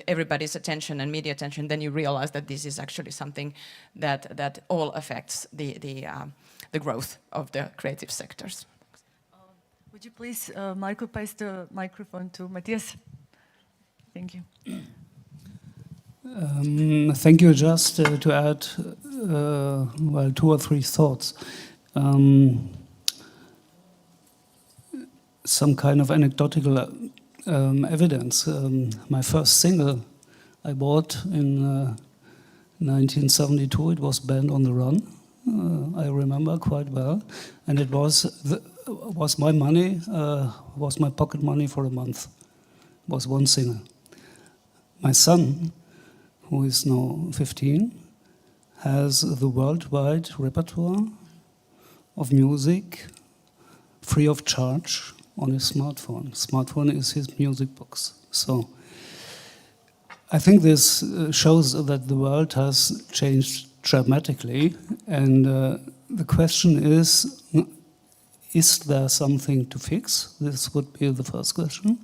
everybody's attention and media attention, then you realize that this is actually something that all affects the growth of the creative sectors. Would you please, Marco, pass the microphone to Matthias? Thank you. Thank you. Just to add, 2 or 3 thoughts. Some kind of anecdotal evidence. My first single I bought in 1972, it was Band on the Run. I remember quite well, and it was my money, was my pocket money for a month. It was one single. My son, who is now 15, has the worldwide repertoire of music free of charge on his smartphone. Smartphone is his music box. So I think this shows that the world has changed dramatically, and the question is there something to fix? This would be the first question.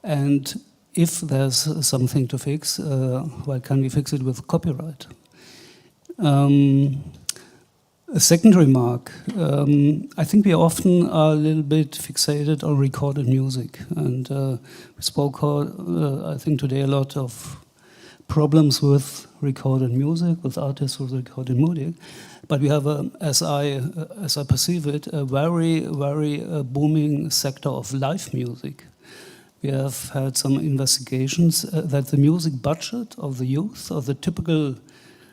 And if there's something to fix, why can't we fix it with copyright? A second remark, I think we often are a little bit fixated on recorded music, and we spoke, I think today, a lot of problems with recorded music, with artists with recorded music, but we have, as I perceive it, a very, very booming sector of live music. We have had some investigations that the music budget of the youth, of the typical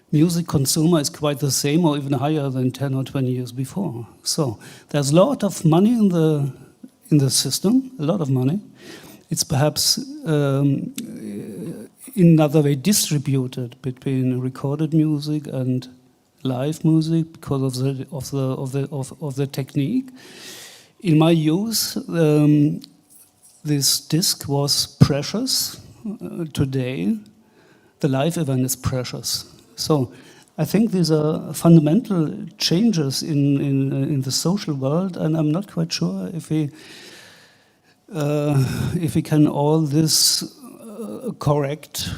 music consumer, is quite the same or even higher than 10 or 20 years before. So there's a lot of money in the system, a lot of money. It's perhaps in another way distributed between recorded music and live music because of the technique. In my use, this disc was precious. Today, the live event is precious. So I think these are fundamental changes in the social world, and I'm not quite sure if we can all this correct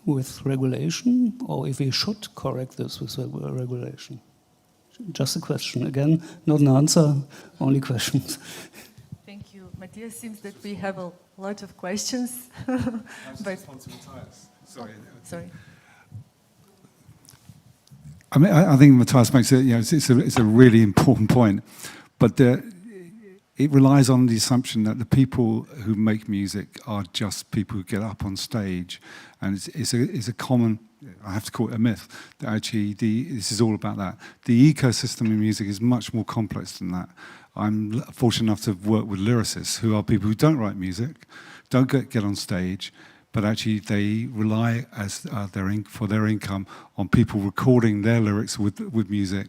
with regulation, or if we should correct this with regulation. Just a question. Again, not an answer, only questions. Thank you. Matthias, seems that we have a lot of questions. But sorry. I mean, I think Matthias makes it. It's a really important point, but it relies on the assumption that the people who make music are just people who get up on stage, and it's a common. I have to call it a myth that actually this is all about that. The ecosystem in music is much more complex than that. I'm fortunate enough to work with lyricists who are people who don't write music, don't get on stage, but actually they rely as for their income on people recording their lyrics with music.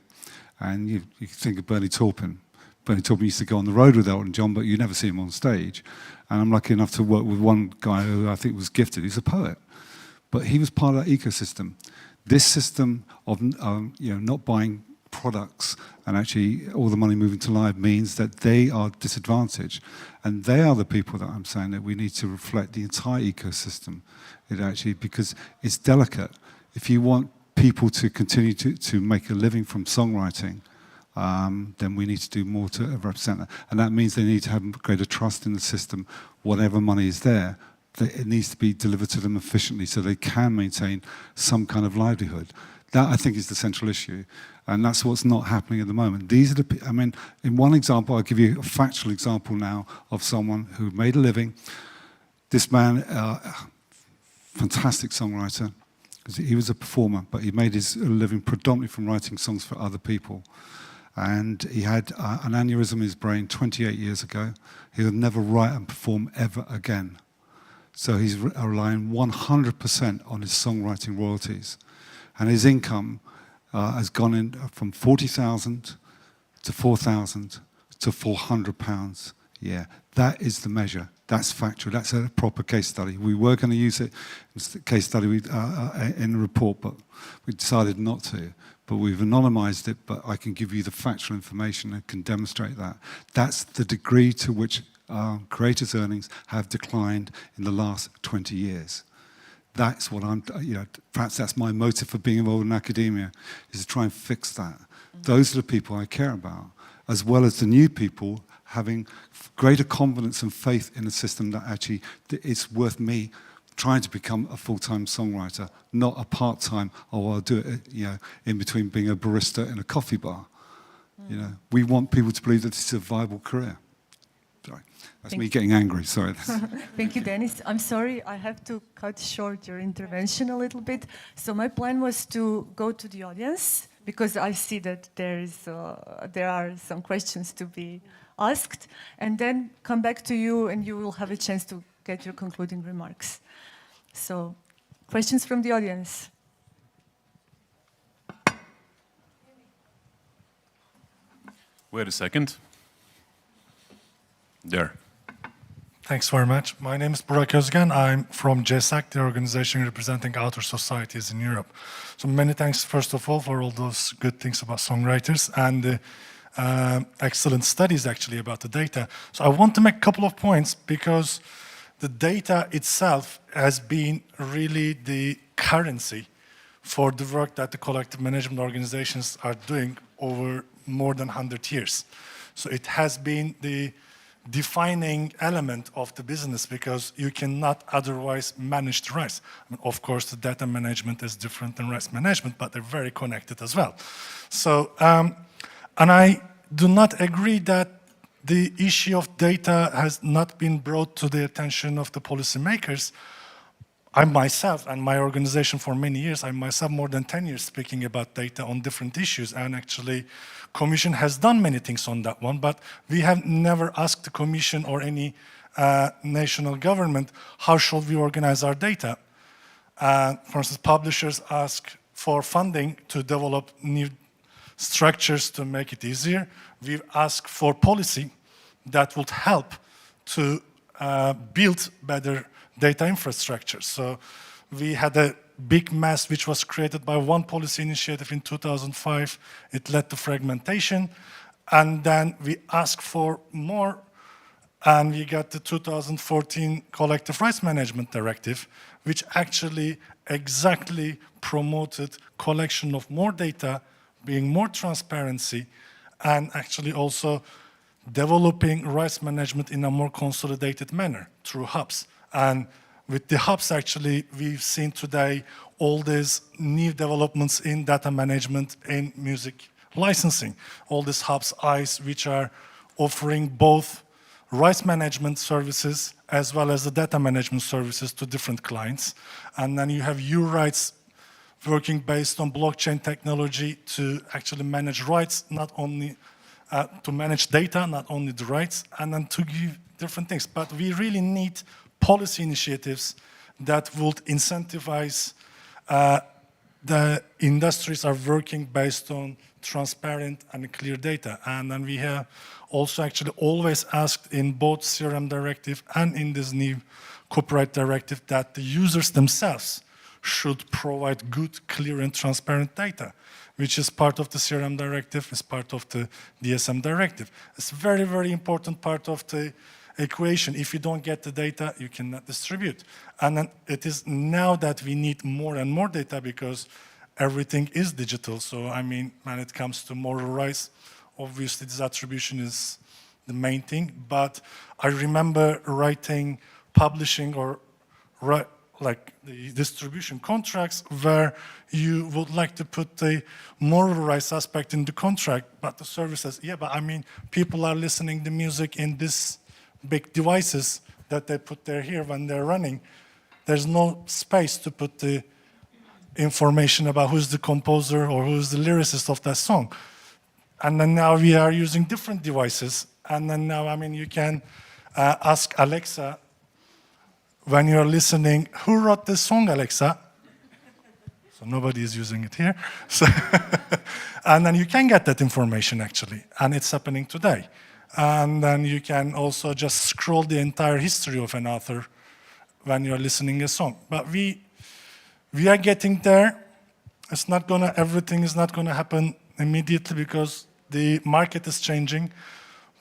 And you think of Bernie Taupin. Bernie Taupin used to go on the road with Elton John, but you never see him on stage. And I'm lucky enough to work with one guy who I think was gifted. He's a poet. But he was part of that ecosystem. This system of not buying products and actually all the money moving to live means that they are disadvantaged. And they are the people that I'm saying that we need to reflect the entire ecosystem. Because it's delicate. If you want people to continue to make a living from songwriting, then we need to do more to represent that. And that means they need to have greater trust in the system. Whatever money is there, it needs to be delivered to them efficiently so they can maintain some kind of livelihood. That, I think, is the central issue. And that's what's not happening at the moment. These are in one example, I'll give you a factual example now of someone who made a living. This man, fantastic songwriter, because he was a performer, but he made his living predominantly from writing songs for other people. And he had an aneurysm in his brain 28 years ago. He would never write and perform ever again. So he's relying 100% on his songwriting royalties. And his income has gone in from 40,000 to 4,000 to £400 a year. That is the measure. That's factual. That's a proper case study. We were going to use it in the case study in the report, but we decided not to. But we've anonymized it, but I can give you the factual information that can demonstrate that. That's the degree to which creators' earnings have declined in the last 20 years. That's what perhaps that's my motive for being involved in academia, is to try and fix that. Those are the people I care about, as well as the new people having greater confidence and faith in a system that actually it's worth me trying to become a full-time songwriter, not a part-time, I'll do it in between being a barista in a coffee bar. We want people to believe that this is a viable career. Sorry, that's me getting angry, sorry. Thank you, Dennis. I'm sorry, I have to cut short your intervention a little bit. So my plan was to go to the audience, because I see that there are some questions to be asked, and then come back to you, and you will have a chance to get your concluding remarks. So, questions from the audience? Wait a second. There. Thanks very much. My name is Burak Özgen. I'm from CESAC, the organization representing outer societies in Europe. So many thanks, first of all, for all those good things about songwriters and the excellent studies, actually, about the data. So I want to make a couple of points, because the data itself has been really the currency for the work that the collective management organizations are doing over more than 100 years. So it has been the defining element of the business, because you cannot otherwise manage the rights. I mean, of course, the data management is different than rights management, but they're very connected as well. So, and I do not agree that the issue of data has not been brought to the attention of the policymakers. I myself and my organization for many years, I myself more than 10 years speaking about data on different issues, and actually Commission has done many things on that one, but we have never asked the Commission or any national government, how should we organize our data? For instance, publishers ask for funding to develop new structures to make it easier. We've asked for policy that would help to build better data infrastructure. So we had a big mess which was created by one policy initiative in 2005. It led to fragmentation. And then we asked for more, and we got the 2014 Collective Rights Management Directive, which actually exactly promoted collection of more data, being more transparency, and actually also developing rights management in a more consolidated manner through hubs. And with the hubs, actually, we've seen today all these new developments in data management in music licensing. All these hubs, ICE, which are offering both rights management services as well as the data management services to different clients. And then you have U-Rights working based on blockchain technology to actually manage rights, not only to manage data, not only the rights, and then to give different things. But we really need policy initiatives that would incentivize the industries are working based on transparent and clear data. And then we have also actually always asked in both CRM directive and in this new copyright directive that the users themselves should provide good, clear, and transparent data, which is part of the CRM directive, is part of the DSM directive. It's a very, very important part of the equation. If you don't get the data, you cannot distribute. And then it is now that we need more and more data because everything is digital. So, I mean, when it comes to moral rights, obviously this attribution is the main thing. But I remember writing, publishing, or like the distribution contracts where you would like to put the moral rights aspect in the contract, but the service says, yeah, but I mean, people are listening to music in this big devices that they put there here when they're running. There's no space to put the information about who's the composer or who's the lyricist of that song. And then now we are using different devices. And then now, I mean, you can ask Alexa, when you're listening, who wrote this song, Alexa? So nobody is using it here. So and then you can get that information, actually. And it's happening today. And then you can also just scroll the entire history of an author when you're listening a song. But we are getting there. It's not gonna, everything is not gonna happen immediately because the market is changing.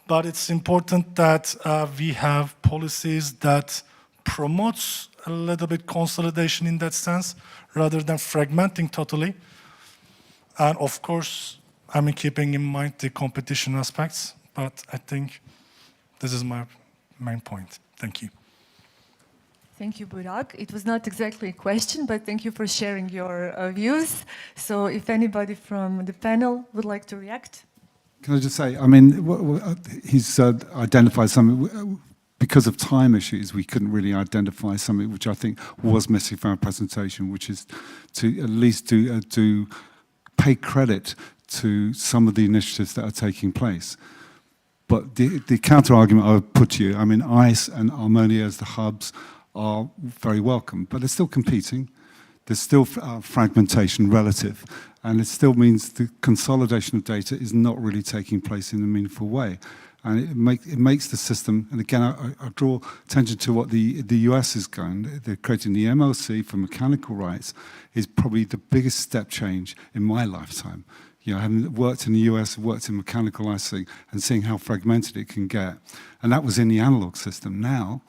But it's important that we have policies that promotes a little bit consolidation in that sense, rather than fragmenting totally. And of course, I mean, keeping in mind the competition aspects, but I think this is my main point. Thank you. Thank you, Burak. It was not exactly a question, but thank you for sharing your views. So if anybody from the panel would like to react. Can I just say, I mean, he's identified something. Because of time issues, we couldn't really identify something which I think was missing from our presentation, which is to at least to pay credit to some of the initiatives that are taking place. But the counter-argument I would put to you, I mean, ICE and Harmonia as the hubs are very welcome, but they're still competing. There's still fragmentation relative, and it still means the consolidation of data is not really taking place in a meaningful way. And it makes the system, and again, I draw attention to what the US is going. They're creating the MLC for mechanical rights is probably the biggest step change in my lifetime. You know, having worked in the US, worked in mechanical licensing, and seeing how fragmented it can get. And that was in the analog system. Now,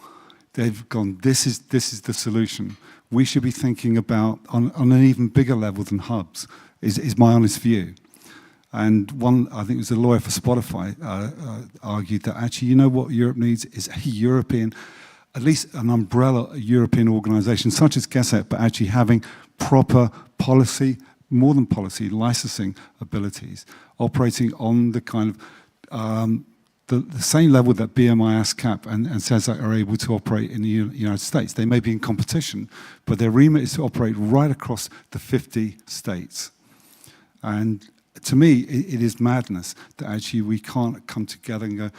they've gone, this is the solution. We should be thinking about, on an even bigger level than hubs, is my honest view. And one, I think it was a lawyer for Spotify, argued that actually, you know what Europe needs is a European, at least an umbrella European organization such as GESET, but actually having proper policy, more than policy, licensing abilities, operating on the kind of, the same level that BMI, ASCAP and CESAC are able to operate in the United States. They may be in competition, but their remit is to operate right across the 50 states. And to me, it is madness that actually we can't come together and go,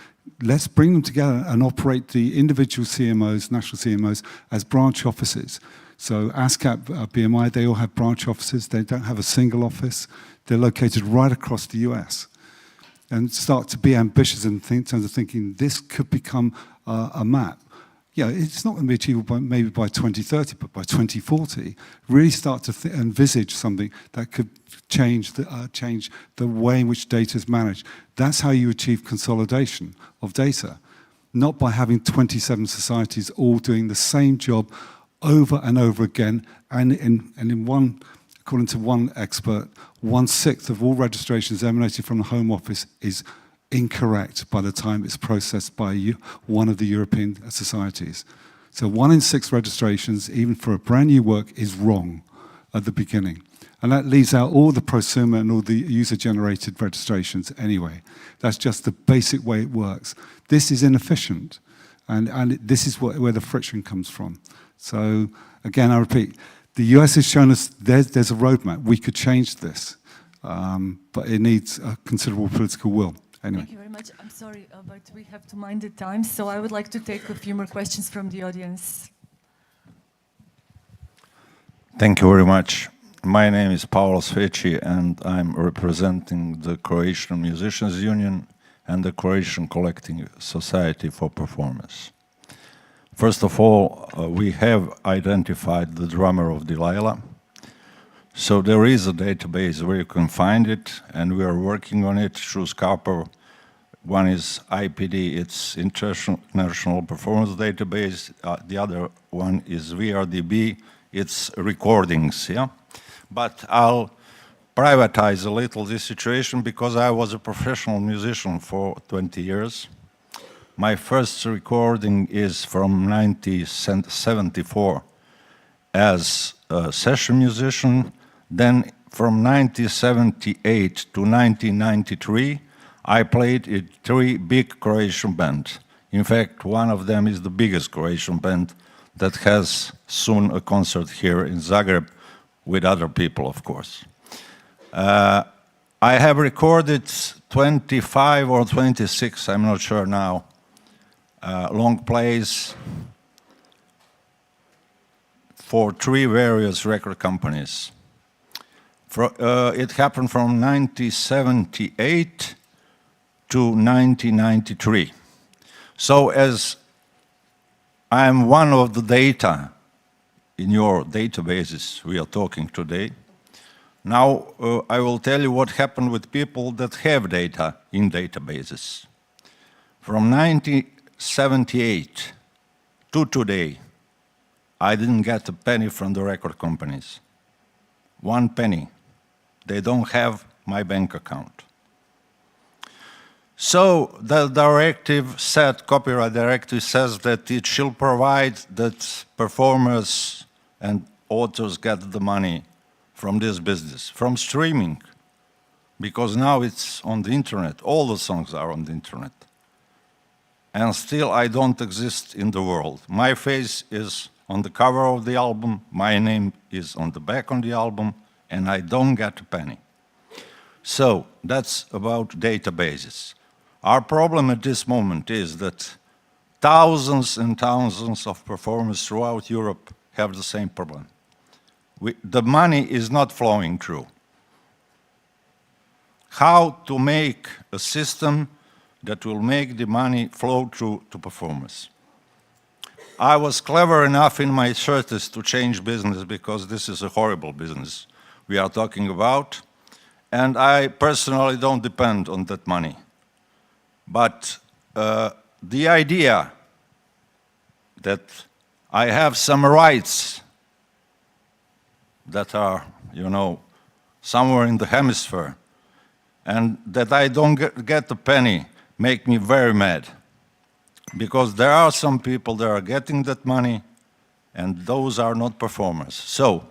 let's bring them together and operate the individual CMOs, national CMOs, as branch offices So ASCAP, BMI, they all have branch offices. They don't have a single office. They're located right across the US. And start to be ambitious in terms of thinking this could become a map. Yeah, it's not going to be achievable maybe by 2030, but by 2040, really start to envisage something that could change the way in which data is managed. That's how you achieve consolidation of data, not by having 27 societies all doing the same job over and over again, and in one, according to one expert, 1/6 of all registrations emanating from the Home Office is incorrect by the time it's processed by one of the European societies. So 1 in 6 registrations, even for a brand new work, is wrong at the beginning. And that leaves out all the prosumer and all the user-generated registrations anyway. That's just the basic way it works. This is inefficient, and this is where the friction comes from. So again, I repeat, the US has shown us there's a roadmap. We could change this, but it needs a considerable political will. Anyway. Thank you very much. I'm sorry, but we have to mind the time, so I would like to take a few more questions from the audience. Thank you very much. My name is Pavel Sveci, and I'm representing the Croatian Musicians Union and the Croatian Collecting Society for Performance. First of all, we have identified the drummer of Delilah. So there is a database where you can find it, and we are working on it through SCAPA. One is IPD, it's International Performance Database. The other one is VRDB, it's recordings, yeah? But I'll privatize a little this situation because I was a professional musician for 20 years. My first recording is from 1974 as a session musician. Then from 1978 to 1993, I played in 3 big Croatian bands. In fact, one of them is the biggest Croatian band that has soon a concert here in Zagreb with other people, of course. I have recorded 25 or 26, I'm not sure now, long plays for 3 various record companies. It happened from 1978 to 1993. So as I'm one of the data in your databases we are talking today, now I will tell you what happened with people that have data in databases. From 1978 to today, I didn't get a penny from the record companies. 1 penny. They don't have my bank account. So the directive said, copyright directive says that it shall provide that performers and authors get the money from this business, from streaming, because now it's on the internet. All the songs are on the internet. And still I don't exist in the world. My face is on the cover of the album, my name is on the back of the album, and I don't get a penny. So that's about databases. Our problem at this moment is that thousands and thousands of performers throughout Europe have the same problem. The money is not flowing through. How to make a system that will make the money flow through to performers? I was clever enough in my 30s to change business because this is a horrible business we are talking about, and I personally don't depend on that money. But the idea that I have some rights that are, you know, somewhere in the hemisphere, and that I don't get a penny make me very mad. Because there are some people that are getting that money, and those are not performers. So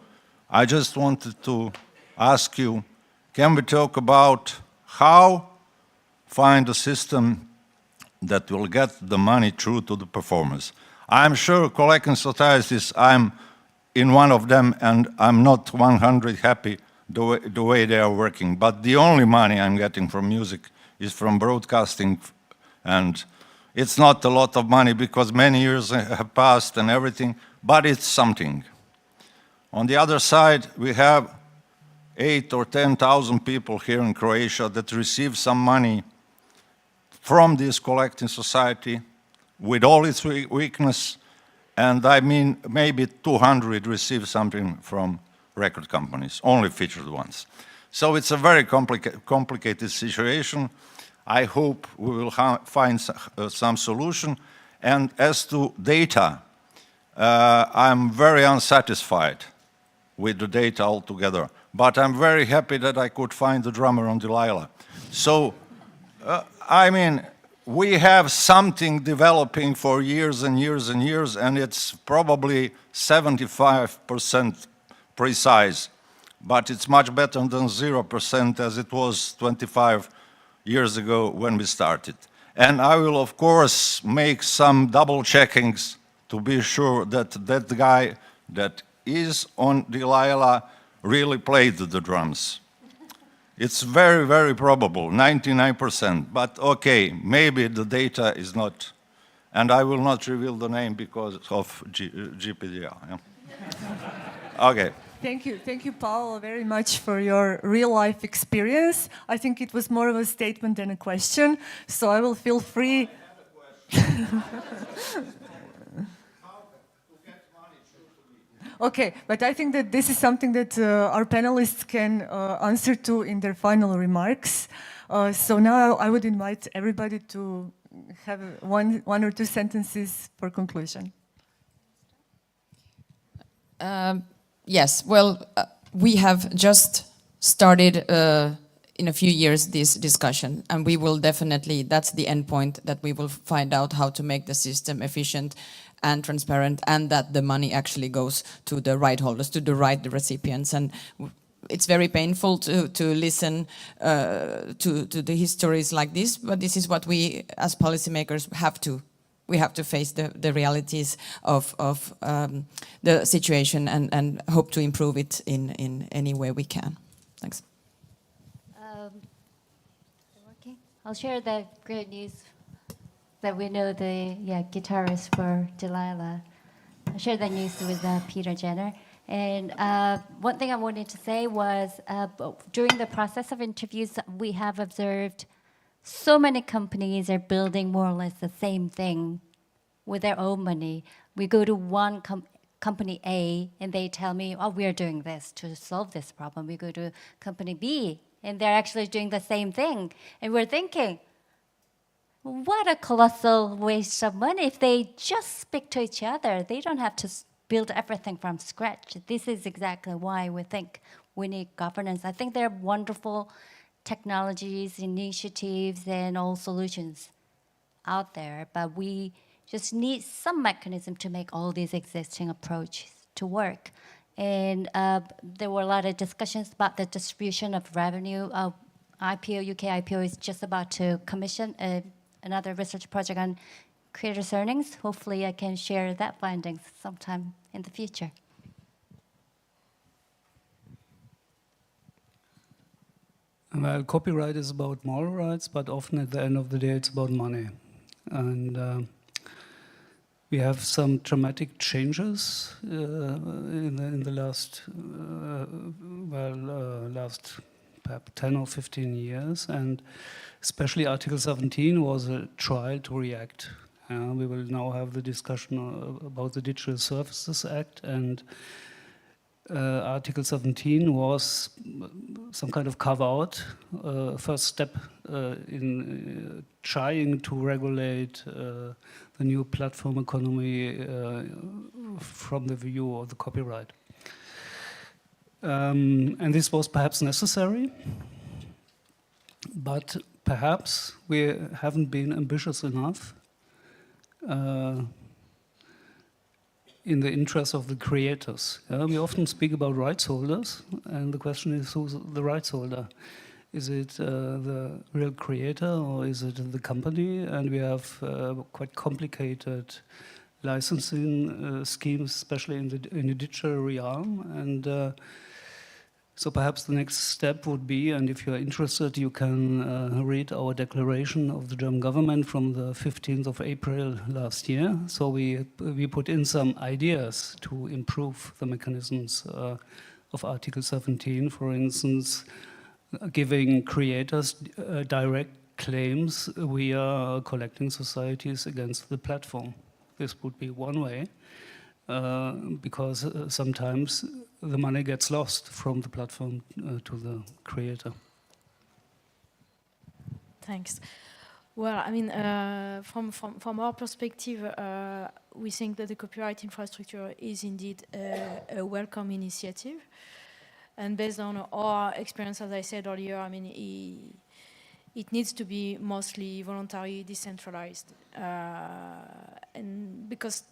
I just wanted to ask you, can we talk about how find a system that will get the money through to the performers? I'm sure collecting societies, I'm in one of them, and I'm not 100 happy the way they are working. But the only money I'm getting from music is from broadcasting, and it's not a lot of money because many years have passed and everything, but it's something. On the other side, we have 8 or 10,000 people here in Croatia that receive some money from this collecting society with all its weakness, and I mean maybe 200 receive something from record companies, only featured ones. So it's a very complicated situation. I hope we will find some solution. And as to data, I'm very unsatisfied with the data altogether, but I'm very happy that I could find the drummer on Delilah. So, I mean, we have something developing for years and years and years, and it's probably 75% precise, but it's much better than 0% as it was 25 years ago when we started. And I will, of course, make some double checkings to be sure that that guy that is on Delilah really played the drums. It's very, very probable, 99%, but okay, maybe the data is not, and I will not reveal the name because of GDPR. Yeah? Okay. Thank you, Paul, very much for your real-life experience. I think it was more of a statement than a question, so I will feel free. Okay, but I think that this is something that our panelists can answer to in their final remarks. So now I would invite everybody to have one or two sentences for conclusion. Yes, well, we have just started in a few years this discussion, and we will definitely, that's the end point, that we will find out how to make the system efficient and transparent, and that the money actually goes to the right holders, to the right recipients. And it's very painful to listen to the histories like this, but this is what we as policymakers have to. We have to face the realities of the situation and hope to improve it in any way we can. Thanks. I'll share the great news that we know the guitarist for Delilah. I shared that news with Peter Jenner. And one thing I wanted to say was during the process of interviews, we have observed so many companies are building more or less the same thing with their own money. We go to one company A and they tell me, oh, we are doing this to solve this problem. We go to company B and they're actually doing the same thing. And we're thinking, what a colossal waste of money. If they just speak to each other, they don't have to build everything from scratch. This is exactly why we think we need governance. I think there are wonderful technologies, initiatives, and all solutions out there, but we just need some mechanism to make all these existing approaches to work. And there were a lot of discussions about the distribution of revenue. IPO, UK IPO is just about to commission another research project on creators' earnings. Hopefully I can share that findings sometime in the future. Well, copyright is about moral rights, but often at the end of the day it's about money. And we have some dramatic changes in the last, last perhaps 10 or 15 years, and especially Article 17 was a trial to react. We will now have the discussion about the Digital Services Act, and Article 17 was some kind of carve-out, first step in trying to regulate the new platform economy from the view of the copyright. And this was perhaps necessary, but perhaps we haven't been ambitious enough in the interest of the creators. We often speak about rights holders, and the question is, who's the rights holder? Is it the real creator, or is it the company? And we have quite complicated licensing schemes, especially in the digital realm. And So perhaps the next step would be, and if you're interested, you can read our declaration of the German government from the 15th of April last year. So we put in some ideas to improve the mechanisms of Article 17, for instance, giving creators direct claims via collecting societies against the platform. This would be one way, because sometimes the money gets lost from the platform to the creator. Thanks. Well, I mean, from our perspective, we think that the copyright infrastructure is indeed a welcome initiative. And based on our experience, as I said earlier, I mean, it needs to be mostly voluntary, decentralized. And because,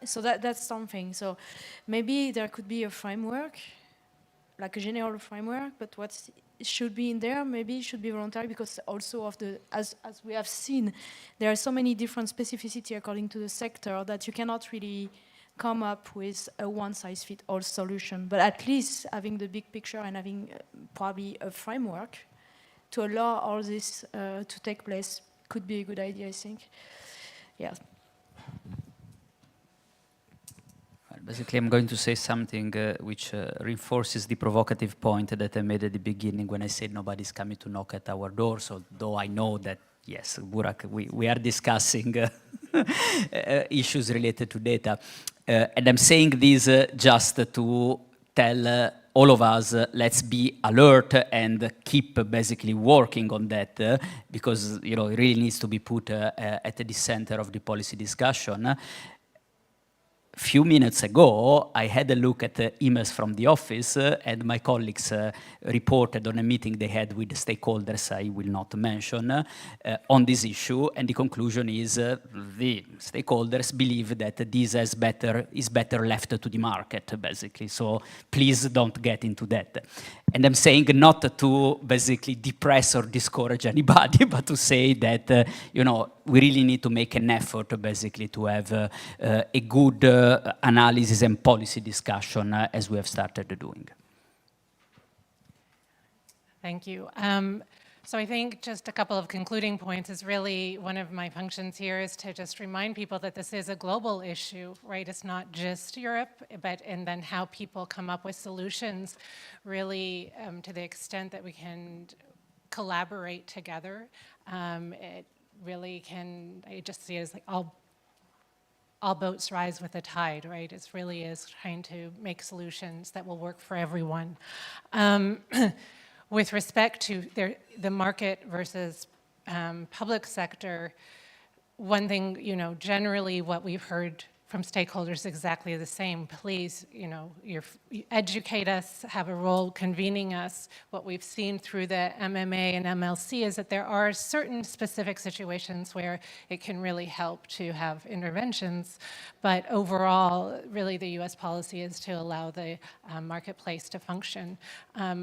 so that's something. So maybe there could be a framework, like a general framework, but what should be in there, maybe it should be voluntary, because also of the, as we have seen, there are so many different specificities according to the sector that you cannot really come up with a one-size-fits-all solution. But at least having the big picture and having probably a framework to allow all this to take place could be a good idea, I think. Yeah. Basically, I'm going to say something which reinforces the provocative point that I made at the beginning when I said nobody's coming to knock at our door. So, though I know that, yes, Burak, we are discussing issues related to data. And I'm saying this just to tell all of us, let's be alert and keep basically working on that, because it really needs to be put at the center of the policy discussion. Few minutes ago, I had a look at the emails from the office, and my colleagues reported on a meeting they had with the stakeholders, I will not mention, on this issue, and the conclusion is the stakeholders believe that this is better left to the market, basically. So please don't get into that. And I'm saying not to basically depress or discourage anybody, but to say that, we really need to make an effort, basically, to have a good analysis and policy discussion as we have started doing. Thank you. So I think just a couple of concluding points is really one of my functions here is to just remind people that this is a global issue, right? It's not just Europe, and then how people come up with solutions really to the extent that we can collaborate together. It really can, I just see it as like all boats rise with the tide, right? It really is trying to make solutions that will work for everyone. With respect to the market versus public sector, one thing, generally what we've heard from stakeholders is exactly the same. Please, you educate us, have a role convening us. What we've seen through the MMA and MLC is that there are certain specific situations where it can really help to have interventions, but overall, really the US policy is to allow the marketplace to function.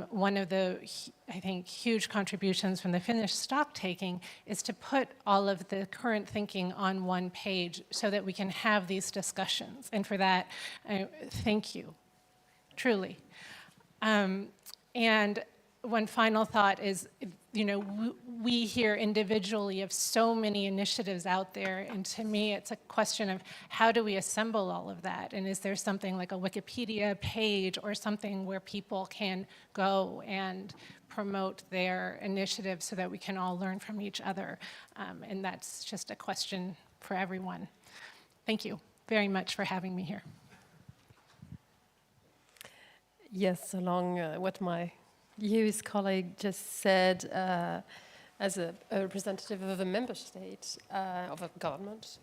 One of the, I think, huge contributions from the Finnish stock taking is to put all of the current thinking on one page so that we can have these discussions. And for that, thank you, truly. And one final thought is, we hear individually of so many initiatives out there, and to me, it's a question of how do we assemble all of that? And is there something like a Wikipedia page or something where people can go and promote their initiatives so that we can all learn from each other? And that's just a question for everyone. Thank you very much for having me here. Yes, along what my US colleague just said, as a representative of a member state, of a government,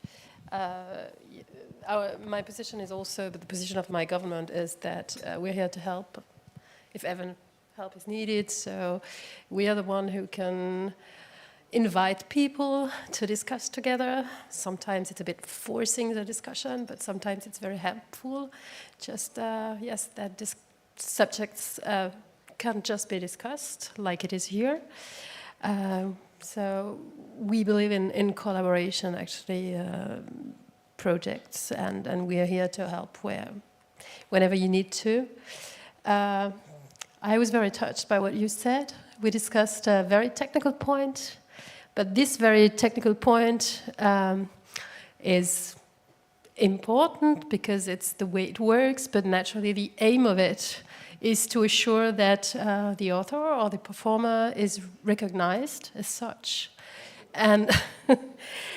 my position is also, but the position of my government is that we're here to help if ever help is needed. So we are the one who can invite people to discuss together. Sometimes it's a bit forcing the discussion, but sometimes it's very helpful. Just, yes, that subjects can just be discussed like it is here. So we believe in collaboration, actually, projects, and we are here to help whenever you need to. I was very touched by what you said. We discussed a very technical point, but this very technical point is important because it's the way it works, but naturally the aim of it is to assure that the author or the performer is recognized as such and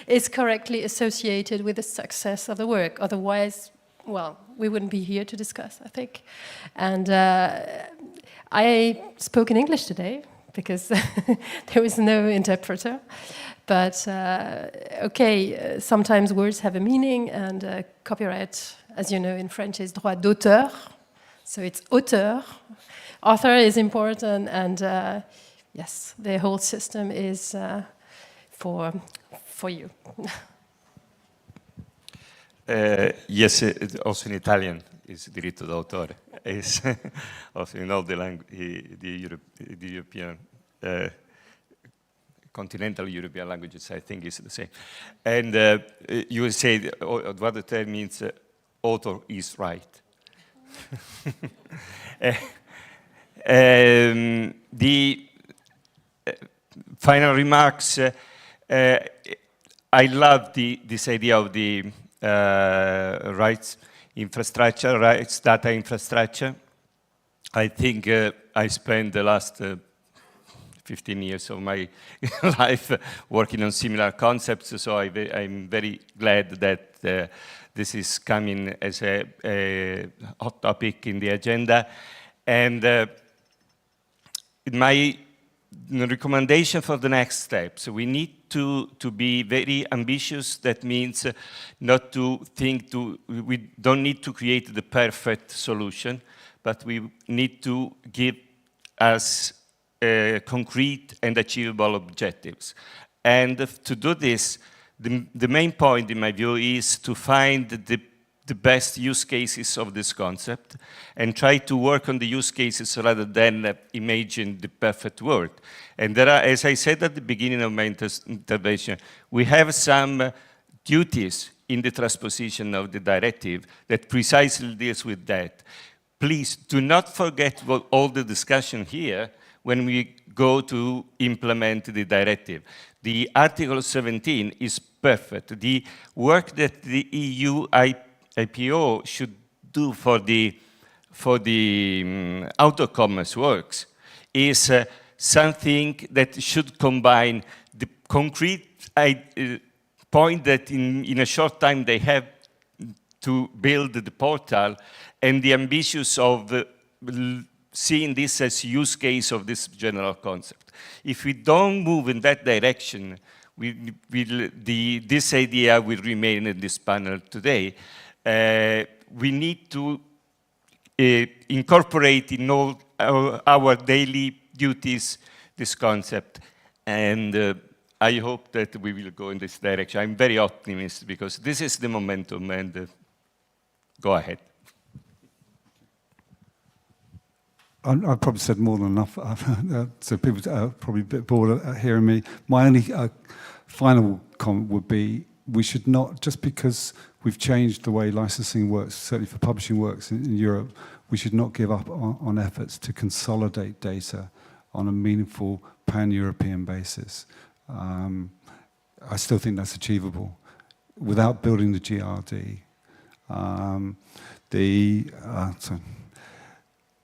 is correctly associated with the success of the work. Otherwise, well, we wouldn't be here to discuss, I think. And I spoke in English today because there was no interpreter. But okay, sometimes words have a meaning, and copyright, as you know, in French is droit d'auteur, so it's auteur. Author is important, and yes, the whole system is for you. Yes, also in Italian is diritto d'autore. Is also in all the the European. Continental European languages, I think, is the same. And you will say droit d'auteur means author is right. The final remarks, I love this idea of the rights infrastructure, rights data infrastructure. I think I spent the last 15 years of my life working on similar concepts, so I'm very glad that this is coming as a hot topic in the agenda. And my recommendation for the next steps, we need to be very ambitious. That means not to think we don't need to create the perfect solution, but we need to give us concrete and achievable objectives. And to do this, the main point, in my view, is to find the best use cases of this concept and try to work on the use cases rather than imagine the perfect world. And there are, as I said at the beginning of my intervention, we have some duties in the transposition of the directive that precisely deals with that. Please do not forget all the discussion here when we go to implement the directive. The Article 17 is perfect. The work that the EU IPO should do for the auto commerce works is something that should combine the concrete point that in a short time they have to build the portal and the ambitious of seeing this as use case of this general concept. If we don't move in that direction, this idea will remain in this panel today. We need to incorporate in all our daily duties this concept, and I hope that we will go in this direction. I'm very optimistic because this is the momentum, and go ahead. I've probably said more than enough, so people are probably a bit bored of hearing me. My only final comment would be, we should not, just because we've changed the way licensing works, certainly for publishing works in Europe, we should not give up on efforts to consolidate data on a meaningful pan-European basis. I still think that's achievable without building the GRD.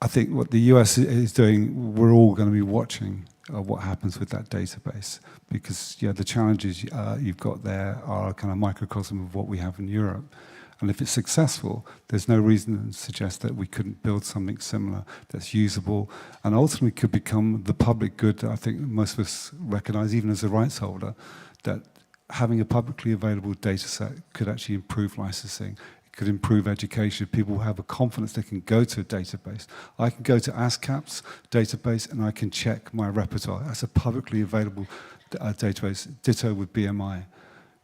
I think what the US is doing, we're all going to be watching what happens with that database, because the challenges you've got there are a kind of microcosm of what we have in Europe. And if it's successful, there's no reason to suggest that we couldn't build something similar that's usable and ultimately could become the public good that I think most of us recognize, even as a rights holder, that having a publicly available data set could actually improve licensing. Could improve education. People have a confidence they can go to a database. I can go to ASCAP's database and I can check my repertoire. That's a publicly available database. Ditto with BMI.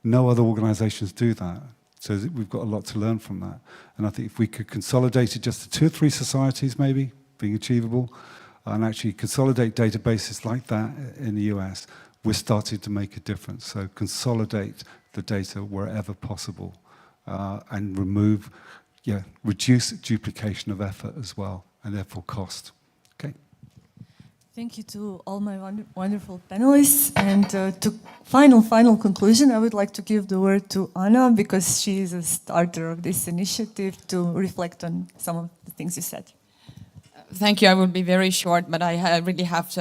No other organizations do that. So we've got a lot to learn from that. And I think if we could consolidate it just to 2 or 3 societies maybe, being achievable, and actually consolidate databases like that in the US, we're starting to make a difference. So consolidate the data wherever possible. And reduce duplication of effort as well, and therefore cost. Okay. Thank you to all my wonderful panelists. And to final conclusion, I would like to give the word to Anna, because she is a starter of this initiative, to reflect on some of the things you said. Thank you. I will be very short, but I really have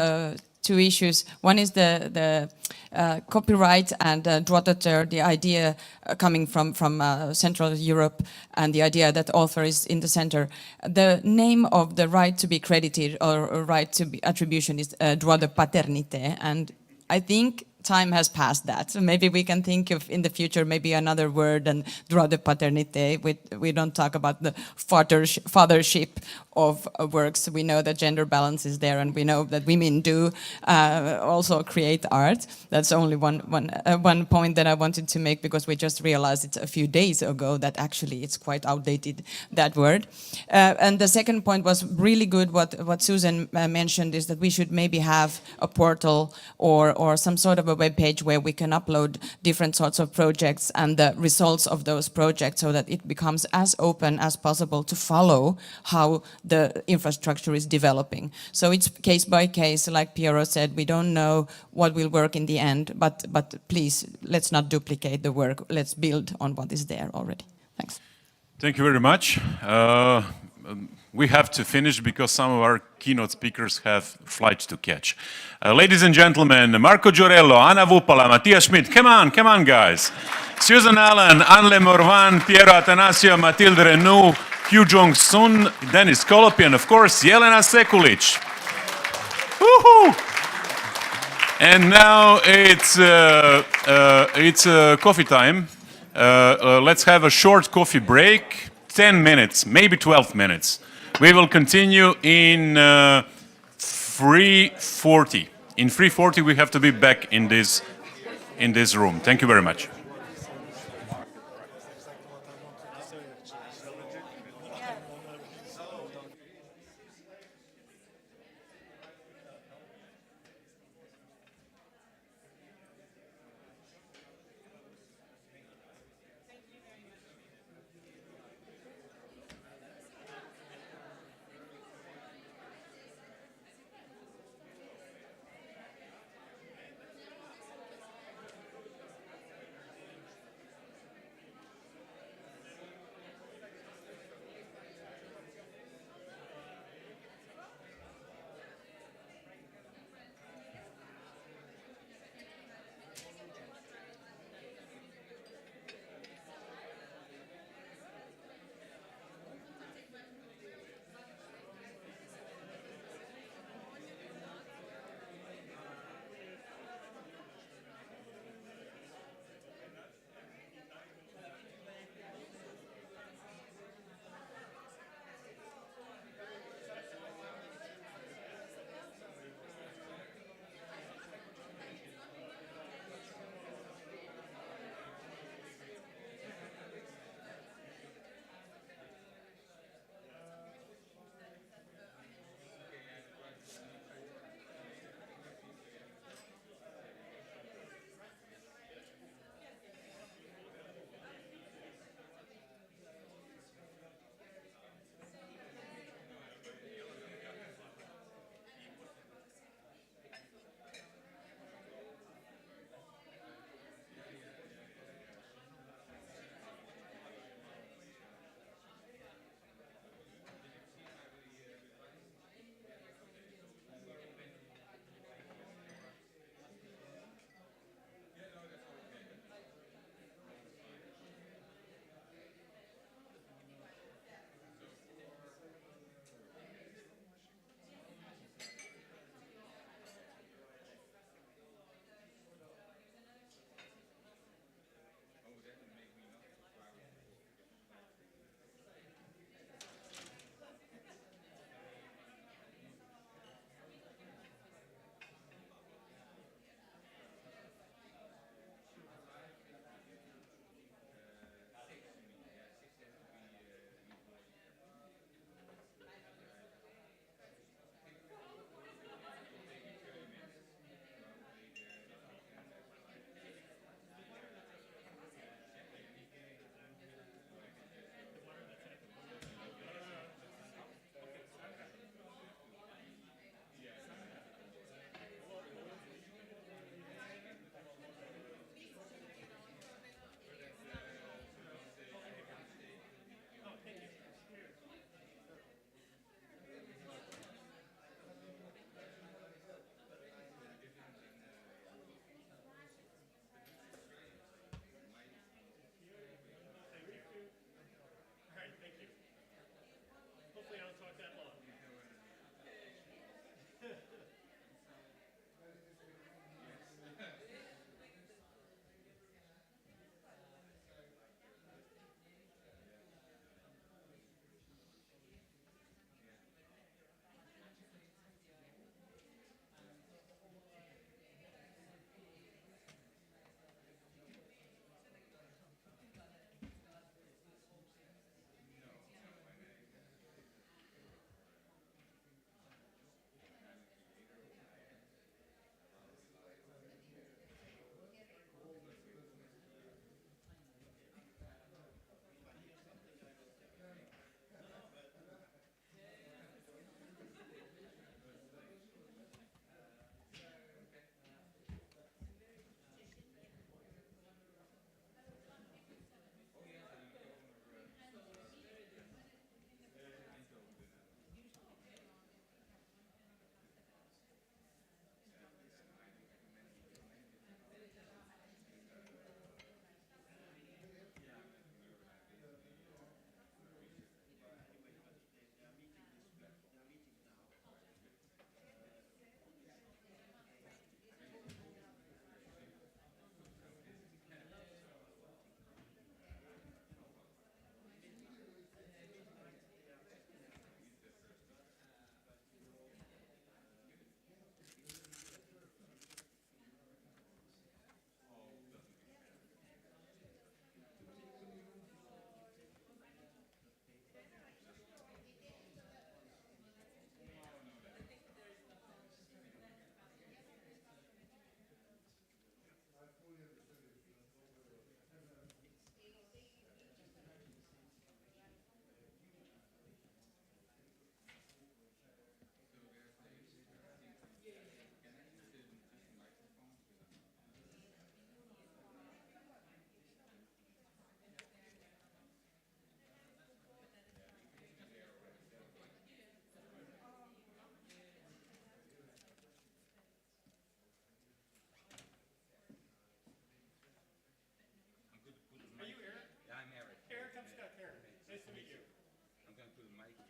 two issues. One is the copyright and droit d'auteur, the idea coming from Central Europe, and the idea that author is in the center. The name of the right to be credited or right to be attribution is droit de paternité, and I think time has passed that. So maybe we can think of in the future maybe another word than droit de paternité. We don't talk about the fathership of works. We know that gender balance is there, and we know that women do also create art. That's only one point that I wanted to make, because we just realized it a few days ago that actually it's quite outdated, that word. And the second point was really good. What Susan mentioned is that we should maybe have a portal or some sort of a web page where we can upload different sorts of projects and the results of those projects, so that it becomes as open as possible to follow how the infrastructure is developing. So it's case by case, like Piero said, we don't know what will work in the end, but please, let's not duplicate the work. Let's build on what is there already. Thanks. Thank you very much. We have to finish because some of our keynote speakers have flights to catch. Ladies and gentlemen, Marco Giorello, Anna Vupala, Mattia Schmidt, come on guys. Susan Allen, Anle Morvan, Piero Atanasio, Matilde Renou, Hugh Jong-sun, Denis Kolopi, and of course, Jelena Sekulic. Woohoo! And now it's coffee time. Let's have a short coffee break, 10 minutes, maybe 12 minutes. We will continue in 3:40. In 3:40, we have to be back in this room. Thank you very much.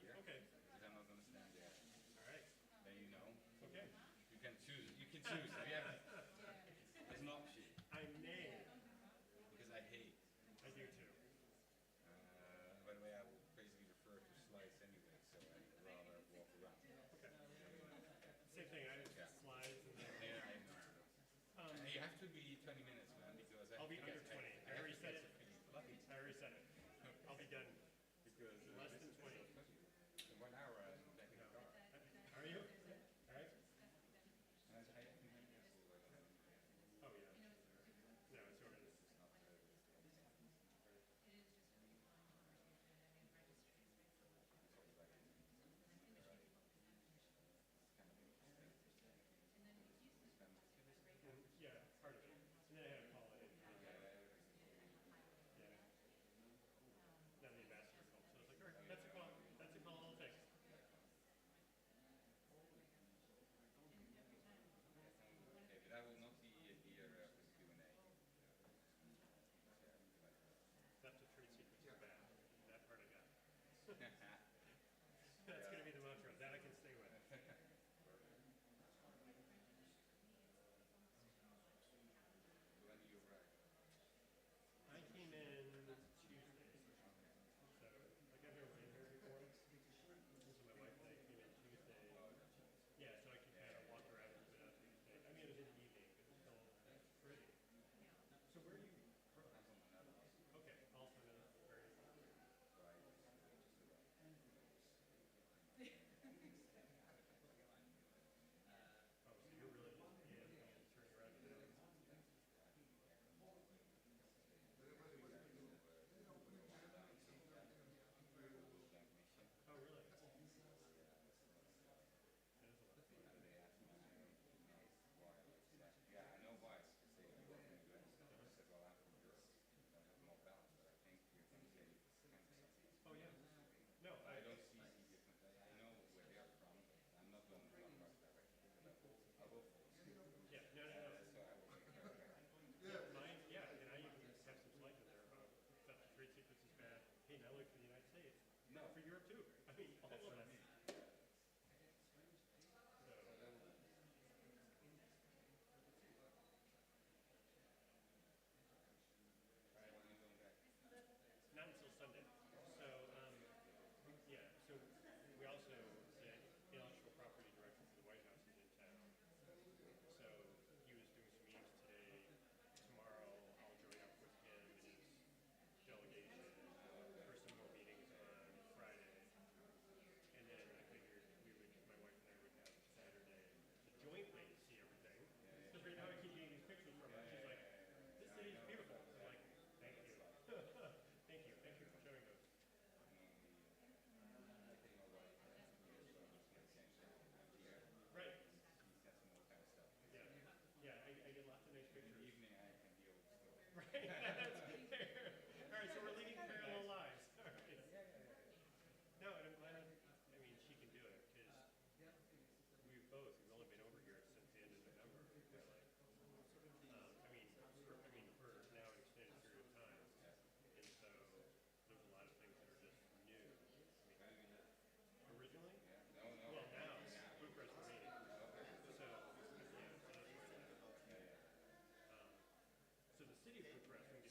here. Okay. Because I'm not going to stand there. All right. Then you know. Okay. You can choose. You can choose. Yeah. There's an option. I may. Because I hate. I do too. By the way, I will basically refer to slides anyway, so I'd rather walk around. Okay. Same thing. I have slides. And Yeah, I know. You have to be 20 minutes, man, because I'll be under 20. I already said it. I already said it. I'll be done. Because less than 20. In 1 hour, I'm back in the car. Are you? All right. Oh yeah. No, it's already. Yeah, part of it. And then I had to call it in. Yeah. Then the ambassador called. So I was like, all right, that's a call. That's a call I'll take. Okay, but I will not be here for the Q&A. Theft of trade secrets is bad. That part I got. That's going to be the mantra. That I can stay with. When do you arrive? I came in Tuesday. So, like I've never been here before. So my wife and I came in Tuesday. Yeah, so I could kind of walk around a little bit on Tuesday. I mean, it was in the evening, but it was still pretty. So where are you from? I'm from the Netherlands. Okay, also Netherlands. Very nice. Right. Oh, so you're really just turning around to the Netherlands? Oh, really? That is a lot of fun. Yeah, I know why. They work in the US. I said, well, I'm from Europe. I have more balance, but I think you're going to say kind of something. Oh, yeah. No, I don't see the difference. I know where they are from. I'm not going to run much directly, but I will follow. Yeah, no. So I will take care of that. Yeah, and I even have some slides in there about theft of trade secrets is bad. Hey, not only for the United States, no, for Europe too. I mean, all that's of what I us. mean. Not until Sunday. So, yeah, so we also, the intellectual property director for the White House is in town. So he was doing some meetings today. Tomorrow I'll join up with him and his delegation for some more meetings on Friday. And then I figured my wife and I would have Saturday to jointly see everything. Because right now I keep getting these pictures from her. She's like, this city is beautiful. I'm like, thank you. Thank you for showing those. Right. Yeah, I get lots of nice pictures. In the evening, I can deal with stuff. Right, that's fair. All right, so we're leading parallel lives. All right. No, and I'm glad, I mean, she can do it, because we've only been over here since the end of November. I mean, for now an extended period of time. And so there's a lot of things that are just new. I mean, originally? No. Well, now, food press remaining. So, yeah, so that's where it's at. So the city of Bucharest, we can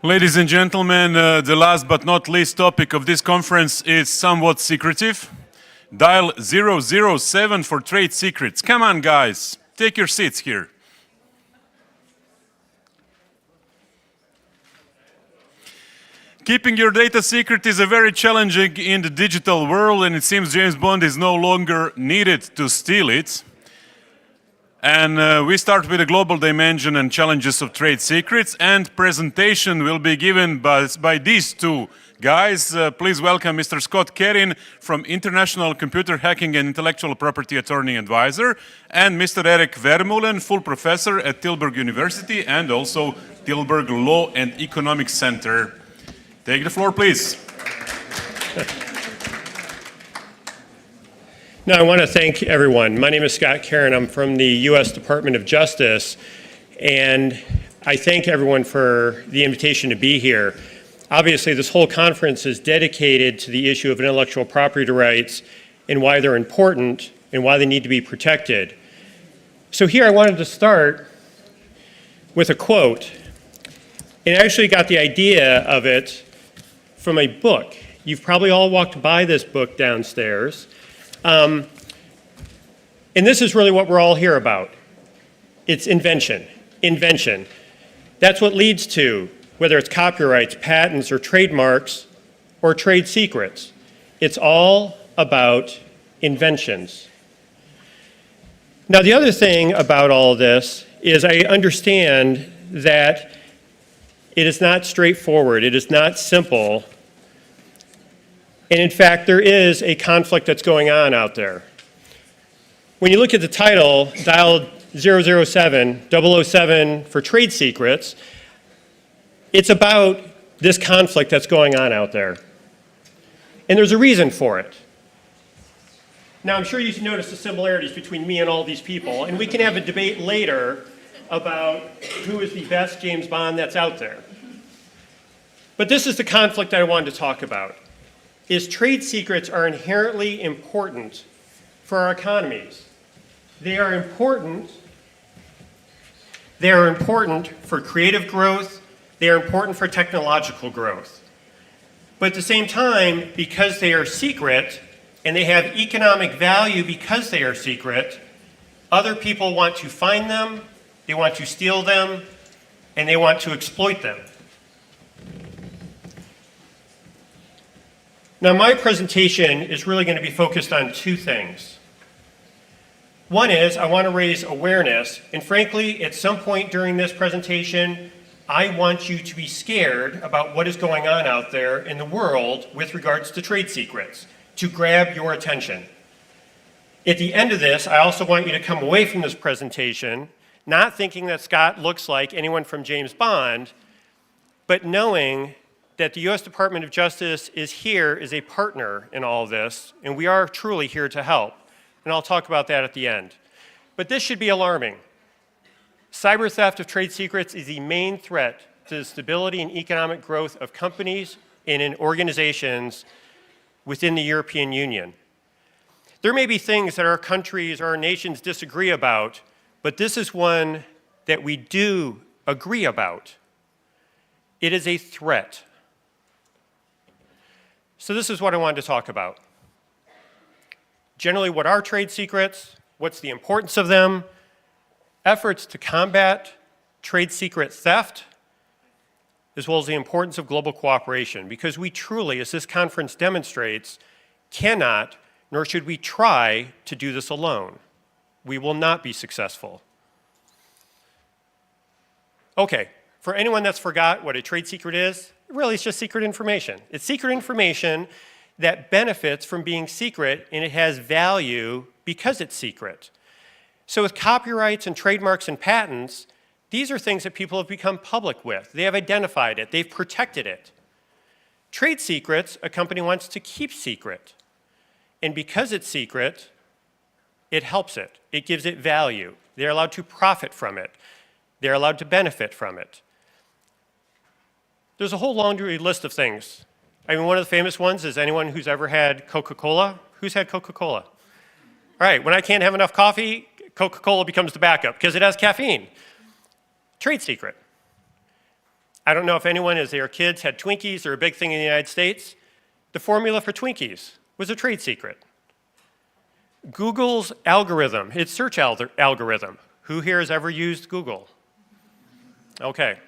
Ladies and gentlemen, the last but not least topic of this conference is somewhat secretive. Dial 007 for trade secrets. Come on, guys, take your seats here. Keeping your data secret is a very challenging in the digital world, and it seems James Bond is no longer needed to steal it. And we start with the global dimension and challenges of trade secrets, and presentation will be given by these two guys. Please welcome Mr. Scott Kerin from International Computer Hacking and Intellectual Property Attorney Advisor, and Mr. Erik Vermeulen, full professor at Tilburg University and also Tilburg Law and Economics Center. Take the floor, please. No, I want to thank everyone. My name is Scott Kerin. I'm from the U.S. Department of Justice, and I thank everyone for the invitation to be here. Obviously, this whole conference is dedicated to the issue of intellectual property rights and why they're important and why they need to be protected. So here I wanted to start with a quote, and I actually got the idea of it from a book. You've probably all walked by this book downstairs. And this is really what we're all here about. It's invention. That's what leads to, whether it's copyrights, patents, or trademarks, or trade secrets. It's all about inventions. Now, the other thing about all of this is I understand that it is not straightforward. It is not simple. And in fact, there is a conflict that's going on out there. When you look at the title, dial 007 for trade secrets, it's about this conflict that's going on out there. And there's a reason for it. Now, I'm sure you notice the similarities between me and all these people, and we can have a debate later about who is the best James Bond that's out there. But this is the conflict I wanted to talk about. Is trade secrets are inherently important for our economies. They are important for creative growth. They are important for technological growth. But at the same time, because they are secret and they have economic value because they are secret, other people want to find them, they want to steal them, and they want to exploit them. Now, my presentation is really going to be focused on two things. One is I want to raise awareness, and frankly, at some point during this presentation, I want you to be scared about what is going on out there in the world with regards to trade secrets, to grab your attention. At the end of this, I also want you to come away from this presentation not thinking that Scott looks like anyone from James Bond, but knowing that the U.S. Department of Justice is here as a partner in all of this, and we are truly here to help. And I'll talk about that at the end. But this should be alarming. Cyber theft of trade secrets is the main threat to the stability and economic growth of companies and in organizations within the European Union. There may be things that our countries or our nations disagree about, but this is one that we do agree about. It is a threat. So this is what I wanted to talk about. Generally, what are trade secrets? What's the importance of them? Efforts to combat trade secret theft, as well as the importance of global cooperation, because we truly, as this conference demonstrates, cannot, nor should we try to do this alone. We will not be successful. Okay, for anyone that's forgot what a trade secret is, really it's just secret information. It's secret information that benefits from being secret, and it has value because it's secret. So with copyrights and trademarks and patents, these are things that people have become public with. They have identified it. They've protected it. Trade secrets, a company wants to keep secret. And because it's secret, it helps it. It gives it value. They're allowed to profit from it. They're allowed to benefit from it. There's a whole laundry list of things. I mean, one of the famous ones is anyone who's ever had Coca-Cola. Who's had Coca-Cola? All right, when I can't have enough coffee, Coca-Cola becomes the backup because it has caffeine. Trade secret. I don't know if anyone, as they were kids, had Twinkies. They're a big thing in the United States. The formula for Twinkies was a trade secret. Google's algorithm, its search algorithm. Who here has ever used Google? Okay.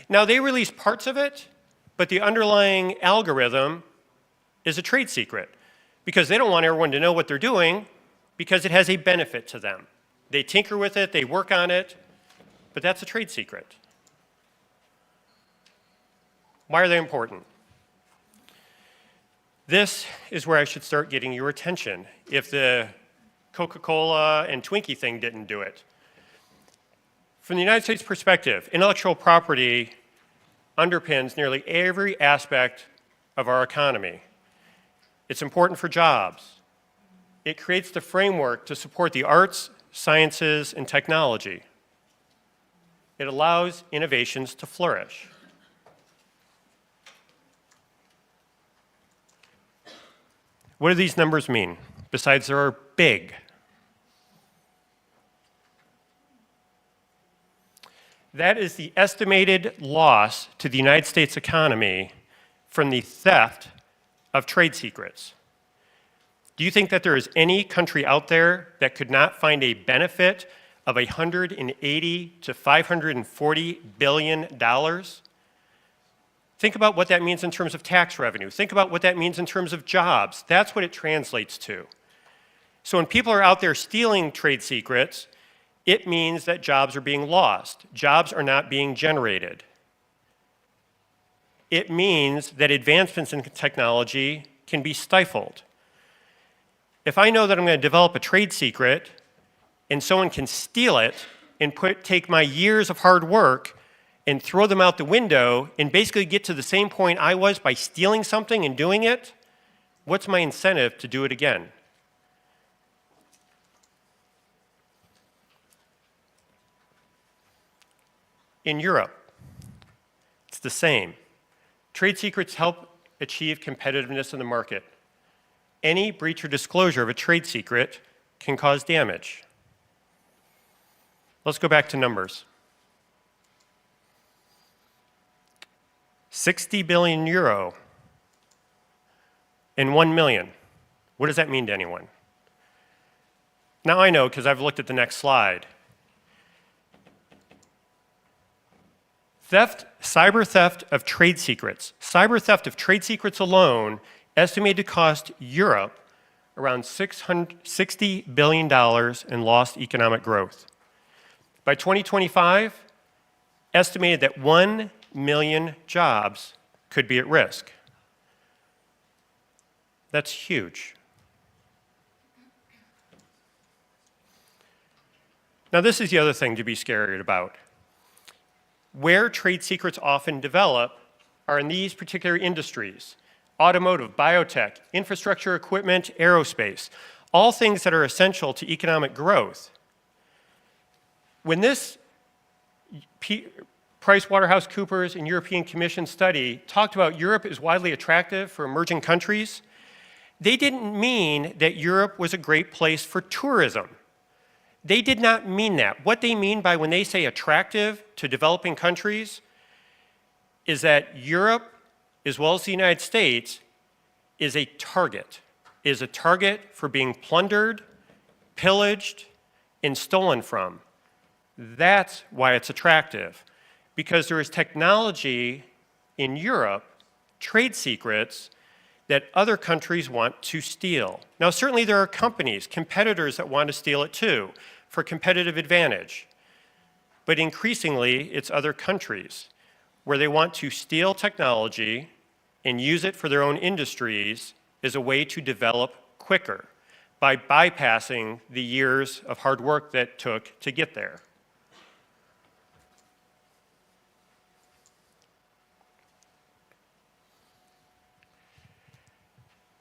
Now, they released parts of it, but the underlying algorithm is a trade secret because they don't want everyone to know what they're doing because it has a benefit to them. They tinker with it, they work on it, but that's a trade secret. Why are they important? This is where I should start getting your attention if the Coca-Cola and Twinkie thing didn't do it. From the United States perspective, intellectual property underpins nearly every aspect of our economy. It's important for jobs. It creates the framework to support the arts, sciences, and technology. It allows innovations to flourish. What do these numbers mean, besides they're big? That is the estimated loss to the United States economy from the theft of trade secrets. Do you think that there is any country out there that could not find a benefit of $180 to $540 billion? Think about what that means in terms of tax revenue. Think about what that means in terms of jobs. That's what it translates to. So when people are out there stealing trade secrets, it means that jobs are being lost. Jobs are not being generated. It means that advancements in technology can be stifled. If I know that I'm going to develop a trade secret and someone can steal it and take my years of hard work and throw them out the window and basically get to the same point I was by stealing something and doing it, what's my incentive to do it again? In Europe, it's the same. Trade secrets help achieve competitiveness in the market. Any breach or disclosure of a trade secret can cause damage. Let's go back to numbers. 60 billion euro and 1 million. What does that mean to anyone? Now I know because I've looked at the next slide. Cyber theft of trade secrets. Cyber theft of trade secrets alone estimated to cost Europe around $60 billion in lost economic growth. By 2025, estimated that 1 million jobs could be at risk. That's huge. Now, this is the other thing to be scared about. Where trade secrets often develop are in these particular industries: automotive, biotech, infrastructure equipment, aerospace, all things that are essential to economic growth. When this PricewaterhouseCoopers and European Commission study talked about Europe is widely attractive for emerging countries, they didn't mean that Europe was a great place for tourism. They did not mean that. What they mean by when they say attractive to developing countries is that Europe, as well as the United States, is a target for being plundered, pillaged, and stolen from. That's why it's attractive, because there is technology in Europe, trade secrets, that other countries want to steal. Now, certainly there are companies, competitors that want to steal it too, for competitive advantage. But increasingly, it's other countries where they want to steal technology and use it for their own industries as a way to develop quicker by bypassing the years of hard work that took to get there.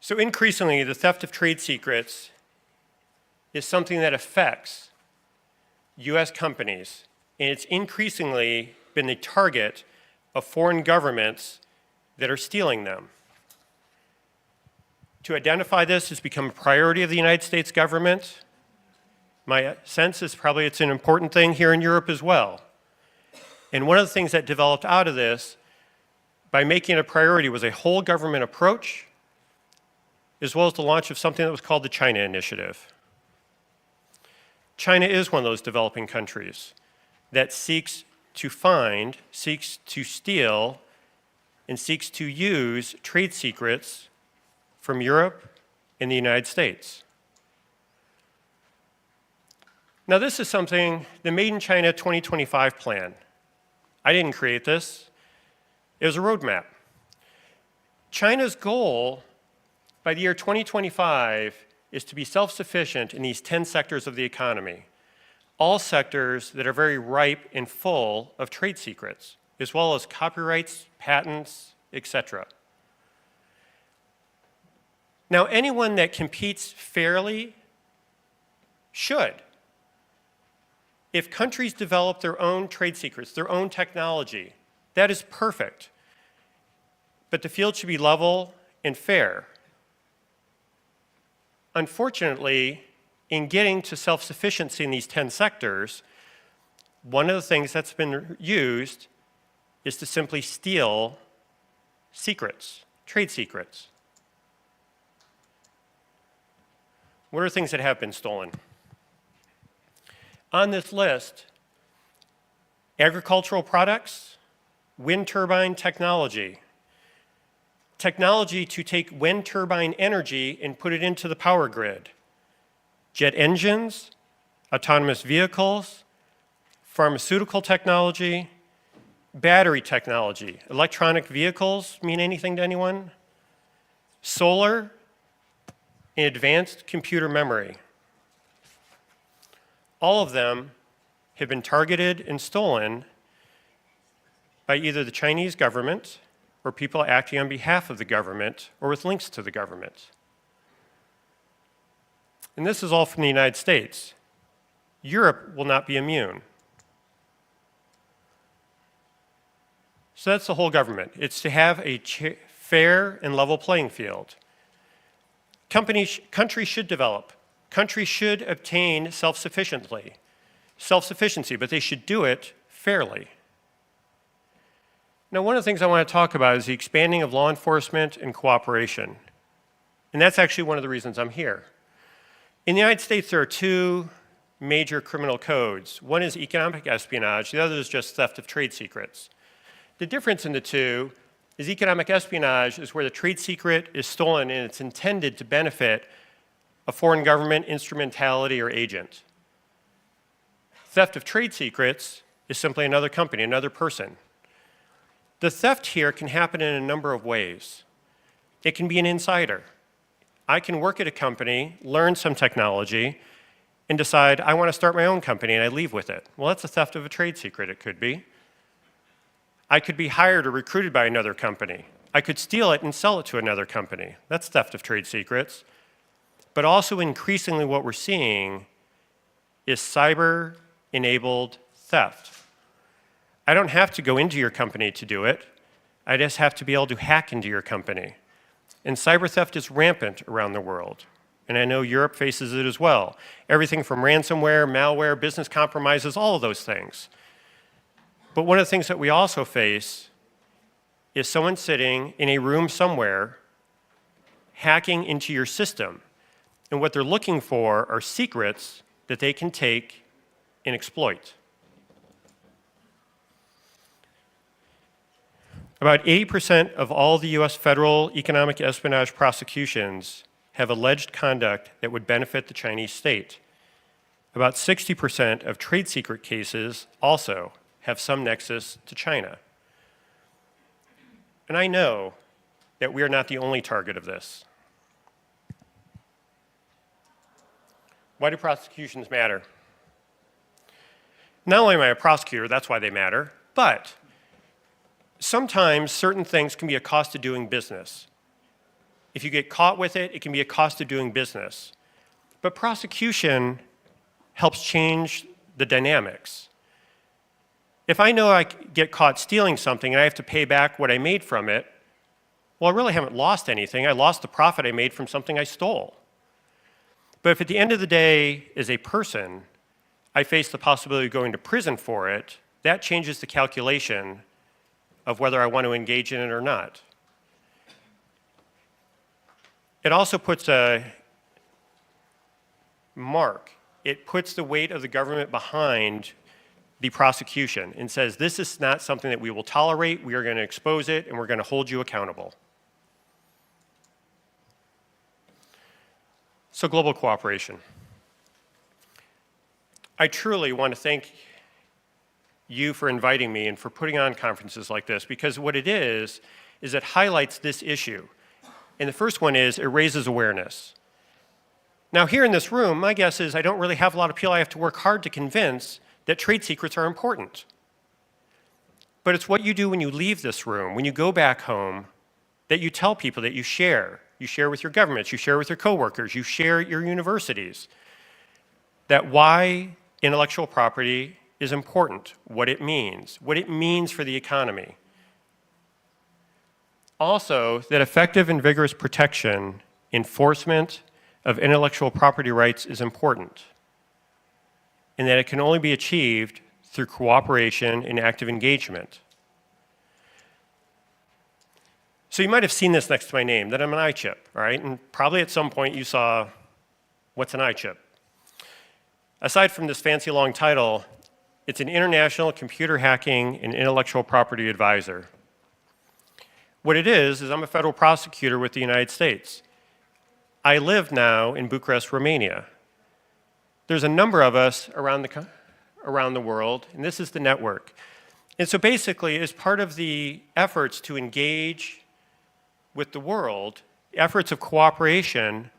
So increasingly, the theft of trade secrets is something that affects US companies, and it's increasingly been the target of foreign governments that are stealing them. To identify this has become a priority of the United States government. My sense is probably it's an important thing here in Europe as well. And one of the things that developed out of this, by making it a priority, was a whole government approach, as well as the launch of something that was called the China Initiative. China is one of those developing countries that seeks to find, seeks to steal, and seeks to use trade secrets from Europe and the United States. Now, this is something, the Made in China 2025 plan. I didn't create this. It was a roadmap. China's goal by the year 2025 is to be self-sufficient in these 10 sectors of the economy, all sectors that are very ripe and full of trade secrets, as well as copyrights, patents, etc. Now, anyone that competes fairly should. If countries develop their own trade secrets, their own technology, that is perfect. But the field should be level and fair. Unfortunately, in getting to self-sufficiency in these 10 sectors, one of the things that's been used is to simply steal secrets, trade secrets. What are things that have been stolen? On this list, agricultural products, wind turbine technology, technology to take wind turbine energy and put it into the power grid, jet engines, autonomous vehicles, pharmaceutical technology, battery technology. Electronic vehicles mean anything to anyone? Solar and advanced computer memory. All of them have been targeted and stolen by either the Chinese government or people acting on behalf of the government or with links to the government. And this is all from the United States. Europe will not be immune. So that's the whole government. It's to have a fair and level playing field. Countries should develop. Countries should obtain self-sufficiency, but they should do it fairly. Now, one of the things I want to talk about is the expanding of law enforcement and cooperation. And that's actually one of the reasons I'm here. In the United States, there are two major criminal codes. One is economic espionage, the other is just theft of trade secrets. The difference in the two is economic espionage is where the trade secret is stolen and it's intended to benefit a foreign government, instrumentality, or agent. Theft of trade secrets is simply another company, another person. The theft here can happen in a number of ways. It can be an insider. I can work at a company, learn some technology, and decide I want to start my own company and I leave with it. Well, that's a theft of a trade secret, it could be. I could be hired or recruited by another company. I could steal it and sell it to another company. That's theft of trade secrets. But also increasingly what we're seeing is cyber-enabled theft. I don't have to go into your company to do it. I just have to be able to hack into your company. And cyber theft is rampant around the world. And I know Europe faces it as well. Everything from ransomware, malware, business compromises, all of those things. But one of the things that we also face is someone sitting in a room somewhere hacking into your system. And what they're looking for are secrets that they can take and exploit. About 80% of all the US federal economic espionage prosecutions have alleged conduct that would benefit the Chinese state. About 60% of trade secret cases also have some nexus to China. And I know that we are not the only target of this. Why do prosecutions matter? Not only am I a prosecutor, that's why they matter, but sometimes certain things can be a cost of doing business. If you get caught with it, it can be a cost of doing business. But prosecution helps change the dynamics. If I know I get caught stealing something and I have to pay back what I made from it, well, I really haven't lost anything. I lost the profit I made from something I stole. But if at the end of the day, as a person, I face the possibility of going to prison for it, that changes the calculation of whether I want to engage in it or not. It also puts a mark. It puts the weight of the government behind the prosecution and says, this is not something that we will tolerate, we are going to expose it, and we're going to hold you accountable. So global cooperation. I truly want to thank you for inviting me and for putting on conferences like this, because what it is it highlights this issue. And the first one is it raises awareness. Now here in this room, my guess is I don't really have a lot of people I have to work hard to convince that trade secrets are important. But it's what you do when you leave this room, when you go back home, that you tell people, that you share. You share with your governments, you share with your coworkers, you share at your universities, that why intellectual property is important, what it means for the economy. Also, that effective and vigorous protection, enforcement of intellectual property rights is important, and that it can only be achieved through cooperation and active engagement. So you might have seen this next to my name, that I'm an iChip, all right? And probably at some point you saw, what's an iChip? Aside from this fancy long title, it's an international computer hacking and intellectual property advisor. What it is I'm a federal prosecutor with the United States. I live now in Bucharest, Romania. There's a number of us around the world, and this is the network. And so basically, as part of the efforts to engage with the world, efforts of cooperation,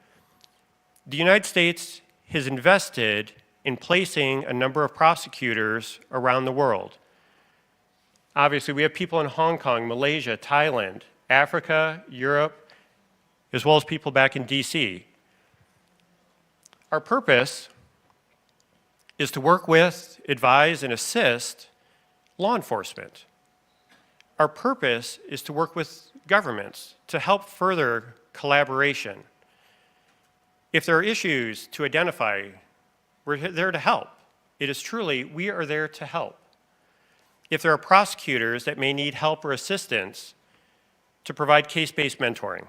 the United States has invested in placing a number of prosecutors around the world. Obviously, we have people in Hong Kong, Malaysia, Thailand, Africa, Europe, as well as people back in DC. Our purpose is to work with, advise, and assist law enforcement. Our purpose is to work with governments to help further collaboration. If there are issues to identify, we're there to help. It is truly, we are there to help. If there are prosecutors that may need help or assistance, to provide case-based mentoring.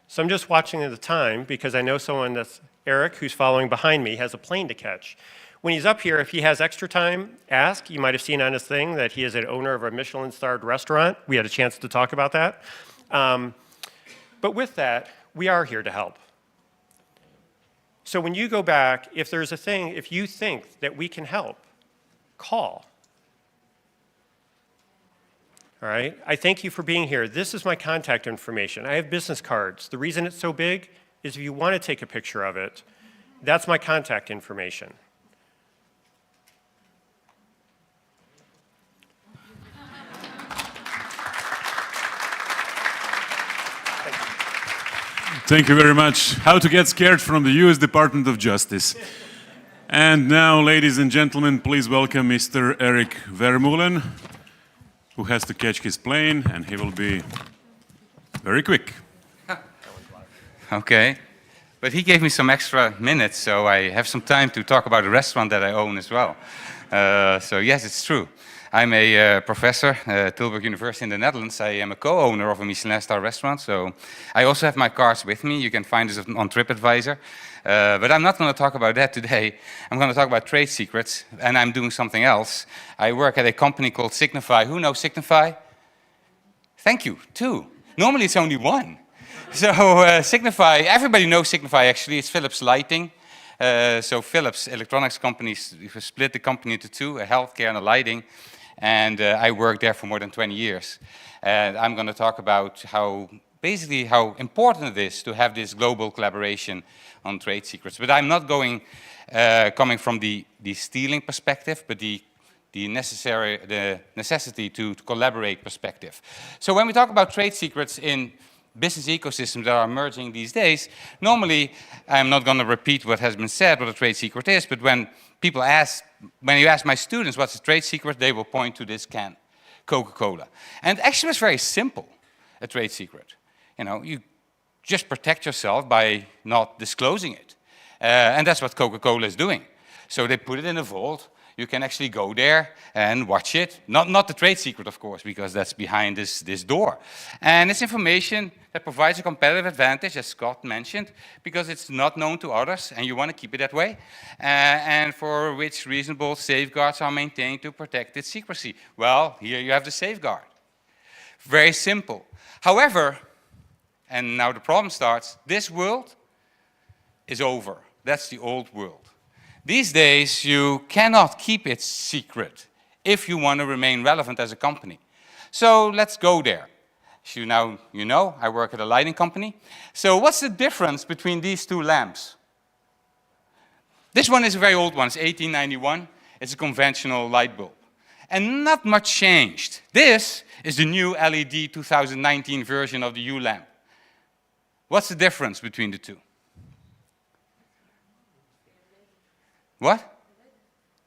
So I'm just watching at the time because I know someone that's Eric, who's following behind me, has a plane to catch. When he's up here, if he has extra time, ask. You might have seen on his thing that he is an owner of a Michelin-starred restaurant. We had a chance to talk about that. But with that, we are here to help. So when you go back, if there's a thing, if you think that we can help, call. All right? I thank you for being here. This is my contact information. I have business cards. The reason it's so big is if you want to take a picture of it, that's my contact information. Thank you very much. How to get scared from the US Department of Justice. And now, ladies and gentlemen, please welcome Mr. Eric Vermeulen, who has to catch his plane, and he will be very quick. Okay, but he gave me some extra minutes, so I have some time to talk about a restaurant that I own as well. So yes, it's true. I'm a professor at Tilburg University in the Netherlands. I am a co-owner of a Michelin-star restaurant, so I also have my cards with me. You can find this on TripAdvisor. But I'm not going to talk about that today. I'm going to talk about trade secrets, and I'm doing something else. I work at a company called Signify. Who knows Signify? Thank you, two. Normally it's only one. So Signify, everybody knows Signify actually. It's Philips Lighting. So Philips Electronics companies split the company into two, a healthcare and a lighting. And I worked there for more than 20 years. And I'm going to talk about basically how important it is to have this global collaboration on trade secrets. But I'm not coming from the stealing perspective, but the necessity to collaborate perspective. So when we talk about trade secrets in business ecosystems that are emerging these days, normally I'm not going to repeat what has been said, what a trade secret is, but when you ask my students what's a trade secret, they will point to this can, Coca-Cola. And actually it's very simple, a trade secret. You know, you just protect yourself by not disclosing it. And that's what Coca-Cola is doing. So they put it in a vault. You can actually go there and watch it. Not the trade secret, of course, because that's behind this door. And it's information that provides a competitive advantage, as Scott mentioned, because it's not known to others, and you want to keep it that way, and for which reasonable safeguards are maintained to protect its secrecy. Well, here you have the safeguard. Very simple. However, and now the problem starts, this world is over. That's the old world. These days, you cannot keep it secret if you want to remain relevant as a company. So let's go there. As you know, I work at a lighting company. So what's the difference between these two lamps? This one is a very old one. It's 1891. It's a conventional light bulb. And not much changed. This is the new LED 2019 version of the U lamp. What's the difference between the two? What?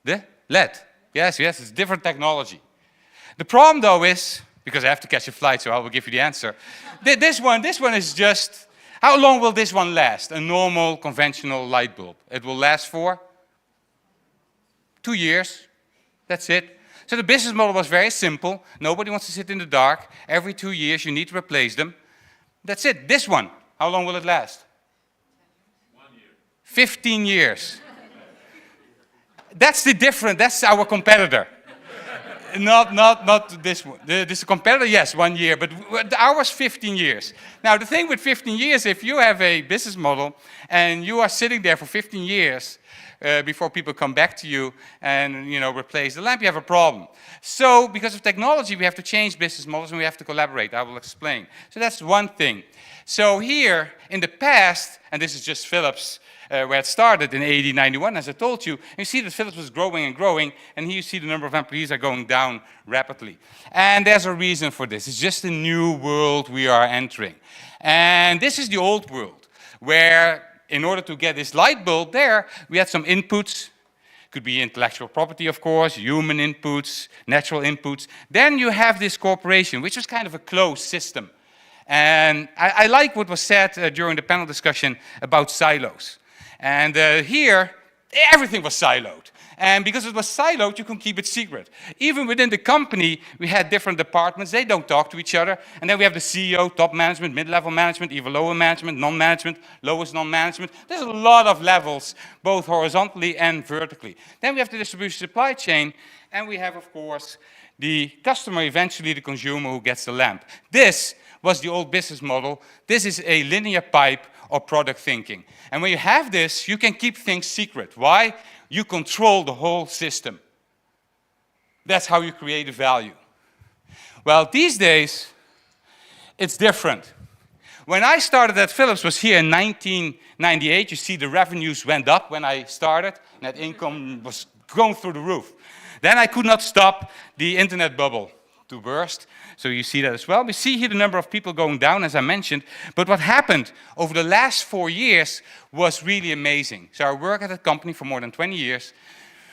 The LED. Yes, it's different technology. The problem, though, is, because I have to catch a flight, so I will give you the answer. This one is just, how long will this one last? A normal, conventional light bulb. It will last for 2 years. That's it. So the business model was very simple. Nobody wants to sit in the dark. Every 2 years, you need to replace them. That's it. This one, how long will it last? 1 year. 15 years. That's the difference. That's our competitor. Not this one. This competitor, yes, 1 year, but ours 15 years. Now, the thing with 15 years, if you have a business model and you are sitting there for 15 years before people come back to you and replace the lamp, you have a problem. So, because of technology, we have to change business models and we have to collaborate. I will explain. So that's one thing. So here, in the past, and this is just Philips, where it started in 1891, as I told you. And you see that Philips was growing and growing, and here you see the number of employees are going down rapidly. And there's a reason for this. It's just a new world we are entering. And this is the old world, where in order to get this light bulb there, we had some inputs. Could be intellectual property, of course, human inputs, natural inputs. Then you have this corporation, which was kind of a closed system. And I like what was said during the panel discussion about silos. And here, everything was siloed. And because it was siloed, you can keep it secret. Even within the company, we had different departments. They don't talk to each other. And then we have the CEO, top management, mid-level management, even lower management, non-management, lowest non-management. There's a lot of levels, both horizontally and vertically. Then we have the distribution supply chain. And we have, of course, the customer, eventually the consumer who gets the lamp. This was the old business model. This is a linear pipe or product thinking. And when you have this, you can keep things secret. Why? You control the whole system. That's how you create a value. Well, these days, it's different. When I started at Philips, was here in 1998. You see the revenues went up when I started. Net income was going through the roof. Then I could not stop the internet bubble to burst. So you see that as well. We see here the number of people going down, as I mentioned. But what happened over the last 4 years was really amazing. So I worked at that company for more than 20 years.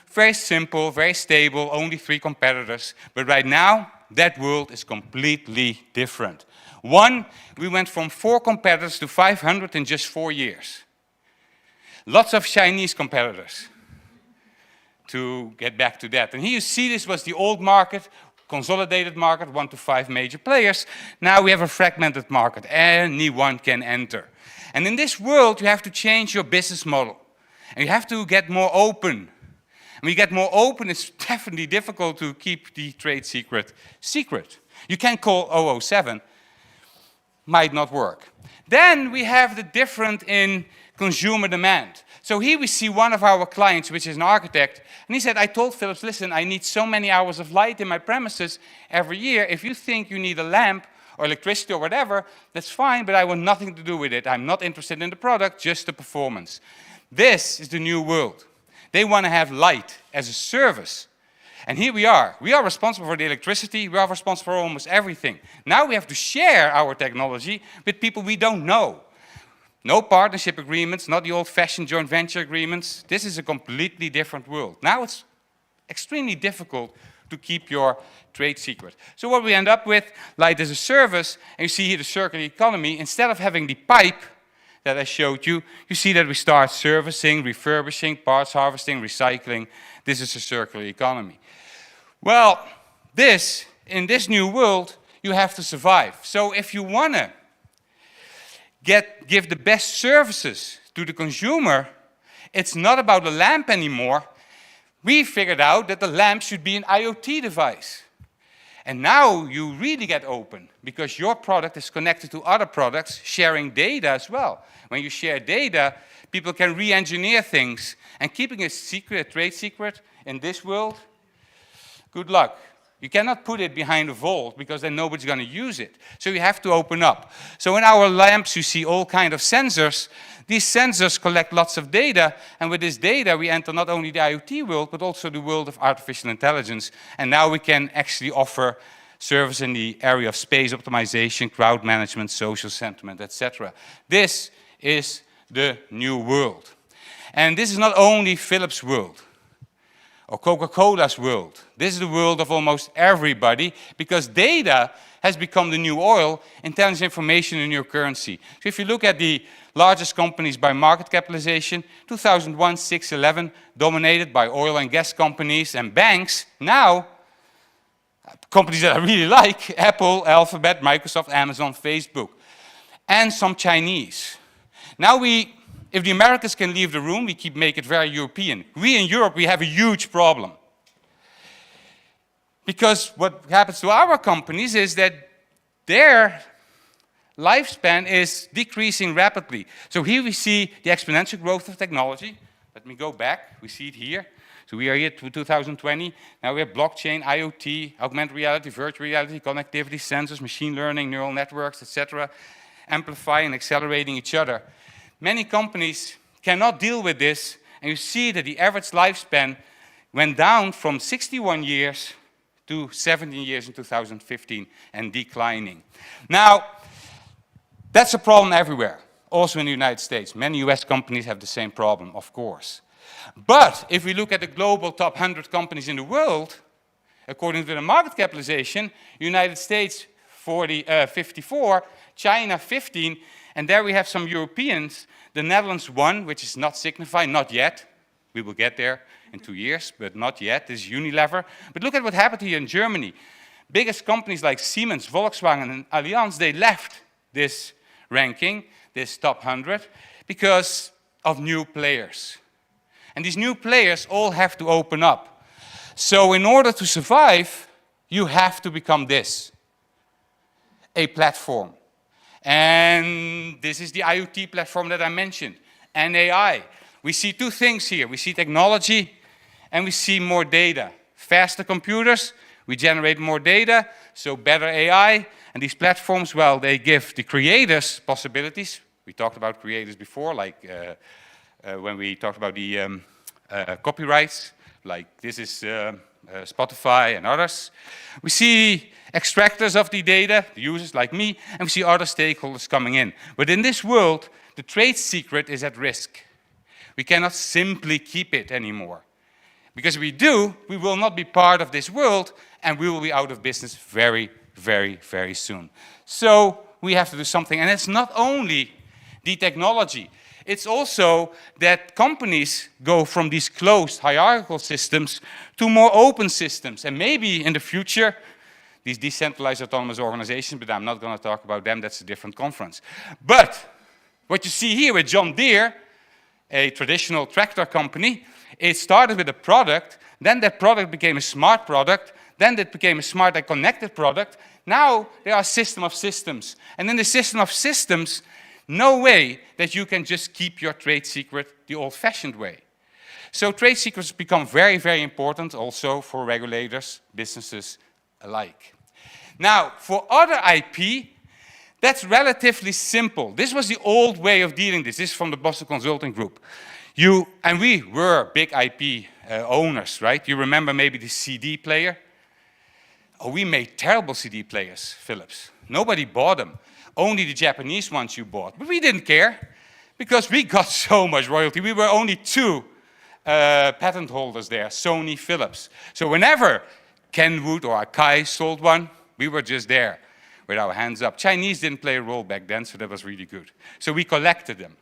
Very simple, very stable, only 3 competitors. But right now, that world is completely different. One, we went from 4 competitors to 500 in just 4 years. Lots of Chinese competitors, to get back to that. And here you see this was the old market, consolidated market, 1 to 5 major players. Now we have a fragmented market. Anyone can enter. And in this world, you have to change your business model. And you have to get more open. And when you get more open, it's definitely difficult to keep the trade secret secret. You can call 007. Might not work. Then we have the difference in consumer demand. So here we see one of our clients, which is an architect, and he said, I told Philips, listen, I need so many hours of light in my premises every year. If you think you need a lamp or electricity or whatever, that's fine, but I want nothing to do with it. I'm not interested in the product, just the performance. This is the new world. They want to have light as a service. And here we are. We are responsible for the electricity. We are responsible for almost everything. Now we have to share our technology with people we don't know. No partnership agreements, not the old-fashioned joint venture agreements. This is a completely different world. Now it's extremely difficult to keep your trade secret. So what we end up with, light as a service, and you see here the circular economy, instead of having the pipe, that I showed you, you see that we start servicing, refurbishing, parts harvesting, recycling. This is a circular economy. Well, in this new world, you have to survive. So if you want to give the best services to the consumer, it's not about the lamp anymore. We figured out that the lamp should be an IoT device. And now you really get open, because your product is connected to other products, sharing data as well. When you share data, people can re-engineer things. And keeping a secret, a trade secret, in this world, good luck. You cannot put it behind a vault, because then nobody's going to use it. So you have to open up. So in our lamps, you see all kinds of sensors. These sensors collect lots of data, and with this data, we enter not only the IoT world, but also the world of artificial intelligence. And now we can actually offer service in the area of space optimization, crowd management, social sentiment, etc. This is the new world. And this is not only Philips' world or Coca-Cola's world. This is the world of almost everybody, because data has become the new oil, intelligent information, in your currency. So if you look at the largest companies by market capitalization, 2001, 6, 11, dominated by oil and gas companies and banks. Now, companies that I really like, Apple, Alphabet, Microsoft, Amazon, Facebook, and some Chinese. Now if the Americans can leave the room, we make it very European. We in Europe, we have a huge problem. Because what happens to our companies is that their lifespan is decreasing rapidly. So here we see the exponential growth of technology. Let me go back. We see it here. So we are here to 2020. Now we have blockchain, IoT, augmented reality, virtual reality, connectivity, sensors, machine learning, neural networks, etc., amplifying and accelerating each other. Many companies cannot deal with this, and you see that the average lifespan went down from 61 years to 17 years in 2015 and declining. Now, that's a problem everywhere, also in the United States. Many US companies have the same problem, of course. But if we look at the global top 100 companies in the world, according to the market capitalization, United States 54, China 15, and there we have some Europeans. The Netherlands 1, which is not signified, not yet. We will get there in 2 years, but not yet. This is Unilever. But look at what happened here in Germany. Biggest companies like Siemens, Volkswagen, and Allianz, they left this ranking, this top 100, because of new players. And these new players all have to open up. So in order to survive, you have to become this, a platform. And this is the IoT platform that I mentioned, and AI. We see two things here. We see technology, and we see more data. Faster computers, we generate more data, so better AI. And these platforms, well, they give the creators possibilities. We talked about creators before, like when we talked about the copyrights, like this is Spotify and others. We see extractors of the data, the users like me, and we see other stakeholders coming in. But in this world, the trade secret is at risk. We cannot simply keep it anymore. Because if we do, we will not be part of this world, and we will be out of business very, very, very soon. So we have to do something. And it's not only the technology. It's also that companies go from these closed hierarchical systems to more open systems. And maybe in the future, these decentralized autonomous organizations, but I'm not going to talk about them, that's a different conference. But what you see here with John Deere, a traditional tractor company, it started with a product, then that product became a smart product, then it became a smart and connected product. Now there are a system of systems. And in the system of systems, no way that you can just keep your trade secret the old-fashioned way. So trade secrets become very, very important also for regulators, businesses alike. Now, for other IP, that's relatively simple. This was the old way of dealing this. This is from the Boston Consulting Group. And we were big IP owners, right? You remember maybe the CD player? Oh, we made terrible CD players, Philips. Nobody bought them. Only the Japanese ones you bought. But we didn't care, because we got so much royalty. We were only two patent holders there, Sony, Philips. So whenever Kenwood or Akai sold one, we were just there. with our hands up. Chinese didn't play a role back then, so that was really good. So we collected them.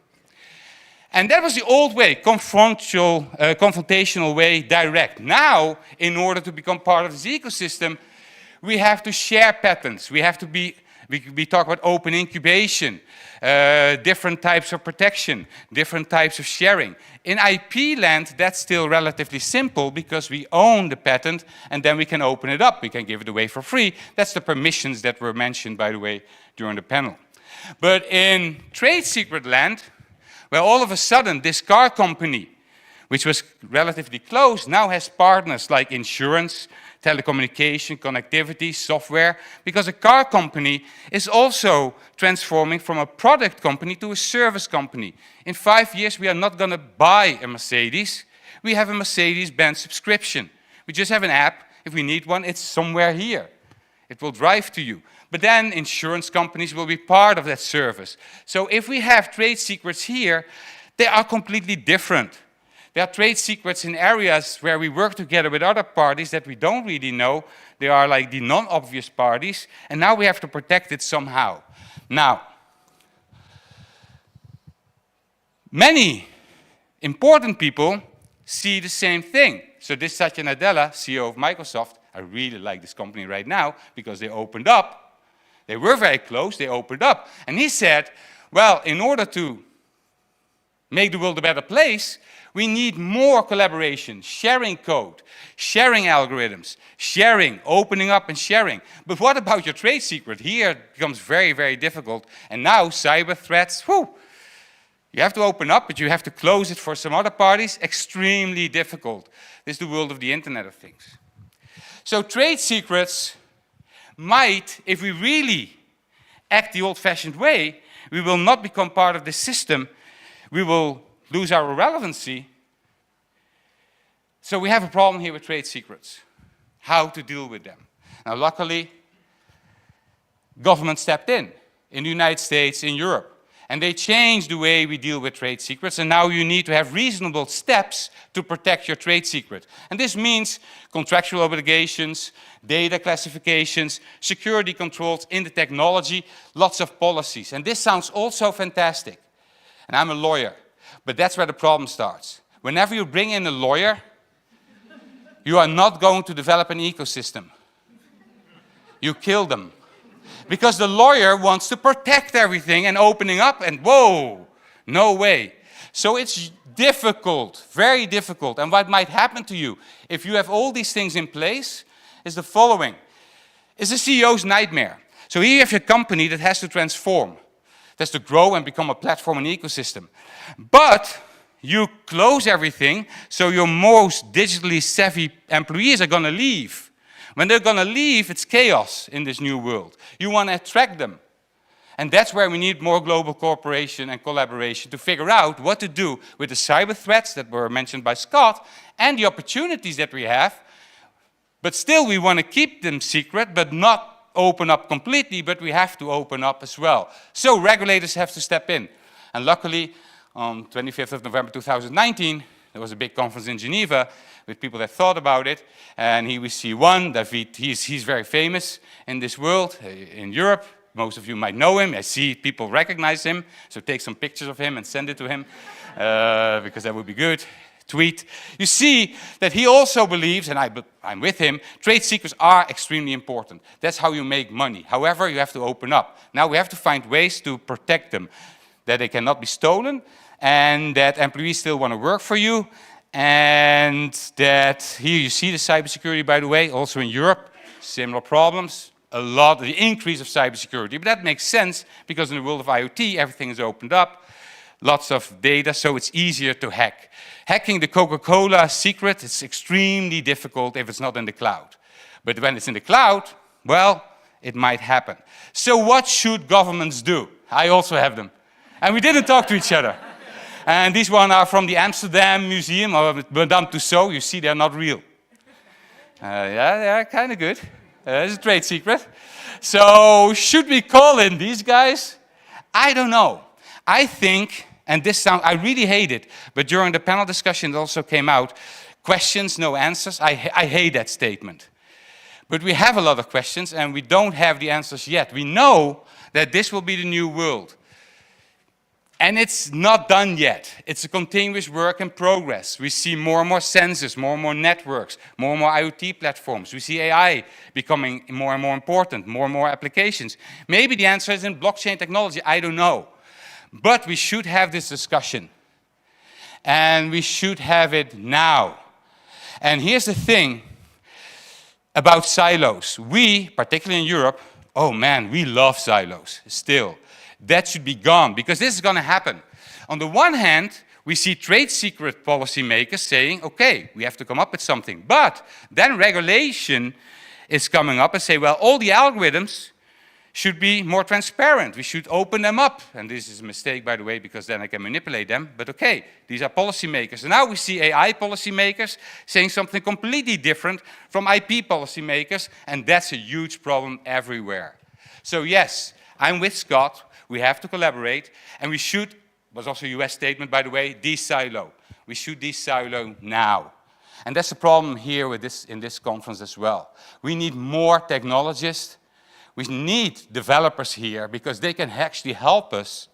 And that was the old way, confrontational way, direct. Now, in order to become part of this ecosystem, we have to share patents. We have to be, we talk about open incubation, different types of protection, different types of sharing. In IP land, that's still relatively simple because we own the patent and then we can open it up. We can give it away for free. That's the permissions that were mentioned, by the way, during the panel. But in trade secret land, well, all of a sudden, this car company, which was relatively close, now has partners like insurance, telecommunication, connectivity, software, because a car company is also transforming from a product company to a service company. In 5 years, we are not going to buy a Mercedes. We have a Mercedes-Benz subscription. We just have an app. If we need one, it's somewhere here. It will drive to you. But then insurance companies will be part of that service. So if we have trade secrets here, they are completely different. There are trade secrets in areas where we work together with other parties that we don't really know. They are like the non-obvious parties, and now we have to protect it somehow. Now, many important people see the same thing. So this Satya Nadella, CEO of Microsoft, I really like this company right now because they opened up. They were very close, they opened up. And he said, well, in order to make the world a better place, we need more collaboration, sharing code, sharing algorithms, sharing, opening up and sharing. But what about your trade secret? Here it becomes very, very difficult. And now cyber threats, whew, you have to open up, but you have to close it for some other parties. Extremely difficult. This is the world of the Internet of Things. So trade secrets might, if we really act the old-fashioned way, we will not become part of the system. We will lose our relevancy. So we have a problem here with trade secrets. How to deal with them. Now, luckily, government stepped in the United States, in Europe. And they changed the way we deal with trade secrets, and now you need to have reasonable steps to protect your trade secret. And this means contractual obligations, data classifications, security controls in the technology, lots of policies. And this sounds also fantastic. And I'm a lawyer, but that's where the problem starts. Whenever you bring in a lawyer, you are not going to develop an ecosystem. You kill them. Because the lawyer wants to protect everything and opening up, and whoa, no way. So it's difficult, very difficult. And what might happen to you if you have all these things in place is the following. It's a CEO's nightmare. So here you have a company that has to transform, that has to grow and become a platform and ecosystem. But you close everything, so your most digitally savvy employees are going to leave. When they're going to leave, it's chaos in this new world. You want to attract them. And that's where we need more global cooperation and collaboration to figure out what to do with the cyber threats that were mentioned by Scott and the opportunities that we have. But still, we want to keep them secret, but not open up completely, but we have to open up as well. So regulators have to step in. And luckily, on 25th of November 2019, there was a big conference in Geneva with people that thought about it, and here we see one, David, he's very famous in this world, in Europe. Most of you might know him. I see people recognize him, so take some pictures of him and send it to him, because that would be good. Tweet. You see that he also believes, and I'm with him, trade secrets are extremely important. That's how you make money. However, you have to open up. Now we have to find ways to protect them, that they cannot be stolen, and that employees still want to work for you, and that here you see the cybersecurity, by the way, also in Europe, similar problems, a lot, the increase of cybersecurity. But that makes sense because in the world of IoT, everything is opened up, lots of data, so it's easier to hack. Hacking the Coca-Cola secret, it's extremely difficult if it's not in the cloud. But when it's in the cloud, well, it might happen. So what should governments do? I also have them. And we didn't talk to each other. And these ones are from the Amsterdam Museum of Madame Tussauds. You see, they're not real. Yeah, they are kind of good. It's a trade secret. So should we call in these guys? I don't know. I think, and this sound, I really hate it, but during the panel discussion it also came out, questions, no answers. I hate that statement. But we have a lot of questions and we don't have the answers yet. We know that this will be the new world. And it's not done yet. It's a continuous work in progress. We see more and more sensors, more and more networks, more and more IoT platforms. We see AI becoming more and more important, more and more applications. Maybe the answer is in blockchain technology, I don't know. But we should have this discussion. And we should have it now. And here's the thing about silos. We, particularly in Europe, oh man, we love silos still. That should be gone, because this is going to happen. On the one hand, we see trade secret policymakers saying, okay, we have to come up with something. But then regulation is coming up and say, well, all the algorithms should be more transparent. We should open them up. And this is a mistake, by the way, because then I can manipulate them. But okay, these are policymakers. And now we see AI policymakers saying something completely different from IP policymakers. And that's a huge problem everywhere. So yes, I'm with Scott. We have to collaborate, and we should, was also a US statement, by the way, de-silo. We should de-silo now. And that's the problem here with this, in this conference as well. We need more technologists. We need developers here, because they can actually help us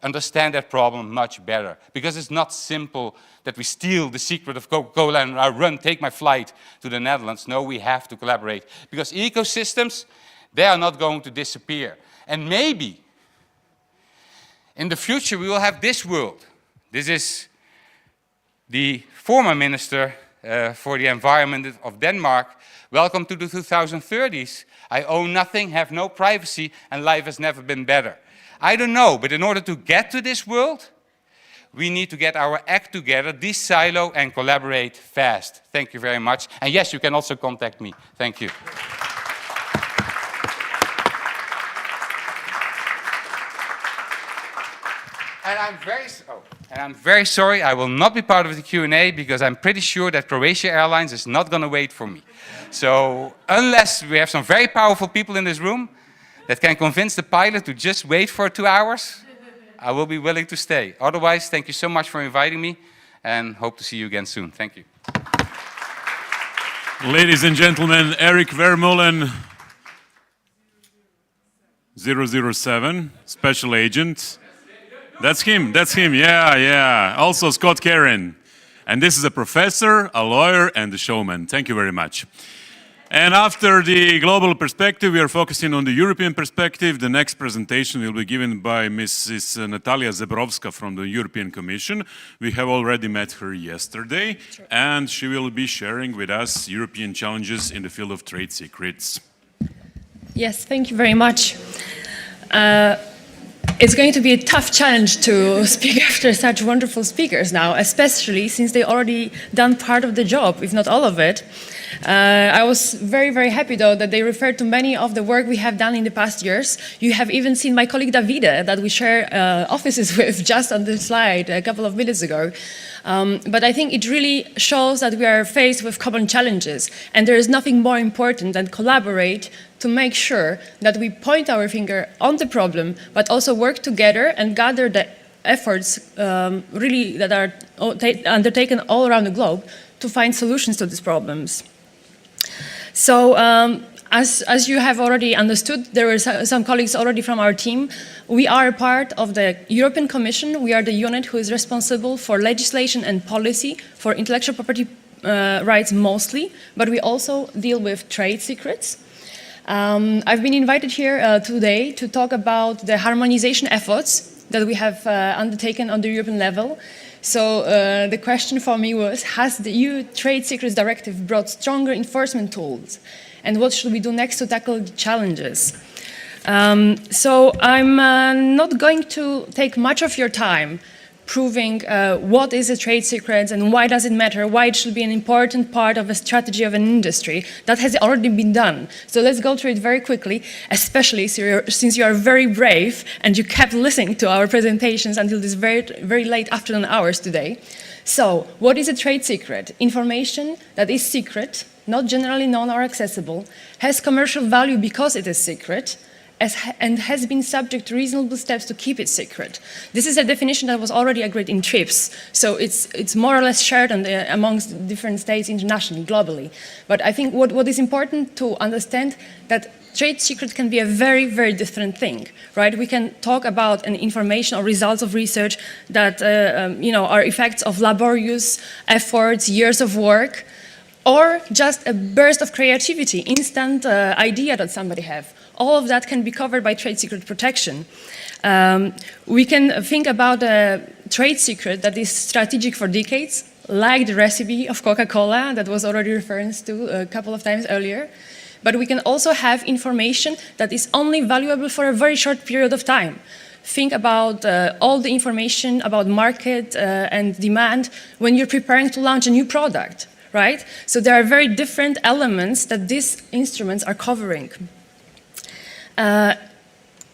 understand that problem much better. Because it's not simple that we steal the secret of Coca-Cola and I take my flight to the Netherlands. No, we have to collaborate. Because ecosystems, they are not going to disappear. And maybe in the future, we will have this world. This is the former Minister for the Environment of Denmark. Welcome to the 2030s. I own nothing, have no privacy, and life has never been better. I don't know, but in order to get to this world, we need to get our act together, de-silo, and collaborate fast. Thank you very much. And yes, you can also contact me. Thank you. And I'm very sorry, I will not be part of the Q&A because I'm pretty sure that Croatia Airlines is not going to wait for me. So unless we have some very powerful people in this room that can convince the pilot to just wait for 2 hours, I will be willing to stay. Otherwise, thank you so much for inviting me and hope to see you again soon. Thank you. Ladies and gentlemen, Eric Vermeulen, 007, Special Agent. That's him, yeah. Also Scott Karen. And this is a professor, a lawyer, and a showman. Thank you very much. And after the global perspective, we are focusing on the European perspective. The next presentation will be given by Mrs. Natalia Zebrowska from the European Commission. We have already met her yesterday, and she will be sharing with us European challenges in the field of trade secrets. Yes, thank you very much. It's going to be a tough challenge to speak after such wonderful speakers now, especially since they already done part of the job, if not all of it. I was very, very happy, though, that they referred to many of the work we have done in the past years. You have even seen my colleague Davide, that we share offices with, just on the slide a couple of minutes ago. But I think it really shows that we are faced with common challenges, and there is nothing more important than collaborate to make sure that we point our finger on the problem, but also work together and gather the efforts really that are undertaken all around the globe to find solutions to these problems. So as you have already understood, there are some colleagues already from our team. We are a part of the European Commission. We are the unit who is responsible for legislation and policy for intellectual property rights mostly, but we also deal with trade secrets. I've been invited here today to talk about the harmonization efforts that we have undertaken on the European level. So the question for me was, has the EU Trade Secrets Directive brought stronger enforcement tools? And what should we do next to tackle the challenges? So I'm not going to take much of your time proving what is a trade secret and why does it matter, why it should be an important part of a strategy of an industry. That has already been done. So let's go through it very quickly, especially since you are very brave and you kept listening to our presentations until this very, very late afternoon hours today. So what is a trade secret? Information that is secret, not generally known or accessible, has commercial value because it is secret, and has been subject to reasonable steps to keep it secret. This is a definition that was already agreed in TRIPS, so it's more or less shared amongst different states internationally, globally. But I think what is important to understand that trade secret can be a very, very different thing, right? We can talk about an information or results of research that are effects of laborious efforts, years of work, or just a burst of creativity, instant idea that somebody have. All of that can be covered by trade secret protection. We can think about a trade secret that is strategic for decades, like the recipe of Coca-Cola that was already referred to a couple of times earlier. But we can also have information that is only valuable for a very short period of time. Think about all the information about market and demand when you're preparing to launch a new product, right? So there are very different elements that these instruments are covering.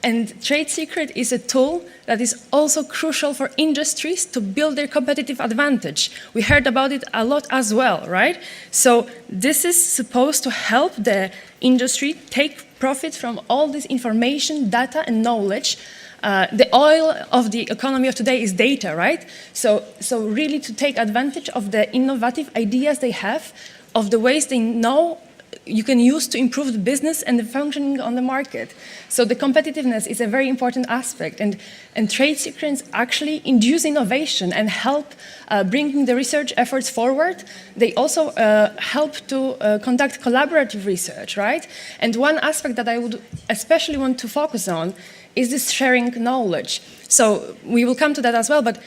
And trade secret is a tool that is also crucial for industries to build their competitive advantage. We heard about it a lot as well, right? So this is supposed to help the industry take profit from all this information, data, and knowledge. The oil of the economy of today is data, right? So really to take advantage of the innovative ideas they have, of the ways they know you can use to improve the business and the functioning on the market. So the competitiveness is a very important aspect, and trade secrets actually induce innovation and help bringing the research efforts forward. They also help to conduct collaborative research, right? And one aspect that I would especially want to focus on is this sharing knowledge. So we will come to that as well, but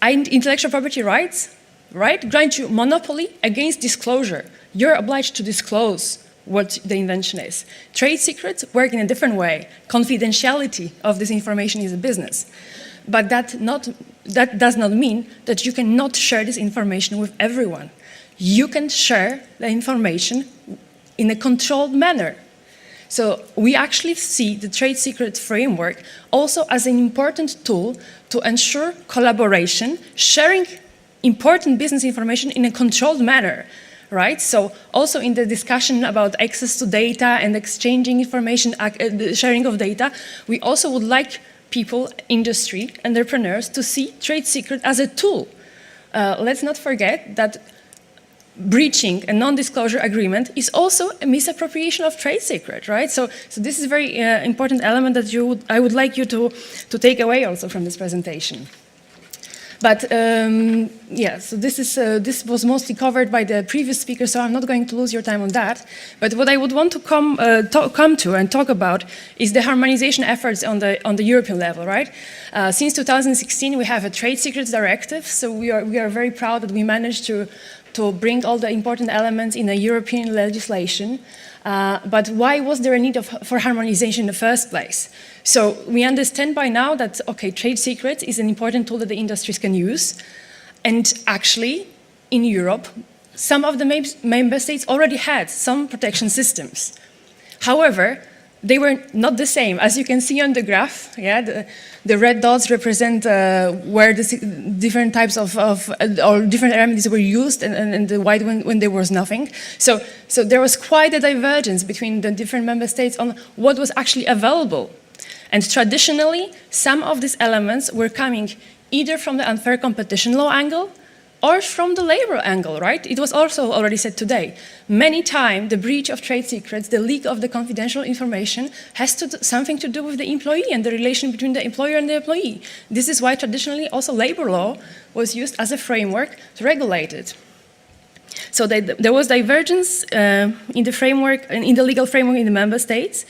intellectual property rights, right, grant you monopoly against disclosure. You're obliged to disclose what the invention is. Trade secrets work in a different way. Confidentiality of this information is a business. But that does not mean that you cannot share this information with everyone. You can share the information in a controlled manner. So we actually see the trade secret framework also as an important tool to ensure collaboration, sharing important business information in a controlled manner. Right? So also in the discussion about access to data and exchanging information, the sharing of data, we also would like people, industry, entrepreneurs to see trade secret as a tool. Let's not forget that breaching a non-disclosure agreement is also a misappropriation of trade secret, right? So this is a very important element that I would like you to take away also from this presentation. But yeah, so this was mostly covered by the previous speaker, so I'm not going to lose your time on that. But what I would want to come to and talk about is the harmonization efforts on the European level, right? Since 2016, we have a trade secrets directive, so we are very proud that we managed to bring all the important elements in a European legislation. But why was there a need for harmonization in the first place? So we understand by now that, okay, trade secrets is an important tool that the industries can use. And actually, in Europe, some of the member states already had some protection systems. However, they were not the same. As you can see on the graph, yeah, the red dots represent where the different types of or different remedies were used, and the white one when there was nothing. So there was quite a divergence between the different member states on what was actually available. And traditionally, some of these elements were coming either from the unfair competition law angle or from the labor angle, right? It was also already said today. Many times, the breach of trade secrets, the leak of the confidential information has something to do with the employee and the relation between the employer and the employee. This is why traditionally also labor law was used as a framework to regulate it. So there was divergence in the framework, in the legal framework in the member states.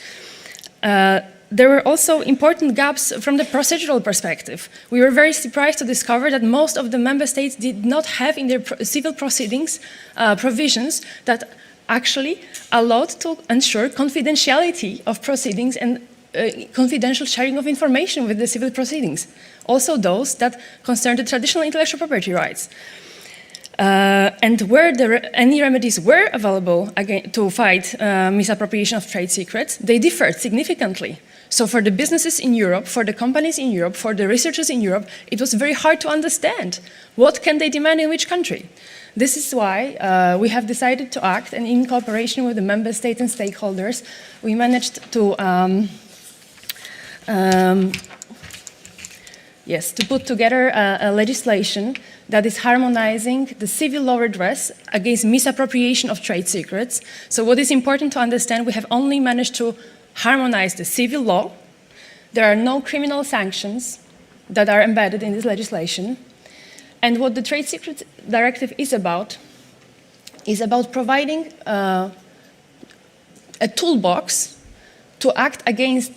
There were also important gaps from the procedural perspective. We were very surprised to discover that most of the member states did not have in their civil proceedings provisions that actually allowed to ensure confidentiality of proceedings and confidential sharing of information with the civil proceedings. Also those that concern the traditional intellectual property rights. And where any remedies were available to fight misappropriation of trade secrets, they differed significantly. So for the businesses in Europe, for the companies in Europe, for the researchers in Europe, it was very hard to understand what can they demand in which country. This is why we have decided to act, and in cooperation with the member states and stakeholders, we managed to Yes, to put together a legislation that is harmonizing the civil law redress against misappropriation of trade secrets. So what is important to understand, we have only managed to harmonize the civil law. There are no criminal sanctions that are embedded in this legislation. And what the Trade Secrets Directive is about providing a toolbox to act against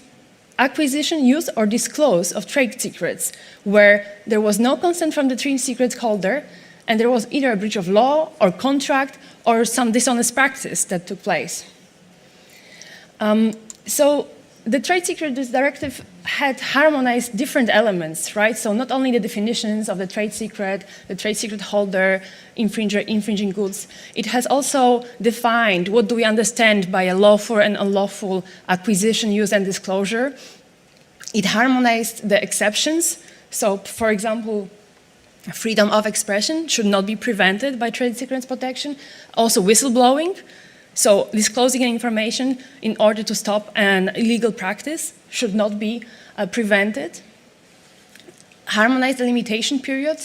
acquisition, use, or disclose of trade secrets, where there was no consent from the trade secrets holder, and there was either a breach of law or contract or some dishonest practice that took place. So the Trade Secrets Directive had harmonized different elements, right? So not only the definitions of the trade secret holder, infringer, infringing goods, it has also defined what do we understand by a lawful and unlawful acquisition, use, and disclosure. It harmonized the exceptions. So, for example, freedom of expression should not be prevented by trade secrets protection. Also, whistleblowing. So disclosing information in order to stop an illegal practice should not be prevented. Harmonize the limitation period,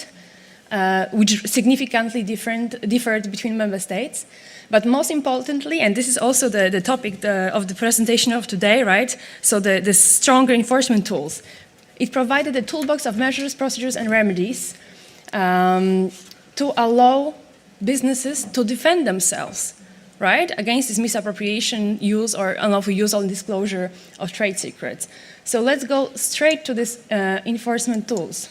which significantly differed between member states. But most importantly, and this is also the topic of the presentation of today, right? So the stronger enforcement tools. It provided a toolbox of measures, procedures, and remedies to allow businesses to defend themselves, right, against this misappropriation, use, or unlawful use or disclosure of trade secrets. So let's go straight to these enforcement tools.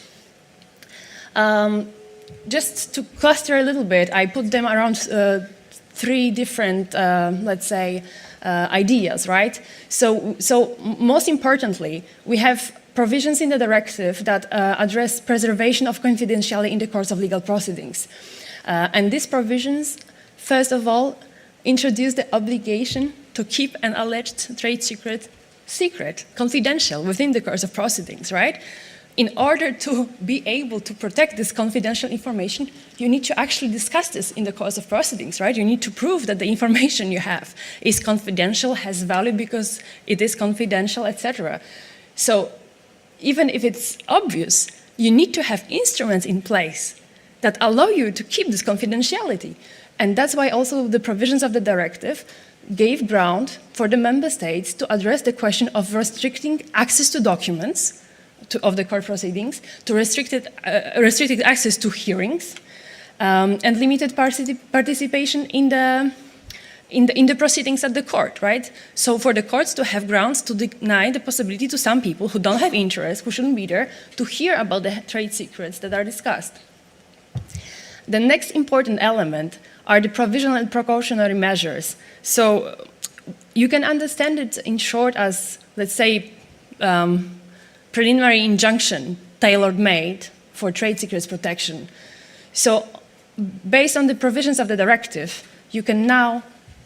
Just to cluster a little bit, I put them around 3 different, let's say, ideas, right? So most importantly, we have provisions in the directive that address preservation of confidentiality in the course of legal proceedings. And these provisions, first of all, introduce the obligation to keep an alleged trade secret confidential within the course of proceedings, right? In order to be able to protect this confidential information, you need to actually discuss this in the course of proceedings, right? You need to prove that the information you have is confidential, has value because it is confidential, etc. So even if it's obvious, you need to have instruments in place that allow you to keep this confidentiality. And that's why also the provisions of the directive gave ground for the member states to address the question of restricting access to documents of the court proceedings, to restricted access to hearings, and limited participation in the proceedings at the court, right? So for the courts to have grounds to deny the possibility to some people who don't have interest, who shouldn't be there, to hear about the trade secrets that are discussed. The next important element are the provisional and precautionary measures. So you can understand it in short as, let's say, preliminary injunction tailor-made for trade secrets protection. So based on the provisions of the directive, you can now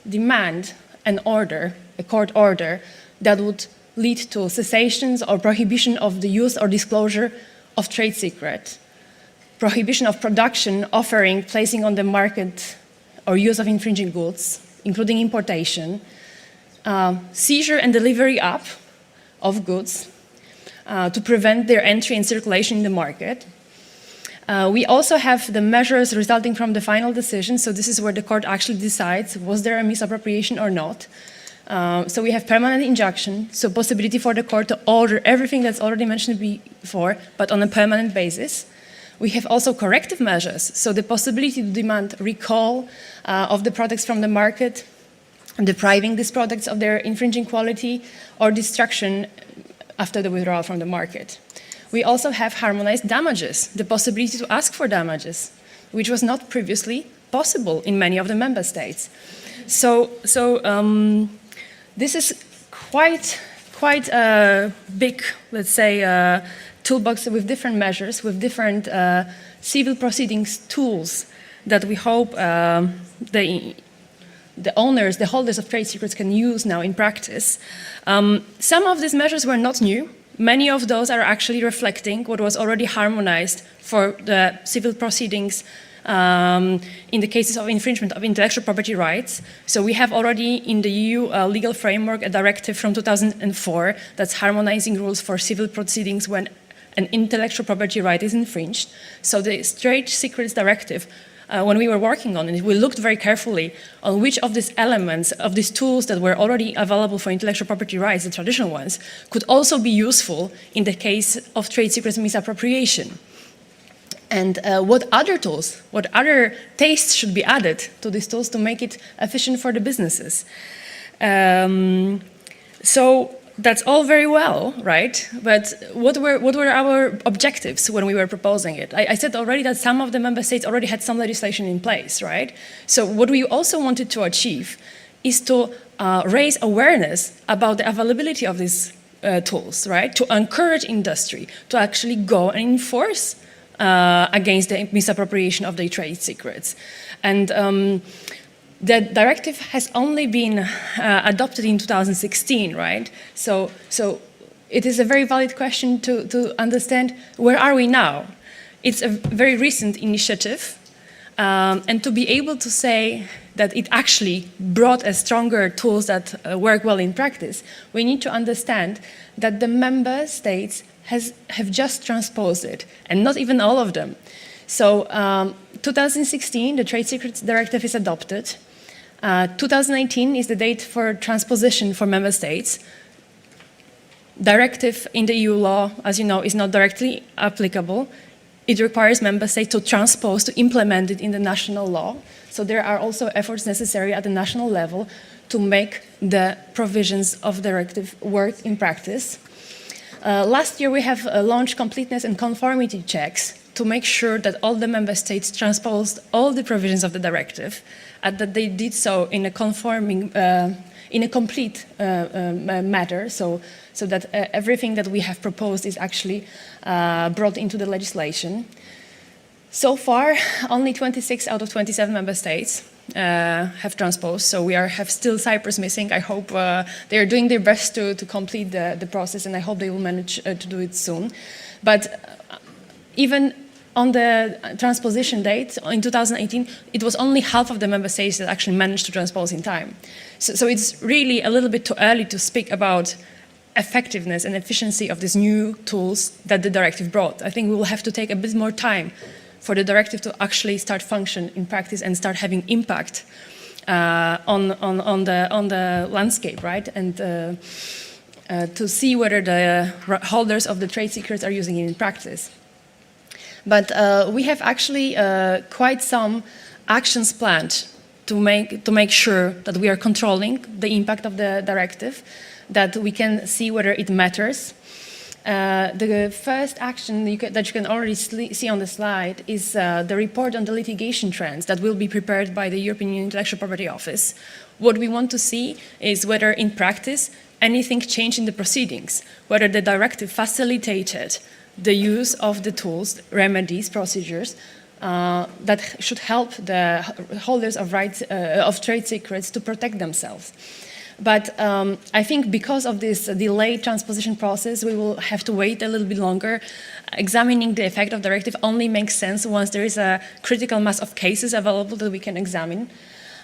demand an order, a court order, that would lead to cessations or prohibition of the use or disclosure of trade secret, prohibition of production, offering, placing on the market, or use of infringing goods, including importation, seizure and delivery up of goods to prevent their entry and circulation in the market. We also have the measures resulting from the final decision, so this is where the court actually decides, was there a misappropriation or not? So we have permanent injunction, so possibility for the court to order everything that's already mentioned before, but on a permanent basis. We have also corrective measures, so the possibility to demand recall of the products from the market, depriving these products of their infringing quality, or destruction after the withdrawal from the market. We also have harmonized damages, the possibility to ask for damages, which was not previously possible in many of the member states. So this is quite a big, let's say, toolbox with different measures, with different civil proceedings tools that we hope the owners, the holders of trade secrets can use now in practice. Some of these measures were not new. Many of those are actually reflecting what was already harmonized for the civil proceedings in the cases of infringement of intellectual property rights. So we have already in the EU legal framework a directive from 2004 that's harmonizing rules for civil proceedings when an intellectual property right is infringed. So the Trade Secrets Directive, when we were working on it, we looked very carefully on which of these elements, of these tools that were already available for intellectual property rights, the traditional ones, could also be useful in the case of trade secrets misappropriation. And what other tools, what other tastes should be added to these tools to make it efficient for the businesses. So that's all very well, right? But what were our objectives when we were proposing it? I said already that some of the member states already had some legislation in place, right? So what we also wanted to achieve is to raise awareness about the availability of these tools, right? To encourage industry to actually go and enforce against the misappropriation of their trade secrets. And the directive has only been adopted in 2016, right? So it is a very valid question to understand where are we now? It's a very recent initiative, and to be able to say that it actually brought a stronger tools that work well in practice, we need to understand that the member states have just transposed it, and not even all of them. So 2016, the Trade Secrets Directive is adopted. 2019 is the date for transposition for member states. Directive in the EU law, as you know, is not directly applicable. It requires member states to transpose, to implement it in the national law. So there are also efforts necessary at the national level to make the provisions of directive work in practice. Last year we have launched completeness and conformity checks to make sure that all the member states transposed all the provisions of the directive, and that they did so in a conforming, in a complete matter, so that everything that we have proposed is actually brought into the legislation. So far, only 26 out of 27 member states have transposed, so we have still Cyprus missing. I hope they are doing their best to complete the process, and I hope they will manage to do it soon. But even on the transposition date in 2018, it was only half of the member states that actually managed to transpose in time. So it's really a little bit too early to speak about effectiveness and efficiency of these new tools that the directive brought. I think we will have to take a bit more time for the directive to actually start function in practice and start having impact on the landscape, right? And to see whether the holders of the trade secrets are using it in practice. But we have actually quite some actions planned to make sure that we are controlling the impact of the directive, that we can see whether it matters. The first action that you can already see on the slide is the report on the litigation trends that will be prepared by the European Intellectual Property Office. What we want to see is whether in practice anything changed in the proceedings, whether the directive facilitated the use of the tools, remedies, procedures that should help the holders of rights of trade secrets to protect themselves. But I think because of this delayed transposition process, we will have to wait a little bit longer. Examining the effect of directive only makes sense once there is a critical mass of cases available that we can examine.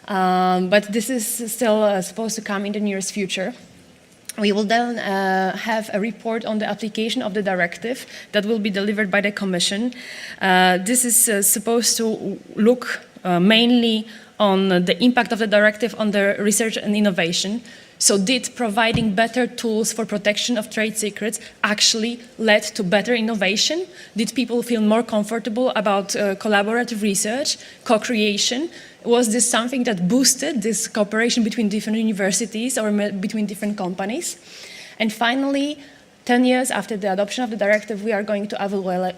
But this is still supposed to come in the nearest future. We will then have a report on the application of the directive that will be delivered by the Commission. This is supposed to look mainly on the impact of the directive on the research and innovation. So did providing better tools for protection of trade secrets actually led to better innovation? Did people feel more comfortable about collaborative research, co-creation? Was this something that boosted this cooperation between different universities or between different companies? And finally, 10 years after the adoption of the directive, we are going to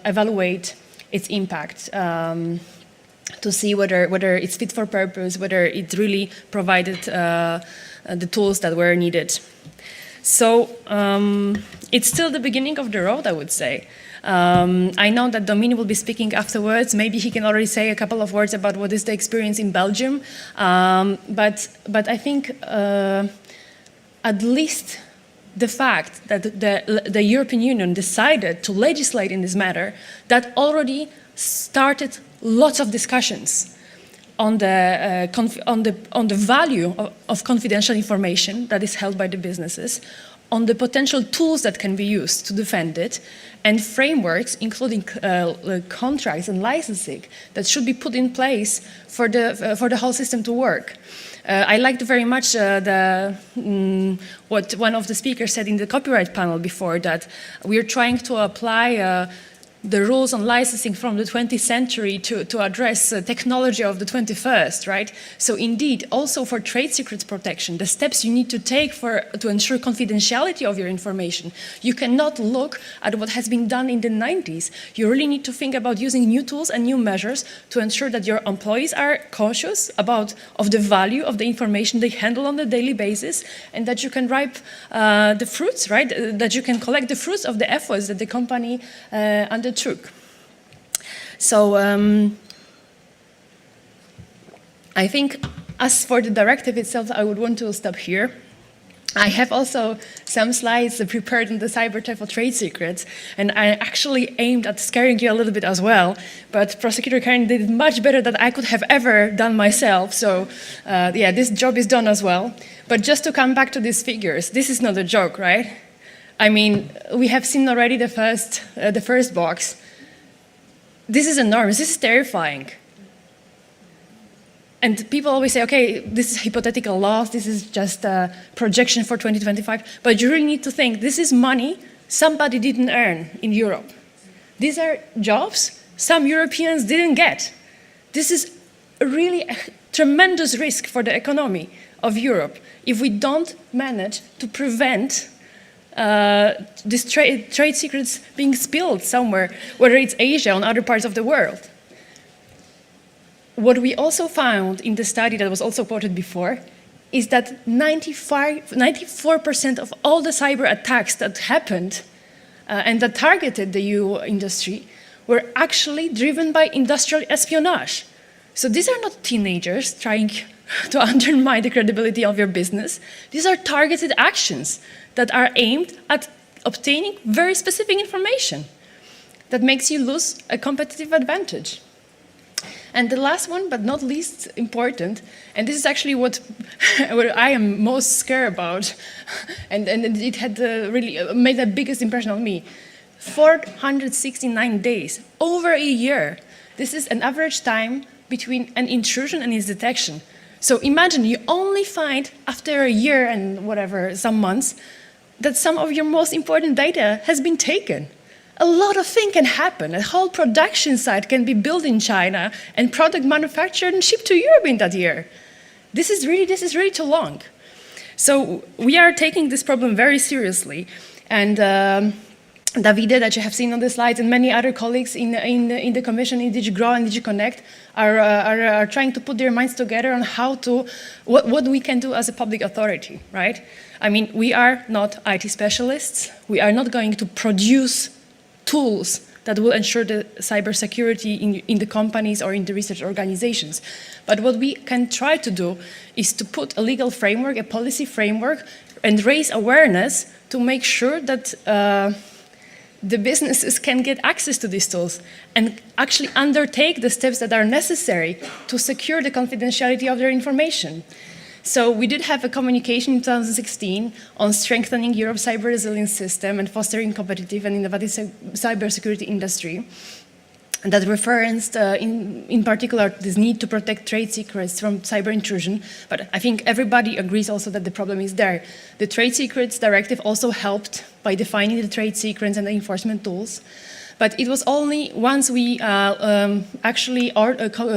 evaluate its impact to see whether it's fit for purpose, whether it really provided the tools that were needed. So it's still the beginning of the road, I would say. I know that Dominique will be speaking afterwards. Maybe he can already say a couple of words about what is the experience in Belgium. But I think at least the fact that the European Union decided to legislate in this matter, that already started lots of discussions on the value of confidential information that is held by the businesses, on the potential tools that can be used to defend it, and frameworks, including contracts and licensing, that should be put in place for the whole system to work. I liked very much what one of the speakers said in the copyright panel before, that we are trying to apply the rules on licensing from the 20th century to address technology of the 21st, right? So indeed, also for trade secrets protection, the steps you need to take to ensure confidentiality of your information, you cannot look at what has been done in the 90s. You really need to think about using new tools and new measures to ensure that your employees are conscious of the value of the information they handle on a daily basis, and that you can reap the fruits, right? That you can collect the fruits of the efforts that the company undertook. So I think as for the directive itself, I would want to stop here. I have also some slides prepared on the cyber theft of trade secrets, and I actually aimed at scaring you a little bit as well, but Prosecutor Karen did it much better than I could have ever done myself, so yeah, this job is done as well. But just to come back to these figures, this is not a joke, right? I mean, we have seen already the first box. This is enormous, this is terrifying. And people always say, okay, this is hypothetical loss, this is just a projection for 2025, but you really need to think, this is money somebody didn't earn in Europe. These are jobs some Europeans didn't get. This is really a tremendous risk for the economy of Europe if we don't manage to prevent these trade secrets being spilled somewhere, whether it's Asia or other parts of the world. What we also found in the study that was also quoted before is that 94% of all the cyber attacks that happened and that targeted the EU industry were actually driven by industrial espionage. So these are not teenagers trying to undermine the credibility of your business. These are targeted actions that are aimed at obtaining very specific information that makes you lose a competitive advantage. And the last one, but not least important, and this is actually what I am most scared about, and it had really made the biggest impression on me. 469 days, over a year. This is an average time between an intrusion and its detection. So imagine you only find after a year and whatever, some months, that some of your most important data has been taken. A lot of things can happen. A whole production site can be built in China and product manufactured and shipped to Europe in that year. This is really too long. So we are taking this problem very seriously. And Davide, that you have seen on the slides, and many other colleagues in the Commission, in DG GROW and DG Connect, are trying to put their minds together on what we can do as a public authority, right? I mean, we are not IT specialists. We are not going to produce tools that will ensure the cybersecurity in the companies or in the research organizations. But what we can try to do is to put a legal framework, a policy framework, and raise awareness to make sure that the businesses can get access to these tools and actually undertake the steps that are necessary to secure the confidentiality of their information. So we did have a communication in 2016 on strengthening Europe's cyber resilience system and fostering competitive and innovative cybersecurity industry. And that referenced, in particular, this need to protect trade secrets from cyber intrusion. But I think everybody agrees also that the problem is there. The Trade Secrets Directive also helped by defining the trade secrets and the enforcement tools. But it was only once we actually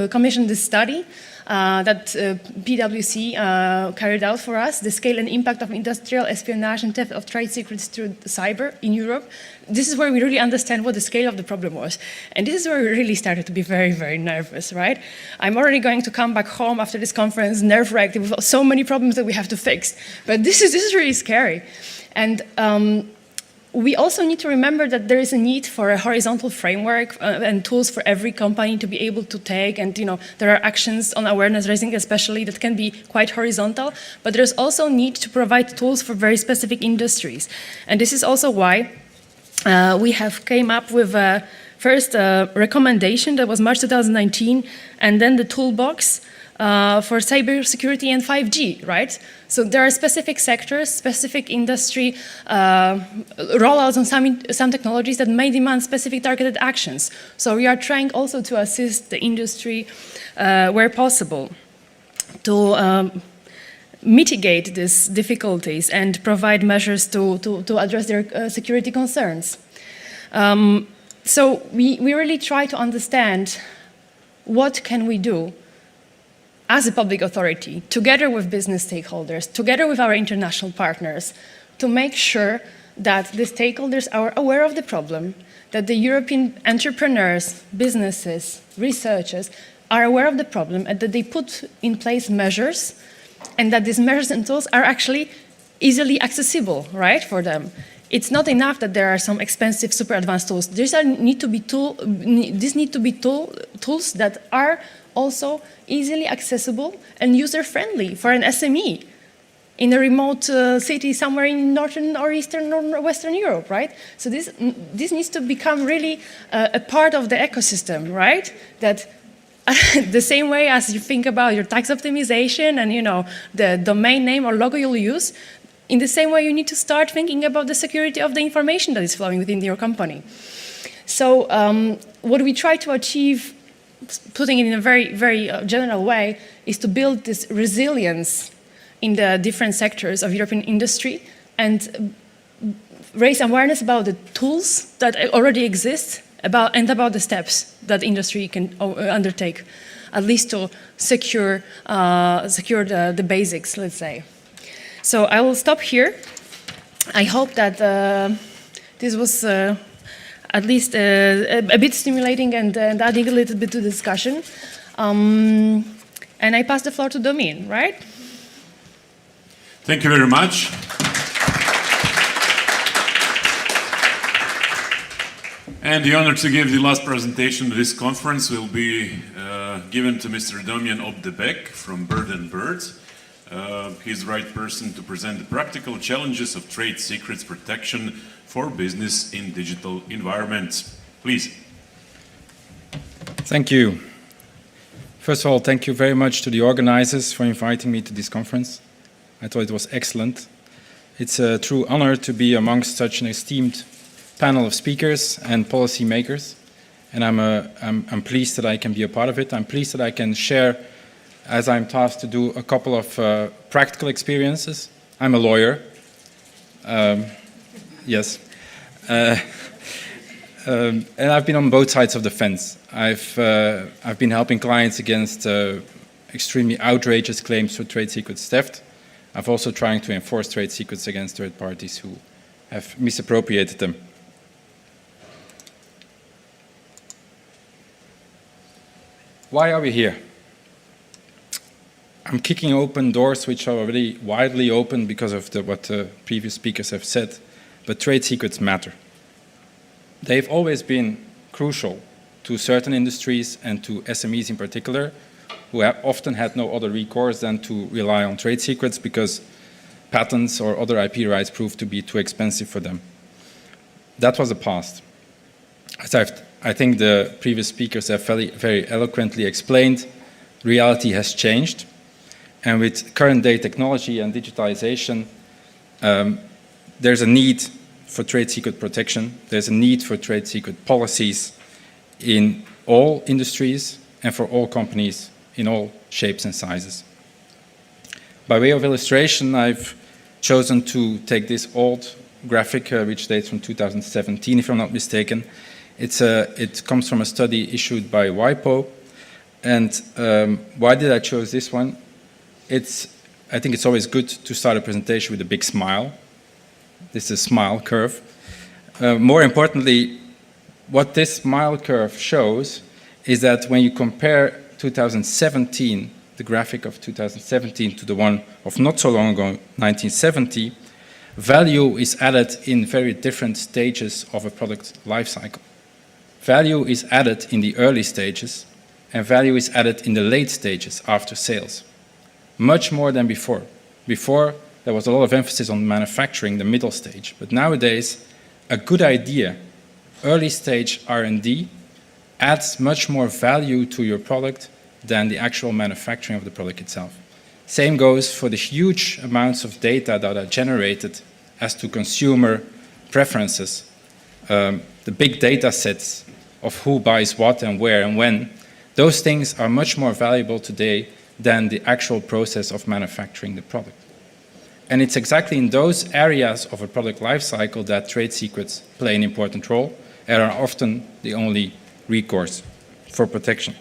commissioned this study that PwC carried out for us, the scale and impact of industrial espionage and theft of trade secrets through cyber in Europe. This is where we really understand what the scale of the problem was. And this is where we really started to be very, very nervous, right? I'm already going to come back home after this conference, nerve-wracked with so many problems that we have to fix. But this is really scary. And we also need to remember that there is a need for a horizontal framework and tools for every company to be able to take, and there are actions on awareness raising especially that can be quite horizontal, but there's also need to provide tools for very specific industries. And this is also why we have came up with first a recommendation that was March 2019, and then the toolbox for cybersecurity and 5G, right? So there are specific sectors, specific industry rollouts on some technologies that may demand specific targeted actions. So we are trying also to assist the industry where possible to mitigate these difficulties and provide measures to address their security concerns. So we really try to understand what can we do as a public authority, together with business stakeholders, together with our international partners, to make sure that the stakeholders are aware of the problem, that the European entrepreneurs, businesses, researchers are aware of the problem, and that they put in place measures, and that these measures and tools are actually easily accessible, right, for them. It's not enough that there are some expensive, super advanced tools. These need to be tools that are also easily accessible and user-friendly for an SME in a remote city somewhere in Northern or Eastern or Western Europe, right? So this needs to become really a part of the ecosystem, right? That the same way as you think about your tax optimization and the domain name or logo you'll use, in the same way you need to start thinking about the security of the information that is flowing within your company. So what we try to achieve, putting it in a very, very general way, is to build this resilience in the different sectors of European industry and raise awareness about the tools that already exist and about the steps that industry can undertake, at least to secure the basics, let's say. So I will stop here. I hope that this was at least a bit stimulating and adding a little bit to the discussion. And I pass the floor to Domin, right? Thank you very much. And the honor to give the last presentation to this conference will be given to Mr. Damian Obdebek from Bird & Bird. He's the right person to present the practical challenges of trade secrets protection for business in digital environments. Please. Thank you. First of all, thank you very much to the organizers for inviting me to this conference. I thought it was excellent. It's a true honor to be amongst such an esteemed panel of speakers and policy makers, and I'm pleased that I can be a part of it. I'm pleased that I can share, as I'm tasked to do, a couple of practical experiences. I'm a lawyer. Yes. And I've been on both sides of the fence. I've been helping clients against extremely outrageous claims for trade secrets theft. I've also trying to enforce trade secrets against third parties who have misappropriated them. Why are we here? I'm kicking open doors which are already widely open because of what the previous speakers have said, but trade secrets matter. They've always been crucial to certain industries and to SMEs in particular, who have often had no other recourse than to rely on trade secrets because patents or other IP rights proved to be too expensive for them. That was the past. As I think the previous speakers have very eloquently explained, reality has changed. And with current day technology and digitalization, there's a need for trade secret protection. There's a need for trade secret policies in all industries and for all companies in all shapes and sizes. By way of illustration, I've chosen to take this old graphic, which dates from 2017, if I'm not mistaken. It comes from a study issued by WIPO. And why did I choose this one? I think it's always good to start a presentation with a big smile. This is a smile curve. More importantly, what this smile curve shows is that when you compare 2017, the graphic of 2017, to the one of not so long ago, 1970, value is added in very different stages of a product life cycle. Value is added in the early stages, and value is added in the late stages after sales. Much more than before. Before, there was a lot of emphasis on manufacturing, the middle stage. But nowadays, a good idea, early stage R&D, adds much more value to your product than the actual manufacturing of the product itself. Same goes for the huge amounts of data that are generated as to consumer preferences, the big data sets of who buys what and where and when. Those things are much more valuable today than the actual process of manufacturing the product. And it's exactly in those areas of a product life cycle that trade secrets play an important role and are often the only recourse for protection.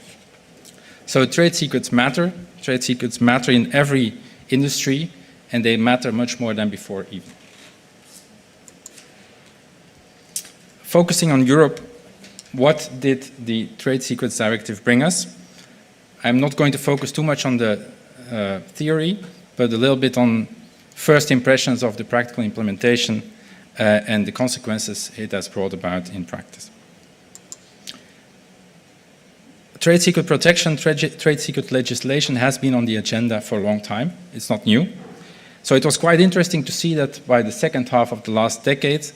So trade secrets matter. Trade secrets matter in every industry, and they matter much more than before even. Focusing on Europe, what did the Trade Secrets Directive bring us? I'm not going to focus too much on the theory, but a little bit on first impressions of the practical implementation and the consequences it has brought about in practice. Trade secret protection, trade secret legislation has been on the agenda for a long time. It's not new. So it was quite interesting to see that by the second half of the last decade,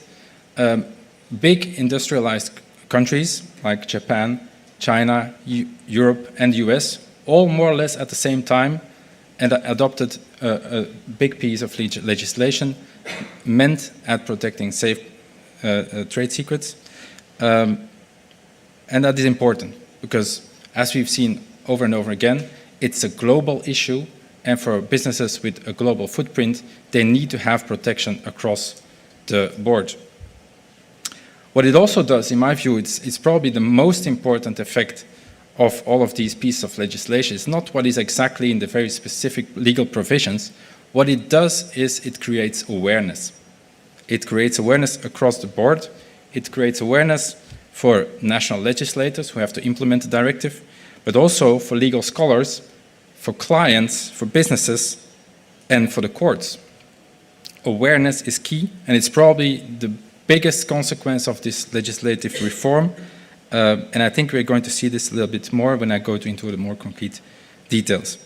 big industrialized countries like Japan, China, Europe, and the US, all more or less at the same time, and adopted a big piece of legislation meant at protecting safe trade secrets. And that is important because, as we've seen over and over again, it's a global issue, and for businesses with a global footprint, they need to have protection across the board. What it also does, in my view, it's probably the most important effect of all of these pieces of legislation. It's not what is exactly in the very specific legal provisions. What it does is it creates awareness. It creates awareness across the board. It creates awareness for national legislators who have to implement the directive, but also for legal scholars, for clients, for businesses, and for the courts. Awareness is key, and it's probably the biggest consequence of this legislative reform. And I think we're going to see this a little bit more when I go into the more concrete details.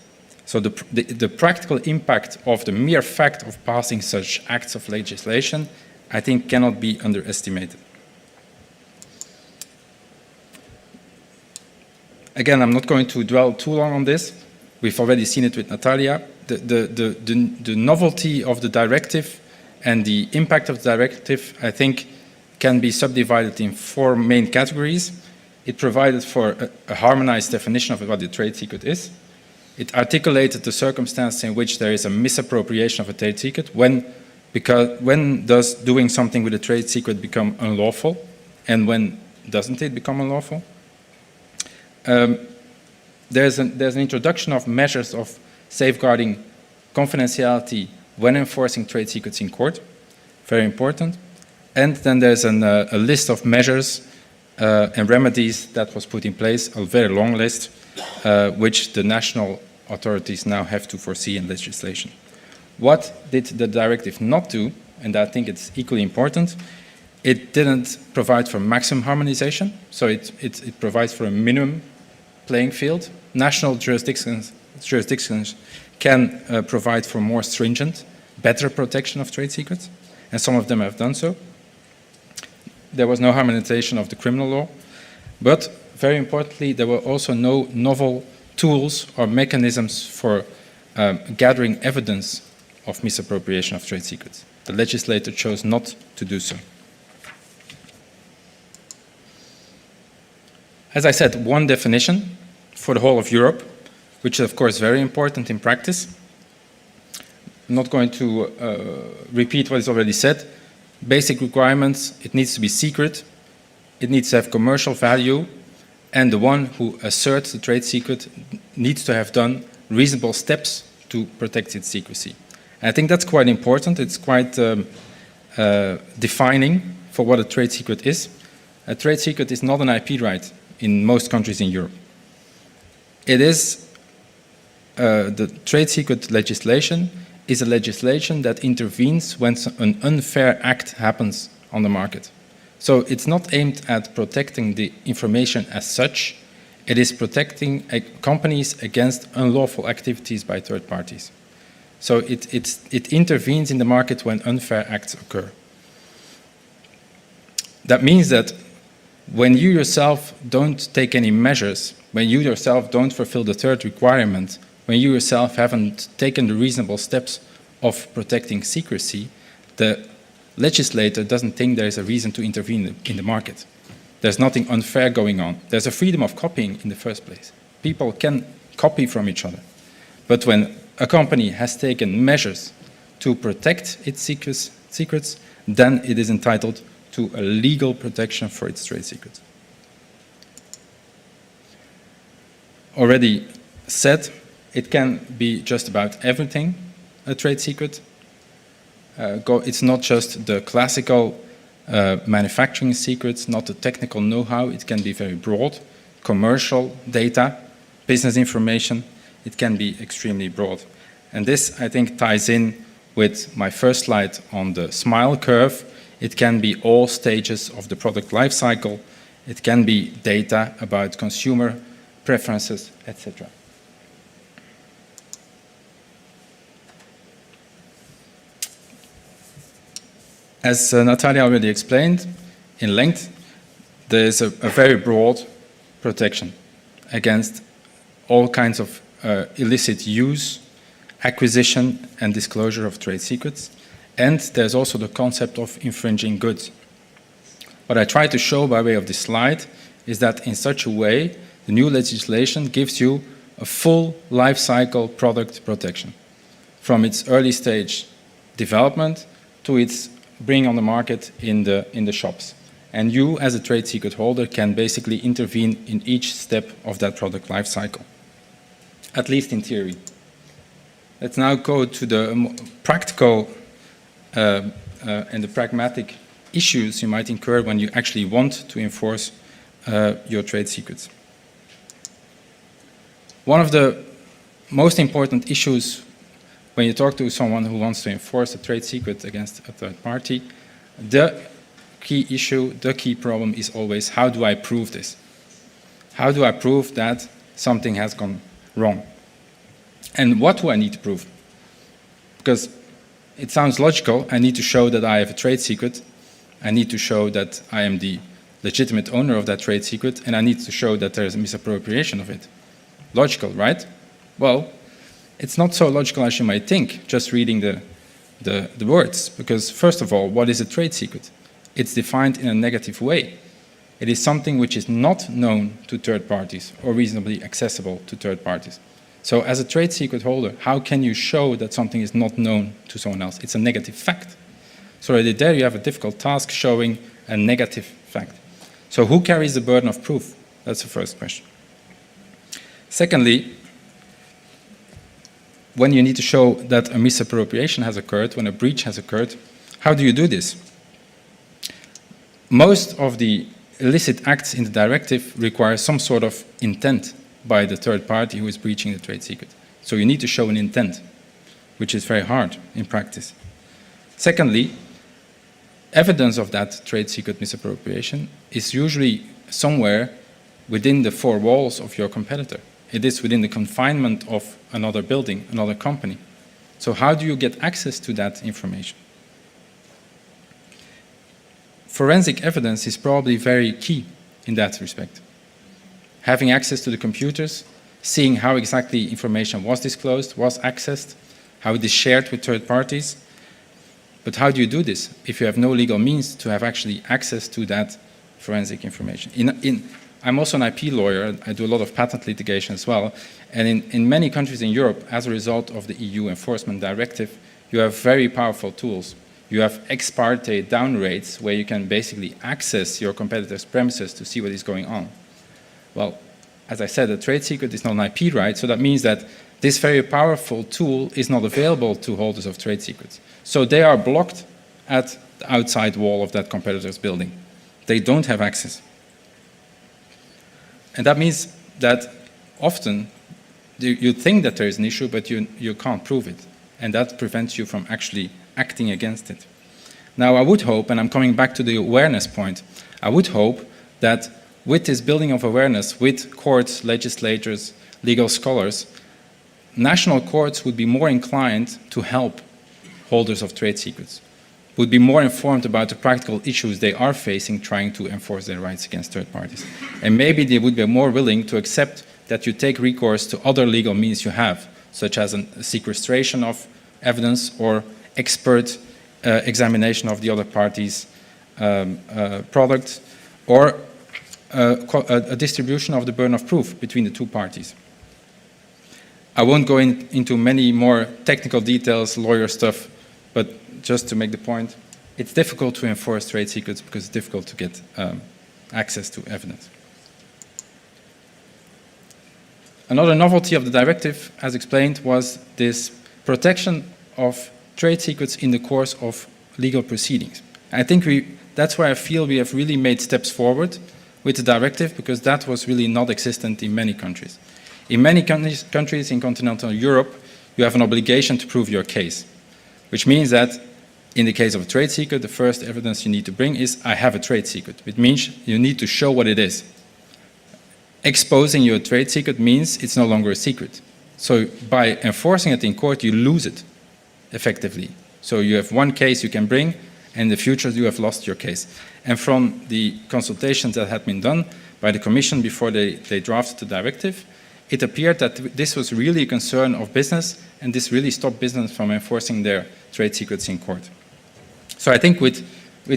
So the practical impact of the mere fact of passing such acts of legislation, I think, cannot be underestimated. Again, I'm not going to dwell too long on this. We've already seen it with Natalia. The novelty of the directive and the impact of the directive, I think, can be subdivided in four main categories. It provided for a harmonized definition of what a trade secret is. It articulated the circumstance in which there is a misappropriation of a trade secret, when does doing something with a trade secret become unlawful, and when doesn't it become unlawful? There's an introduction of measures of safeguarding confidentiality when enforcing trade secrets in court, very important. And then there's a list of measures and remedies that was put in place, a very long list, which the national authorities now have to foresee in legislation. What did the directive not do, and I think it's equally important? It didn't provide for maximum harmonization, so it provides for a minimum playing field. National jurisdictions can provide for more stringent, better protection of trade secrets, and some of them have done so. There was no harmonization of the criminal law, but very importantly, there were also no novel tools or mechanisms for gathering evidence of misappropriation of trade secrets. The legislator chose not to do so. As I said, one definition for the whole of Europe, which is of course very important in practice. I'm not going to repeat what is already said. Basic requirements: it needs to be secret, it needs to have commercial value, and the one who asserts the trade secret needs to have done reasonable steps to protect its secrecy. And I think that's quite important. It's quite defining for what a trade secret is. A trade secret is not an IP right in most countries in Europe. It is the trade secret legislation is a legislation that intervenes when an unfair act happens on the market. So it's not aimed at protecting the information as such, it is protecting companies against unlawful activities by third parties. So it intervenes in the market when unfair acts occur. That means that when you yourself don't take any measures, when you yourself don't fulfill the third requirement, when you yourself haven't taken the reasonable steps of protecting secrecy, the legislator doesn't think there is a reason to intervene in the market. There's nothing unfair going on. There's a freedom of copying in the first place. People can copy from each other. But when a company has taken measures to protect its secrets, then it is entitled to a legal protection for its trade secrets. Already said, it can be just about everything, a trade secret. It's not just the classical manufacturing secrets, not the technical know-how. It can be very broad. Commercial data, business information, it can be extremely broad. And this, I think, ties in with my first slide on the SMILE curve. It can be all stages of the product life cycle. It can be data about consumer preferences, etc. As Natalia already explained, in length, there is a very broad protection against all kinds of illicit use, acquisition, and disclosure of trade secrets. And there's also the concept of infringing goods. What I try to show by way of this slide is that in such a way, the new legislation gives you a full life cycle product protection, from its early stage development to its bring on the market in the shops. And you, as a trade secret holder, can basically intervene in each step of that product life cycle, at least in theory. Let's now go to the practical and the pragmatic issues you might incur when you actually want to enforce your trade secrets. One of the most important issues when you talk to someone who wants to enforce a trade secret against a third party, the key issue, the key problem is always, how do I prove this? How do I prove that something has gone wrong? And what do I need to prove? Because it sounds logical. I need to show that I have a trade secret. I need to show that I am the legitimate owner of that trade secret, and I need to show that there is a misappropriation of it. Logical, right? Well, it's not so logical as you might think, just reading the words. Because first of all, what is a trade secret? It's defined in a negative way. It is something which is not known to third parties or reasonably accessible to third parties. So as a trade secret holder, how can you show that something is not known to someone else? It's a negative fact. So already there you have a difficult task showing a negative fact. So who carries the burden of proof? That's the first question. Secondly, when you need to show that a misappropriation has occurred, when a breach has occurred, how do you do this? Most of the illicit acts in the directive require some sort of intent by the third party who is breaching the trade secret. So you need to show an intent, which is very hard in practice. Secondly, evidence of that trade secret misappropriation is usually somewhere within the four walls of your competitor. It is within the confinement of another building, another company. So how do you get access to that information? Forensic evidence is probably very key in that respect. Having access to the computers, seeing how exactly information was disclosed, was accessed, how it is shared with third parties. But how do you do this if you have no legal means to have actually access to that forensic information? I'm also an IP lawyer. I do a lot of patent litigation as well. And in many countries in Europe, as a result of the EU Enforcement Directive, you have very powerful tools. You have ex parte down rates where you can basically access your competitor's premises to see what is going on. Well, as I said, a trade secret is not an IP right, so that means that this very powerful tool is not available to holders of trade secrets. So they are blocked at the outside wall of that competitor's building. They don't have access. And that means that often you think that there is an issue, but you can't prove it. and that prevents you from actually acting against it. Now, I would hope, and I'm coming back to the awareness point, I would hope that with this building of awareness, with courts, legislators, legal scholars, national courts would be more inclined to help holders of trade secrets, would be more informed about the practical issues they are facing trying to enforce their rights against third parties. And maybe they would be more willing to accept that you take recourse to other legal means you have, such as a sequestration of evidence or expert examination of the other party's product, or a distribution of the burden of proof between the two parties. I won't go into many more technical details, lawyer stuff, but just to make the point, it's difficult to enforce trade secrets because it's difficult to get access to evidence. Another novelty of the directive, as explained, was this protection of trade secrets in the course of legal proceedings. I think that's why I feel we have really made steps forward with the directive, because that was really not existent in many countries. In many countries in continental Europe, you have an obligation to prove your case, which means that in the case of a trade secret, the first evidence you need to bring is, I have a trade secret. It means you need to show what it is. Exposing your trade secret means it's no longer a secret. So by enforcing it in court, you lose it, effectively. So you have one case you can bring, and in the future you have lost your case. And from the consultations that had been done by the Commission before they drafted the directive, it appeared that this was really a concern of business, and this really stopped business from enforcing their trade secrets in court. So I think with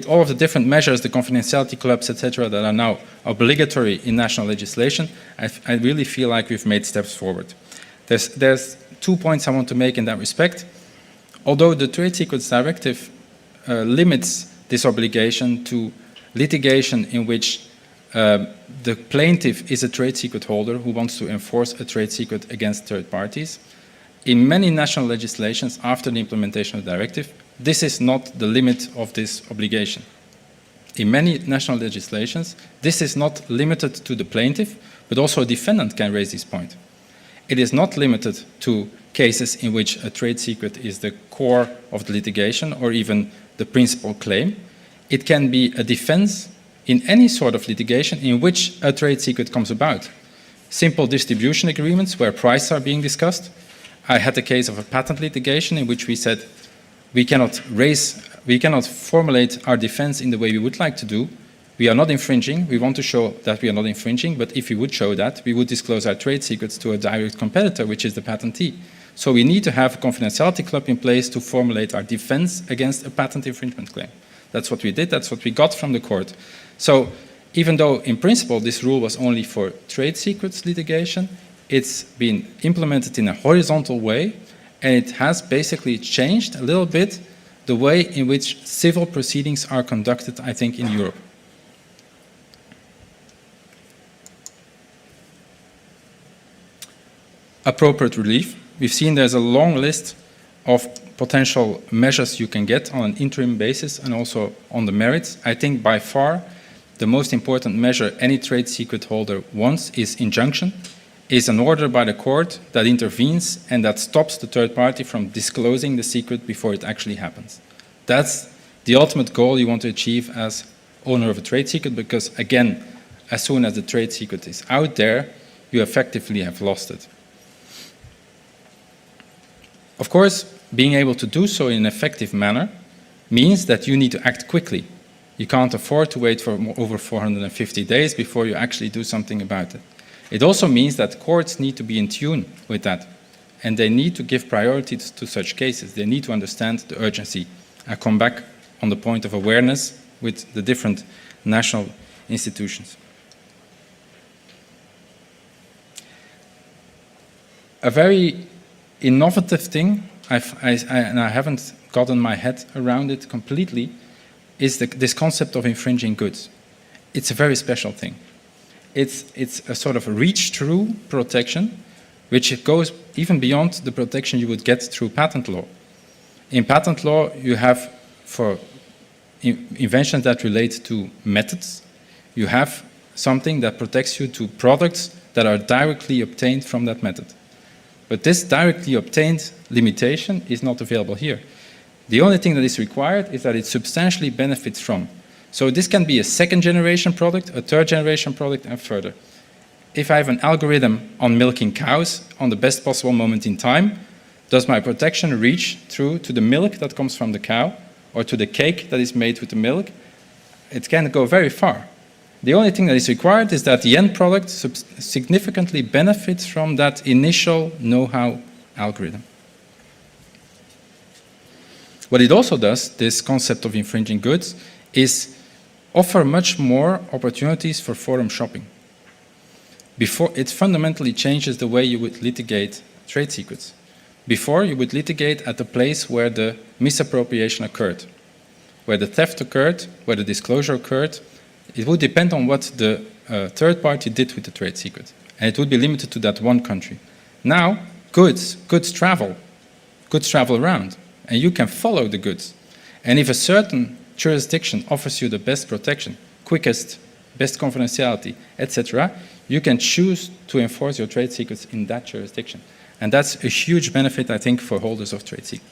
all of the different measures, the confidentiality clubs, etc., that are now obligatory in national legislation, I really feel like we've made steps forward. There's 2 points I want to make in that respect. Although the Trade Secrets Directive limits this obligation to litigation in which the plaintiff is a trade secret holder who wants to enforce a trade secret against third parties, in many national legislations after the implementation of the directive, this is not the limit of this obligation. In many national legislations, this is not limited to the plaintiff, but also a defendant can raise this point. It is not limited to cases in which a trade secret is the core of the litigation or even the principal claim. It can be a defense in any sort of litigation in which a trade secret comes about. Simple distribution agreements where prices are being discussed. I had a case of a patent litigation in which we said we cannot formulate our defense in the way we would like to do. We are not infringing. We want to show that we are not infringing, but if we would show that, we would disclose our trade secrets to a direct competitor, which is the patentee. So we need to have a confidentiality club in place to formulate our defense against a patent infringement claim. That's what we did. That's what we got from the court. So even though in principle this rule was only for trade secrets litigation, it's been implemented in a horizontal way, and it has basically changed a little bit the way in which civil proceedings are conducted, I think, in Europe. Appropriate relief. We've seen there's a long list of potential measures you can get on an interim basis and also on the merits. I think by far the most important measure any trade secret holder wants is injunction, is an order by the court that intervenes and that stops the third party from disclosing the secret before it actually happens. That's the ultimate goal you want to achieve as owner of a trade secret, because again, as soon as the trade secret is out there, you effectively have lost it. Of course, being able to do so in an effective manner means that you need to act quickly. You can't afford to wait for over 450 days before you actually do something about it. It also means that courts need to be in tune with that, and they need to give priority to such cases. They need to understand the urgency. I come back on the point of awareness with the different national institutions. A very innovative thing, and I haven't gotten my head around it completely, is this concept of infringing goods. It's a very special thing. It's a sort of reach-through protection, which goes even beyond the protection you would get through patent law. In patent law, you have, for inventions that relate to methods, you have something that protects you to products that are directly obtained from that method. But this directly obtained limitation is not available here. The only thing that is required is that it substantially benefits from. So this can be a second generation product, a third generation product, and further. If I have an algorithm on milking cows on the best possible moment in time, does my protection reach through to the milk that comes from the cow or to the cake that is made with the milk? It can go very far. The only thing that is required is that the end product significantly benefits from that initial know-how algorithm. What it also does, this concept of infringing goods, is offer much more opportunities for forum shopping. Before, it fundamentally changes the way you would litigate trade secrets. Before, you would litigate at the place where the misappropriation occurred, where the theft occurred, where the disclosure occurred. It would depend on what the third party did with the trade secret. And it would be limited to that one country. Now, goods travel around, and you can follow the goods. And if a certain jurisdiction offers you the best protection, quickest, best confidentiality, etc., you can choose to enforce your trade secrets in that jurisdiction. And that's a huge benefit, I think, for holders of trade secrets.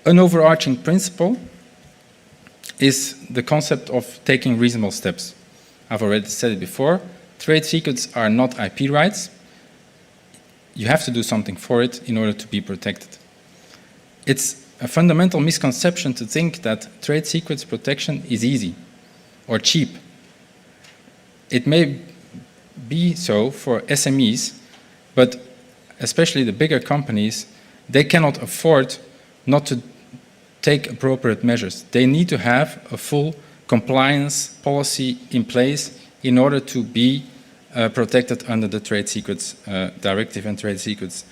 An overarching principle is the concept of taking reasonable steps. I've already said it before. Trade secrets are not IP rights. You have to do something for it in order to be protected. It's a fundamental misconception to think that trade secrets protection is easy or cheap. It may be so for SMEs, but especially the bigger companies, they cannot afford not to take appropriate measures. They need to have a full compliance policy in place in order to be protected under the Trade Secrets Directive and Trade Secrets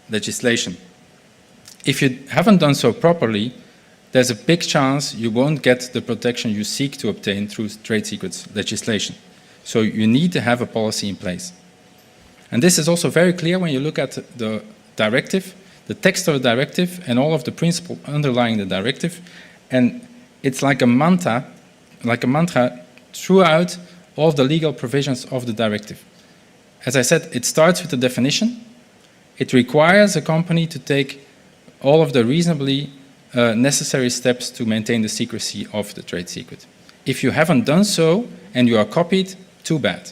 legislation. If you haven't done so properly, there's a big chance you won't get the protection you seek to obtain through trade secrets legislation. So you need to have a policy in place. And this is also very clear when you look at the directive, the text of the directive, and all of the principles underlying the directive. And it's like a mantra throughout all of the legal provisions of the directive. As I said, it starts with the definition. It requires a company to take all of the reasonably necessary steps to maintain the secrecy of the trade secret. If you haven't done so and you are copied, too bad.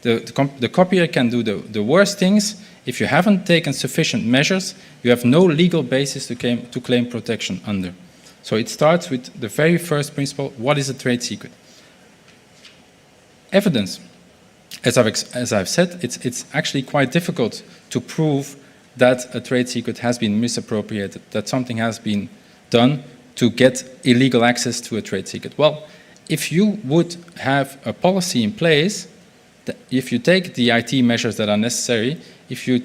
The copier can do the worst things. If you haven't taken sufficient measures, you have no legal basis to claim protection under. So it starts with the very first principle: what is a trade secret? Evidence. As I've said, it's actually quite difficult to prove that a trade secret has been misappropriated, that something has been done to get illegal access to a trade secret. Well, if you would have a policy in place, if you take the IT measures that are necessary, if you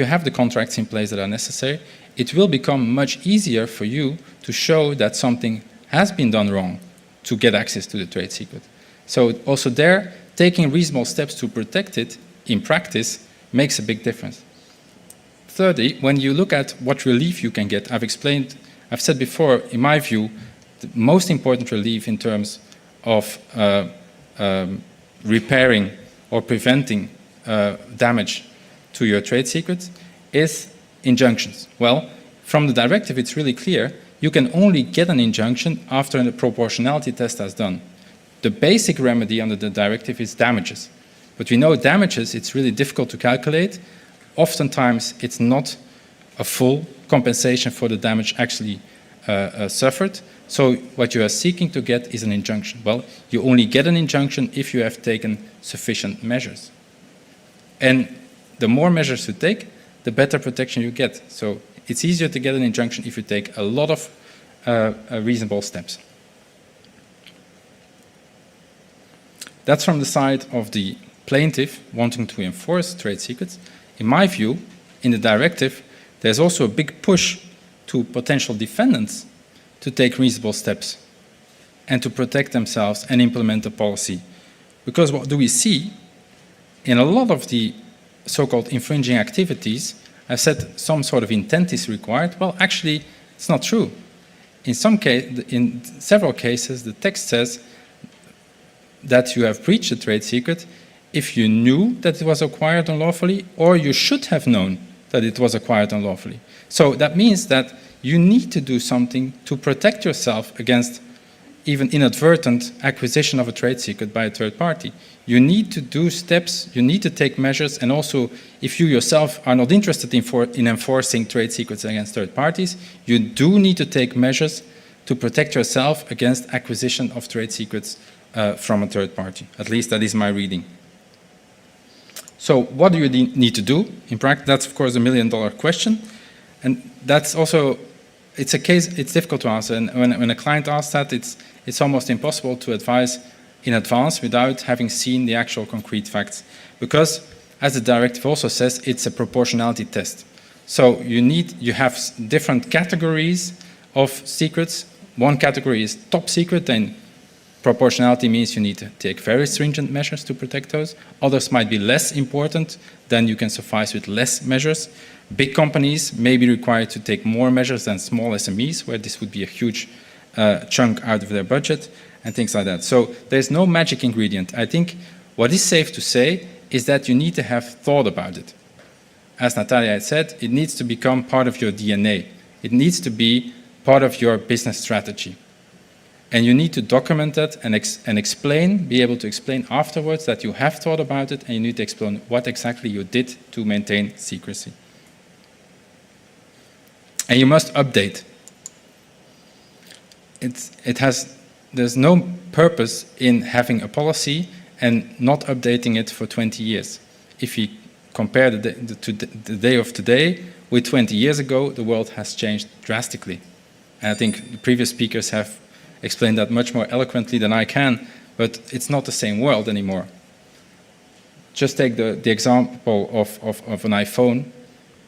have the contracts in place that are necessary, it will become much easier for you to show that something has been done wrong to get access to the trade secret. So also there, taking reasonable steps to protect it in practice makes a big difference. Thirdly, when you look at what relief you can get, I've said before, in my view, the most important relief in terms of repairing or preventing damage to your trade secrets is injunctions. Well, from the directive, it's really clear. You can only get an injunction after a proportionality test has done. The basic remedy under the directive is damages. But we know damages, it's really difficult to calculate. Oftentimes, it's not a full compensation for the damage actually suffered. So what you are seeking to get is an injunction. Well, you only get an injunction if you have taken sufficient measures. And the more measures you take, the better protection you get. So it's easier to get an injunction if you take a lot of reasonable steps. That's from the side of the plaintiff wanting to enforce trade secrets. In my view, in the directive, there's also a big push to potential defendants to take reasonable steps and to protect themselves and implement a policy. Because what do we see? In a lot of the so-called infringing activities, I said some sort of intent is required. Well, actually, it's not true. In several cases, the text says that you have breached a trade secret if you knew that it was acquired unlawfully, or you should have known that it was acquired unlawfully. So that means that you need to do something to protect yourself against even inadvertent acquisition of a trade secret by a third party. You need to do steps, you need to take measures, and also if you yourself are not interested in enforcing trade secrets against third parties, you do need to take measures to protect yourself against acquisition of trade secrets from a third party. At least that is my reading. So what do you need to do in practice? That's of course a million-dollar question, and that's also, it's a case, it's difficult to answer, and when a client asks that, it's almost impossible to advise in advance without having seen the actual concrete facts, because as the directive also says, it's a proportionality test. So you have different categories of secrets. One category is top secret, and proportionality means you need to take very stringent measures to protect those. Others might be less important, then you can suffice with less measures. Big companies may be required to take more measures than small SMEs, where this would be a huge chunk out of their budget, and things like that. So there's no magic ingredient. I think what is safe to say is that you need to have thought about it. As Natalia had said, it needs to become part of your DNA. It needs to be part of your business strategy. And you need to document that and explain, be able to explain afterwards that you have thought about it, and you need to explain what exactly you did to maintain secrecy. And you must update. There's no purpose in having a policy and not updating it for 20 years. If you compare the day of today with 20 years ago, the world has changed drastically. And I think the previous speakers have explained that much more eloquently than I can, but it's not the same world anymore. Just take the example of an iPhone.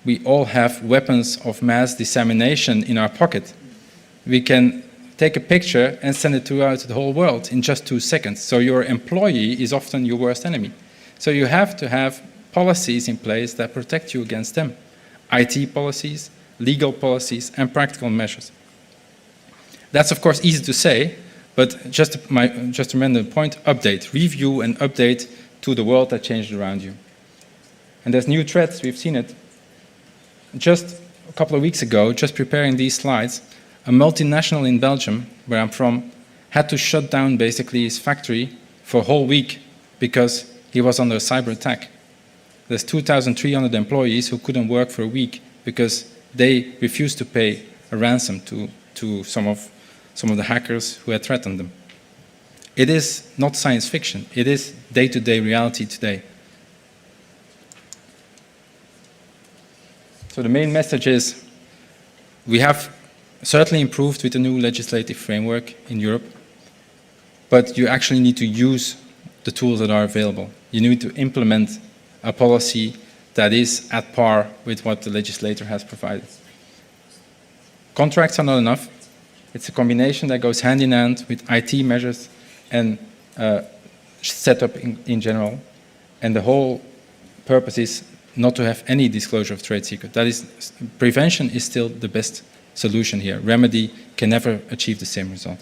We all have weapons of mass dissemination in our pocket. We can take a picture and send it throughout the whole world in just 2 seconds. So your employee is often your worst enemy. So you have to have policies in place that protect you against them. IT policies, legal policies, and practical measures. That's of course easy to say, but just to remember the point, update, review and update to the world that changed around you. And there's new threats, we've seen it. Just a couple of weeks ago, just preparing these slides, a multinational in Belgium, where I'm from, had to shut down basically his factory for a whole week because he was under a cyber attack. There's 2,300 employees who couldn't work for a week because they refused to pay a ransom to some of the hackers who had threatened them. It is not science fiction. It is day-to-day reality today. So the main message is we have certainly improved with the new legislative framework in Europe, but you actually need to use the tools that are available. You need to implement a policy that is at par with what the legislator has provided. Contracts are not enough. It's a combination that goes hand in hand with IT measures and setup in general. And the whole purpose is not to have any disclosure of trade secret. That is, prevention is still the best solution here. Remedy can never achieve the same result.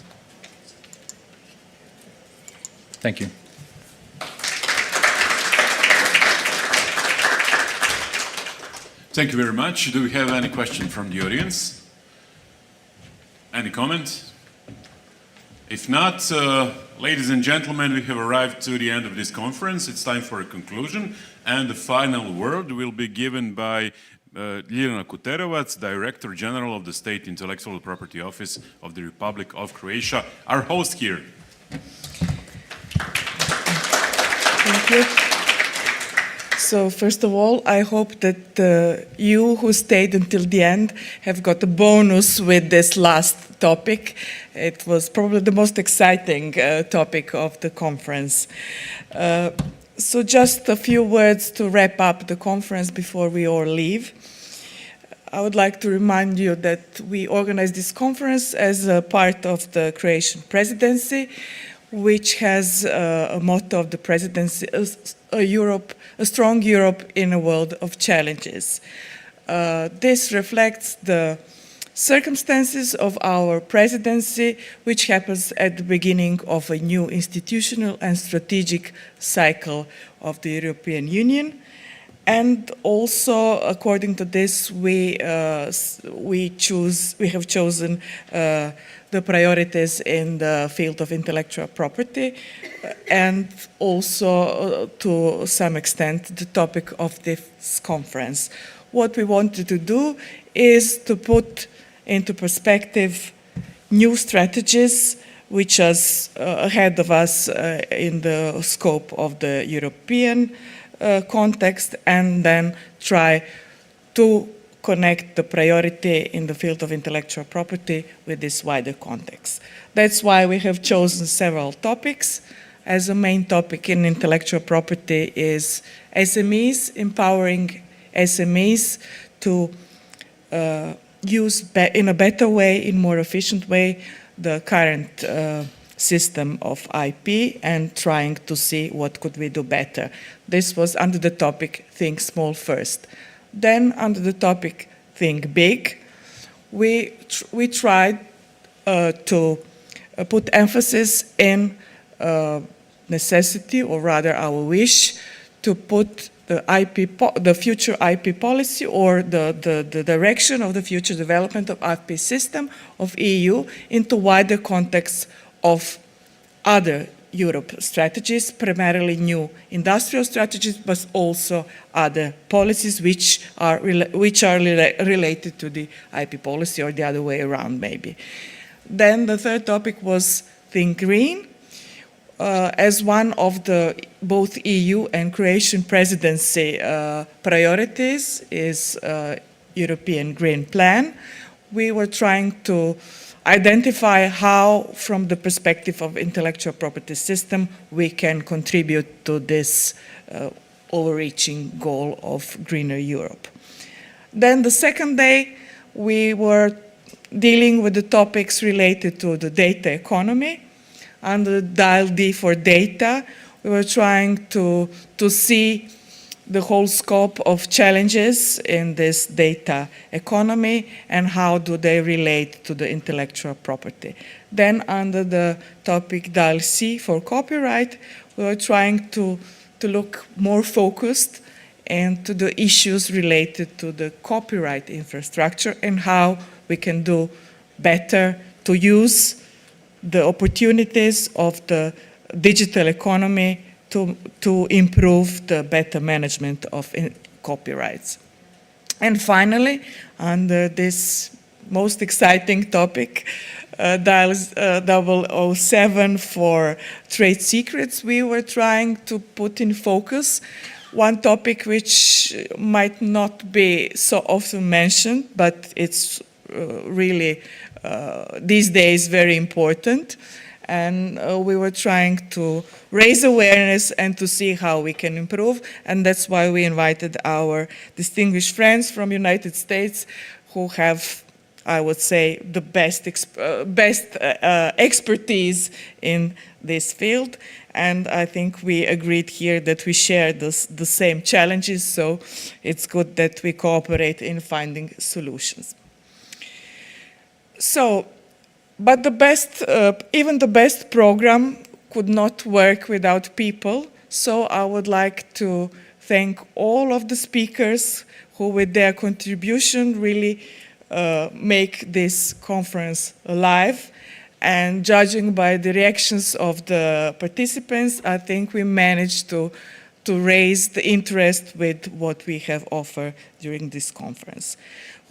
Thank you. Thank you very much. Do we have any question from the audience? Any comment? If not, ladies and gentlemen, we have arrived to the end of this conference. It's time for a conclusion, and the final word will be given by Ljiljana Kuterovac, Director General of the State Intellectual Property Office of the Republic of Croatia, our host here. Thank you. So first of all, I hope that you who stayed until the end have got a bonus with this last topic. It was probably the most exciting topic of the conference. So just a few words to wrap up the conference before we all leave. I would like to remind you that we organized this conference as a part of the Croatian presidency, which has a motto of the presidency, a strong Europe in a world of challenges. This reflects the circumstances of our presidency, which happens at the beginning of a new institutional and strategic cycle of the European Union. And also, according to this, we have chosen the priorities in the field of intellectual property, and also, to some extent, the topic of this conference. What we wanted to do is to put into perspective new strategies which are ahead of us in the scope of the European context, and then try to connect the priority in the field of intellectual property with this wider context. That's why we have chosen several topics. As a main topic in intellectual property is SMEs, empowering SMEs to use in a better way, in more efficient way, the current system of IP, and trying to see what could we do better. This was under the topic Think Small First. Then under the topic Think Big, we tried to put emphasis in necessity, or rather our wish, to put the future IP policy, or the direction of the future development of IP system of EU into wider context of other Europe strategies, primarily new industrial strategies, but also other policies which are related to the IP policy, or the other way around maybe. Then the third topic was Think Green. As one of the both EU and Croatian presidency priorities is European Green Plan. We were trying to identify how, from the perspective of intellectual property system, we can contribute to this overreaching goal of greener Europe. Then the second day, we were dealing with the topics related to the data economy. Under Dial D for data, we were trying to see the whole scope of challenges in this data economy and how do they relate to the intellectual property. Then under the topic Dial C for copyright, we were trying to look more focused into the issues related to the copyright infrastructure and how we can do better to use the opportunities of the digital economy to improve the better management of copyrights. And finally, under this most exciting topic, Dial 007 for trade secrets, we were trying to put in focus one topic which might not be so often mentioned, but it's really these days very important. And we were trying to raise awareness and to see how we can improve. And that's why we invited our distinguished friends from the United States who have, I would say, the best expertise in this field. And I think we agreed here that we share the same challenges, so it's good that we cooperate in finding solutions. So, but even the best program could not work without people. So I would like to thank all of the speakers who, with their contribution, really make this conference alive. And judging by the reactions of the participants, I think we managed to raise the interest with what we have offered during this conference.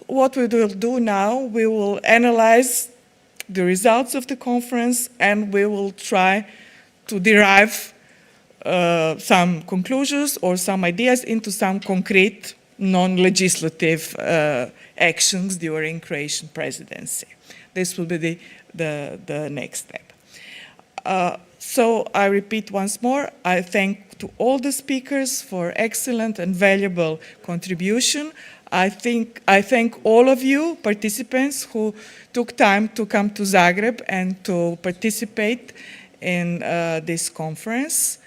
What we will do now, we will analyze the results of the conference, and we will try to derive some conclusions or some ideas into some concrete non-legislative actions during Croatian presidency. This will be the next step. So I repeat once more, I thank to all the speakers for excellent and valuable contribution. I thank all of you participants who took time to come to Zagreb and to participate in this conference.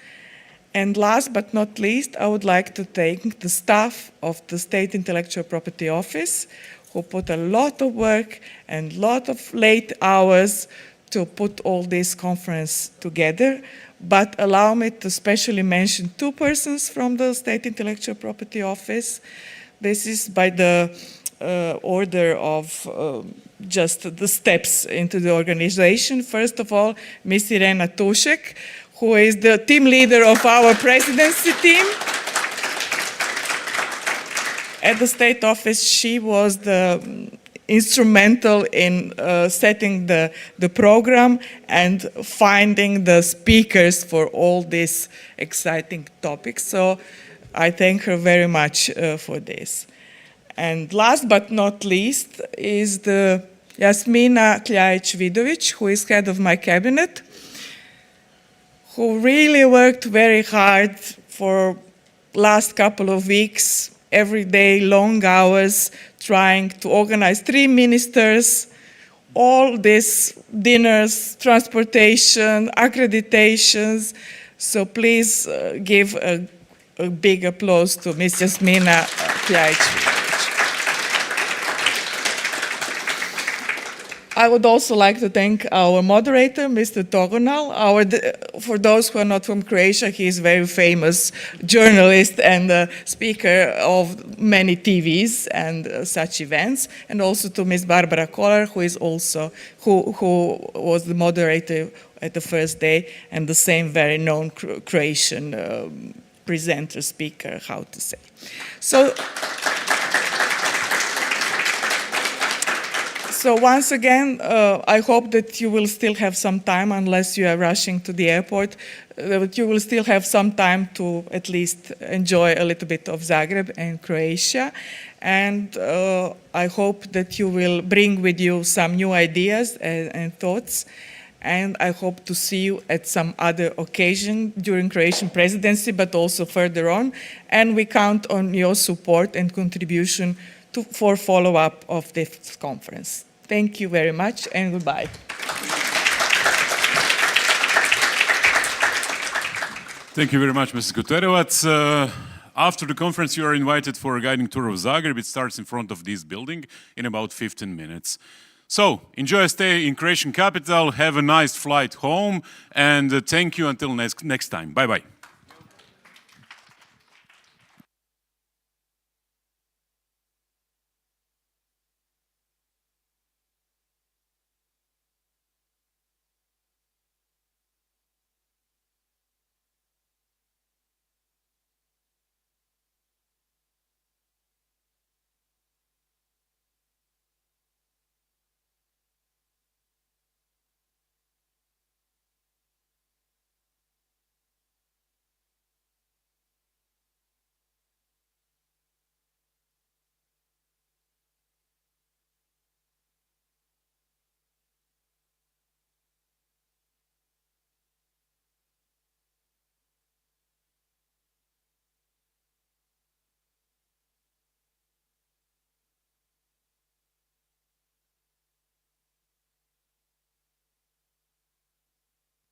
And last but not least, I would like to thank the staff of the State Intellectual Property Office who put a lot of work and lot of late hours to put all this conference together. But allow me to specially mention two persons from the State Intellectual Property Office. This is by the order of just the steps into the organization. First of all, Ms. Irena Tušek, who is the team leader of our presidency team. At the State Office, she was the instrumental in setting the program and finding the speakers for all these exciting topics. So I thank her very much for this. And last but not least is the Jasmina Kljajić-Vidović, who is head of my cabinet, who really worked very hard for last couple of weeks, every day, long hours, trying to organize 3 ministers, all these dinners, transportation, accreditations. So please give a big applause to Ms. Jasmina Kljajić-Vidović. I would also like to thank our moderator, Mr. Togonal. For those who are not from Croatia, he is a very famous journalist and speaker of many TVs and such events. And also to Ms. Barbara Kolar, who is also who was the moderator at the first day, and the same very known Croatian presenter, speaker, how to say. So once again, I hope that you will still have some time, unless you are rushing to the airport, that you will still have some time to at least enjoy a little bit of Zagreb and Croatia. And I hope that you will bring with you some new ideas and thoughts. And I hope to see you at some other occasion during Croatian presidency, but also further on. And we count on your support and contribution for follow-up of this conference. Thank you very much, and goodbye. Thank you very much, Mrs. Guterovac. After the conference, you are invited for a guiding tour of Zagreb. It starts in front of this building in about 15 minutes. So, enjoy a stay in Croatian capital, have a nice flight home, and thank you until next time. Bye-bye.